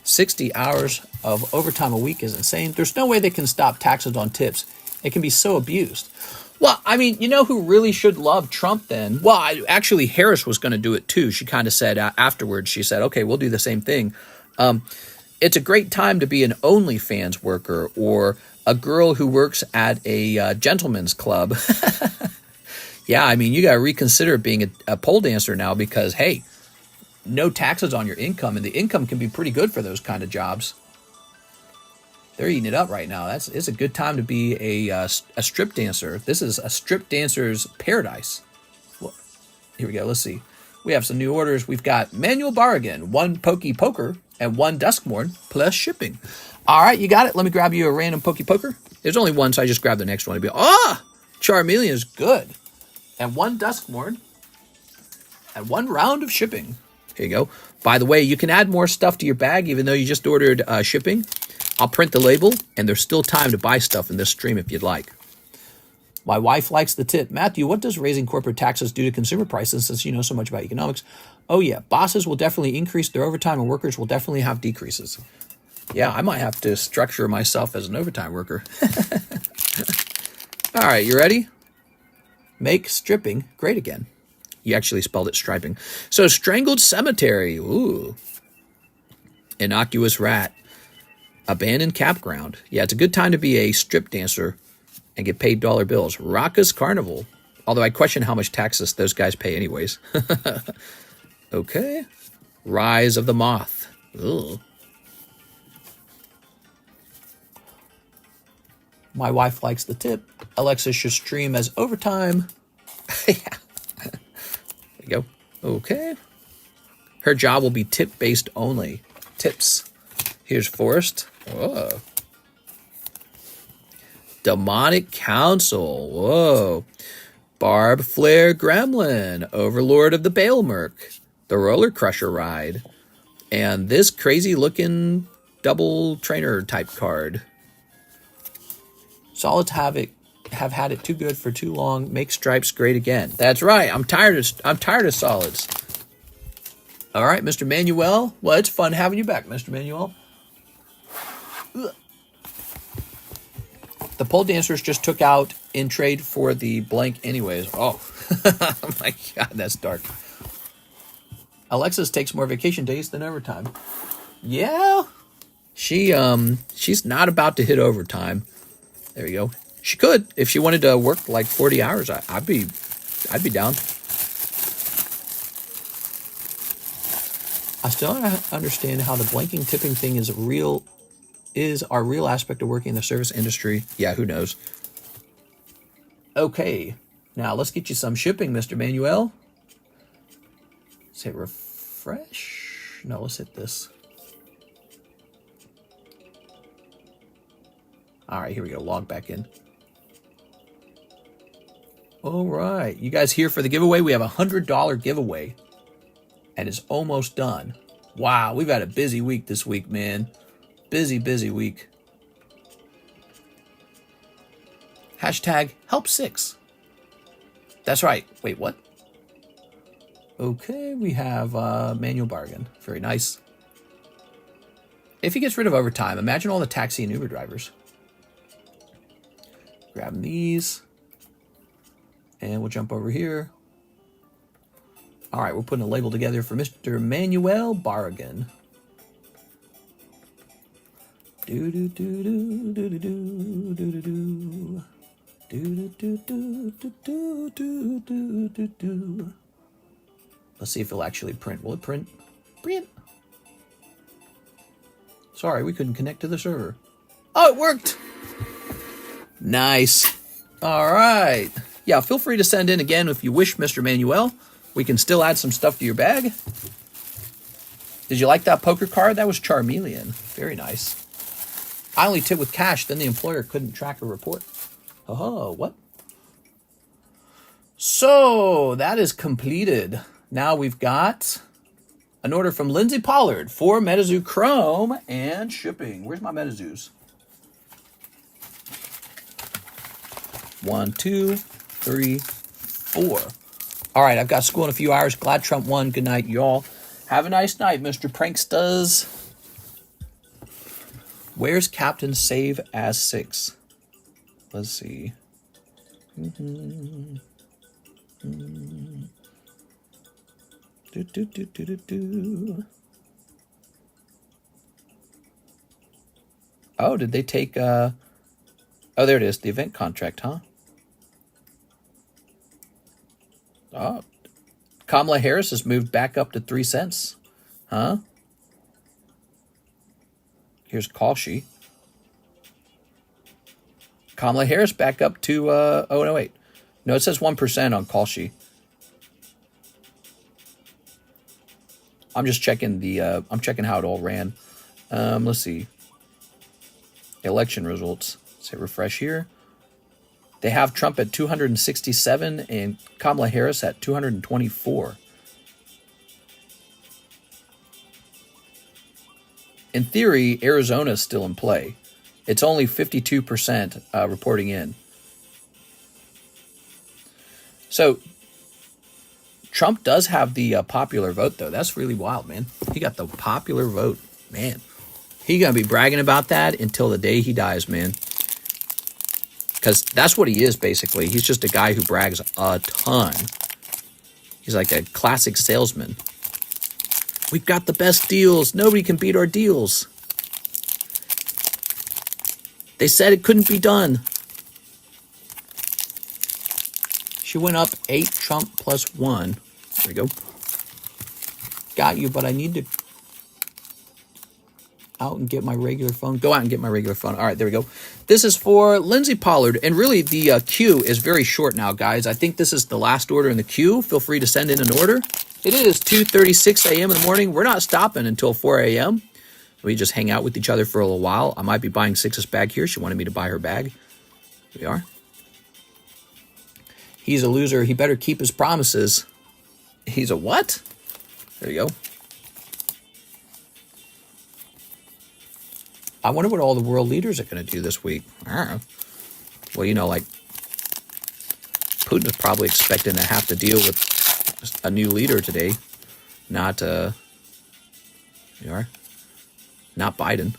Speaker 1: 60 hours of overtime a week is insane. There's no way they can stop taxes on tips. It can be so abused. Well, I mean, you know who really should love Trump then? Well, actually, Harris was going to do it too. She kind of said afterwards, she said, okay, we'll do the same thing. It's a great time to be an OnlyFans worker or a girl who works at a gentleman's club. Yeah, I mean, you got to reconsider being a pole dancer now because, hey, no taxes on your income, and the income can be pretty good for those kind of jobs. They're eating it up right now. It's a good time to be a strip dancer. This is a strip dancer's paradise. Well, here we go. Let's see. We have some new orders. We've got Manuel Barragan, 1 Pokey Poker, and 1 Duskmorn, plus shipping. All right, you got it. Let me grab you a random Pokey Poker. There's only one, so I just grabbed the next one. Charmeleon is good. And 1 Duskmorn, and 1 round of shipping. Here you go. By the way, you can add more stuff to your bag, even though you just ordered shipping. I'll print the label, and there's still time to buy stuff in this stream if you'd like. My wife likes the tip. Matthew, what does raising corporate taxes do to consumer prices since you know so much about economics? Oh, yeah. Bosses will definitely increase their overtime, and workers will definitely have decreases. Yeah, I might have to structure myself as an overtime worker. All right, you ready? Make stripping great again. You actually spelled it striping. So, Strangled Cemetery. Ooh. Innocuous Rat. Abandoned Campground. Yeah, it's a good time to be a strip dancer and get paid dollar bills. Raka's Carnival. Although I question how much taxes those guys pay anyways. Okay. Rise of the Moth. Ugh. My wife likes the tip. Alexa should stream as overtime. Yeah. There you go. Okay. Her job will be tip-based only. Tips. Here's Forrest. Whoa. Demonic Council. Whoa. Barb Flare Gremlin. Overlord of the Balemerk. The Roller Crusher Ride. And this crazy-looking double trainer type card. Solids have had it too good for too long. Make stripes great again. That's right. I'm tired of solids. All right, Mr. Manuel. Well, it's fun having you back, Mr. Manuel. Ugh. The pole dancers just took out in trade for the blank anyways. Oh, my God, that's dark. Alexis takes more vacation days than overtime. Yeah, she's not about to hit overtime. There you go. She could if she wanted to work like 40 hours. I'd be down. I still don't understand how the blanking tipping thing is our real aspect of working in the service industry. Yeah, who knows? Okay, now let's get you some shipping, Mr. Manuel. Let's hit refresh. No, let's hit this. All right, here we go. Log back in. All right, you guys here for the giveaway? We have a $100 giveaway, and it's almost done. Wow, we've had a busy week this week, man. Busy week. Hashtag help6. That's right. Wait, what? Okay, we have manual bargain. Very nice. If he gets rid of overtime, imagine all the taxi and Uber drivers. Grabbing these. And we'll jump over here. All right, we're putting a label together for Mr. Manuel Bargain. Do do do do do do do do do do do do do do do do do. Let's see if it'll actually print. Will it print? Print. Sorry, we couldn't connect to the server. Oh, it worked. Nice. All right. Yeah, feel free to send in again if you wish, Mr. Manuel. We can still add some stuff to your bag. Did you like that poker card? That was Charmeleon. Very nice. I only tip with cash, then the employer couldn't track a report. Oh, what? So, that is completed. Now we've got an order from Lindsay Pollard for Metazoo Chrome and shipping. Where's my Metazoos? 1, 2, 3, 4. All right, I've got school in a few hours. Glad Trump won. Good night, y'all. Have a nice night, Mr. Pranksters. Where's Captain Save as 6? Let's see. Oh, did they take... Oh, there it is. The event contract, huh? Oh, Kamala Harris has moved back up to 3 cents. Huh? Here's Kalshi. Kamala Harris back up to, oh, no, wait. No, it says 1% on Kalshi. I'm just checking the, I'm checking how it all ran. Let's see. Election results. Let's hit refresh here. They have Trump at 267 and Kamala Harris at 224. In theory, Arizona is still in play. It's only 52% reporting in. So, Trump does have the popular vote, though. That's really wild, man. He got the popular vote. Man, he's going to be bragging about that until the day he dies, man. Because that's what he is, basically. He's just a guy who brags a ton. He's like a classic salesman. We've got the best deals. Nobody can beat our deals. They said it couldn't be done. She went up 8, Trump plus 1. There we go. Got you, but I need to out and get my regular phone. Go out and get my regular phone. All right, there we go. This is for Lindsay Pollard. And really, the queue is very short now, guys. I think this is the last order in the queue. Feel free to send in an order. It is 2:36 a.m. in the morning. We're not stopping until 4 a.m. We just hang out with each other for a little while. I might be buying Six's bag here. She wanted me to buy her bag. Here we are. He's a loser. He better keep his promises. He's a what? There you go. I wonder what all the world leaders are going to do this week. I don't know. Well, you know, like, Putin's probably expecting to have to deal with a new leader today. Not, you are. Not Biden.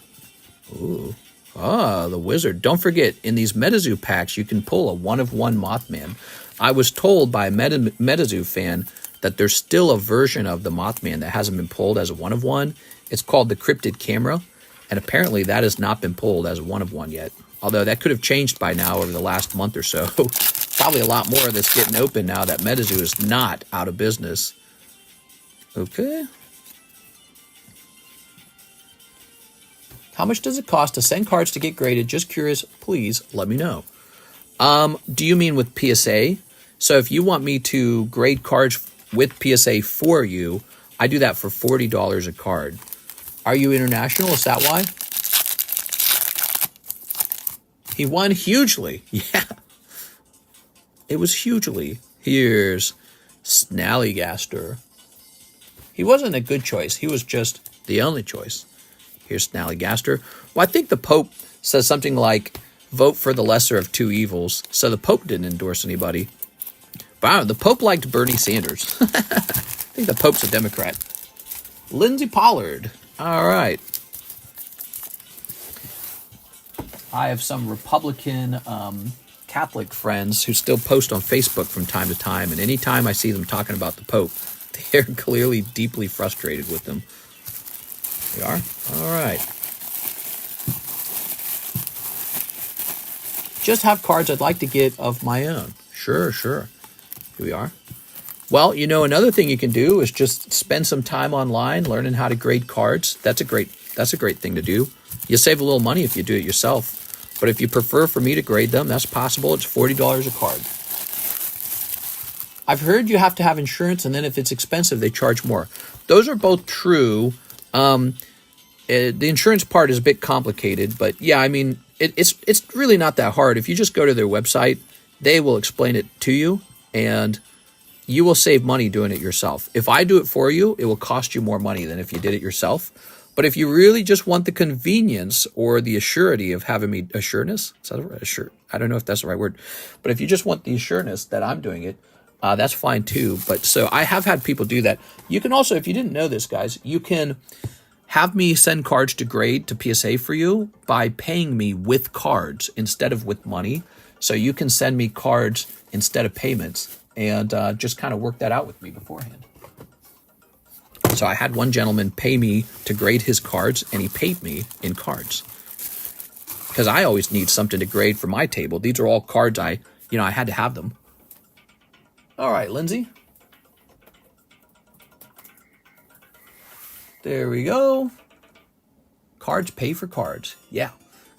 Speaker 1: Ooh. Ah, the wizard. Don't forget, in these Metazoo packs, you can pull a one-of-one Mothman. I was told by a Metazoo fan that there's still a version of the Mothman that hasn't been pulled as a one-of-one. It's called the Cryptid Camera, and apparently that has not been pulled as a one-of-one yet. Although that could have changed by now over the last month or so. Probably a lot more that's getting open now that Metazoo is not out of business. Okay. How much does it cost to send cards to get graded? Just curious. Please let me know. Do you mean with PSA? So if you want me to grade cards with PSA for you, I do that for $40 a card. Are you international? Is that why? He won hugely. Yeah. It was hugely. Here's Snallygaster. He wasn't a good choice. He was just the only choice. Here's Snallygaster. Well, I think the Pope says something like, vote for the lesser of two evils. So the Pope didn't endorse anybody. Wow, the Pope liked Bernie Sanders. think the Pope's a Democrat. Lindsay Pollard. All right. I have some Republican Catholic friends who still post on Facebook from time to time, and anytime I see them talking about the Pope, they're clearly deeply frustrated with them. They are? All right. Just have cards I'd like to get of my own. Sure. Here we are. Well, you know, another thing you can do is just spend some time online learning how to grade cards. That's a great thing to do. You save a little money if you do it yourself. But if you prefer for me to grade them, that's possible. It's $40 a card. I've heard you have to have insurance, and then if it's expensive, they charge more. Those are both true. The insurance part is a bit complicated, but yeah, I mean, it's really not that hard. If you just go to their website, they will explain it to you, and you will save money doing it yourself. If I do it for you, it will cost you more money than if you did it yourself. But if you really just want the convenience or the assurity of having me assuredness, is that a assure? I don't know if that's the right word, but if you just want the assuredness that I'm doing it, that's fine too. But so I have had people do that. You can also, if you didn't know this, guys, you can have me send cards to grade to PSA for you by paying me with cards instead of with money. So you can send me cards instead of payments and just kind of work that out with me beforehand. So I had one gentleman pay me to grade his cards, and he paid me in cards. Because I always need something to grade for my table. These are all cards I had to have them. All right, Lindsay. There we go. Cards pay for cards. Yeah,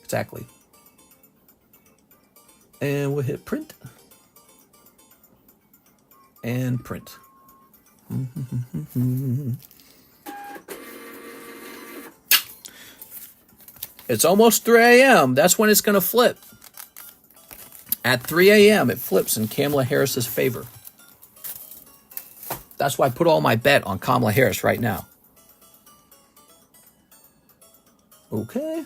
Speaker 1: exactly. And we'll hit print. And print. It's almost 3 a.m. That's when it's going to flip. At 3 a.m. it flips in Kamala Harris's favor. That's why I put all my bet on Kamala Harris right now. Okay.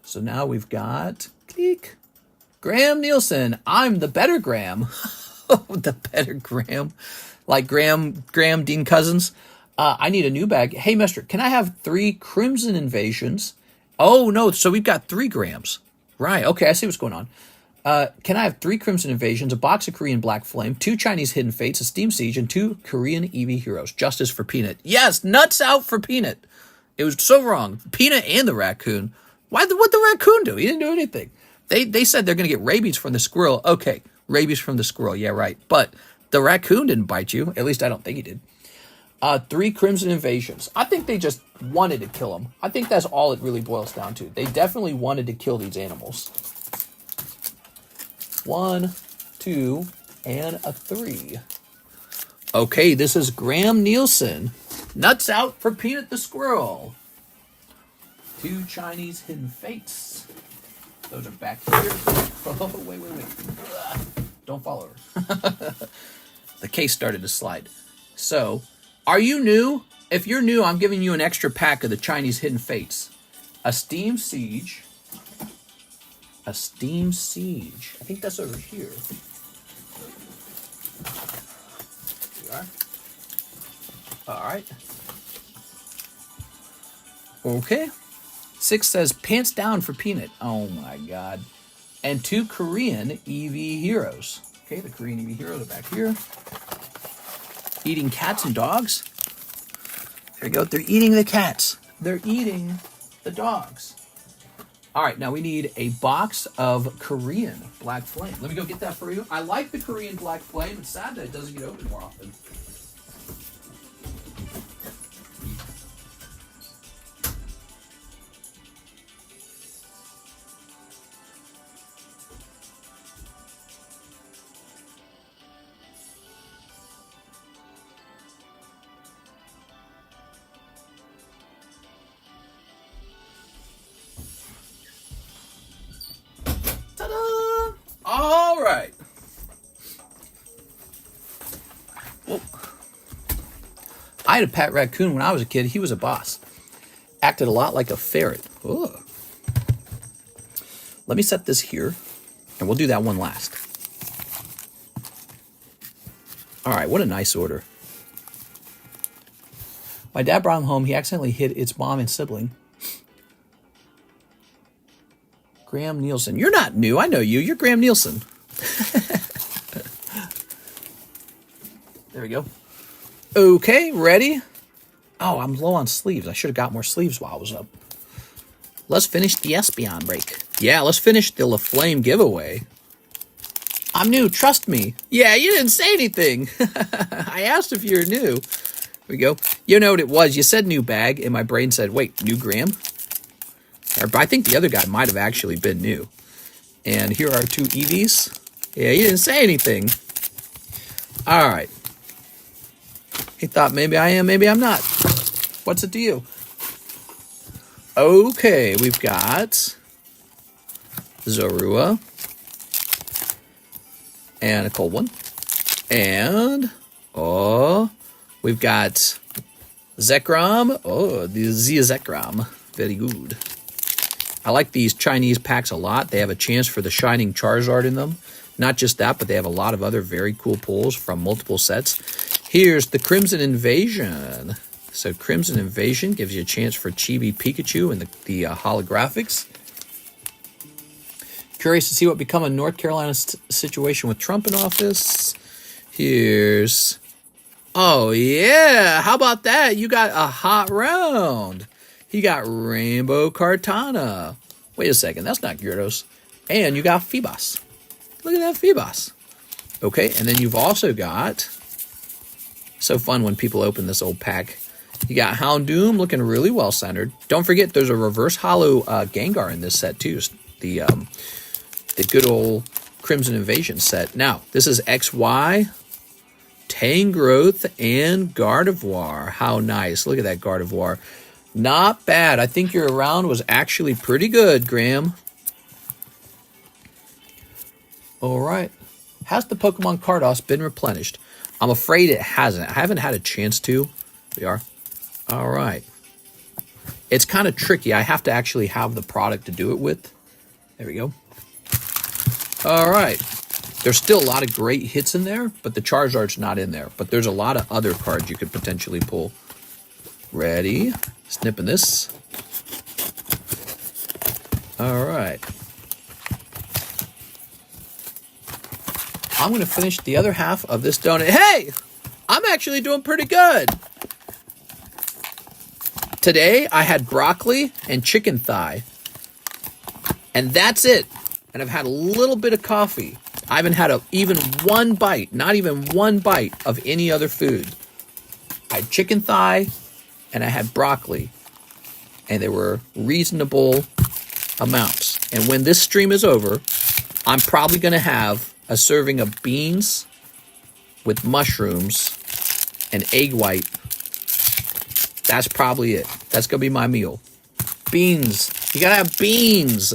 Speaker 1: So now we've got click. Graham Nielsen. I'm the better Graham. The better Graham. Like Graham Dean Cousins. I need a new bag. Hey, mister, can I have 3 Crimson Invasions? Oh, no. So we've got 3 Grahams. Right. Okay. I see what's going on. Can I have 3 Crimson Invasions, a box of Korean Black Flame, 2 Chinese Hidden Fates, a Steam Siege, and 2 Korean EV Heroes? Justice for Peanut. Yes. Nuts out for Peanut. It was so wrong. Peanut and the raccoon. What'd the raccoon do? He didn't do anything. They said they're going to get rabies from the squirrel. Okay. Rabies from the squirrel. Yeah, right. But the raccoon didn't bite you. At least I don't think he did. 3 Crimson Invasions. I think they just wanted to kill them. I think that's all it really boils down to. They definitely wanted to kill these animals. 1, 2, and a 3. Okay, this is Graham Nielsen. Nuts out for Peanut the Squirrel. 2 Chinese Hidden Fates. Those are back here. Oh, wait. Don't follow her. The case started to slide. So, are you new? If you're new, I'm giving you an extra pack of the Chinese Hidden Fates. A Steam Siege. A Steam Siege. I think that's over here. Here we are. All right. Okay. 6 says pants down for Peanut. Oh my God. And 2 Korean EV Heroes. Okay, the Korean EV Heroes are back here. Eating cats and dogs. There you go. They're eating the cats. They're eating the dogs. All right, now we need a box of Korean Black Flame. Let me go get that for you. I like the Korean Black Flame. It's sad that it doesn't get opened more often. Ta-da! All right. Whoa. I had a pet raccoon when I was a kid. He was a boss. Acted a lot like a ferret. Ugh. Let me set this here, and we'll do that one last. All right, what a nice order. My dad brought him home. He accidentally hit its mom and sibling. Graham Nielsen. You're not new. I know you. You're Graham Nielsen. There we go. Okay, ready? Oh, I'm low on sleeves. I should have got more sleeves while I was up. Let's finish the Espeon break. Yeah, let's finish the La Flame giveaway. I'm new, trust me. Yeah, you didn't say anything. I asked if you were new. Here we go. You know what it was. You said new bag, and my brain said, wait, new Graham? Or, I think the other guy might have actually been new. And here are 2 EVs. Yeah, you didn't say anything. All right. He thought maybe I am, maybe I'm not. What's it to you? Okay, we've got Zorua. And a cold one. And, we've got Zekrom. Oh, the Zekrom. Very good. I like these Chinese packs a lot. They have a chance for the Shining Charizard in them. Not just that, but they have a lot of other very cool pulls from multiple sets. Here's the Crimson Invasion. So Crimson Invasion gives you a chance for Chibi Pikachu and the holographics. Curious to see what become of North Carolina's situation with Trump in office. Here's... Oh, yeah. How about that? You got a hot round. He got Rainbow Kartana. Wait a second. That's not Gyarados. And you got Phoebos. Look at that Phoebos. Okay, and then you've also got... So fun when people open this old pack. You got Houndoom looking really well centered. Don't forget there's a reverse holo Gengar in this set too. The good old Crimson Invasion set. Now, this is XY, Tangrowth, and Gardevoir. How nice. Look at that Gardevoir. Not bad. I think your round was actually pretty good, Graham. All right. Has the Pokemon Cardos been replenished? I'm afraid it hasn't. I haven't had a chance to. We are. All right. It's kind of tricky. I have to actually have the product to do it with. There we go. All right. There's still a lot of great hits in there, but the Charizard's not in there. But there's a lot of other cards you could potentially pull. Ready? Snipping this. All right. I'm going to finish the other half of this donut. Hey! I'm actually doing pretty good. Today, I had broccoli and chicken thigh. And that's it. And I've had a little bit of coffee. I haven't had even one bite, not even one bite of any other food. I had chicken thigh and I had broccoli. And they were reasonable amounts. And when this stream is over, I'm probably going to have a serving of beans with mushrooms and egg white. That's probably it. That's going to be my meal. Beans. You got to have beans.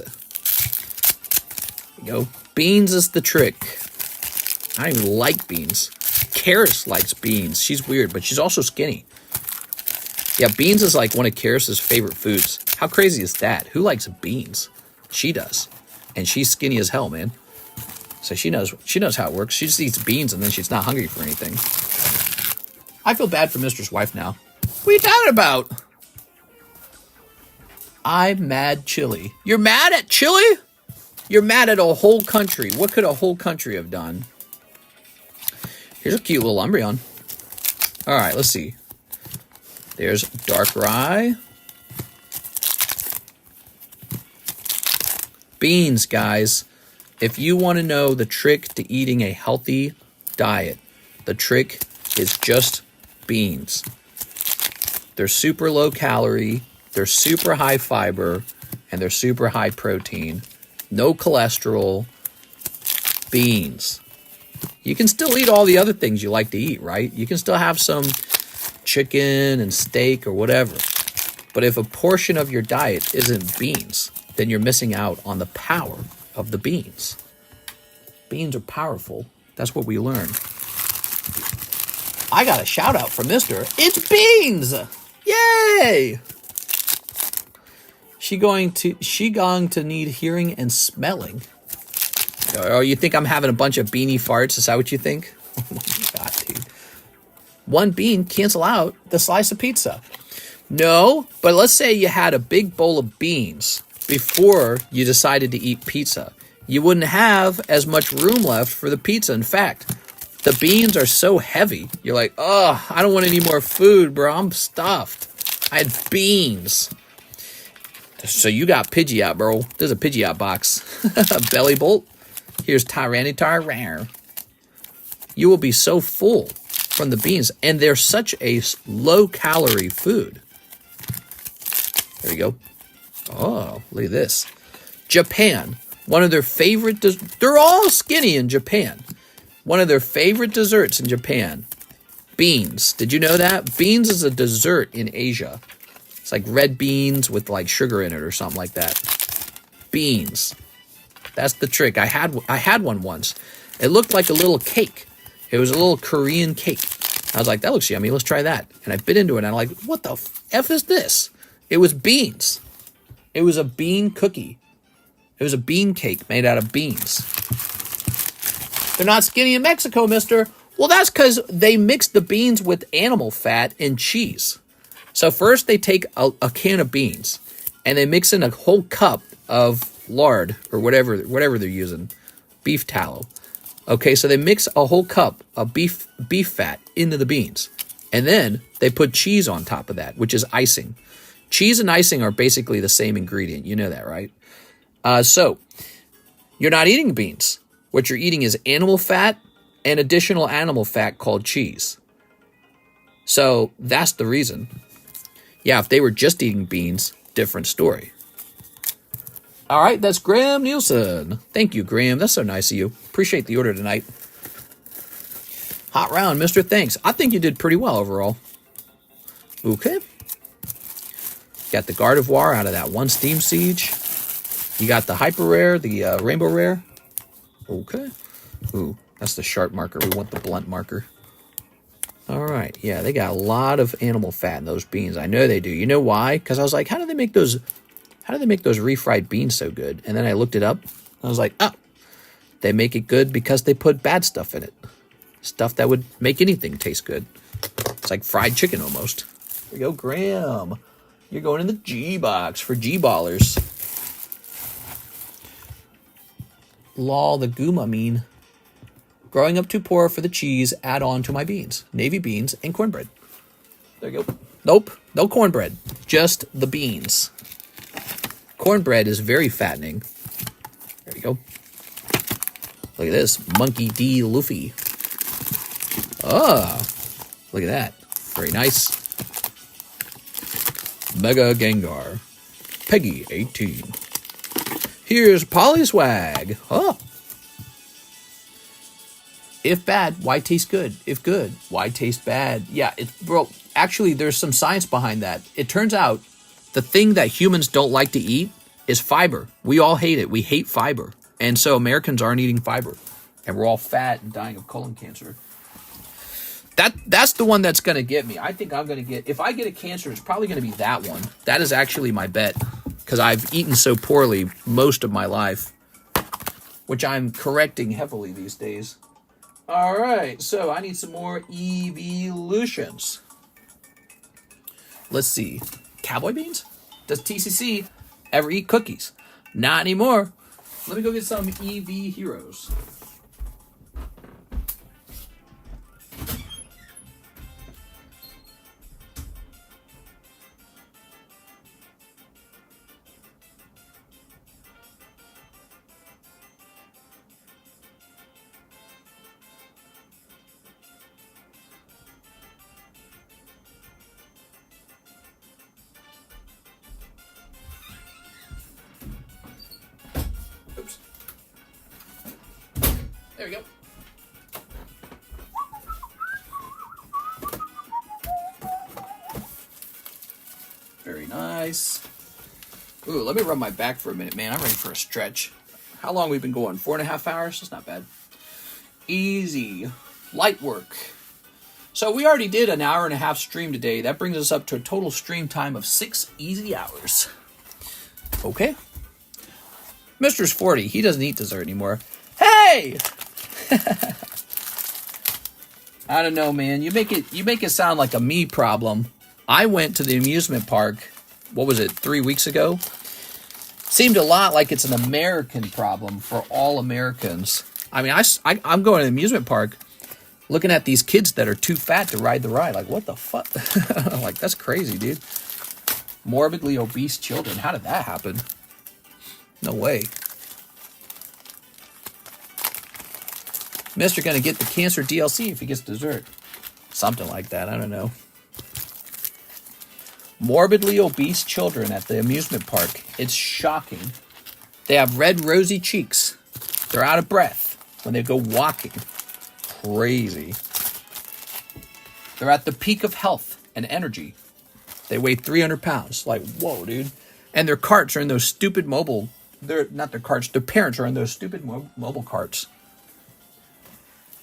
Speaker 1: You know, beans is the trick. I don't even like beans. Karis likes beans. She's weird, but she's also skinny. Yeah, beans is like one of Karis's favorite foods. How crazy is that? Who likes beans? She does. And she's skinny as hell, man. So she knows how it works. She just eats beans and then she's not hungry for anything. I feel bad for Mister's wife now. What are you talking about? I'm mad chili. You're mad at chili? You're mad at a whole country. What could a whole country have done? Here's a cute little Umbreon. All right, let's see. There's Darkrai. Beans, guys. If you want to know the trick to eating a healthy diet, the trick is just beans. They're super low calorie, they're super high fiber, and they're super high protein. No cholesterol. Beans. You can still eat all the other things you like to eat, right? You can still have some chicken and steak or whatever. But if a portion of your diet isn't beans, then you're missing out on the power of the beans. Beans are powerful. That's what we learned. I got a shout out from Mister. It's beans! Yay! She going to need hearing and smelling. Oh, you think I'm having a bunch of beanie farts? Is that what you think? Oh my god, dude. one bean cancel out the slice of pizza? No, but let's say you had a big bowl of beans before you decided to eat pizza. You wouldn't have as much room left for the pizza. In fact, the beans are so heavy. You're like, oh, I don't want any more food, bro. I'm stuffed. I had beans. So you got Pidgeot, bro. There's a Pidgeot box. Belly bolt. Here's Tyranitar Rare. You will be so full from the beans. And they're such a low-calorie food. There you go. Oh, look at this. Japan. One of their favorite... They're all skinny in Japan. One of their favorite desserts in Japan. Beans. Did you know that? Beans is a dessert in Asia. It's like red beans with like sugar in it or something like that. Beans. That's the trick. I had one once. It looked like a little cake. It was a little Korean cake. I was like, that looks yummy. Let's try that. And I bit into it and I'm like, what the F is this? It was beans. It was a bean cookie. It was a bean cake made out of beans. They're not skinny in Mexico, mister. Well, that's because they mix the beans with animal fat and cheese. So first they take a can of beans and they mix in a whole cup of lard or whatever they're using, beef tallow. Okay, so they mix a whole cup of beef fat into the beans. And then they put cheese on top of that, which is icing. Cheese and icing are basically the same ingredient. You know that, right? So you're not eating beans. What you're eating is animal fat and additional animal fat called cheese. So that's the reason. Yeah, if they were just eating beans, different story. All right, that's Graham Nielsen. Thank you, Graham. That's so nice of you. Appreciate the order tonight. Hot round, mister. Thanks. I think you did pretty well overall. Okay. Got the Gardevoir out of that one Steam Siege. You got the Hyper Rare, the Rainbow Rare. Okay. Ooh, that's the sharp marker. We want the blunt marker. All right. Yeah, they got a lot of animal fat in those beans. I know they do. You know why? Because I was like, how do they make those refried beans so good? And then I looked it up. I was like, oh, they make it good because they put bad stuff in it. Stuff that would make anything taste good. It's like fried chicken almost. There you go, Graham. You're going in the G box for G-ballers. Lol, the Gooma mean. Growing up too poor for the cheese, add on to my beans. Navy beans and cornbread. There you go. Nope, no cornbread. Just the beans. Cornbread is very fattening. There you go. Look at this. Monkey D. Luffy. Ah, look at that. Very nice. Mega Gengar. Peggy 18. Here's Polyswag. Oh. If bad, why taste good? If good, why taste bad? Yeah, bro, actually, there's some science behind that. It turns out the thing that humans don't like to eat is fiber. We all hate it. We hate fiber. And so Americans aren't eating fiber. And we're all fat and dying of colon cancer. That's the one that's going to get me. I think I'm going to get... If I get a cancer, it's probably going to be that one. That is actually my bet. Because I've eaten so poorly most of my life. Which I'm correcting heavily these days. All right, so I need some more evolutions. Let's see. Cowboy beans? Does TCC ever eat cookies? Not anymore. Let me go get some EV heroes. Oops. There we go. Very nice. Ooh, let me rub my back for a minute, man. I'm ready for a stretch. How long we've been going? 4.5 hours? That's not bad. Easy. Light work. So we already did an 1.5 hour stream today. That brings us up to a total stream time of 6 easy hours. Okay. Mr.'s 40. He doesn't eat dessert anymore. Hey! I don't know, man. You make it sound like a me problem. I went to the amusement park, what was it, 3 weeks ago? Seemed a lot like it's an American problem for all Americans. I mean, I'm going to the amusement park looking at these kids that are too fat to ride the ride. Like, what the fuck? Like, that's crazy, dude. Morbidly obese children. How did that happen? No way. Mister gonna get the cancer DLC if he gets dessert. Something like that. I don't know. Morbidly obese children at the amusement park. It's shocking. They have red, rosy cheeks. They're out of breath when they go walking. Crazy. They're at the peak of health and energy. They weigh 300 pounds. Like, whoa, dude. And their carts are in those stupid mobile... They're not their carts. Their parents are in those stupid mobile carts.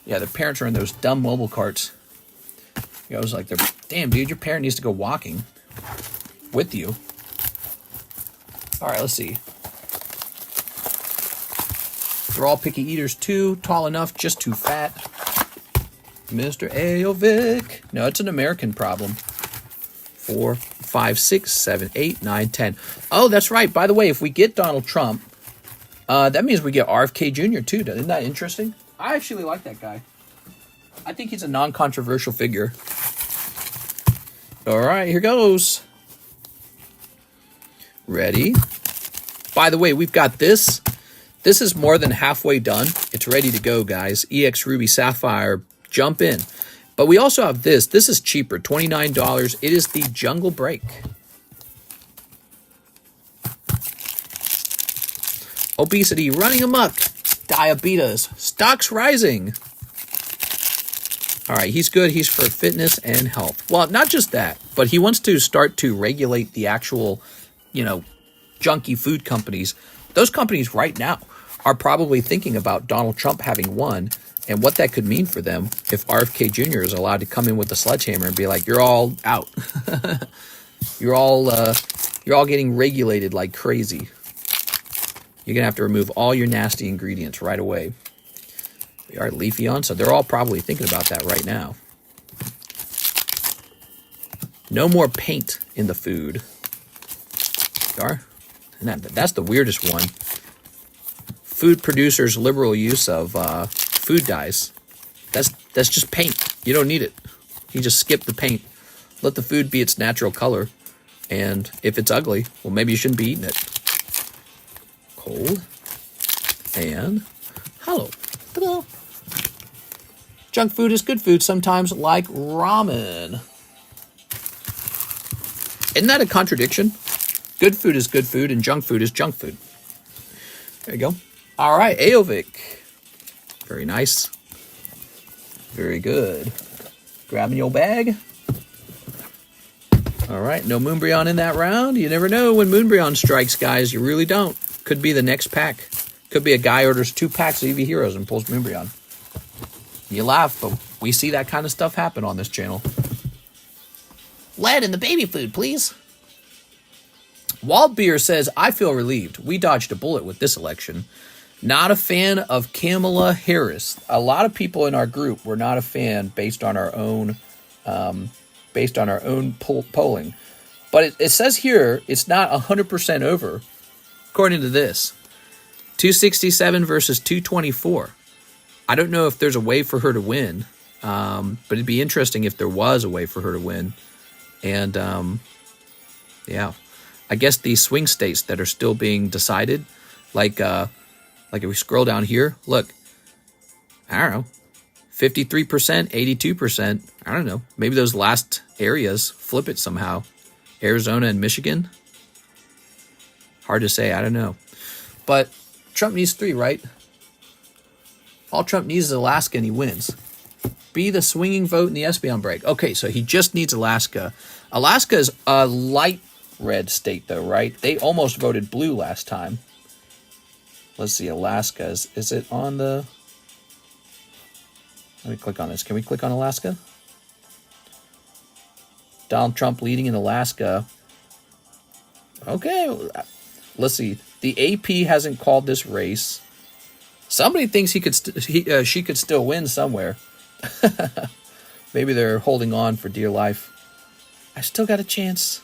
Speaker 1: Yeah, their parents are in those dumb mobile carts. I was like, damn, dude, your parent needs to go walking with you. All right, let's see. They're all picky eaters too. Tall enough, just too fat. Mr. Aovic. No, it's an American problem. 4, 5, 6, 7, 8, 9, 10. Oh, that's right. By the way, if we get Donald Trump, that means we get RFK Jr. too. Isn't that interesting? I actually like that guy. I think he's a non-controversial figure. All right, here goes. Ready? By the way, we've got this. This is more than halfway done. It's ready to go, guys. EX Ruby Sapphire, jump in. But we also have this. This is cheaper, $29. It is the Jungle Break. Obesity running amok. Diabetes. Stocks rising. All right, he's good. He's for fitness and health. Well, not just that, but he wants to start to regulate the actual, junky food companies. Those companies right now are probably thinking about Donald Trump having won and what that could mean for them if RFK Jr. is allowed to come in with a sledgehammer and be like, you're all out. You're all getting regulated like crazy. You're going to have to remove all your nasty ingredients right away. We are Leafeon, so they're all probably thinking about that right now. No more paint in the food. That's the weirdest one. Food producers' liberal use of food dyes. That's just paint. You don't need it. You just skip the paint. Let the food be its natural color. And if it's ugly, well, maybe you shouldn't be eating it. Cold. And hello. Ta-da. Junk food is good food sometimes, like ramen. Isn't that a contradiction? Good food is good food, and junk food is junk food. There you go. All right, Aovic. Very nice. Very good. Grabbing your bag. All right, no Moonbreon in that round. You never know when Moonbreon strikes, guys. You really don't. Could be the next pack. Could be a guy orders 2 packs of EV Heroes and pulls Moonbreon. You laugh, but we see that kind of stuff happen on this channel. Lead in the baby food, please. Wald Beer says, I feel relieved. We dodged a bullet with this election. Not a fan of Kamala Harris. A lot of people in our group were not a fan based on our own polling. But it says here it's not 100% over, according to this. 267 versus 224. I don't know if there's a way for her to win, but it'd be interesting if there was a way for her to win. And, yeah, I guess these swing states that are still being decided, like if we scroll down here, look, I don't know, 53%, 82%, I don't know. Maybe those last areas flip it somehow. Arizona and Michigan. Hard to say, I don't know. But Trump needs 3, right? All Trump needs is Alaska and he wins. Be the swinging vote in the Espeon break. Okay, so he just needs Alaska. Alaska is a light red state, though, right? They almost voted blue last time. Let's see, Alaska. Is it on the... Let me click on this. Can we click on Alaska? Donald Trump leading in Alaska. Okay, let's see. The AP hasn't called this race. Somebody thinks she could still win somewhere. Maybe they're holding on for dear life. I still got a chance.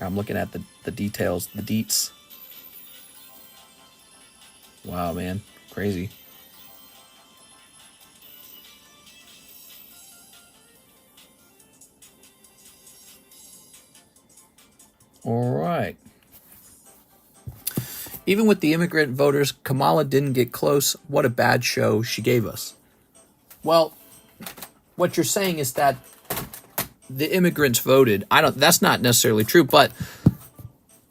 Speaker 1: I'm looking at the details, the deets. Wow, man. Crazy. All right. Even with the immigrant voters, Kamala didn't get close. What a bad show she gave us. Well, what you're saying is that the immigrants voted. That's not necessarily true, but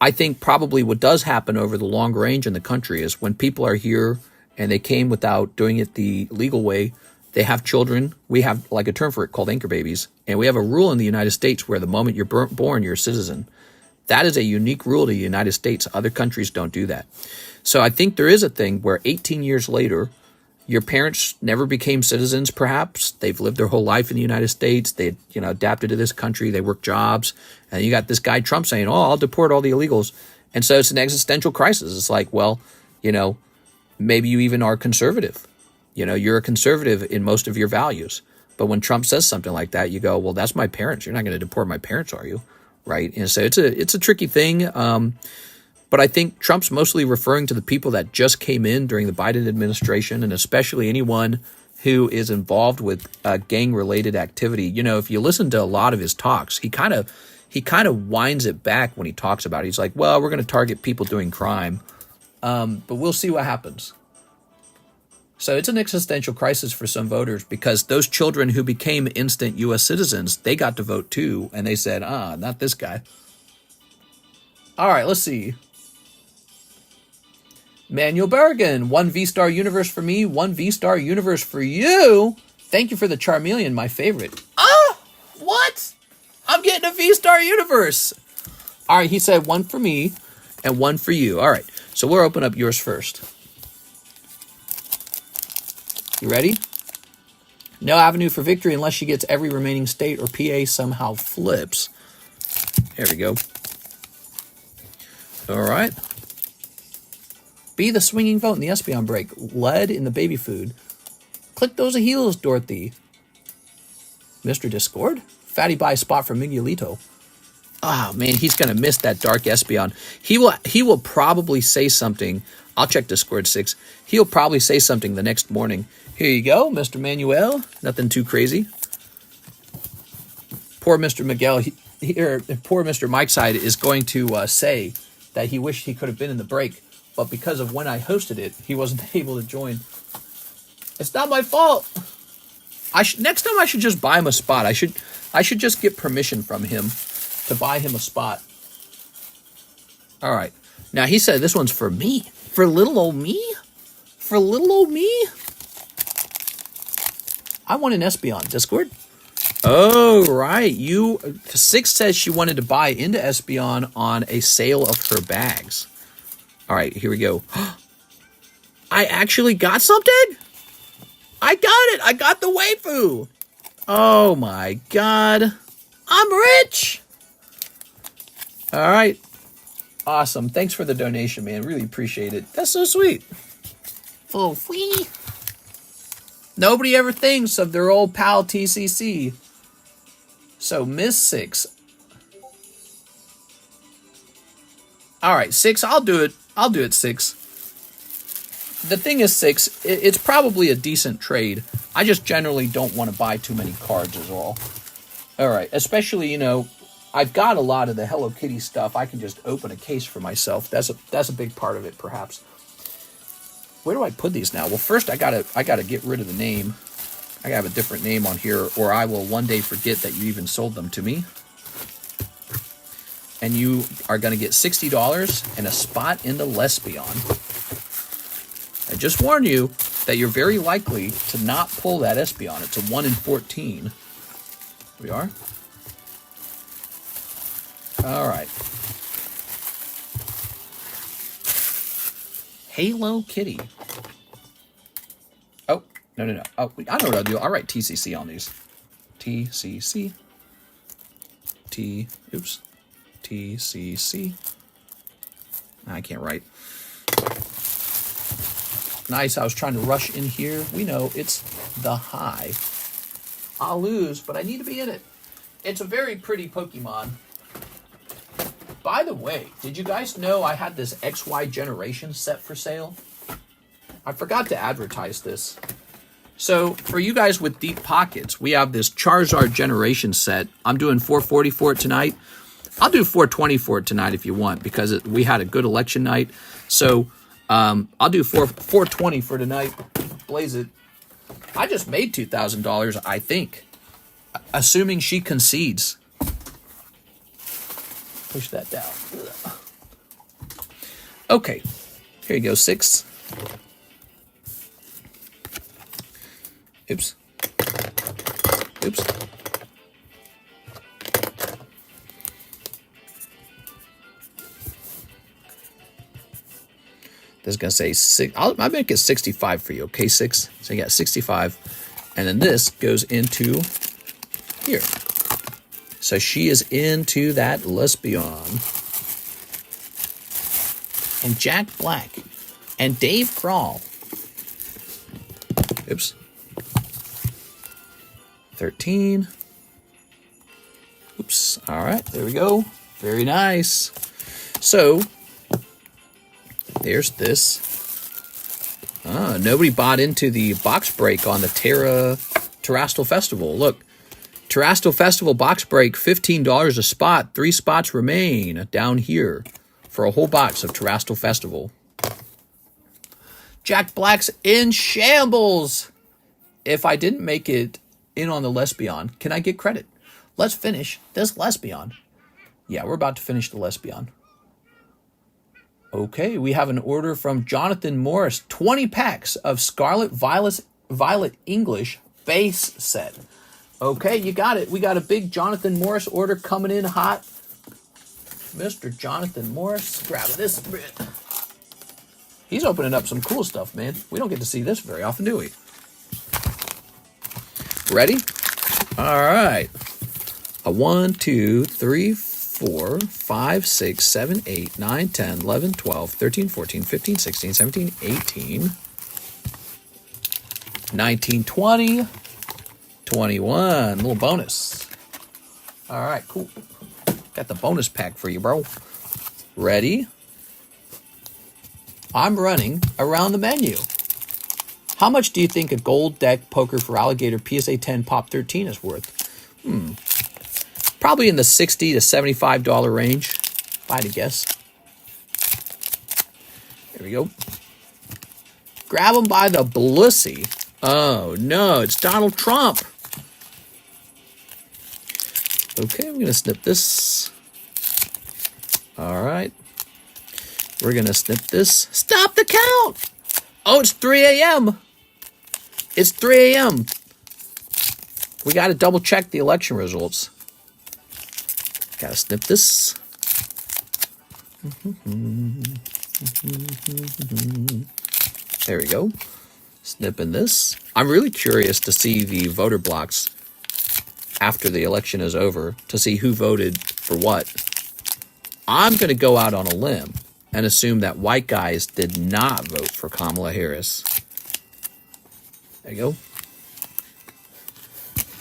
Speaker 1: I think probably what does happen over the long range in the country is when people are here and they came without doing it the legal way, they have children. We have like a term for it called anchor babies. And we have a rule in the United States where the moment you're born, you're a citizen. That is a unique rule to the United States. Other countries don't do that. So I think there is a thing where 18 years later, your parents never became citizens, perhaps. They've lived their whole life in the United States. They, adapted to this country. They work jobs. And you got this guy Trump saying, oh, I'll deport all the illegals. And so it's an existential crisis. It's like, well, maybe you even are conservative. You're a conservative in most of your values. But when Trump says something like that, you go, well, that's my parents. You're not going to deport my parents, are you? Right. And so it's a tricky thing. But I think Trump's mostly referring to the people that just came in during the Biden administration, and especially anyone who is involved with gang-related activity. If you listen to a lot of his talks, he kind of winds it back when he talks about it. He's like, well, we're going to target people doing crime, but we'll see what happens. So it's an existential crisis for some voters because those children who became instant U.S. citizens, they got to vote too, and they said, not this guy. All right, let's see. Manuel Bergen, 1 V-Star universe for me, 1 V-Star universe for you. Thank you for the Charmeleon, my favorite. What? I'm getting a V-Star universe. All right, he said 1 for me and 1 for you. All right, so we'll open up yours first. You ready? No avenue for victory unless she gets every remaining state or PA somehow flips. There we go. All right. Be the swinging vote in the Espeon break. Lead in the baby food. Click those heels, Dorothy. Mr. Discord? Fatty buy spot for Miguelito. Oh, man, he's going to miss that dark Espeon. He will probably say something. I'll check Discord 6. He'll probably say something the next morning. Here you go, Mr. Manuel. Nothing too crazy. Poor Mr. Miguel, poor Mr. Mike's side is going to say that he wished he could have been in the break, but because of when I hosted it, he wasn't able to join. It's not my fault. Next time I should just buy him a spot. I should just get permission from him to buy him a spot. All right. Now he said this one's for me. For little old me? For little old me? I want an Espeon. Discord? Oh, right. 6 says she wanted to buy into Espeon on a sale of her bags. All right, here we go. I actually got something? I got it. I got the waifu. Oh, my God. I'm rich. All right. Awesome. Thanks for the donation, man. Really appreciate it. That's so sweet. Oh, wee. Nobody ever thinks of their old pal TCC. So, Miss 6. All right, 6. I'll do it. I'll do it, 6. The thing is, 6, it's probably a decent trade. I just generally don't want to buy too many cards is all. All right, especially, I've got a lot of the Hello Kitty stuff. I can just open a case for myself. That's a big part of it, perhaps. Where do I put these now? Well, first I gotta get rid of the name. I gotta have a different name on here, or I will one day forget that you even sold them to me. And you are gonna get $60 and a spot in the Lespeon. I just warn you that you're very likely to not pull that Espeon. It's a 1 in 14. Here we are. All right. Halo Kitty. Oh, no. Oh, I know what I'll do. I'll write TCC on these. TCC. TCC. I can't write. Nice. I was trying to rush in here. We know it's the high. I'll lose, but I need to be in it. It's a very pretty Pokemon. By the way, did you guys know I had this XY generation set for sale? I forgot to advertise this. So, for you guys with deep pockets, we have this Charizard generation set. I'm doing $440 for it tonight. I'll do $420 for it tonight if you want, because we had a good election night. So, I'll do $420 for tonight. Blaze it. I just made $2,000, I think. Assuming she concedes. Push that down. Okay. Here you go, 6. Oops. Oops. This is going to say 6. I'll make it 65 for you, okay, 6. So you got 65. And then this goes into here. So she is into that Espeon. And Jack Black. And Dave Crawl. Oops. 13. Oops. All right, there we go. Very nice. So, there's this. Nobody bought into the box break on the Terrestrial Festival. Look, Terrestrial Festival box break, $15 a spot. 3 spots remain down here for a whole box of Terrestrial Festival. Jack Black's in shambles. If I didn't make it in on the Espeon, can I get credit? Let's finish this Espeon. Yeah, we're about to finish the Espeon. Okay, we have an order from Jonathan Morris. 20 packs of Scarlet Violet English base set. Okay, you got it. We got a big Jonathan Morris order coming in hot. Mr. Jonathan Morris, grabbing this bit. He's opening up some cool stuff, man. We don't get to see this very often, do we? Ready? All right. A 1, 2, 3, 4, 5, 6, 7, 8, 9, 10, 11, 12, 13, 14, 15, 16, 17, 18, 19, 20, 21. Little bonus. All right, cool. Got the bonus pack for you, bro. Ready? I'm running around the menu. How much do you think a gold deck poker for alligator PSA 10 Pop 13 is worth? Probably in the $60 to $75 range, if I had to guess. There we go. Grab him by the blussy. Oh, no, it's Donald Trump. Okay, we're going to snip this. All right. We're going to snip this. Stop the count. Oh, it's 3 a.m. It's 3 a.m. We got to double check the election results. Got to snip this. There we go. Snipping this. I'm really curious to see the voter blocks after the election is over to see who voted for what. I'm going to go out on a limb and assume that white guys did not vote for Kamala Harris. There you go.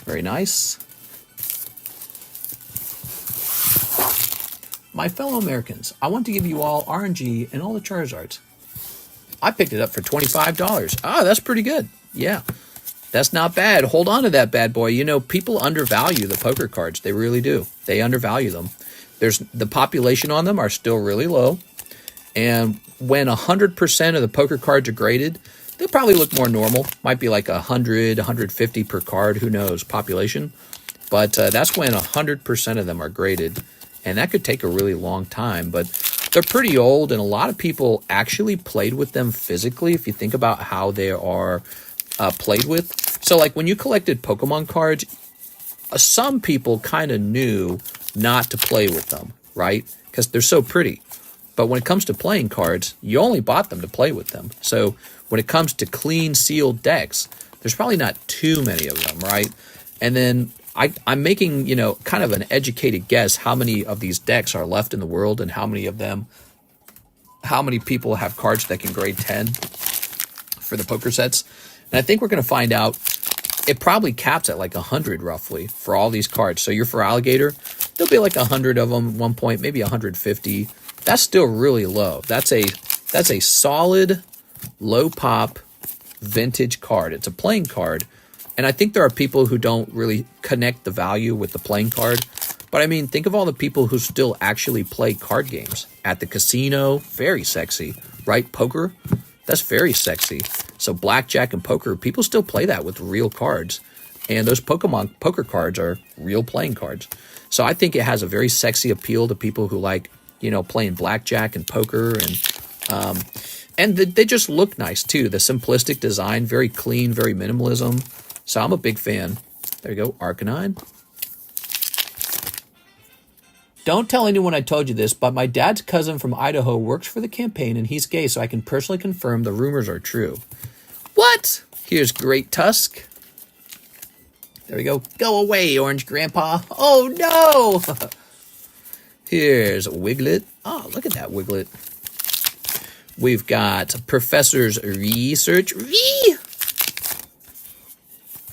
Speaker 1: Very nice. My fellow Americans, I want to give you all RNG and all the Charizards. I picked it up for $25. Oh, that's pretty good. Yeah, that's not bad. Hold on to that bad boy. You know, people undervalue the poker cards. They really do. They undervalue them. The population on them are still really low. And when 100% of the poker cards are graded, they'll probably look more normal. Might be like 100, 150 per card. Who knows? Population. But that's when 100% of them are graded. And that could take a really long time. But they're pretty old. And a lot of people actually played with them physically. If you think about how they are played with. So like when you collected Pokemon cards, some people kind of knew not to play with them, right? Because they're so pretty. But when it comes to playing cards, you only bought them to play with them. So when it comes to clean sealed decks, there's probably not too many of them, right? And then I'm making, you know, kind of an educated guess how many of these decks are left in the world and how many people have cards that can grade 10. for the poker sets. And I think we're going to find out it probably caps at like 100 roughly for all these cards. So you're for alligator, there'll be like 100 of them at one point, maybe 150. That's still really low. That's a solid low pop vintage card. It's a playing card. And I think there are people who don't really connect the value with the playing card. But I mean, think of all the people who still actually play card games at the casino. Very sexy, right? Poker, that's very sexy. So blackjack and poker, people still play that with real cards. And those Pokemon poker cards are real playing cards. So I think it has a very sexy appeal to people who like, you know, playing blackjack and poker. And they just look nice too. The simplistic design, very clean, very minimalism. So I'm a big fan. There you go, Arcanine. Don't tell anyone I told you this, but my dad's cousin from Idaho works for the campaign and he's gay, so I can personally confirm the rumors are true. What? Here's Great Tusk. There we go. Go away, Orange Grandpa. Oh, no! Here's Wiglet. Oh, look at that Wiglet. We've got Professor's Research.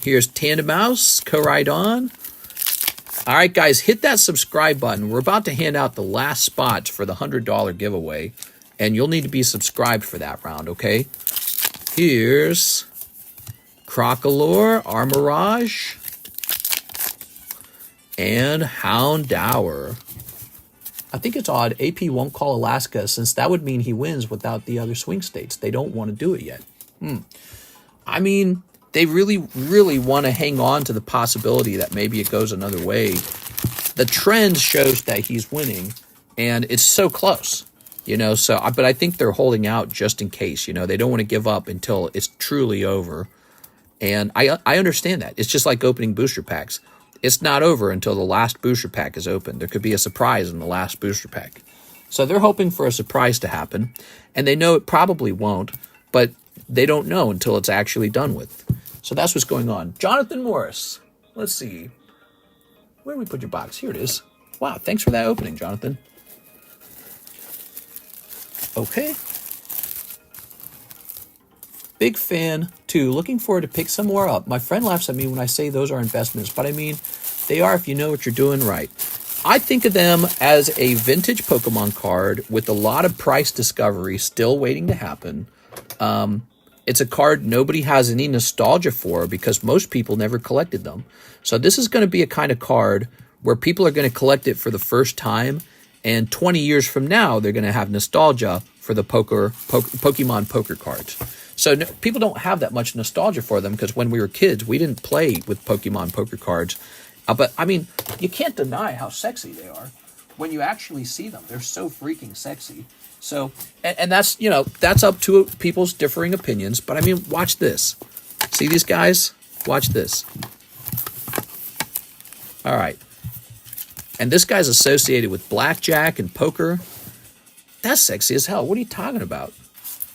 Speaker 1: Here's Tandemouse, Koraidon. All right, guys, hit that subscribe button. We're about to hand out the last spots for the $100 giveaway, and you'll need to be subscribed for that round, okay? Here's Crocolore, Armorage, and Houndour. I think it's odd AP won't call Alaska, since that would mean he wins without the other swing states. They don't want to do it yet. I mean, they really, really want to hang on to the possibility that maybe it goes another way. The trend shows that he's winning, and it's so close, you know. So, but I think they're holding out just in case, you know. They don't want to give up until it's truly over. And I understand that. It's just like opening booster packs. It's not over until the last booster pack is open. There could be a surprise in the last booster pack. So they're hoping for a surprise to happen, and they know it probably won't, but they don't know until it's actually done with. So that's what's going on. Jonathan Morris. Let's see. Where did we put your box? Here it is. Wow, thanks for that opening, Jonathan. Okay. Big fan, too. Looking forward to pick some more up. My friend laughs at me when I say those are investments, but I mean, they are if you know what you're doing right. I think of them as a vintage Pokemon card with a lot of price discovery still waiting to happen. It's a card nobody has any nostalgia for because most people never collected them. So this is going to be a kind of card where people are going to collect it for the first time, and 20 years from now, they're going to have nostalgia for the Pokemon poker cards. So people don't have that much nostalgia for them because when we were kids, we didn't play with Pokemon poker cards. But, I mean, you can't deny how sexy they are. When you actually see them, they're so freaking sexy. So, and that's, you know, that's up to people's differing opinions. But, I mean, watch this. See these guys? Watch this. All right. And this guy's associated with blackjack and poker. That's sexy as hell. What are you talking about?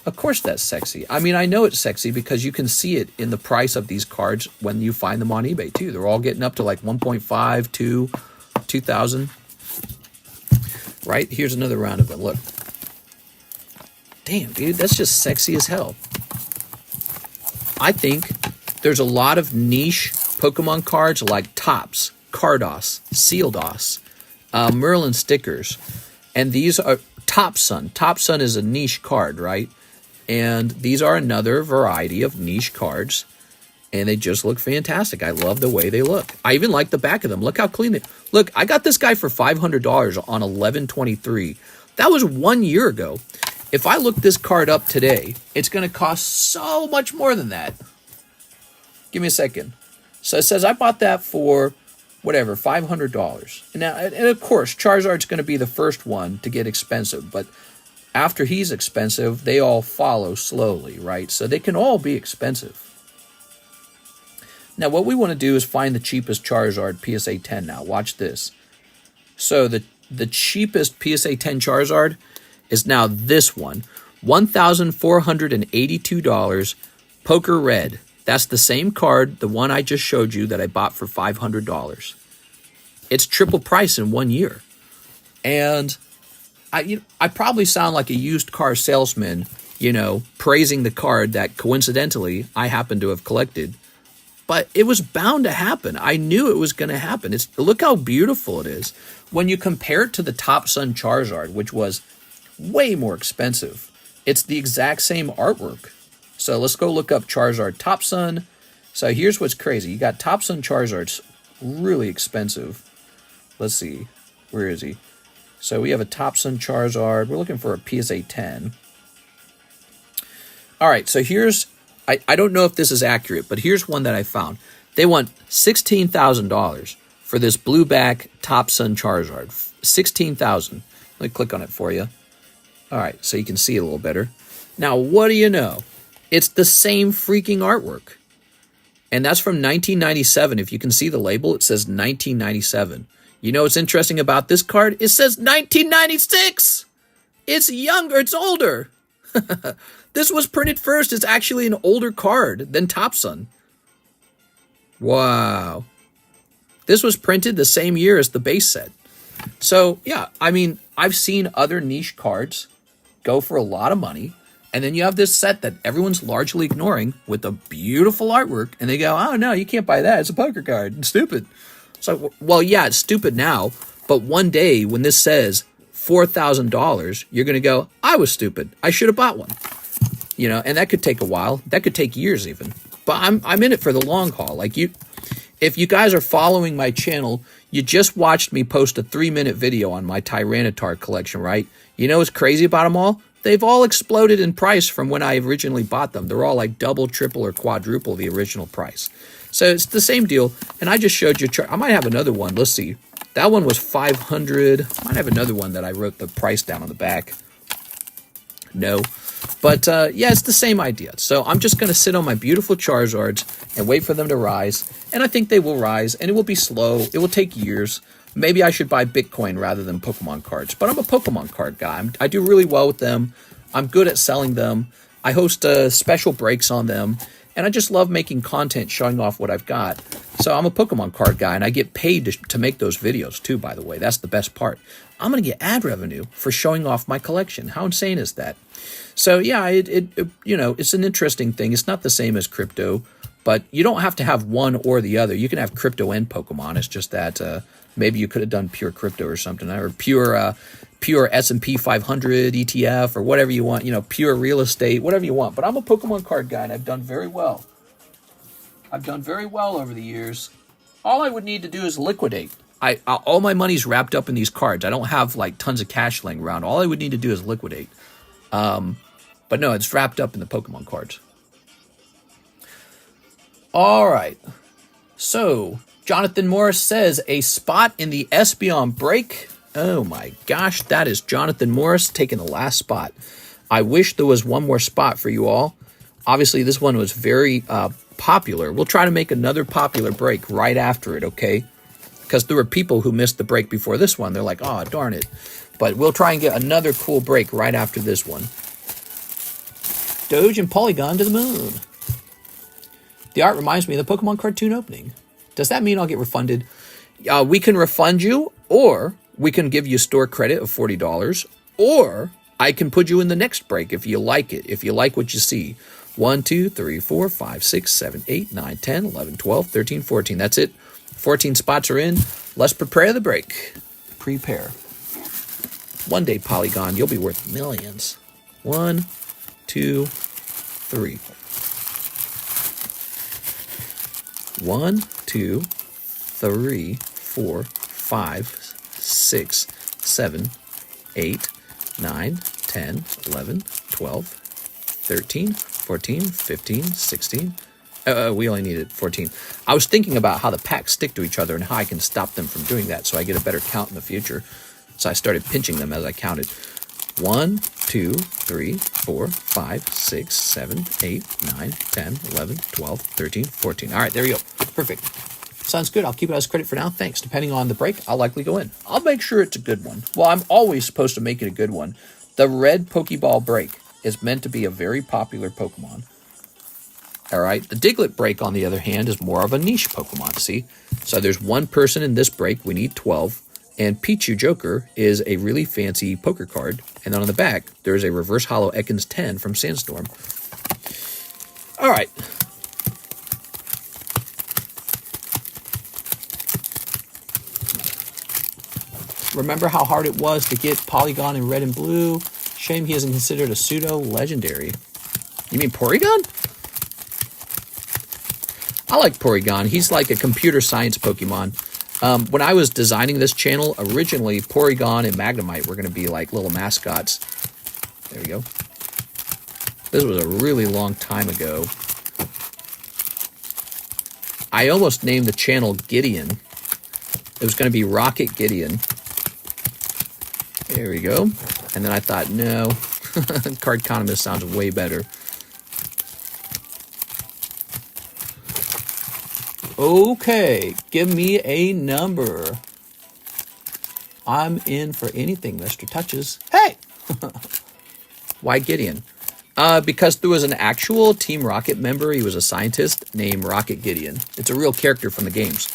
Speaker 1: Of course that's sexy. I mean, I know it's sexy because you can see it in the price of these cards when you find them on eBay, too. They're all getting up to like 1.5, 2, 2,000. Right? Here's another round of them. Look. Damn, dude, that's just sexy as hell. I think there's a lot of niche Pokemon cards like Topps, Cardos, Sealdos, Merlin stickers. And these are Top Sun. Top Sun is a niche card, right? And these are another variety of niche cards. And they just look fantastic. I love the way they look. I even like the back of them. Look how clean they look. I got this guy for $500 on 11/23. That was 1 year ago. If I look this card up today, it's going to cost so much more than that. Give me a second. So it says I bought that for whatever, $500. And of course, Charizard's going to be the first one to get expensive, but after he's expensive, they all follow slowly, right? So they can all be expensive. Now, what we want to do is find the cheapest Charizard PSA 10 now. Watch this. So the cheapest PSA 10 Charizard is now this one, $1,482, Poker Red. That's the same card, the one I just showed you that I bought for $500. It's triple price in 1 year. And I probably sound like a used car salesman you know, praising the card that coincidentally I happen to have collected. But it was bound to happen. I knew it was going to happen. Look how beautiful it is. When you compare it to the Top Sun Charizard, which was way more expensive, it's the exact same artwork. So let's go look up Charizard Top Sun. So here's what's crazy. You got Top Sun Charizard's really expensive. Let's see. Where is he? So we have a Top Sun Charizard. We're looking for a PSA 10. All right, so here's... I don't know if this is accurate, but here's one that I found. They want $16,000 for this blueback Top Sun Charizard. $16,000. Let me click on it for you. All right, so you can see it a little better. Now, what do you know? It's the same freaking artwork. And that's from 1997. If you can see the label, it says 1997. You know what's interesting about this card? It says 1996. It's younger. It's older. This was printed first. It's actually an older card than Top Sun. Wow. This was printed the same year as the base set. So, yeah, I mean, I've seen other niche cards go for a lot of money. And then you have this set that everyone's largely ignoring with a beautiful artwork. And they go, oh, no, you can't buy that. It's a poker card. It's stupid. So, well, yeah, it's stupid now. But one day when this says $4,000, you're going to go, I was stupid. I should have bought one. You know, and that could take a while. That could take years even. But I'm in it for the long haul. Like if you guys are following my channel, you just watched me post a 3-minute video on my Tyranitar collection, right? You know what's crazy about them all? They've all exploded in price from when I originally bought them. They're all like double, triple, or quadruple the original price. So it's the same deal. And I just showed you. I might have another one. Let's see. That one was $500. I might have another one that I wrote the price down on the back. No. But, yeah, it's the same idea. So I'm just going to sit on my beautiful Charizards and wait for them to rise. And I think they will rise, and it will be slow. It will take years. Maybe I should buy Bitcoin rather than Pokemon cards. But I'm a Pokemon card guy. I do really well with them. I'm good at selling them. I host special breaks on them. And I just love making content showing off what I've got. So I'm a Pokemon card guy, and I get paid to make those videos, too, by the way. That's the best part. I'm going to get ad revenue for showing off my collection. How insane is that? So, yeah, you know, it's an interesting thing. It's not the same as crypto, but you don't have to have one or the other. You can have crypto and Pokemon. It's just that maybe you could have done pure crypto or something, or pure S&P 500 ETF or whatever you want, you know, pure real estate, whatever you want. But I'm a Pokemon card guy, and I've done very well. I've done very well over the years. All I would need to do is liquidate. All my money's wrapped up in these cards. I don't have like tons of cash laying around. All I would need to do is liquidate. But no, it's wrapped up in the Pokemon cards. All right. So, Jonathan Morris says, a spot in the Espeon break. Oh my gosh, that is Jonathan Morris taking the last spot. I wish there was one more spot for you all. Obviously, this one was very popular. We'll try to make another popular break right after it, okay? Because there were people who missed the break before this one. They're like, oh, darn it. But we'll try and get another cool break right after this one. Doge and Polygon to the moon. The art reminds me of the Pokemon cartoon opening. Does that mean I'll get refunded? We can refund you, or we can give you store credit of $40, or I can put you in the next break if you like it, if you like what you see. 1, 2, 3, 4, 5, 6, 7, 8, 9, 10, 11, 12, 13, 14. That's it. 14 spots are in. Let's prepare the break. Prepare. One day, Polygon, you'll be worth millions. 1, 2, 3. 1, 2, 3, 4, 5, 6, 7, 8, 9, 10, 11, 12, 13, 14, 15, 16. We only needed 14. I was thinking about how the packs stick to each other and how I can stop them from doing that so I get a better count in the future. So I started pinching them as I counted. 1, 2, 3, 4, 5, 6, 7, 8, 9, 10, 11, 12, 13, 14. All right, there we go. Perfect. Sounds good. I'll keep it as credit for now. Thanks. Depending on the break, I'll likely go in. I'll make sure it's a good one. Well, I'm always supposed to make it a good one. The red Pokeball break is meant to be a very popular Pokemon. All right. The Diglett break, on the other hand, is more of a niche Pokemon. See? So there's one person in this break. We need 12. And Pichu Joker is a really fancy poker card. And then on the back, there's a reverse holo Ekans 10 from Sandstorm. All right. Remember how hard it was to get Polygon in red and blue? Shame he isn't considered a pseudo-legendary. You mean Porygon? I like Porygon. He's like a computer science Pokemon. When I was designing this channel, originally Porygon and Magnemite were going to be like little mascots. There we go. This was a really long time ago. I almost named the channel Gideon. It was going to be Rocket Gideon. There we go. And then I thought, no, Cardconomist sounds way better. Okay, give me a number. I'm in for anything, Mr. Touches. Hey! Why Gideon? Because there was an actual Team Rocket member. He was a scientist named Rocket Gideon. It's a real character from the games.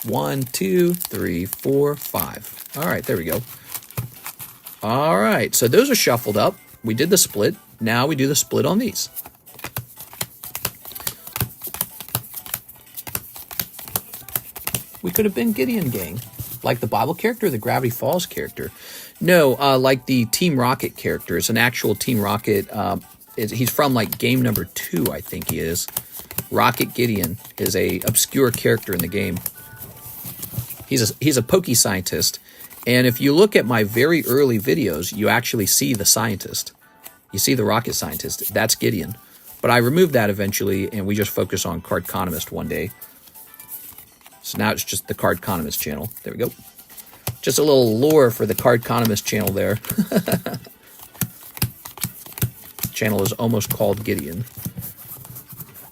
Speaker 1: 1, 2, 3, 4, 5. All right, there we go. All right, so those are shuffled up. We did the split. Now we do the split on these. We could have been Gideon Gang. Like the Bible character or the Gravity Falls character? No, like the Team Rocket character. It's an actual Team Rocket. He's from like game number 2, I think he is. Rocket Gideon is a obscure character in the game. He's a Poke scientist. And if you look at my very early videos, you actually see the scientist. You see the rocket scientist. That's Gideon. But I removed that eventually, and we just focus on Cardconomist one day. So now it's just the Cardconomist channel. There we go. Just a little lore for the Cardconomist channel there. Channel is almost called Gideon.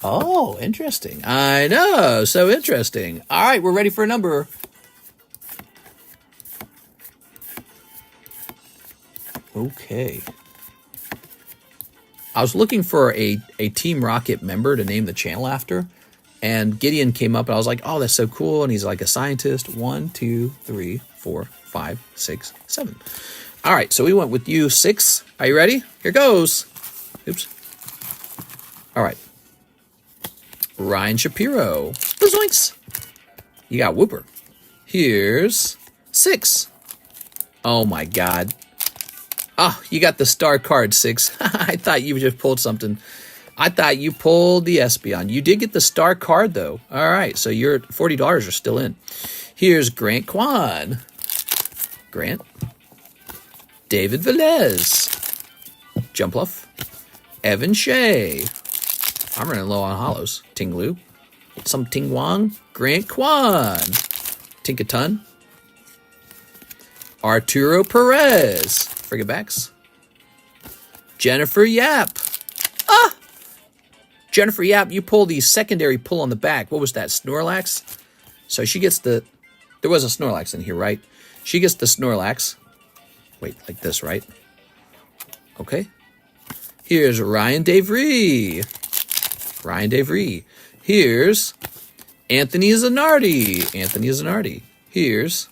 Speaker 1: Oh, interesting. I know, so interesting. All right, we're ready for a number. Okay. I was looking for a Team Rocket member to name the channel after, and Gideon came up, and I was like, oh, that's so cool, and he's like a scientist. 1, 2, 3, 4, 5, 6, 7. All right, so we went with you, 6. Are you ready? Here goes. Oops. All right. Ryan Shapiro. Zoinks. You got Whooper. Here's 6. Oh, my God. Oh, you got the star card, 6. I thought you just pulled something. I thought you pulled the Espeon. You did get the star card, though. All right, so your $40 are still in. Here's Grant Kwan. Grant. David Velez. Jumpluff. Evan Shea. I'm running low on holos. Tinglu. Some Tingwang. Grant Kwan. Tinkaton. Arturo Perez. Friggabacks. Jennifer Yap. Ah! Jennifer Yap, you pull the secondary pull on the back. What was that? Snorlax? So she gets the... There was a Snorlax in here, right? She gets the Snorlax. Wait, like this, right? Okay. Here's Ryan Davry. Ryan Davry. Here's Anthony Zanardi. Anthony Zanardi. Here's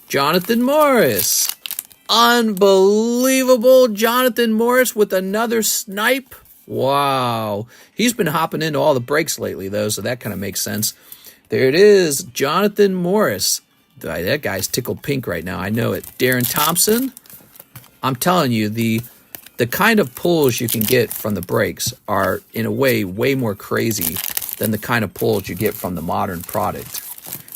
Speaker 1: Jonathan Morris. Unbelievable. Jonathan Morris with another snipe. Wow. He's been hopping into all the breaks lately, though, so that kind of makes sense. There it is. Jonathan Morris. That guy's tickled pink right now. I know it. Darren Thompson. I'm telling you, the kind of pulls you can get from the breaks are, in a way more crazy than the kind of pulls you get from the modern product.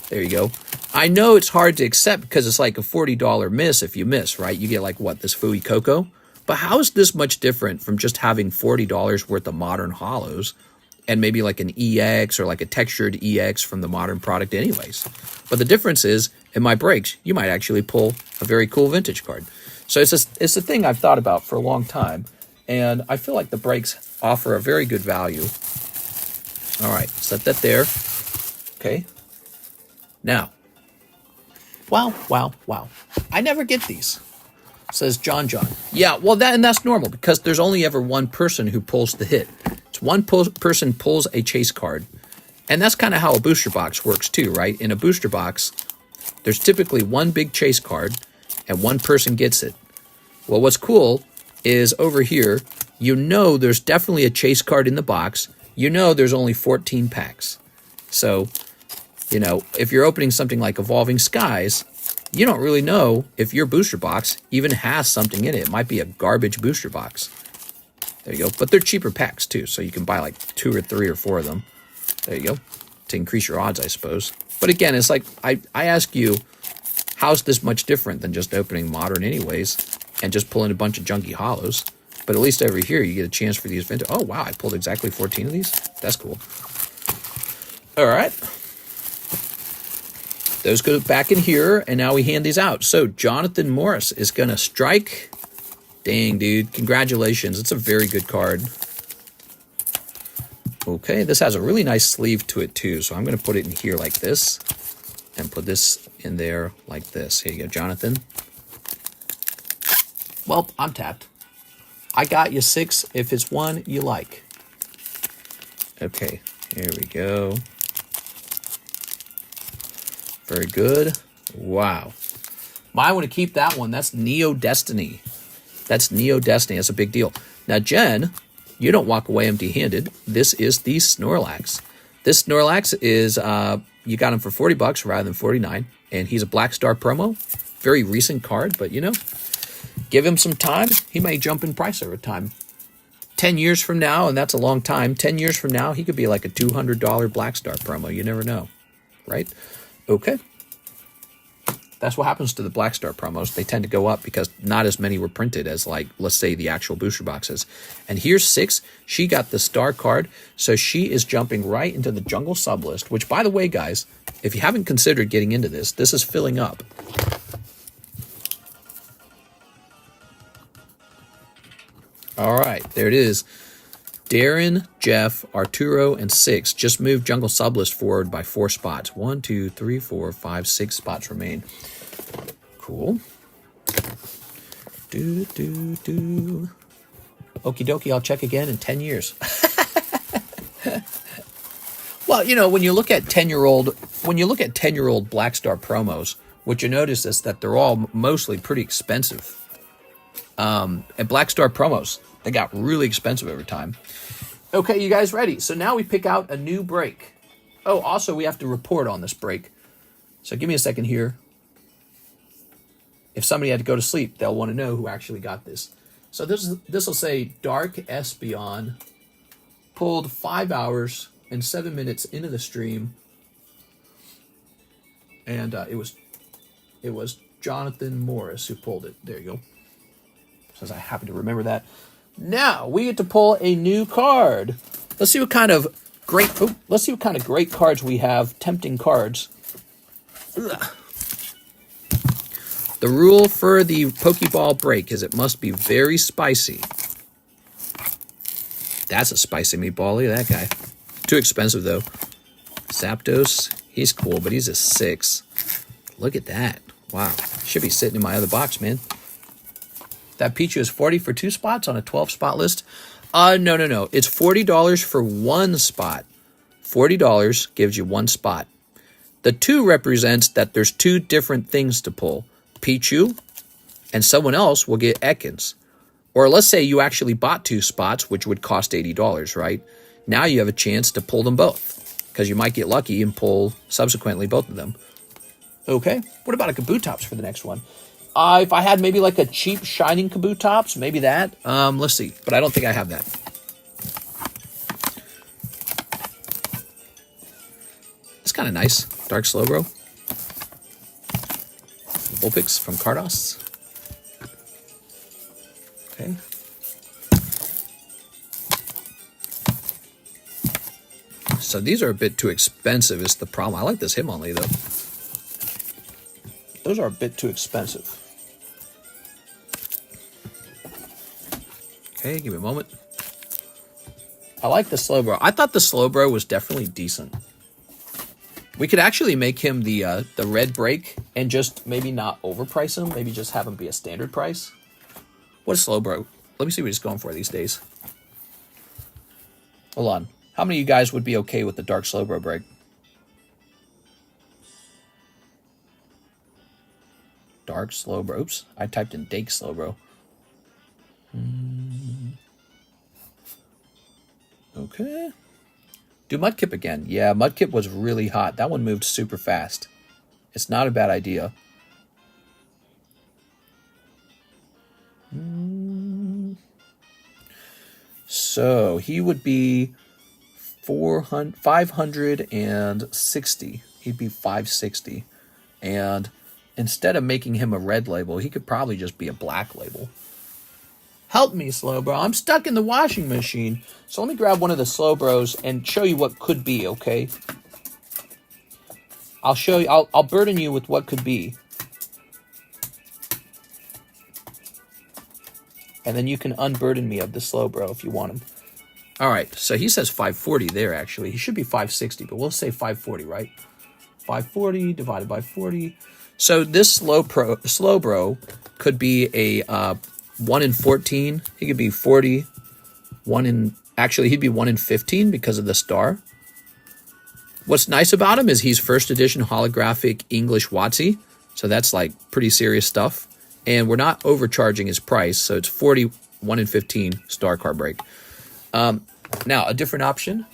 Speaker 1: There you go. I know it's hard to accept because it's like a $40 miss if you miss, right? You get like, what, this Fui Coco? But how is this much different from just having $40 worth of modern holos and maybe like an EX or like a textured EX from the modern product anyways? But the difference is, in my breaks, you might actually pull a very cool vintage card. So it's a thing I've thought about for a long time, and I feel like the breaks offer a very good value. All right, set that there. Okay. Now, wow. I never get these, says John. Yeah, well, that's normal because there's only ever one person who pulls the hit. It's one person pulls a chase card, and that's kind of how a booster box works too, right? In a booster box, there's typically one big chase card, and one person gets it. Well, what's cool is over here, you know there's definitely a chase card in the box. You know there's only 14 packs. So, you know, if you're opening something like Evolving Skies, you don't really know if your booster box even has something in it. It might be a garbage booster box. There you go. But they're cheaper packs, too, so you can buy like 2 or 3 or 4 of them. There you go. To increase your odds, I suppose. But again, it's like, I ask you, how's this much different than just opening Modern anyways and just pulling a bunch of junky holos? But at least over here, you get a chance for these vintage. Oh, wow, I pulled exactly 14 of these? That's cool. All right. Those go back in here, and now we hand these out. So Jonathan Morris is going to strike. Dang, dude. Congratulations. It's a very good card. Okay, this has a really nice sleeve to it, too. So I'm going to put it in here like this and put this in there like this. Here you go, Jonathan. Well, I'm tapped. I got you 6 if it's one you like. Okay, here we go. Very good. Wow. Might want to keep that one. That's Neo Destiny. That's Neo Destiny. That's a big deal. Now, Jen, you don't walk away empty-handed. This is the Snorlax. This Snorlax is, you got him for $40 rather than $49. And he's a Black Star promo. Very recent card, but you know, give him some time. He may jump in price over time. 10 years from now, and that's a long time, 10 years from now, he could be like a $200 Black Star promo. You never know, right? Okay. That's what happens to the Black Star promos. They tend to go up because not as many were printed as, like, let's say the actual booster boxes. And here's 6. She got the star card, so she is jumping right into the Jungle Sublist, which, by the way, guys, if you haven't considered getting into this, this is filling up. All right, there it is. Darren, Jeff, Arturo, and 6 just moved Jungle Sublist forward by 4 spots. 1, 2, 3, 4, 5, 6 spots remain. Cool. Okie dokie, I'll check again in 10 years. Well, you know, when you look at 10-year-old Black Star promos, what you notice is that they're all mostly pretty expensive. And Black Star promos, they got really expensive over time. Okay, you guys ready? So now we pick out a new break. Oh, also we have to report on this break. So give me a second here. If somebody had to go to sleep, they'll want to know who actually got this. So this will say Dark Espeon pulled 5 hours and 7 minutes into the stream. And it was Jonathan Morris who pulled it. There you go. Says I happen to remember that. Now we get to pull a new card. Let's see what kind of great cards we have. Tempting cards. Ugh. The rule for the Pokeball break is it must be very spicy. That's a spicy meatball. Look at that guy. Too expensive though. Zapdos, he's cool, but he's a 6. Look at that. Wow. Should be sitting in my other box, man. That Pichu is 40 for 2 spots on a 12-spot list. No. It's $40 for 1 spot. $40 gives you 1 spot. The 2 represents that there's 2 different things to pull. Pichu and someone else will get Ekans. Or let's say you actually bought 2 spots, which would cost $80, right? Now you have a chance to pull them both because you might get lucky and pull subsequently both of them. Okay. What about a Kabutops for the next one? If I had maybe like a cheap Shining Kabutops, maybe that. Let's see. But I don't think I have that. It's kind of nice. Dark Slowbro. Vulpix from Cardos. Okay. So these are a bit too expensive is the problem. I like this Hitmonlee though. Those are a bit too expensive. Okay, give me a moment. I like the Slowbro. I thought the Slowbro was definitely decent. We could actually make him the red break and just maybe not overprice him. Maybe just have him be a standard price. What is Slowbro? Let me see what he's going for these days. Hold on. How many of you guys would be okay with the Dark Slowbro break? Dark Slowbro. Oops, I typed in Dake Slowbro. Okay. Do Mudkip again. Yeah, Mudkip was really hot. That one moved super fast. It's not a bad idea. So he would be 560. He'd be 560. And instead of making him a red label, he could probably just be a black label. Help me, Slowbro. I'm stuck in the washing machine. So let me grab one of the Slowbros and show you what could be, okay? I'll show you. I'll burden you with what could be. And then you can unburden me of the Slowbro if you want him. All right, so he says 540 there, actually. He should be 560, but we'll say 540, right? 540 divided by 40. So this Slowbro could be a 1 in 14. He could be 40. Actually, he'd be 1 in 15 because of the star. What's nice about him is he's first edition holographic English WotC. So that's like pretty serious stuff. And we're not overcharging his price. So it's 40, 1 in 15 star card break. Now, a different option.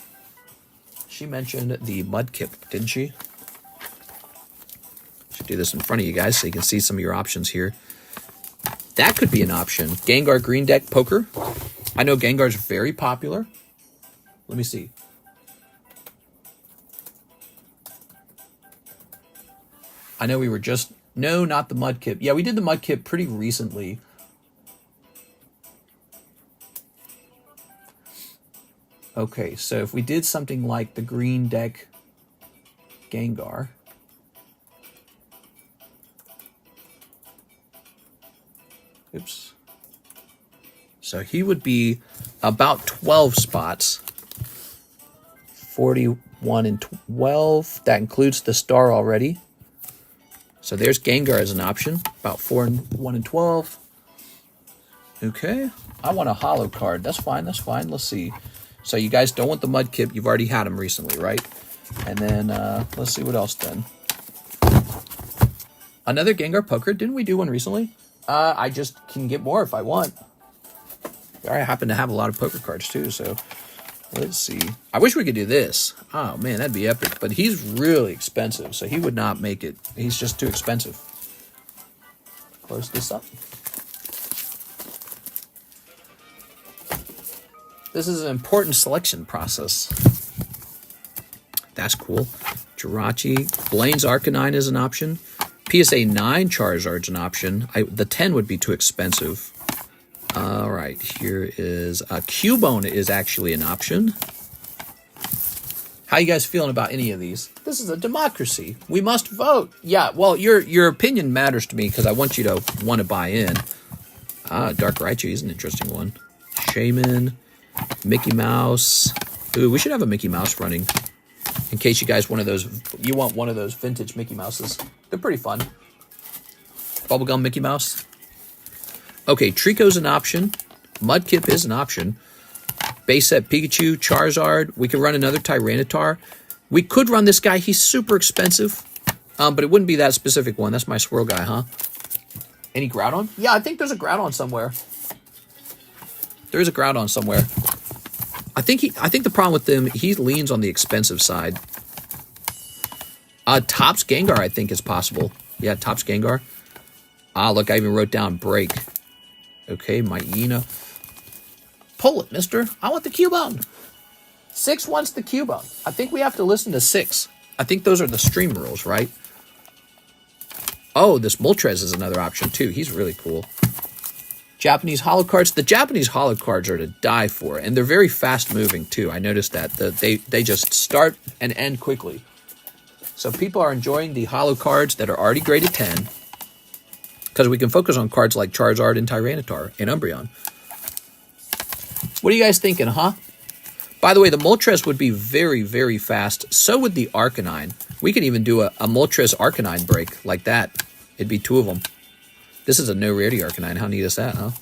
Speaker 1: She mentioned the Mudkip, didn't she? Should do this in front of you guys so you can see some of your options here. That could be an option. Gengar Green Deck Poker. I know Gengar's very popular. Let me see. I know we were just... No, not the Mudkip. Yeah, we did the Mudkip pretty recently. Okay, so if we did something like the Green Deck Gengar... Oops. So he would be about 12 spots. 41 and 12. That includes the star already. So there's Gengar as an option. About 1 and 12. Okay. I want a holo card. That's fine. That's fine. Let's see. So you guys don't want the Mudkip. You've already had him recently, right? And then let's see what else then. Another Gengar Poker. Didn't we do one recently? I just can get more if I want. I happen to have a lot of poker cards too, so let's see. I wish we could do this. Oh man, that'd be epic. But he's really expensive, so he would not make it. He's just too expensive. Close this up. This is an important selection process. That's cool. Jirachi. Blaine's Arcanine is an option. PSA 9 Charizard's an option. The 10 would be too expensive. All right, here is Cubone is actually an option. How you guys feeling about any of these? This is a democracy. We must vote. Yeah, well, your opinion matters to me because I want you to want to buy in. Dark Raichu is an interesting one. Shaman, Mickey Mouse. Ooh, we should have a Mickey Mouse running. In case you guys want one of those vintage Mickey Mouses. They're pretty fun. Bubblegum Mickey Mouse. Okay, Trico's an option. Mudkip is an option. Base set Pikachu, Charizard. We could run another Tyranitar. We could run this guy. He's super expensive. But it wouldn't be that specific one. That's my swirl guy, huh? Any Groudon? Yeah, I think there's a Groudon somewhere. There is a Groudon somewhere. I think the problem with them, he leans on the expensive side. Topps Gengar, I think, is possible. Yeah, Topps Gengar. Look, I even wrote down Break. Okay, Myena. Pull it, mister. I want the Cubone. 6 wants the Cubone. I think we have to listen to 6. I think those are the stream rules, right? Oh, this Moltres is another option, too. He's really cool. Japanese holo cards. The Japanese holo cards are to die for, and they're very fast moving too. I noticed that they just start and end quickly. So people are enjoying the holo cards that are already graded 10 because we can focus on cards like Charizard and Tyranitar and Umbreon. What are you guys thinking, huh? By the way, the Moltres would be very, very fast. So would the Arcanine. We could even do a Moltres Arcanine break like that. It'd be 2 of them. This is a no rarity Arcanine. How neat is that, huh?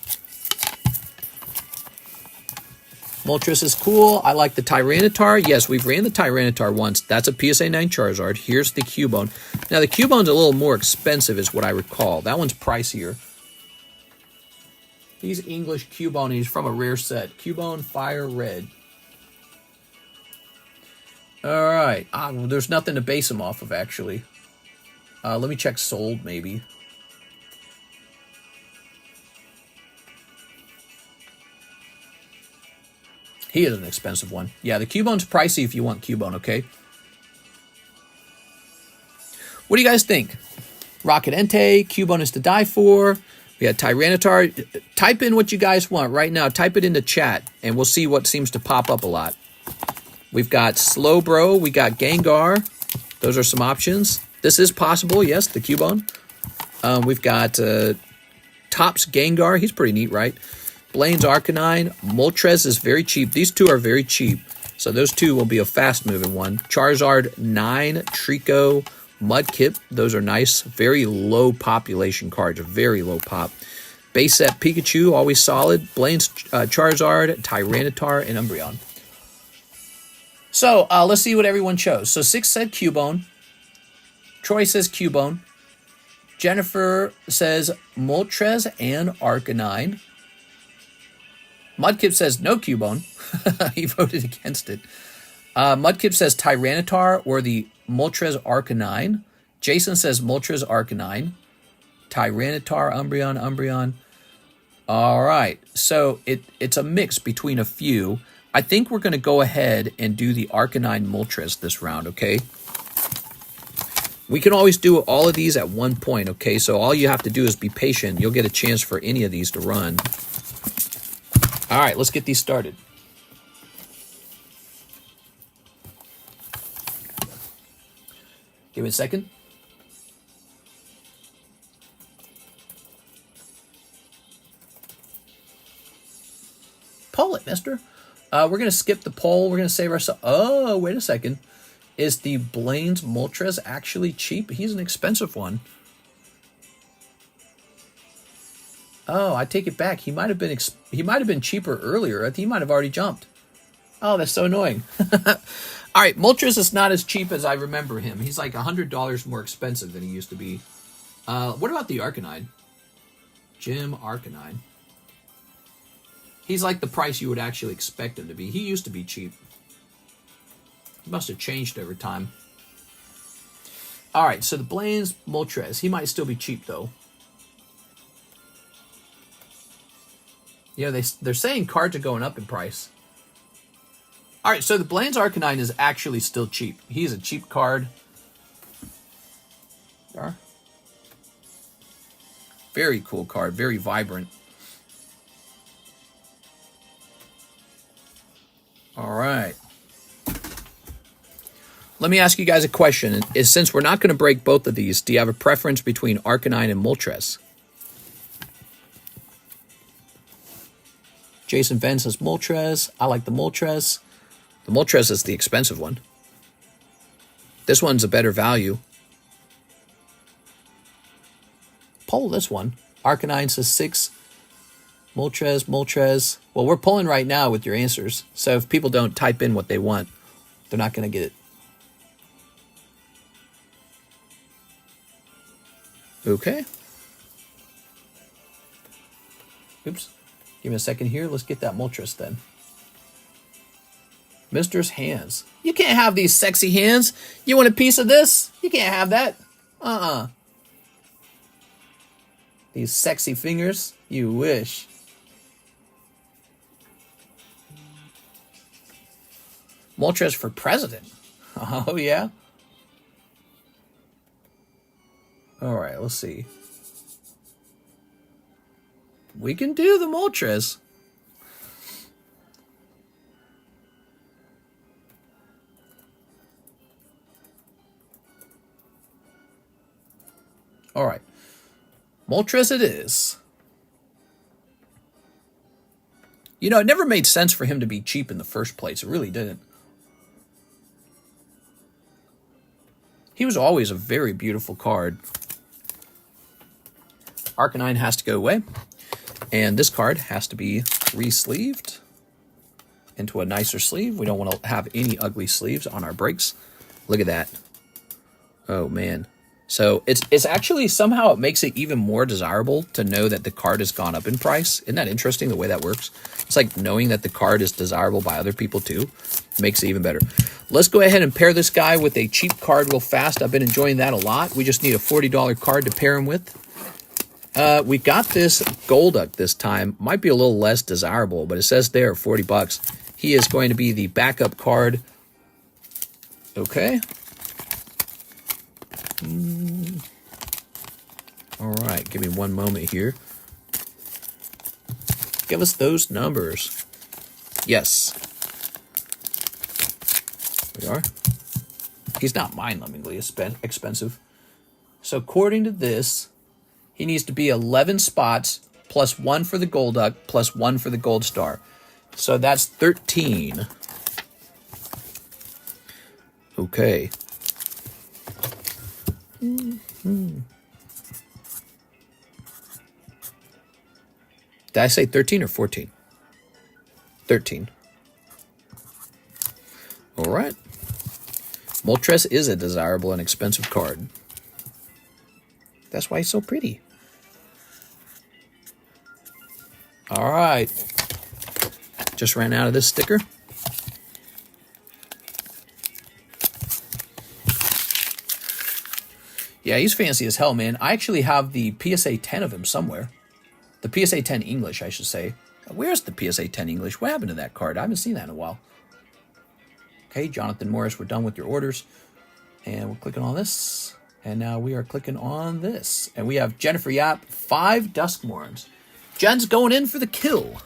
Speaker 1: Moltres is cool. I like the Tyranitar. Yes, we've ran the Tyranitar once. That's a PSA 9 Charizard. Here's the Cubone. Now, the Cubone's a little more expensive is what I recall. That one's pricier. He's English Cubone. He's from a rare set. Cubone Fire Red. All right. Well, there's nothing to base him off of, actually. Let me check sold, maybe. He is an expensive one. Yeah, the Cubone's pricey if you want Cubone, okay? What do you guys think? Rocket Entei, Cubone is to die for. We got Tyranitar. Type in what you guys want right now. Type it into chat, and we'll see what seems to pop up a lot. We've got Slowbro. We got Gengar. Those are some options. This is possible, yes, the Cubone. We've got Topps Gengar. He's pretty neat, right? Blaine's Arcanine. Moltres is very cheap. These two are very cheap. So those two will be a fast-moving one. Charizard 9, Trico, Mudkip. Those are nice. Very low population cards. Very low pop. Base set Pikachu, always solid. Blaine's Charizard, Tyranitar, and Umbreon. So let's see what everyone chose. So 6 said Cubone. Troy says Cubone. Jennifer says Moltres and Arcanine. Mudkip says no Cubone. He voted against it. Mudkip says Tyranitar or the Moltres Arcanine. Jason says Moltres Arcanine. Tyranitar, Umbreon. All right. So it's a mix between a few. I think we're going to go ahead and do the Arcanine Moltres this round, okay? We can always do all of these at one point, okay? So all you have to do is be patient. You'll get a chance for any of these to run. All right, let's get these started. Give me a second. Poll it, mister. We're going to skip the poll. We're going to save ourselves. Oh, wait a second. Is the Blaine's Moltres actually cheap? He's an expensive one. Oh, I take it back. He might have been cheaper earlier. I think he might have already jumped. Oh, that's so annoying. All right, Moltres is not as cheap as I remember him. He's like $100 more expensive than he used to be. What about the Arcanine? Jim Arcanine. He's like the price you would actually expect him to be. He used to be cheap. He must have changed over time. All right, so the Blaine's Moltres. He might still be cheap, though. Yeah, they're saying cards are going up in price. All right, so the Blaine's Arcanine is actually still cheap. He's a cheap card. Very cool card, very vibrant. All right. Let me ask you guys a question. Since we're not going to break both of these, do you have a preference between Arcanine and Moltres? Jason Venn says Moltres. I like the Moltres. The Moltres is the expensive one. This one's a better value. Poll this one. Arcanine says 6. Moltres. Well, we're polling right now with your answers. So if people don't type in what they want, they're not going to get it. Okay. Oops. Give me a second here. Let's get that Moltres then. Mister's hands. You can't have these sexy hands. You want a piece of this? You can't have that. These sexy fingers. You wish. Moltres for president. Oh, yeah? All right, let's see. We can do the Moltres. All right. Moltres it is. You know, it never made sense for him to be cheap in the first place. It really didn't. He was always a very beautiful card. Arcanine has to go away. And this card has to be re-sleeved. into a nicer sleeve. We don't want to have any ugly sleeves on our breaks. Look at that. Oh, man. So it's actually somehow it makes it even more desirable to know that the card has gone up in price. Isn't that interesting the way that works? It's like knowing that the card is desirable by other people too. Makes it even better. Let's go ahead and pair this guy with a cheap card real fast. I've been enjoying that a lot. We just need a $40 card to pair him with. We got this Golduck this time. Might be a little less desirable, but it says there, 40 bucks. He is going to be the backup card. Okay. All right, give me one moment here. Give us those numbers. Yes. We are. He's not mind-numbingly expensive. So according to this, he needs to be 11 spots plus 1 for the Golduck plus 1 for the Gold Star. So that's 13. Okay. Did I say 13 or 14? 13. All right. Moltres is a desirable and expensive card. That's why he's so pretty. All right. Just ran out of this sticker. Yeah, he's fancy as hell, man. I actually have the PSA 10 of him somewhere. The PSA 10 English, I should say. Where's the PSA 10 English? What happened to that card? I haven't seen that in a while. Okay, Jonathan Morris, we're done with your orders. And we're clicking on this. And now we are clicking on this. And we have Jennifer Yap, 5 Duskmorns. Jen's going in for the kill.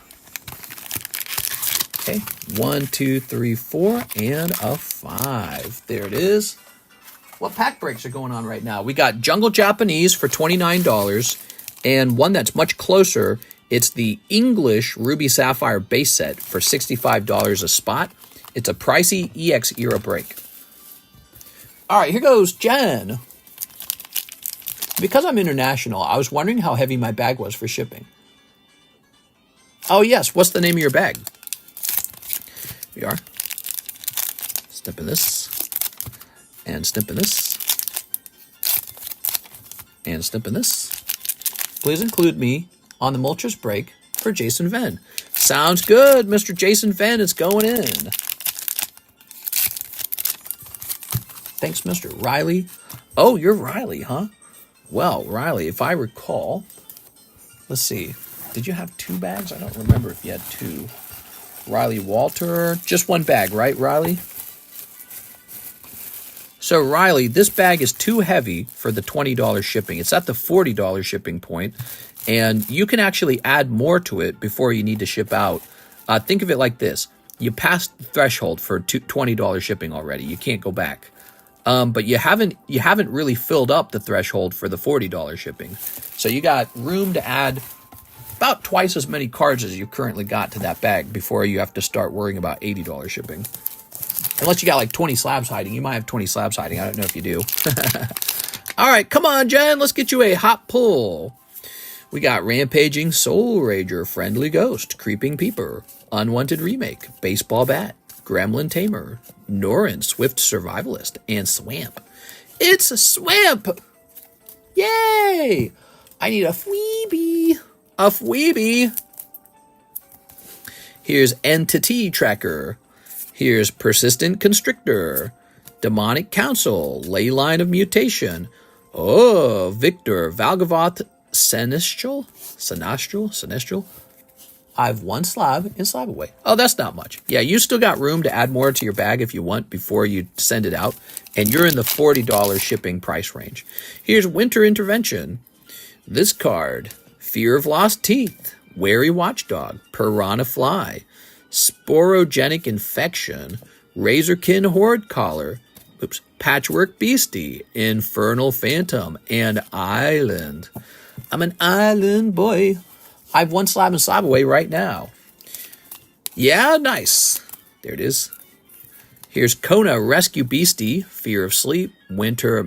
Speaker 1: Okay, 1, 2, 3, 4, and a 5. There it is. What pack breaks are going on right now? We got Jungle Japanese for $29. And one that's much closer, it's the English Ruby Sapphire base set for $65 a spot. It's a pricey EX era break. All right, here goes Jen. Because I'm international, I was wondering how heavy my bag was for shipping. Oh, yes. What's the name of your bag? We are. Snipping this. And snipping this. And snipping this. Please include me on the Moltres break for Jason Venn. Sounds good, Mr. Jason Venn. It's going in. Thanks, Mr. Riley. Oh, you're Riley, huh? Well, Riley, if I recall, let's see. Did you have 2 bags? I don't remember if you had 2. Riley Walter, just 1 bag, right, Riley? So, Riley, this bag is too heavy for the $20 shipping. It's at the $40 shipping point, and you can actually add more to it before you need to ship out. Think of it like this. You passed the threshold for $20 shipping already. You can't go back. But you haven't really filled up the threshold for the $40 shipping. So you got room to add about twice as many cards as you currently got to that bag before you have to start worrying about $80 shipping. Unless you got like 20 slabs hiding. You might have 20 slabs hiding. I don't know if you do. All right, come on, Jen. Let's get you a hot pull. We got Rampaging Soul Rager, Friendly Ghost, Creeping Peeper, Unwanted Remake, Baseball Bat, Gremlin Tamer, Norin, Swift Survivalist, and Swamp. It's a Swamp! Yay! I need a Fweeby. A Fweeby. Here's Entity Tracker. Here's Persistent Constrictor, Demonic Council, Leyline of Mutation. Oh, Victor, Valgavoth, Sinistral. I have 1 slab and slab away. Oh, that's not much. Yeah, you still got room to add more to your bag if you want before you send it out. And you're in the $40 shipping price range. Here's Winter Intervention. This card, Fear of Lost Teeth, Wary Watchdog, Piranha Fly, Sporogenic Infection, Razorkin Horde Collar, Patchwork Beastie, Infernal Phantom, and Island. I'm an island boy. I have 1 slab and slab away right now. Yeah, nice. There it is. Here's Kona Rescue Beastie, Fear of Sleep, Winter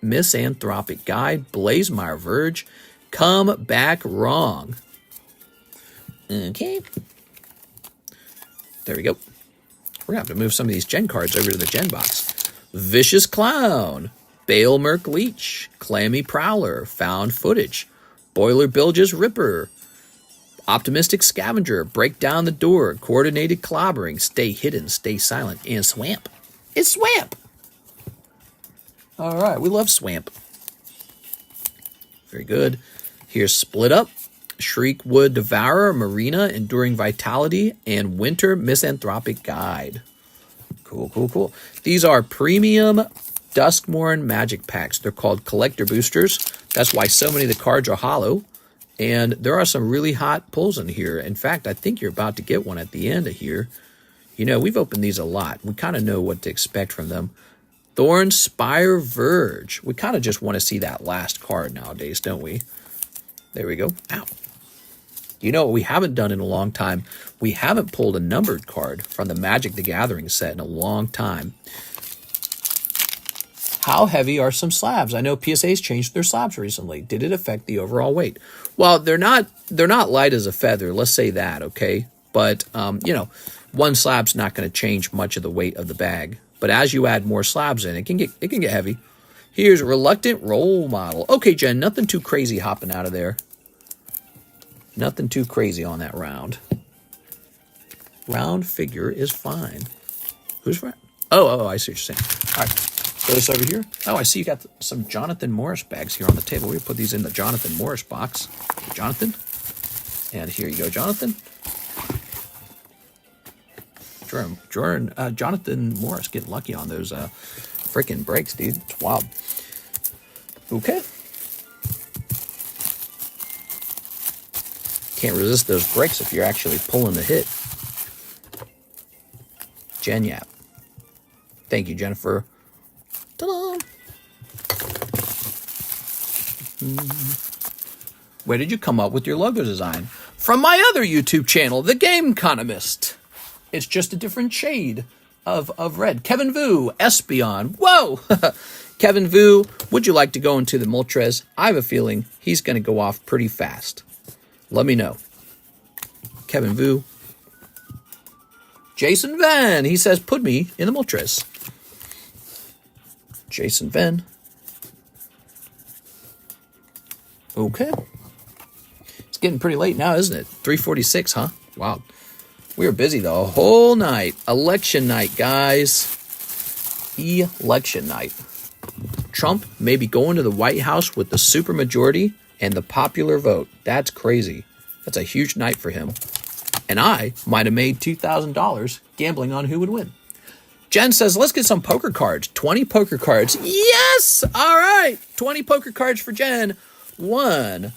Speaker 1: Misanthropic Guide, Blazemire Verge, Come Back Wrong. Okay. There we go. We're going to have to move some of these gen cards over to the gen box. Vicious Clown, Bale Merc Leech, Clammy Prowler, Found Footage, Boiler Bilge's Ripper, Optimistic Scavenger, Break Down the Door, Coordinated Clobbering, Stay Hidden, Stay Silent, and Swamp. It's Swamp! All right, we love Swamp. Very good. Here's Split Up, Shriekwood Devourer, Marina, Enduring Vitality, and Winter Misanthropic Guide. Cool, cool, cool. These are premium Duskmourn magic packs. They're called collector boosters. That's why so many of the cards are holo. And there are some really hot pulls in here. In fact, I think you're about to get one at the end of here. You know, we've opened these a lot. We kind of know what to expect from them. Thorn Spire Verge. We kind of just want to see that last card nowadays, don't we? There we go. Ow. You know what we haven't done in a long time? We haven't pulled a numbered card from the Magic the Gathering set in a long time. How heavy are some slabs? I know PSA's changed their slabs recently. Did it affect the overall weight? Well, they're not light as a feather. Let's say that, okay? But, you know, one slab's not going to change much of the weight of the bag. But as you add more slabs in, it can get heavy. Here's Reluctant Role Model. Okay, Jen, nothing too crazy hopping out of there. Nothing too crazy on that round. Round figure is fine. Who's right? Oh, I see what you're saying. All right, throw this over here. Oh, I see you got some Jonathan Morris bags here on the table. We put these in the Jonathan Morris box. Jonathan. And here you go, Jonathan. Jonathan Morris getting lucky on those freaking breaks, dude. It's wild. Okay. Can't resist those breaks if you're actually pulling the hit. Jen Yap. Thank you, Jennifer. Ta-da! Where did you come up with your logo design? From my other YouTube channel, The Economist. It's just a different shade of red. Kevin Vu, Espeon. Whoa! Kevin Vu, would you like to go into the Moltres? I have a feeling he's going to go off pretty fast. Let me know. Kevin Vu. Jason Venn. He says, put me in the Moltres. Jason Venn. Okay. It's getting pretty late now, isn't it? 3:46, huh? Wow. We were busy the whole night. Election night, guys. Election night. Trump may be going to the White House with the supermajority and the popular vote. That's crazy. That's a huge night for him. And I might have made $2,000 gambling on who would win. Jen says, let's get some poker cards. 20 poker cards. Yes! All right. 20 poker cards for Jen. 1,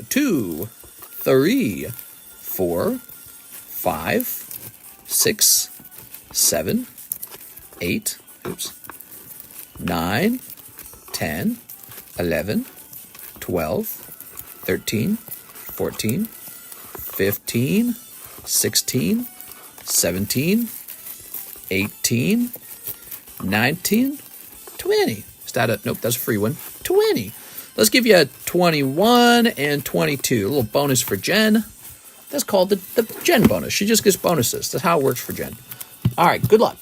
Speaker 1: 2, 3, 4, 5, 6, 7, 8, 9, 10, 11, 12, 13, 14, 15, 16, 17, 18, 19, 20. Is that a, nope, that's a free one. 20. Let's give you a 21 and 22. A little bonus for Jen. That's called the Jen bonus. She just gets bonuses. That's how it works for Jen. All right, good luck.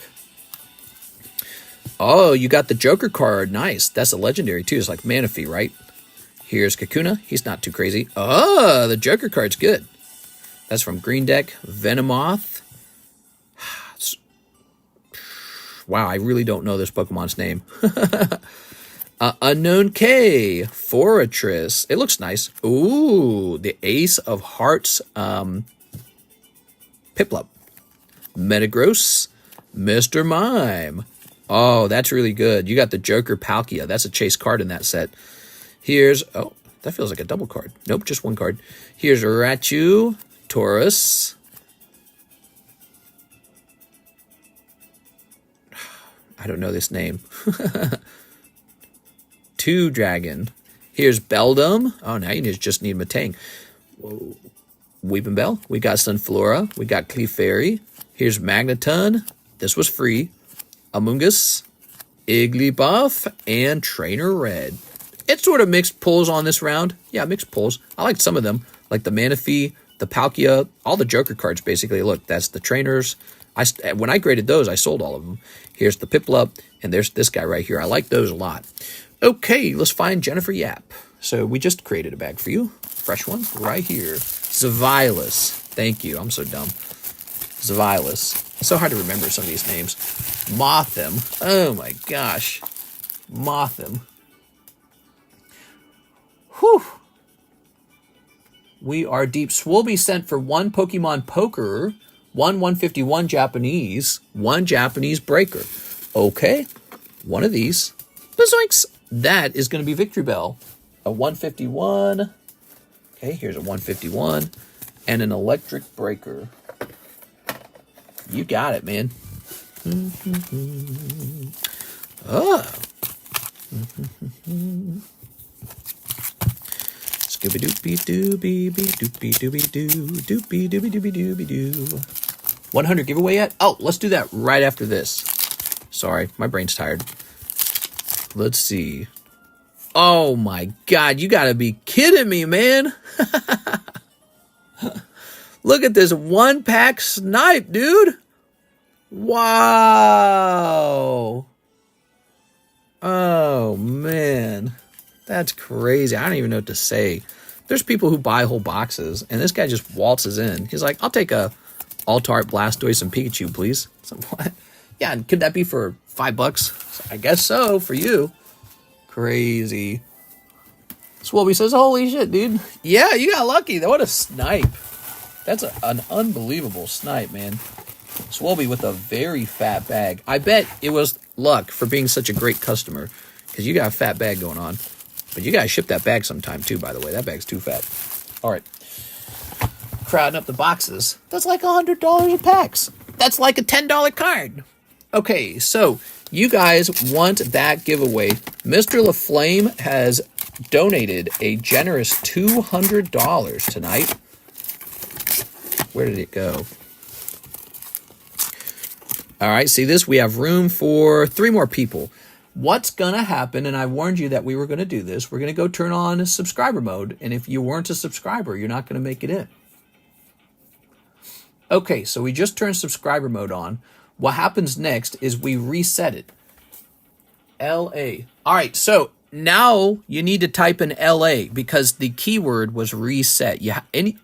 Speaker 1: Oh, you got the Joker card. Nice. That's a legendary, too. It's like Manaphy, right? Here's Kakuna. He's not too crazy. Oh, the Joker card's good. That's from Green Deck. Venomoth. Wow, I really don't know this Pokemon's name. Unknown K. Fortress. It looks nice. Ooh, the Ace of Hearts Piplup. Metagross. Mr. Mime. Oh, that's really good. You got the Joker Palkia. That's a chase card in that set. Here's... Oh, that feels like a double card. Nope, just one card. Here's Raichu. Taurus. I don't know this name. Two Dragon. Here's Beldum. Oh, now you just need Matang. Weeping Bell. We got Sunflora. We got Clefairy. Here's Magneton. This was free. Amoonguss. Igglybuff. And Trainer Red. It's sort of mixed pulls on this round. Yeah, mixed pulls. I liked some of them. Like the Manaphy, the Palkia, all the Joker cards, basically. Look, that's the trainers. When I graded those, I sold all of them. Here's the Piplup, and there's this guy right here. I like those a lot. Okay, let's find Jennifer Yap. So we just created a bag for you. Fresh one right here. Zavilus. Thank you. I'm so dumb. Zavilus. It's so hard to remember some of these names. Mothim. Oh my gosh. Mothim. Whew. We are deep. Swolby sent for 1 Pokemon Poker, 151 Japanese, 1 Japanese Breaker. Okay. One of these. Bazoinks. That is going to be Victory Bell. A 151. Okay, here's a 151. And an Electric Breaker. You got it, man. Oh. Scooby doopy dooby doopy dooby doo doopy dooby dooby dooby doo. 100 giveaway yet? Oh, let's do that right after this. Sorry, my brain's tired. Let's see. Oh my God, you gotta be kidding me, man. Look at this 1-pack snipe, dude. Wow. Oh, man. That's crazy. I don't even know what to say. There's people who buy whole boxes, and this guy just waltzes in. He's like, I'll take a Altart, Blastoise, and Pikachu, please. So what? Yeah, and could that be for $5? I guess so, for you. Crazy. Swolby says, holy shit, dude. Yeah, you got lucky. What a snipe. That's an unbelievable snipe, man. Swolby with a very fat bag. I bet it was luck for being such a great customer, because you got a fat bag going on. But you guys ship that bag sometime too, by the way. That bag's too fat. All right. Crowding up the boxes. That's like $100 a packs. That's like a $10 card. Okay, so you guys want that giveaway. Mr. LaFlame has donated a generous $200 tonight. Where did it go? All right, see this? We have room for 3 more people. What's going to happen, and I warned you that we were going to do this, we're going to go turn on subscriber mode, and if you weren't a subscriber, you're not going to make it in. Okay, so we just turned subscriber mode on. What happens next is we reset it. LA. All right, so now you need to type in LA because the keyword was reset.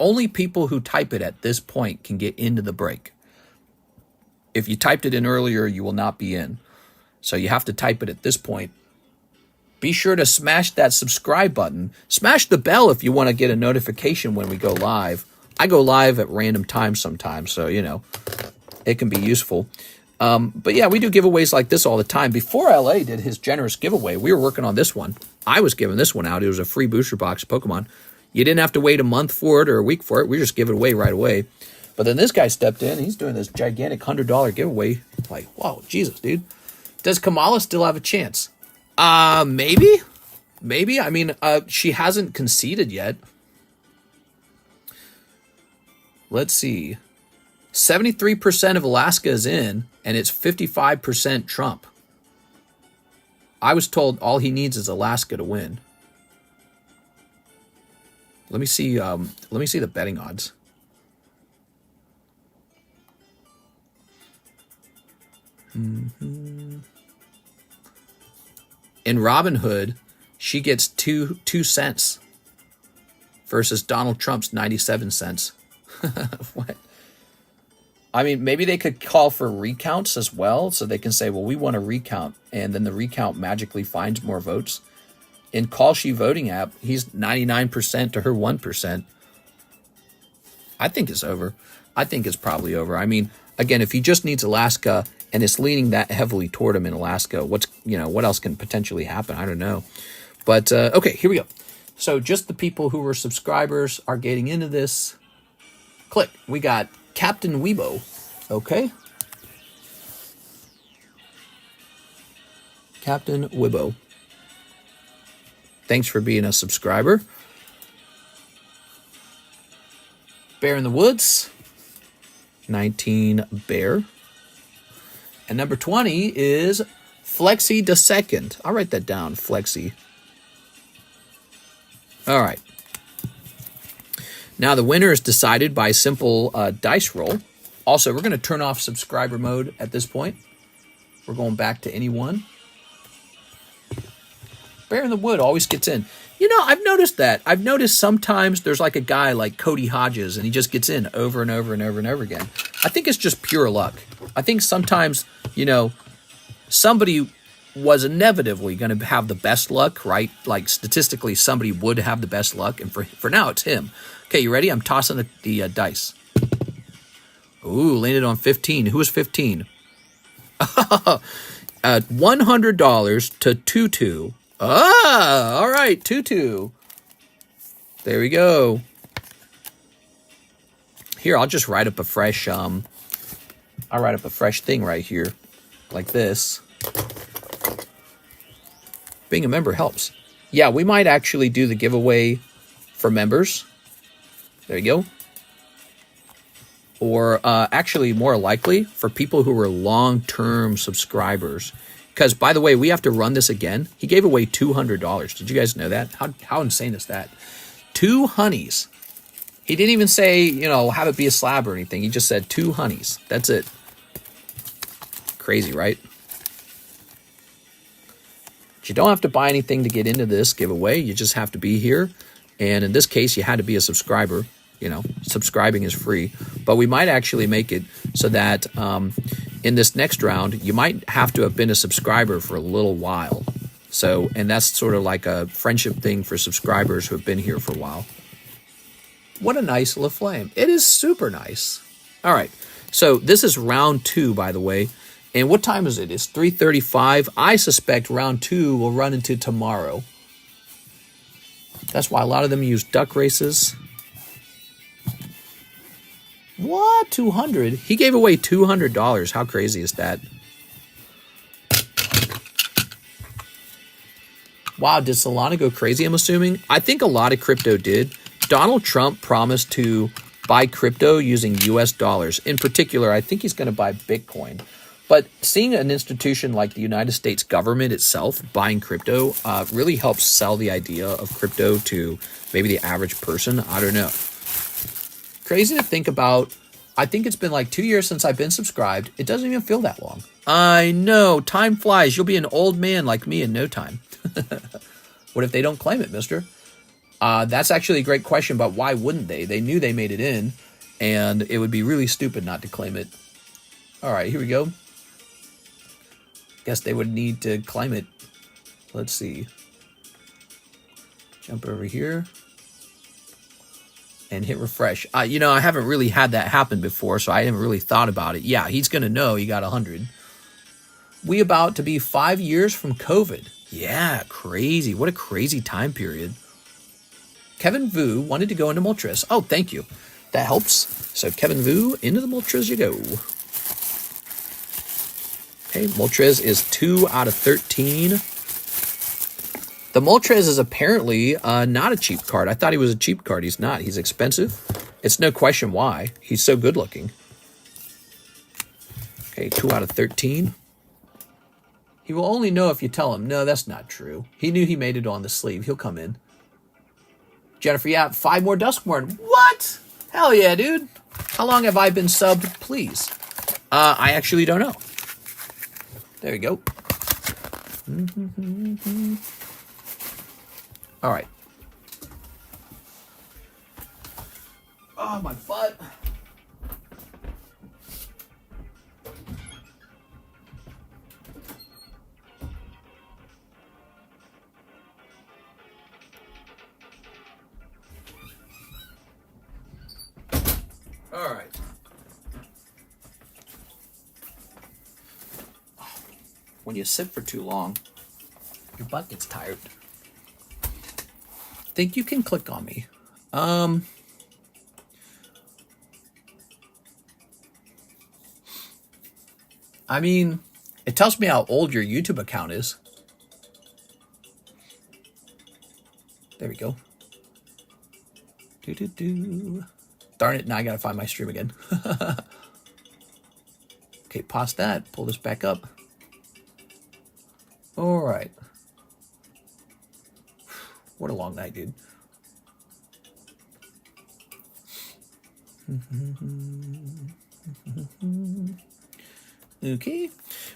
Speaker 1: Only people who type it at this point can get into the break. If you typed it in earlier, you will not be in. So you have to type it at this point. Be sure to smash that subscribe button. Smash the bell if you want to get a notification when we go live. I go live at random times sometimes, so, you know, it can be useful. But yeah, we do giveaways like this all the time. Before LA did his generous giveaway, we were working on this one. I was giving this one out. It was a free booster box of Pokemon. You didn't have to wait a month for it or a week for it. We just give it away right away. But then this guy stepped in. He's doing this gigantic $100 giveaway. Like, wow, Jesus, dude. Does Kamala still have a chance? Maybe. Maybe. I mean, she hasn't conceded yet. Let's see. 73% of Alaska is in, and it's 55% Trump. I was told all he needs is Alaska to win. Let me see the betting odds. In Robinhood, she gets 2 cents versus Donald Trump's 97 cents. What? I mean, maybe they could call for recounts as well, so they can say, well, we want a recount, and then the recount magically finds more votes. In Kalshi voting app, he's 99% to her 1%. I think it's over. I think it's probably over. I mean, again, if he just needs Alaska and it's leaning that heavily toward him in Alaska, what else can potentially happen? I don't know. But, okay, here we go. So just the people who were subscribers are getting into this. Click. We got Captain Weibo. Okay. Captain Weibo. Thanks for being a subscriber. Bear in the Woods. 19 Bear. And number 20 is Flexi the Second. I'll write that down, Flexi. All right. Now the winner is decided by simple dice roll. Also, we're going to turn off subscriber mode at this point. We're going back to anyone. Bear in the Wood always gets in. You know, I've noticed that. I've noticed sometimes there's like a guy like Cody Hodges, and he just gets in over and over and over and over again. I think it's just pure luck. I think sometimes, you know, somebody was inevitably going to have the best luck, right? Like statistically, somebody would have the best luck, and for now, it's him. Okay, you ready? I'm tossing the dice. Ooh, landed on 15. Who was 15? $100 to Tutu. Ah, all right, Tutu. There we go. Here, I'll just write up a fresh, I'll write up a fresh thing right here, like this. Being a member helps. Yeah, we might actually do the giveaway for members. There you go. Or actually, more likely, for people who are long-term subscribers. Because, by the way, we have to run this again. He gave away $200. Did you guys know that? How insane is that? 2 honeys. He didn't even say, you know, have it be a slab or anything. He just said 2 honeys. That's it. Crazy, right? But you don't have to buy anything to get into this giveaway. You just have to be here. And in this case, you had to be a subscriber. You know, subscribing is free. But we might actually make it so that in this next round, you might have to have been a subscriber for a little while. So, and that's sort of like a friendship thing for subscribers who have been here for a while. What a nice little flame. It is super nice. All right. So this is round 2, by the way. And what time is it? It's 3:35. I suspect round 2 will run into tomorrow. That's why a lot of them use duck races. What? 200? He gave away $200. How crazy is that? Wow, did Solana go crazy, I'm assuming? I think a lot of crypto did. Donald Trump promised to buy crypto using US dollars. In particular, I think he's going to buy Bitcoin. But seeing an institution like the United States government itself buying crypto really helps sell the idea of crypto to maybe the average person. I don't know. Crazy to think about. I think it's been like 2 years since I've been subscribed. It doesn't even feel that long. I know. Time flies. You'll be an old man like me in no time. What if they don't claim it, mister? That's actually a great question, but why wouldn't they? They knew they made it in, and it would be really stupid not to claim it. All right, here we go. Guess they would need to claim it. Let's see. Jump over here. And hit refresh. You know, I haven't really had that happen before, so I haven't really thought about it. Yeah, he's going to know he got 100. We about to be 5 years from COVID. Yeah, crazy. What a crazy time period. Kevin Vu wanted to go into Moltres. Oh, thank you. That helps. So Kevin Vu, into the Moltres you go. Okay, Moltres is 2 out of 13. The Moltres is apparently not a cheap card. I thought he was a cheap card. He's not. He's expensive. It's no question why. He's so good looking. Okay, 2 out of 13. He will only know if you tell him. No, that's not true. He knew he made it on the sleeve. He'll come in. Jennifer, yeah, 5 more Duskborn. What? Hell yeah, dude. How long have I been subbed, please? I actually don't know. There you go. All right. Oh, my butt. All right. When you sit for too long, your butt gets tired. Think you can click on me. I mean, it tells me how old your YouTube account is. There we go. Darn it, now I gotta find my stream again. Okay, pause that, pull this back up. All right. What a long night, dude. Okay.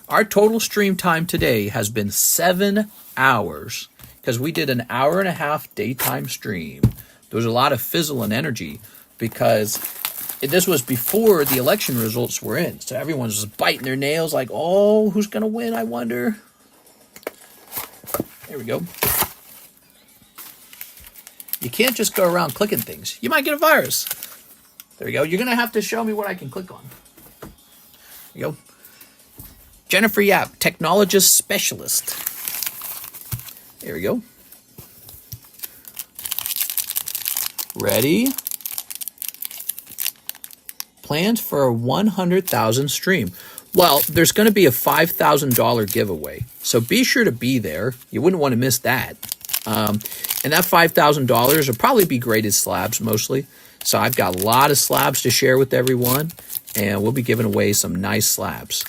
Speaker 1: Our total stream time today has been 7 hours because we did an hour and a half daytime stream. There was a lot of fizzle and energy because this was before the election results were in. So everyone's just biting their nails like, oh, who's going to win, I wonder? There we go. You can't just go around clicking things. You might get a virus. There we go. You're going to have to show me what I can click on. There you go. Jennifer Yap, technologist specialist. There we go. Ready? Plans for a 100,000 stream. Well, there's going to be a $5,000 giveaway. So be sure to be there. You wouldn't want to miss that. And that $5,000 will probably be graded slabs mostly. So I've got a lot of slabs to share with everyone. And we'll be giving away some nice slabs.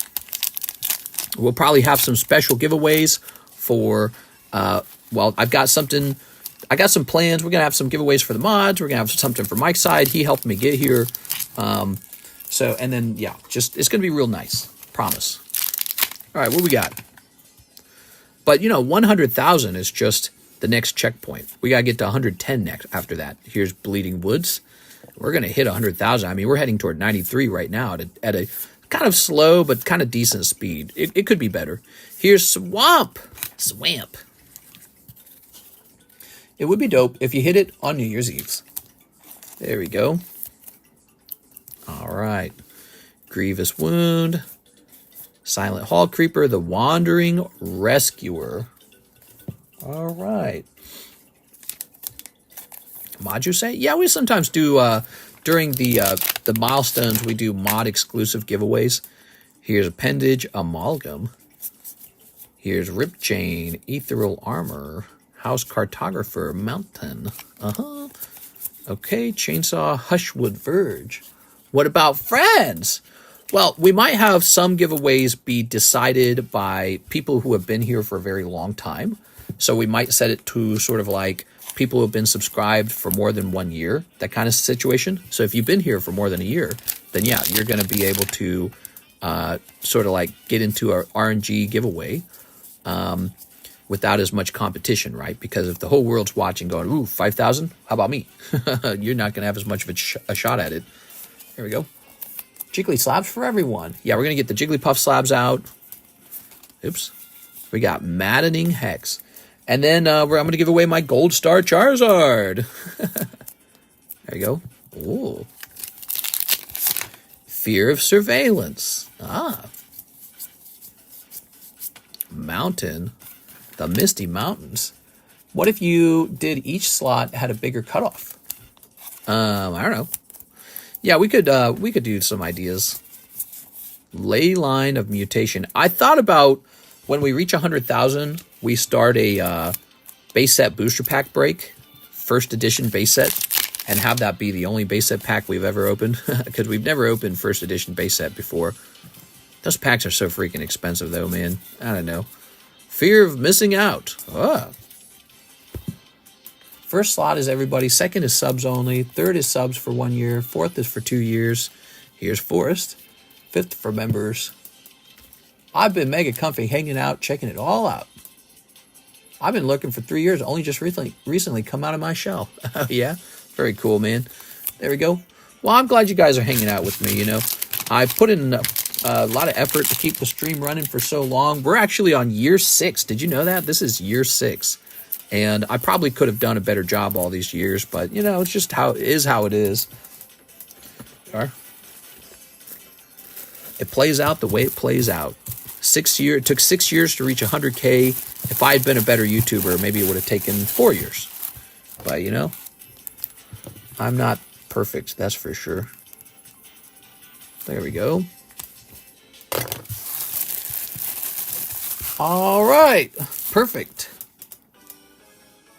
Speaker 1: We'll probably have some special giveaways for, well, I got some plans. We're going to have some giveaways for the mods. We're going to have something for Mike's side. He helped me get here. So, and then, yeah, just, it's going to be real nice. Promise. All right, what we got? But, 100,000 is just the next checkpoint. We got to get to 110 next after that. Here's Bleeding Woods. We're going to hit 100,000. I mean, we're heading toward 93 right now at a kind of slow, but kind of decent speed. It could be better. Here's Swamp. It would be dope if you hit it on New Year's Eve. There we go. All right. Grievous Wound. Silent Hall Creeper. The Wandering Rescuer. All right. Maju say? Yeah, we sometimes do, during the milestones, we do mod exclusive giveaways. Here's Appendage Amalgam. Here's Rip Chain, Ethereal Armor, House Cartographer, Mountain. Okay, Chainsaw, Hushwood Verge. What about friends? Well, we might have some giveaways be decided by people who have been here for a very long time. So we might set it to sort of like people who have been subscribed for more than 1 year, that kind of situation. So if you've been here for more than a year, then yeah, you're going to be able to sort of like get into a RNG giveaway without as much competition, right? Because if the whole world's watching going, ooh, 5,000, how about me? You're not going to have as much of a shot at it. Here we go. Jiggly slabs for everyone. Yeah, we're going to get the Jigglypuff slabs out. Oops. We got Maddening Hex. And then I'm going to give away my Gold Star Charizard. There you go. Ooh. Fear of Surveillance. Mountain. The Misty Mountains. What if you did each slot had a bigger cutoff? I don't know. Yeah, we could do some ideas. Ley Line of Mutation. I thought about when we reach 100,000, we start a base set booster pack break, first edition base set, and have that be the only base set pack we've ever opened, because we've never opened first edition base set before. Those packs are so freaking expensive, though, man. I don't know. Fear of Missing Out. First slot is everybody. Second is subs only. Third is subs for 1 year. Fourth is for 2 years. Here's Forest. Fifth for members. I've been mega comfy hanging out, checking it all out. I've been looking for 3 years. Only just recently come out of my shell. Yeah, very cool, man. There we go. Well, I'm glad you guys are hanging out with me, I put in a lot of effort to keep the stream running for so long. We're actually on year 6. Did you know that? This is year 6. And I probably could have done a better job all these years, but, it's just how it is. It plays out the way it plays out. It took 6 years to reach 100K. If I had been a better YouTuber, maybe it would have taken 4 years. But, I'm not perfect, that's for sure. There we go. All right. Perfect.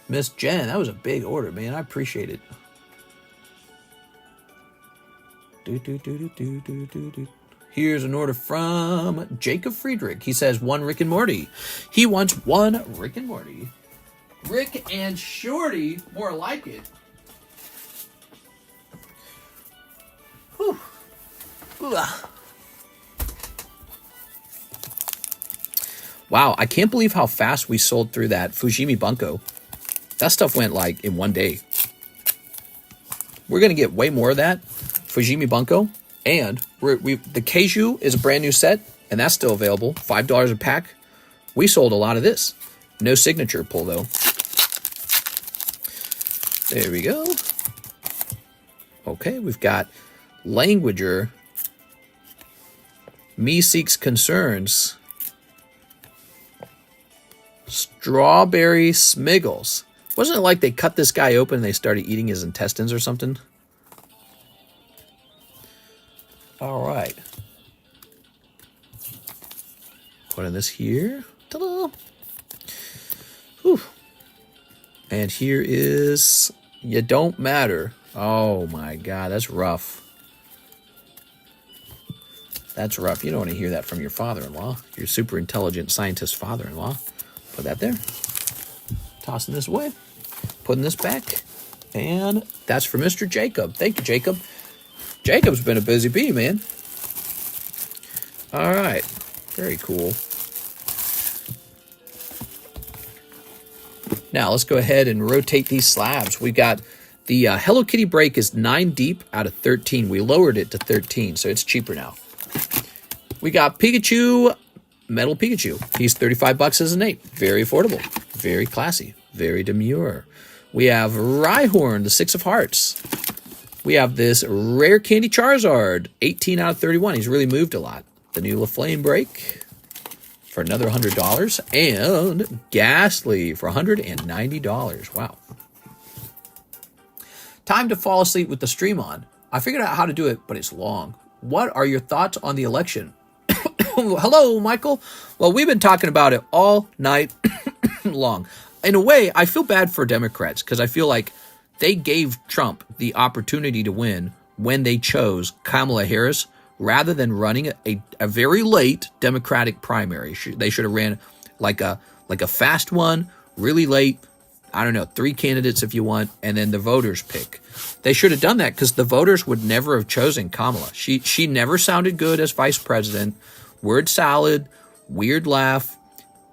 Speaker 1: Miss Jen, that was a big order, man. I appreciate it. Here's an order from Jacob Friedrich. He says 1 Rick and Morty. He wants 1 Rick and Morty. Rick and Shorty, more like it. Whew. Wow, I can't believe how fast we sold through that Fujimi Bunko. That stuff went like in one day. We're going to get way more of that Fujimi Bunko. And the Keiju is a brand new set, and that's still available. $5 a pack. We sold a lot of this. No signature pull, though. There we go. Okay, we've got Languager. Me Seeks Concerns. Strawberry Smiggles. Wasn't it like they cut this guy open and they started eating his intestines or something? All right. Putting this here. Ta-da! Whew. And here is You Don't Matter. Oh my God, that's rough. That's rough. You don't want to hear that from your father-in-law, your super intelligent scientist father-in-law. Put that there. Tossing this away. Putting this back. And that's for Mr. Jacob. Thank you, Jacob. Jacob's been a busy bee, man. All right. Very cool. Now, let's go ahead and rotate these slabs. We got the Hello Kitty break is 9 deep out of 13. We lowered it to 13, so it's cheaper now. We got Pikachu, Metal Pikachu. He's $35 as an 8. Very affordable. Very classy. Very demure. We have Rhyhorn, the 6 of Hearts. We have this Rare Candy Charizard, 18 out of 31. He's really moved a lot. The new LaFlame break for another $100. And Ghastly for $190. Wow. Time to fall asleep with the stream on. I figured out how to do it, but it's long. What are your thoughts on the election? Hello, Michael. Well, we've been talking about it all night long. In a way, I feel bad for Democrats because I feel like they gave Trump the opportunity to win when they chose Kamala Harris rather than running a very late Democratic primary. They should have ran like a fast one, really late. I don't know, 3 candidates if you want, and then the voters pick. They should have done that because the voters would never have chosen Kamala. She never sounded good as vice president. Word salad, weird laugh.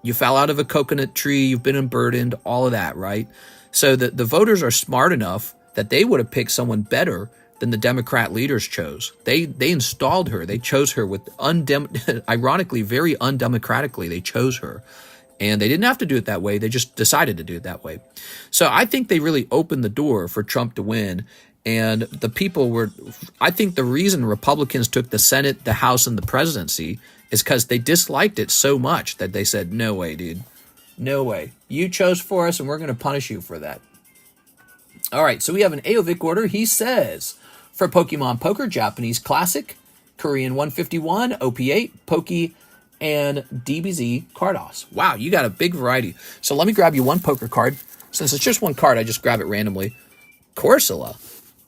Speaker 1: You fell out of a coconut tree. You've been unburdened. All of that, right? So the voters are smart enough that they would have picked someone better than the Democrat leaders chose. They installed her. They chose her with ironically, very undemocratically, they chose her. And they didn't have to do it that way. They just decided to do it that way. So I think they really opened the door for Trump to win. And the people were, I think the reason Republicans took the Senate, the House, and the presidency is because they disliked it so much that they said, no way, dude. No way. You chose for us and we're going to punish you for that. All right, so we have an Aovic order. He says, for Pokemon Poker, Japanese Classic, Korean 151, OP8, Poke, and DBZ Cardos. Wow, you got a big variety. So let me grab you one poker card. Since it's just one card, I just grab it randomly. Corsola.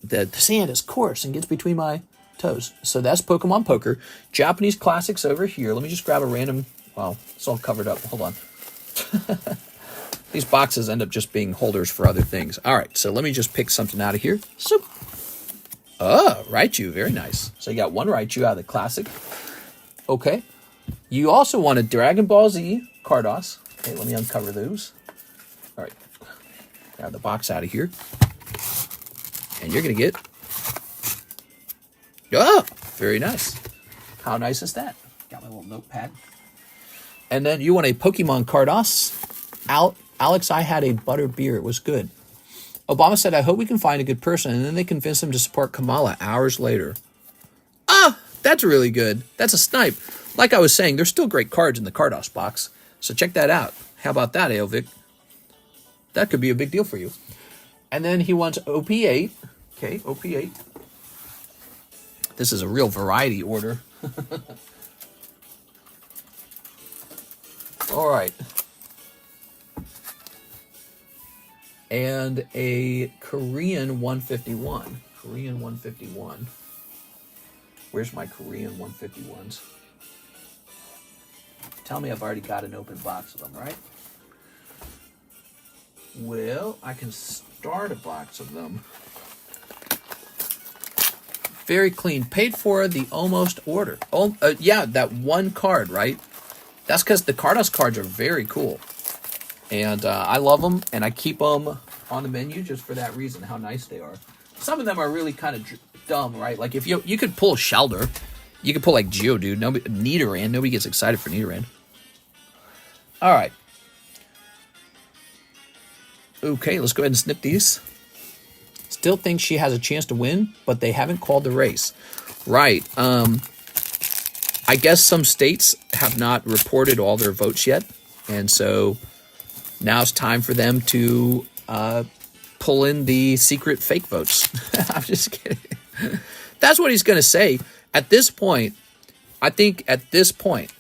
Speaker 1: The sand is coarse and gets between my toes. So that's Pokemon Poker. Japanese Classics over here. Let me just grab a random... Wow, it's all covered up. Hold on. These boxes end up just being holders for other things. All right, so let me just pick something out of here. So, Raichu. Very nice. So you got one Raichu out of the Classic. Okay. You also want a Dragon Ball Z Cardos. Okay, let me uncover those. All right. Grab the box out of here. And you're going to get... Oh, very nice. How nice is that? Got my little notepad. And then you want a Pokemon Cardos. Alex, I had a butterbeer. It was good. Obama said, I hope we can find a good person. And then they convinced him to support Kamala hours later. That's really good. That's a snipe. Like I was saying, there's still great cards in the Cardos box. So check that out. How about that, Aovic? That could be a big deal for you. And then he wants OP8. Okay, OP8. This is a real variety order. All right. And a Korean 151. Korean 151. Where's my Korean 151s? Tell me I've already got an open box of them, right? Well, I can start a box of them. Very clean. Paid for the almost order. Oh, yeah, that one card, right? That's because the Cardos cards are very cool. And I love them, and I keep them on the menu just for that reason, how nice they are. Some of them are really kind of dumb, right? Like if you could pull Shelder, you could pull like Geodude, Nidoran. Nobody gets excited for Nidoran. All right. Okay, let's go ahead and snip these. Still think she has a chance to win, but they haven't called the race. Right. I guess some states have not reported all their votes yet, and so now it's time for them to pull in the secret fake votes. I'm just kidding. That's what he's going to say. At this point, I think at this point,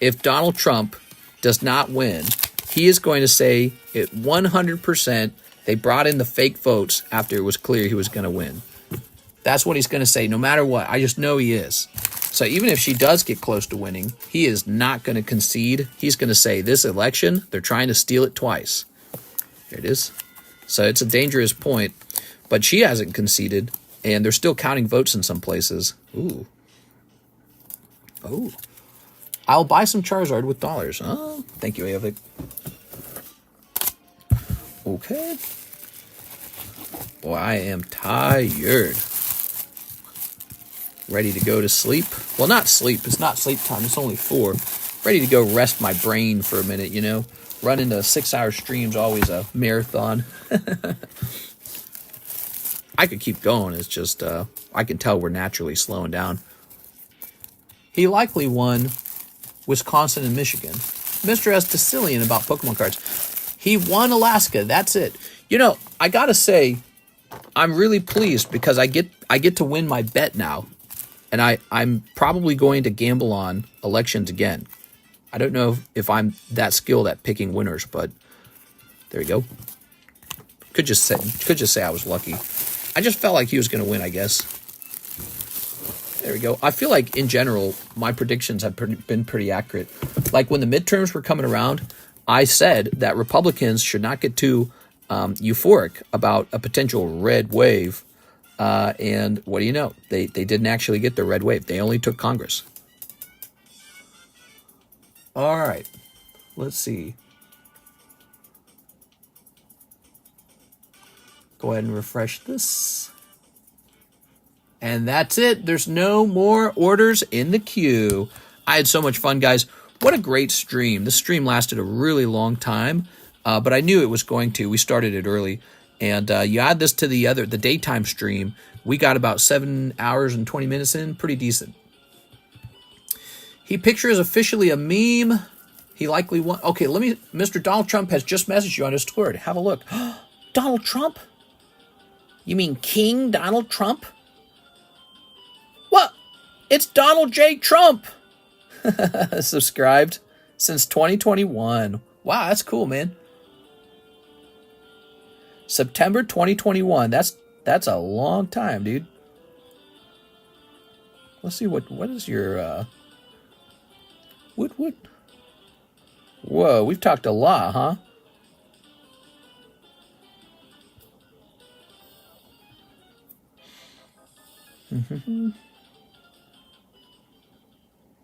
Speaker 1: if Donald Trump does not win, he is going to say it 100%. They brought in the fake votes after it was clear he was going to win. That's what he's going to say, no matter what. I just know he is. So even if she does get close to winning, he is not going to concede. He's going to say this election, they're trying to steal it twice. Here it is. So it's a dangerous point. But she hasn't conceded, and they're still counting votes in some places. Ooh. Oh. I'll buy some Charizard with dollars. Oh, thank you, Avik. Okay. Boy, I am tired. Ready to go to sleep. Well, not sleep. It's not sleep time. It's only 4. Ready to go rest my brain for a minute, you know. Running to 6-hour streams, always a marathon. I could keep going. It's just, I can tell we're naturally slowing down. He likely won Wisconsin and Michigan. Mr. S. Decillion about Pokemon cards. He won Alaska. That's it. You know, I gotta say, I'm really pleased because I get to win my bet now. And I'm probably going to gamble on elections again. I don't know if I'm that skilled at picking winners, but there you go. Could just say I was lucky. I just felt like he was going to win, I guess. There we go. I feel like, in general, my predictions have been pretty accurate. Like, when the midterms were coming around, I said that Republicans should not get too euphoric about a potential red wave. And what do you know? They didn't actually get the red wave. They only took Congress. All right. Let's see. Go ahead and refresh this. And that's it. There's no more orders in the queue. I had so much fun, guys. What a great stream. This stream lasted a really long time, but I knew it was going to. We started it early. And you add this to the daytime stream, we got about 7 hours and 20 minutes in. Pretty decent. He pictures officially a meme. He likely won. Okay, Mr. Donald Trump has just messaged you on Discord. Have a look. Donald Trump? You mean King Donald Trump? What? It's Donald J. Trump. Subscribed since 2021. Wow, that's cool, man. September 2021. That's a long time, dude. Let's see what is your what? Whoa, we've talked a lot, huh?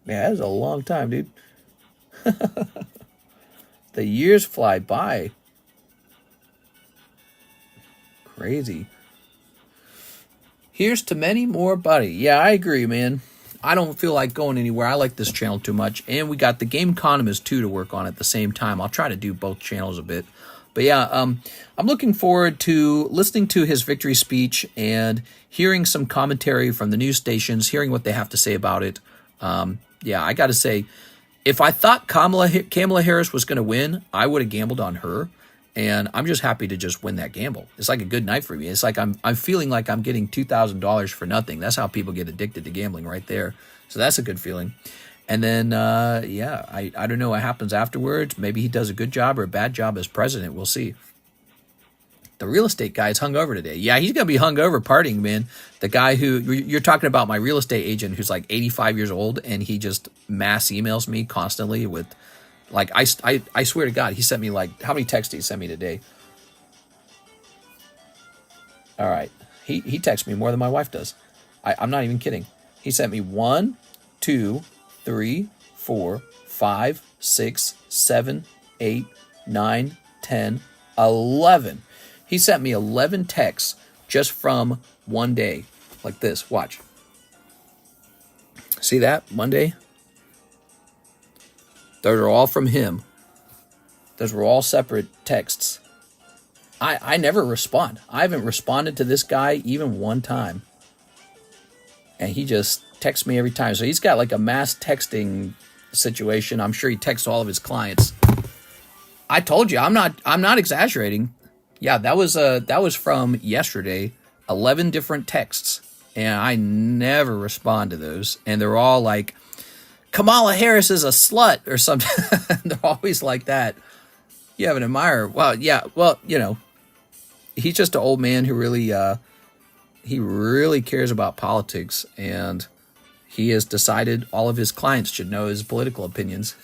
Speaker 1: Yeah, that's a long time, dude. The years fly by. Crazy. Here's to many more, buddy. Yeah, I agree, man. I don't feel like going anywhere. I like this channel too much. And we got the TheCardconomist too to work on at the same time. I'll try to do both channels a bit. But yeah, I'm looking forward to listening to his victory speech and hearing some commentary from the news stations, hearing what they have to say about it. Yeah, I got to say, if I thought Kamala Harris was going to win, I would have gambled on her. And I'm just happy to just win that gamble. It's like a good night for me. It's like I'm feeling like I'm getting $2,000 for nothing. That's how people get addicted to gambling right there. So that's a good feeling. And then, yeah, I don't know what happens afterwards. Maybe he does a good job or a bad job as president. We'll see. The real estate guy is hungover today. Yeah, he's going to be hungover partying, man. The guy who, you're talking about my real estate agent who's like 85 years old, and he just mass emails me constantly with, like, I swear to God, he sent me, like, how many texts did he send me today? All right. He texts me more than my wife does. I'm not even kidding. He sent me 1, 2, 3, 4, 5, 6, 7, 8, 9, 10, 11. He sent me 11 texts just from one day. Like this. Watch. See that? Monday? Those are all from him. Those were all separate texts. I never respond. I haven't responded to this guy even one time. And he just texts me every time. So he's got like a mass texting situation. I'm sure he texts all of his clients. I told you, I'm not exaggerating. Yeah, that was from yesterday. 11 different texts. And I never respond to those. And they're all like, Kamala Harris is a slut or something. They're always like that. You have an admirer. Well, yeah, well, you know, he's just an old man who really, he really cares about politics, and he has decided all of his clients should know his political opinions.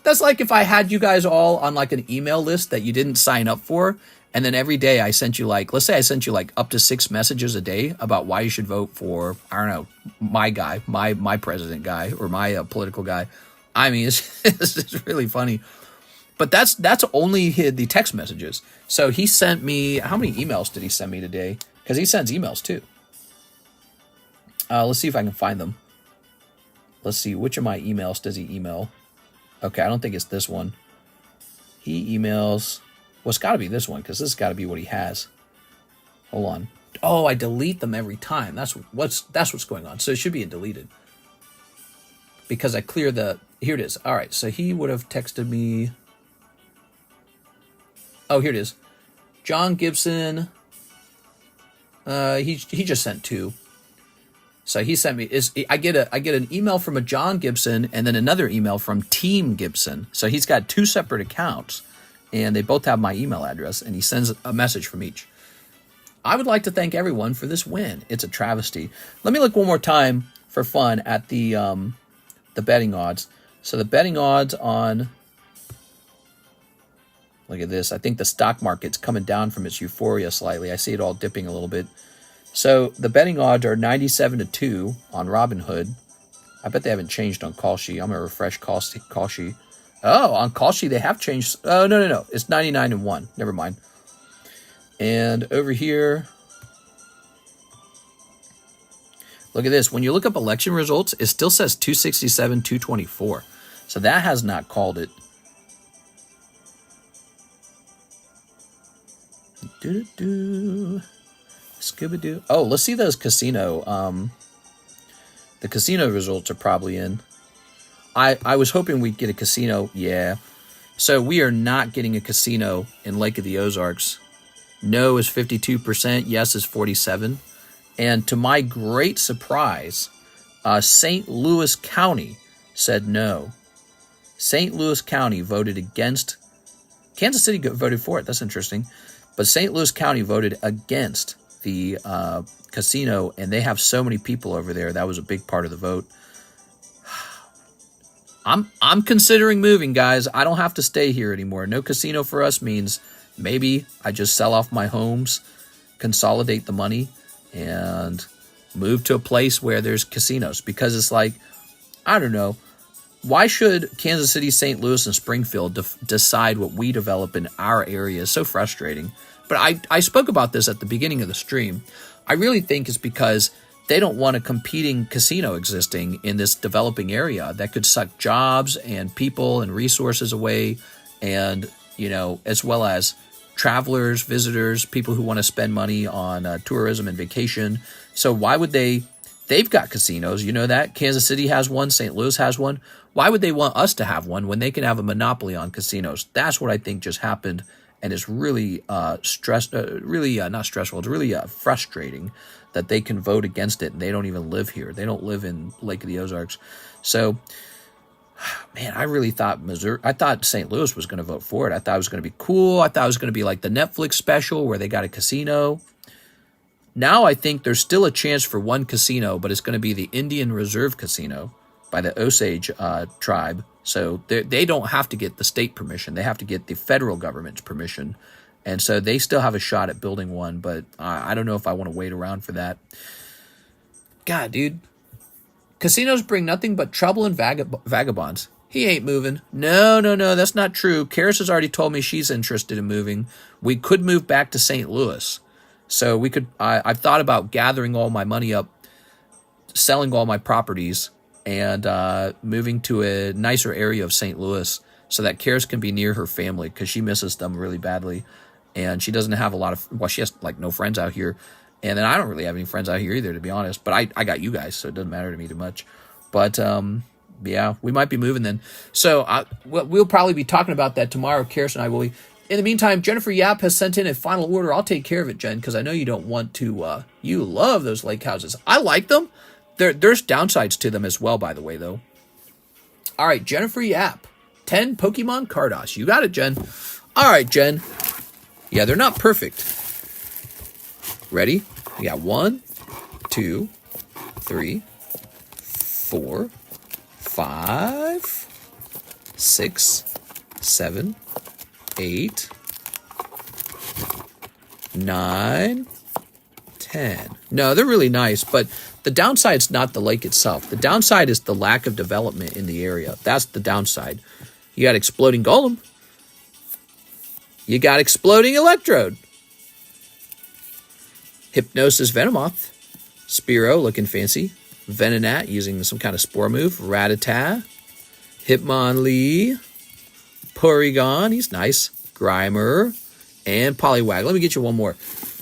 Speaker 1: That's like if I had you guys all on like an email list that you didn't sign up for, and then every day I sent you like, let's say I sent you like up to 6 messages a day about why you should vote for, I don't know, my guy, my president guy, or my political guy. I mean, it's really funny. But that's only the text messages. So he sent me, how many emails did he send me today? Because he sends emails too. Let's see if I can find them. Let's see, which of my emails does he email? Okay, I don't think it's this one. He emails, well, it's got to be this one, because this has got to be what he has. Hold on. Oh, I delete them every time. That's what's going on. So it should be deleted. Because I clear the, here it is. All right, so he would have texted me. Oh, here it is. John Gibson. He just sent 2. So he sent me, I get an email from a John Gibson and then another email from Team Gibson. So he's got 2 separate accounts, and they both have my email address, and he sends a message from each. I would like to thank everyone for this win. It's a travesty. Let me look one more time for fun at the betting odds. So the betting odds on, look at this. I think the stock market's coming down from its euphoria slightly. I see it all dipping a little bit. So the betting odds are 97-2 on Robinhood. I bet they haven't changed on Kalshi. I'm going to refresh Kalshi. Oh, on Kalshi they have changed. Oh, no. It's 99-1. Never mind. And over here, look at this. When you look up election results, it still says 267, 224. So that has not called it. Scooby-Doo. Oh, let's see those casino. The casino results are probably in. I was hoping we'd get a casino. Yeah. So we are not getting a casino in Lake of the Ozarks. No is 52%. Yes is 47%. And to my great surprise, St. Louis County said no. St. Louis County voted against. Kansas City voted for it. That's interesting. But St. Louis County voted against the casino, and they have so many people over there. That was a big part of the vote. I'm considering moving, guys. I don't have to stay here anymore. No casino for us means maybe I just sell off my homes, consolidate the money, and move to a place where there's casinos. Because it's like, I don't know, why should Kansas City, St. Louis, and Springfield decide what we develop in our area? It's so frustrating. But I spoke about this at the beginning of the stream. I really think it's because they don't want a competing casino existing in this developing area that could suck jobs and people and resources away, and, you know, as well as travelers, visitors, people who want to spend money on tourism and vacation. So why would they've got casinos, you know that? Kansas City has one, St. Louis has one. Why would they want us to have one when they can have a monopoly on casinos? That's what I think just happened, and it's really not stressful. It's really frustrating that they can vote against it, and they don't even live here. They don't live in Lake of the Ozarks. So, man, I really thought St. Louis was going to vote for it. I thought it was going to be cool. I thought it was going to be like the Netflix special where they got a casino. Now I think there's still a chance for one casino, but it's going to be the Indian Reserve Casino by the Osage tribe. So they don't have to get the state permission. They have to get the federal government's permission. And so they still have a shot at building one, but I don't know if I want to wait around for that. God, dude. Casinos bring nothing but trouble and vagabonds. He ain't moving. No, that's not true. Karis has already told me she's interested in moving. We could move back to St. Louis. So we could, I've thought about gathering all my money up, selling all my properties, and moving to a nicer area of St. Louis so that Karis can be near her family because she misses them really badly. And she doesn't have a lot of, well, she has like no friends out here. And then I don't really have any friends out here either, to be honest. But I got you guys, so it doesn't matter to me too much. But yeah, we might be moving then. So we'll probably be talking about that tomorrow. Karis and I will be. In the meantime, Jennifer Yap has sent in a final order. I'll take care of it, Jen, because I know you don't want to. You love those lake houses. I like them. There's downsides to them as well, by the way, though. All right, Jennifer Yap. 10 Pokemon Cardos. You got it, Jen. All right, Jen. Yeah, they're not perfect. Ready? We got 1, 2, 3, 4, 5, 6, 7, 8, 9, 10. No, they're really nice, but the downside's not the lake itself. The downside is the lack of development in the area. That's the downside. You got Exploding Golem. You got Exploding Electrode. Hypnosis Venomoth. Spearow looking fancy. Venonat using some kind of spore move. Rattata. Hitmonlee. Porygon. He's nice. Grimer. And Poliwag. Let me get you one more.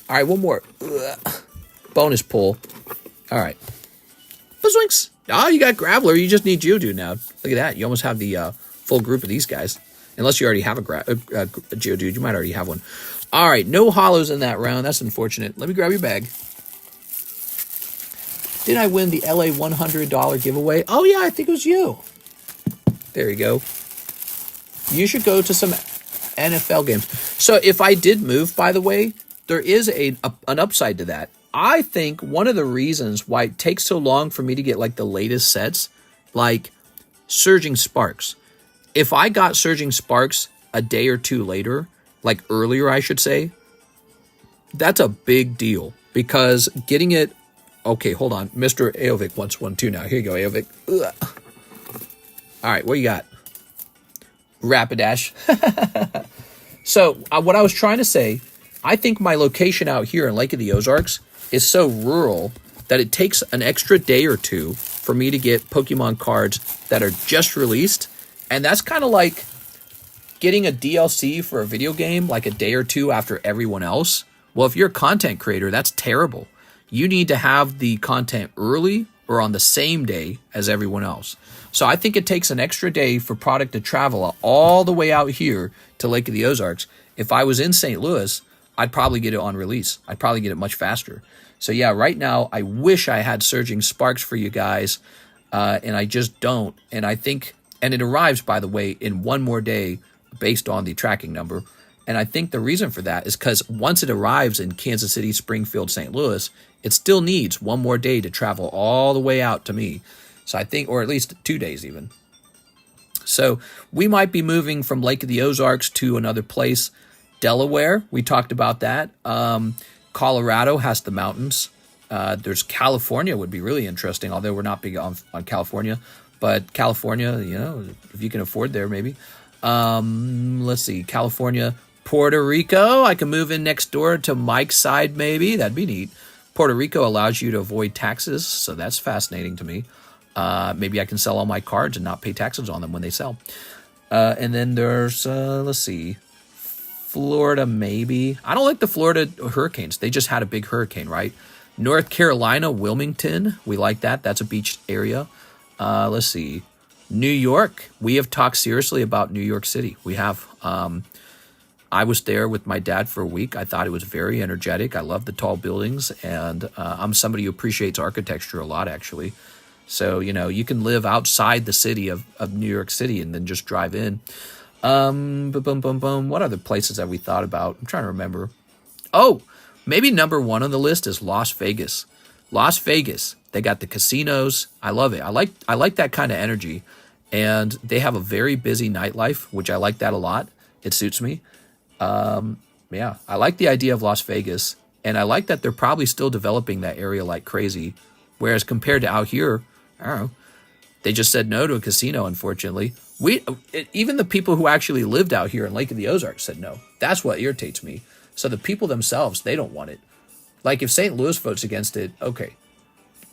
Speaker 1: All right, one more. Ugh. Bonus pull. All right. Buzzwinks. Oh, you got Graveler. You just need Geodude now. Look at that. You almost have the full group of these guys. Unless you already have a Geodude. You might already have one. All right. No hollows in that round. That's unfortunate. Let me grab your bag. Did I win the LA $100 giveaway? Oh, yeah. I think it was you. There you go. You should go to some NFL games. So if I did move, by the way, there is an upside to that. I think one of the reasons why it takes so long for me to get like the latest sets, like Surging Sparks. If I got Surging Sparks a day or two later, like earlier, I should say, that's a big deal because getting it. Okay, hold on. Mr. Aovic wants one too now. Here you go, Aovic. Ugh. All right, what you got? Rapidash. So what I was trying to say, I think my location out here in Lake of the Ozarks is so rural that it takes an extra day or two for me to get Pokemon cards that are just released. And that's kind of like getting a DLC for a video game like a day or two after everyone else. Well, if you're a content creator, that's terrible. You need to have the content early or on the same day as everyone else. So I think it takes an extra day for product to travel all the way out here to Lake of the Ozarks. If I was in St. Louis, I'd probably get it on release. I'd probably get it much faster. So yeah, right now, I wish I had Surging Sparks for you guys, and I just don't. And I think, and it arrives, by the way, in one more day based on the tracking number. And I think the reason for that is because once it arrives in Kansas City, Springfield, St. Louis, it still needs one more day to travel all the way out to me. So I think, or at least 2 days even. So we might be moving from Lake of the Ozarks to another place. Delaware, we talked about that. Colorado has the mountains. There's California would be really interesting, although we're not big on California. But California, you know, if you can afford there, maybe. Let's see, California, Puerto Rico. I can move in next door to Mike's side, maybe. That'd be neat. Puerto Rico allows you to avoid taxes, so that's fascinating to me. Maybe I can sell all my cards and not pay taxes on them when they sell. And then there's, let's see, Florida, maybe. I don't like the Florida hurricanes. They just had a big hurricane, right? North Carolina, Wilmington. We like that. That's a beach area. Let's see. New York. We have talked seriously about New York City. We have. I was there with my dad for a week. I thought it was very energetic. I love the tall buildings, and I'm somebody who appreciates architecture a lot, actually. So, you know, you can live outside the city of New York City and then just drive in. What other places have we thought about? I'm trying to remember. Oh, maybe number one on the list is Las Vegas. Las Vegas. They got the casinos. I love it. I like that kind of energy. And they have a very busy nightlife, which I like that a lot. It suits me. Yeah, I like the idea of Las Vegas. And I like that they're probably still developing that area like crazy. Whereas compared to out here, I don't know, they just said no to a casino, unfortunately. Even the people who actually lived out here in Lake of the Ozarks said no. That's what irritates me. So the people themselves, they don't want it. Like if St. Louis votes against it, okay.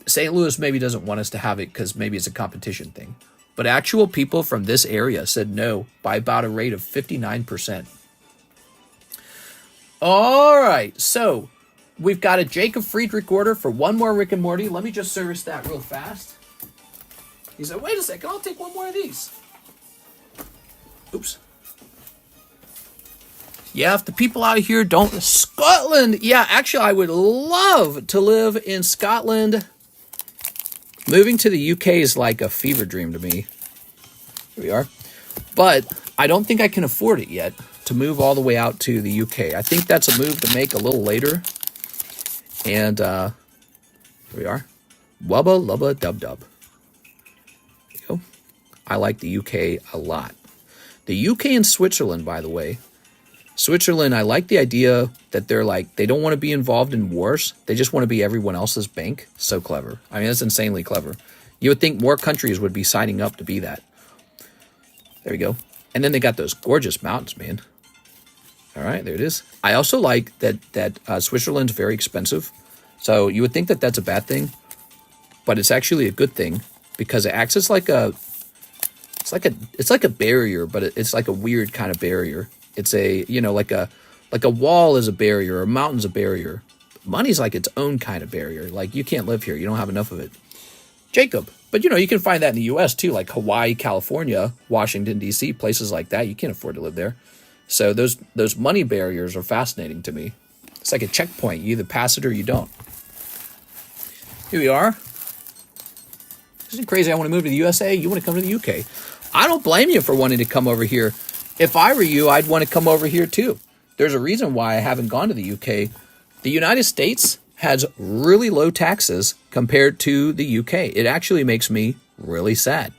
Speaker 1: St. Louis maybe doesn't want us to have it because maybe it's a competition thing. But actual people from this area said no by about a rate of 59%. All right, so we've got a Jacob Friedrich order for one more Rick and Morty. Let me just service that real fast. He said, wait a second, I'll take one more of these. Oops. Yeah, if the people out here don't... Scotland! Yeah, actually, I would love to live in Scotland. Moving to the UK is like a fever dream to me. Here we are. But I don't think I can afford it yet to move all the way out to the UK. I think that's a move to make a little later. And here we are. Wubba lubba dub dub. There you go. I like the UK a lot. The UK and Switzerland, by the way. Switzerland, I like the idea that they're like, they don't want to be involved in wars. They just want to be everyone else's bank. So clever. I mean, that's insanely clever. You would think more countries would be signing up to be that. There we go. And then they got those gorgeous mountains, man. All right, there it is. I also like that Switzerland's very expensive. So you would think that that's a bad thing, but it's actually a good thing because it acts as like a, it's like a barrier, but it's like a weird kind of barrier. It's a, you know, like a wall is a barrier, a mountain's a barrier. Money's like its own kind of barrier. Like you can't live here. You don't have enough of it. Jacob. But, you know, you can find that in the U.S. too, like Hawaii, California, Washington, D.C., places like that. You can't afford to live there. So those money barriers are fascinating to me. It's like a checkpoint. You either pass it or you don't. Here we are. Isn't it crazy? I want to move to the USA. You want to come to the UK. I don't blame you for wanting to come over here. If I were you, I'd want to come over here too. There's a reason why I haven't gone to the UK. The United States has really low taxes compared to the UK. It actually makes me really sad.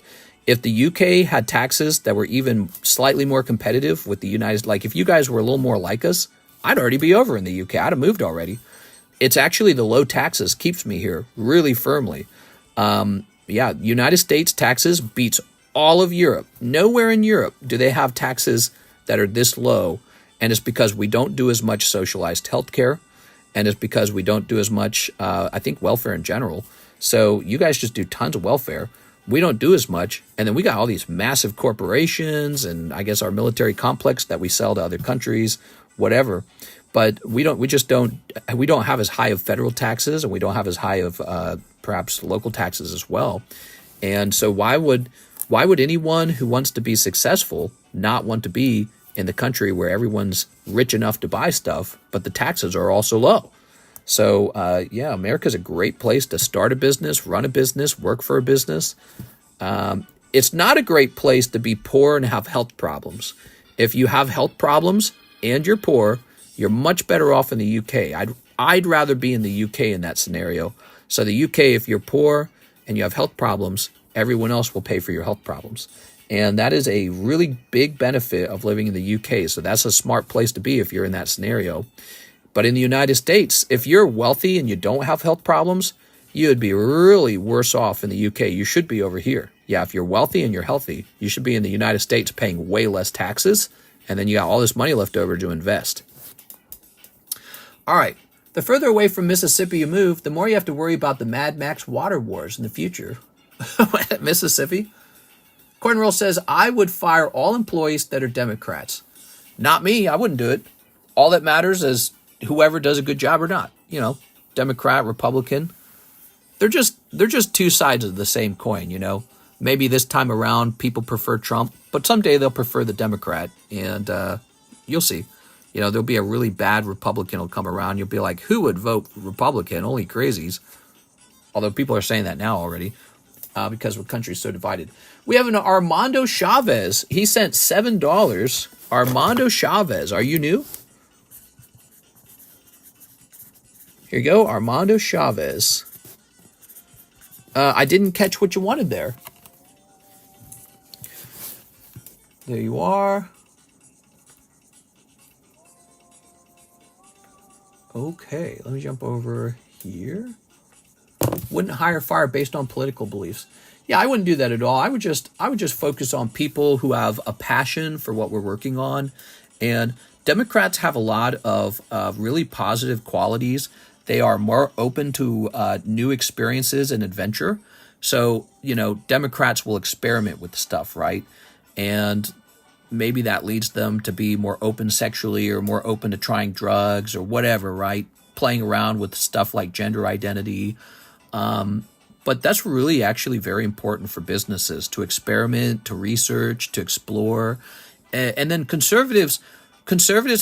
Speaker 1: If the UK had taxes that were even slightly more competitive with the United States, like if you guys were a little more like us, I'd already be over in the UK. I'd have moved already. It's actually the low taxes keeps me here really firmly. Yeah, United States taxes beats all of Europe. Nowhere in Europe do they have taxes that are this low. And it's because we don't do as much socialized healthcare. And it's because we don't do as much, I think, welfare in general. So you guys just do tons of welfare. We don't do as much. And then we got all these massive corporations and I guess our military complex that we sell to other countries, whatever. But we don't have as high of federal taxes and we don't have as high of perhaps local taxes as well. And so why would anyone who wants to be successful not want to be in the country where everyone's rich enough to buy stuff, but the taxes are also low? So, yeah, America's a great place to start a business, run a business, work for a business. It's not a great place to be poor and have health problems. If you have health problems and you're poor, you're much better off in the UK. I'd rather be in the UK in that scenario. So the UK, if you're poor and you have health problems, everyone else will pay for your health problems. And that is a really big benefit of living in the UK. So that's a smart place to be if you're in that scenario. But in the United States, if you're wealthy and you don't have health problems, you would be really worse off in the UK. You should be over here. Yeah, if you're wealthy and you're healthy, you should be in the United States paying way less taxes. And then you got all this money left over to invest. All right. The further away from Mississippi you move, the more you have to worry about the Mad Max water wars in the future. Mississippi? Cornroll says, I would fire all employees that are Democrats. Not me. I wouldn't do it. All that matters is whoever does a good job or not. You know, Democrat, Republican. They're just two sides of the same coin, you know. Maybe this time around people prefer Trump, but someday they'll prefer the Democrat. And you'll see. You know, there'll be a really bad Republican will come around. You'll be like, who would vote Republican? Only crazies. Although people are saying that now already. Because the country's so divided. We have an Armando Chavez. He sent $7. Armando Chavez. Are you new? Here you go. Armando Chavez. I didn't catch what you wanted there. There you are. Okay. Let me jump over here. wouldn't hire fire based on political beliefs. Yeah, I wouldn't do that at all. I would just focus on people who have a passion for what we're working on. And Democrats have a lot of really positive qualities. They are more open to new experiences and adventure. So, Democrats will experiment with stuff, right? And maybe that leads them to be more open sexually or more open to trying drugs or whatever, right? Playing around with stuff like gender identity. But that's really actually very important for businesses to experiment, to research, to explore. And then conservatives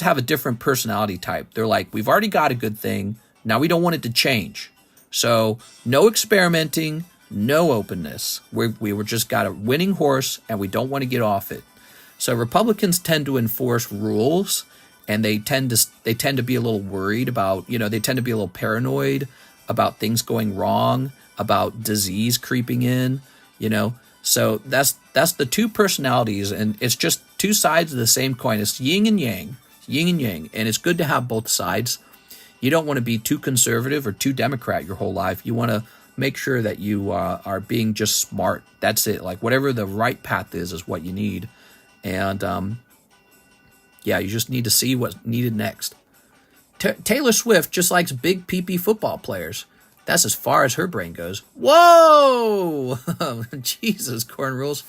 Speaker 1: have a different personality type. They're like, we've already got a good thing. Now we don't want it to change. So no experimenting, no openness. We were just got a winning horse and we don't want to get off it. So Republicans tend to enforce rules, and they tend to be a little worried about, they tend to be a little paranoid about things going wrong, about disease creeping in, So that's the two personalities, and it's just two sides of the same coin. It's yin and yang, and it's good to have both sides. You don't want to be too conservative or too Democrat your whole life. You want to make sure that you are being just smart. That's it. Like whatever the right path is what you need. And you just need to see what's needed next. Taylor Swift just likes big PP football players. That's as far as her brain goes. Whoa! Jesus, corn rules.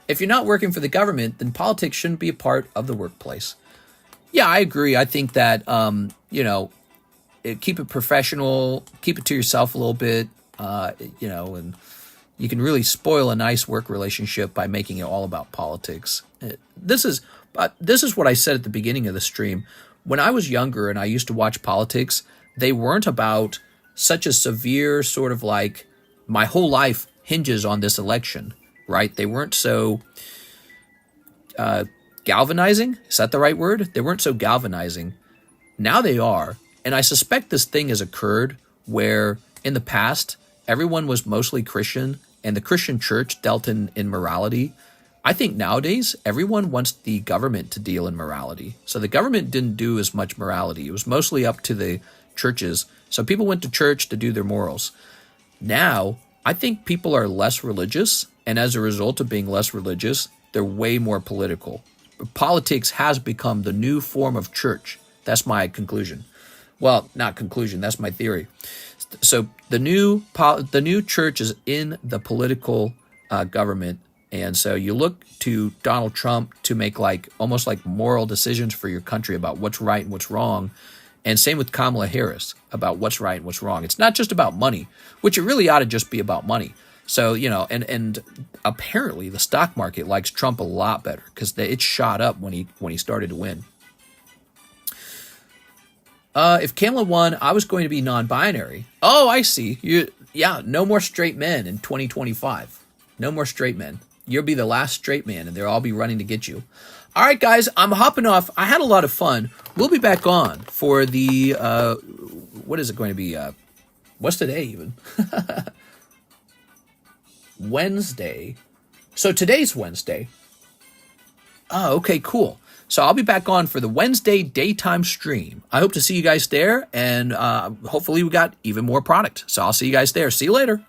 Speaker 1: If you're not working for the government, then politics shouldn't be a part of the workplace. Yeah, I agree. I think that, keep it professional, keep it to yourself a little bit, and you can really spoil a nice work relationship by making it all about politics. This is what I said at the beginning of the stream. When I was younger and I used to watch politics, they weren't about such a severe sort of like my whole life hinges on this election, right? They weren't so galvanizing. Is that the right word? They weren't so galvanizing. Now they are. And I suspect this thing has occurred where in the past, everyone was mostly Christian and the Christian church dealt in morality. I think nowadays, everyone wants the government to deal in morality. So the government didn't do as much morality. It was mostly up to the churches. So people went to church to do their morals. Now, I think people are less religious. And as a result of being less religious, they're way more political. Politics has become the new form of church. That's my conclusion. Well, not conclusion. That's my theory. So the new church is in the political government. And so you look to Donald Trump to make almost like moral decisions for your country about what's right and what's wrong. And same with Kamala Harris about what's right and what's wrong. It's not just about money, which it really ought to just be about money. So, and apparently the stock market likes Trump a lot better because it shot up when he started to win. If Kamala won, I was going to be non-binary. Oh, I see. No more straight men in 2025. No more straight men. You'll be the last straight man, and they'll all be running to get you. All right, guys, I'm hopping off. I had a lot of fun. We'll be back on for the, what is it going to be? What's today even? Wednesday. So today's Wednesday. Oh, okay, cool. So I'll be back on for the Wednesday daytime stream. I hope to see you guys there, and hopefully we got even more product. So I'll see you guys there. See you later.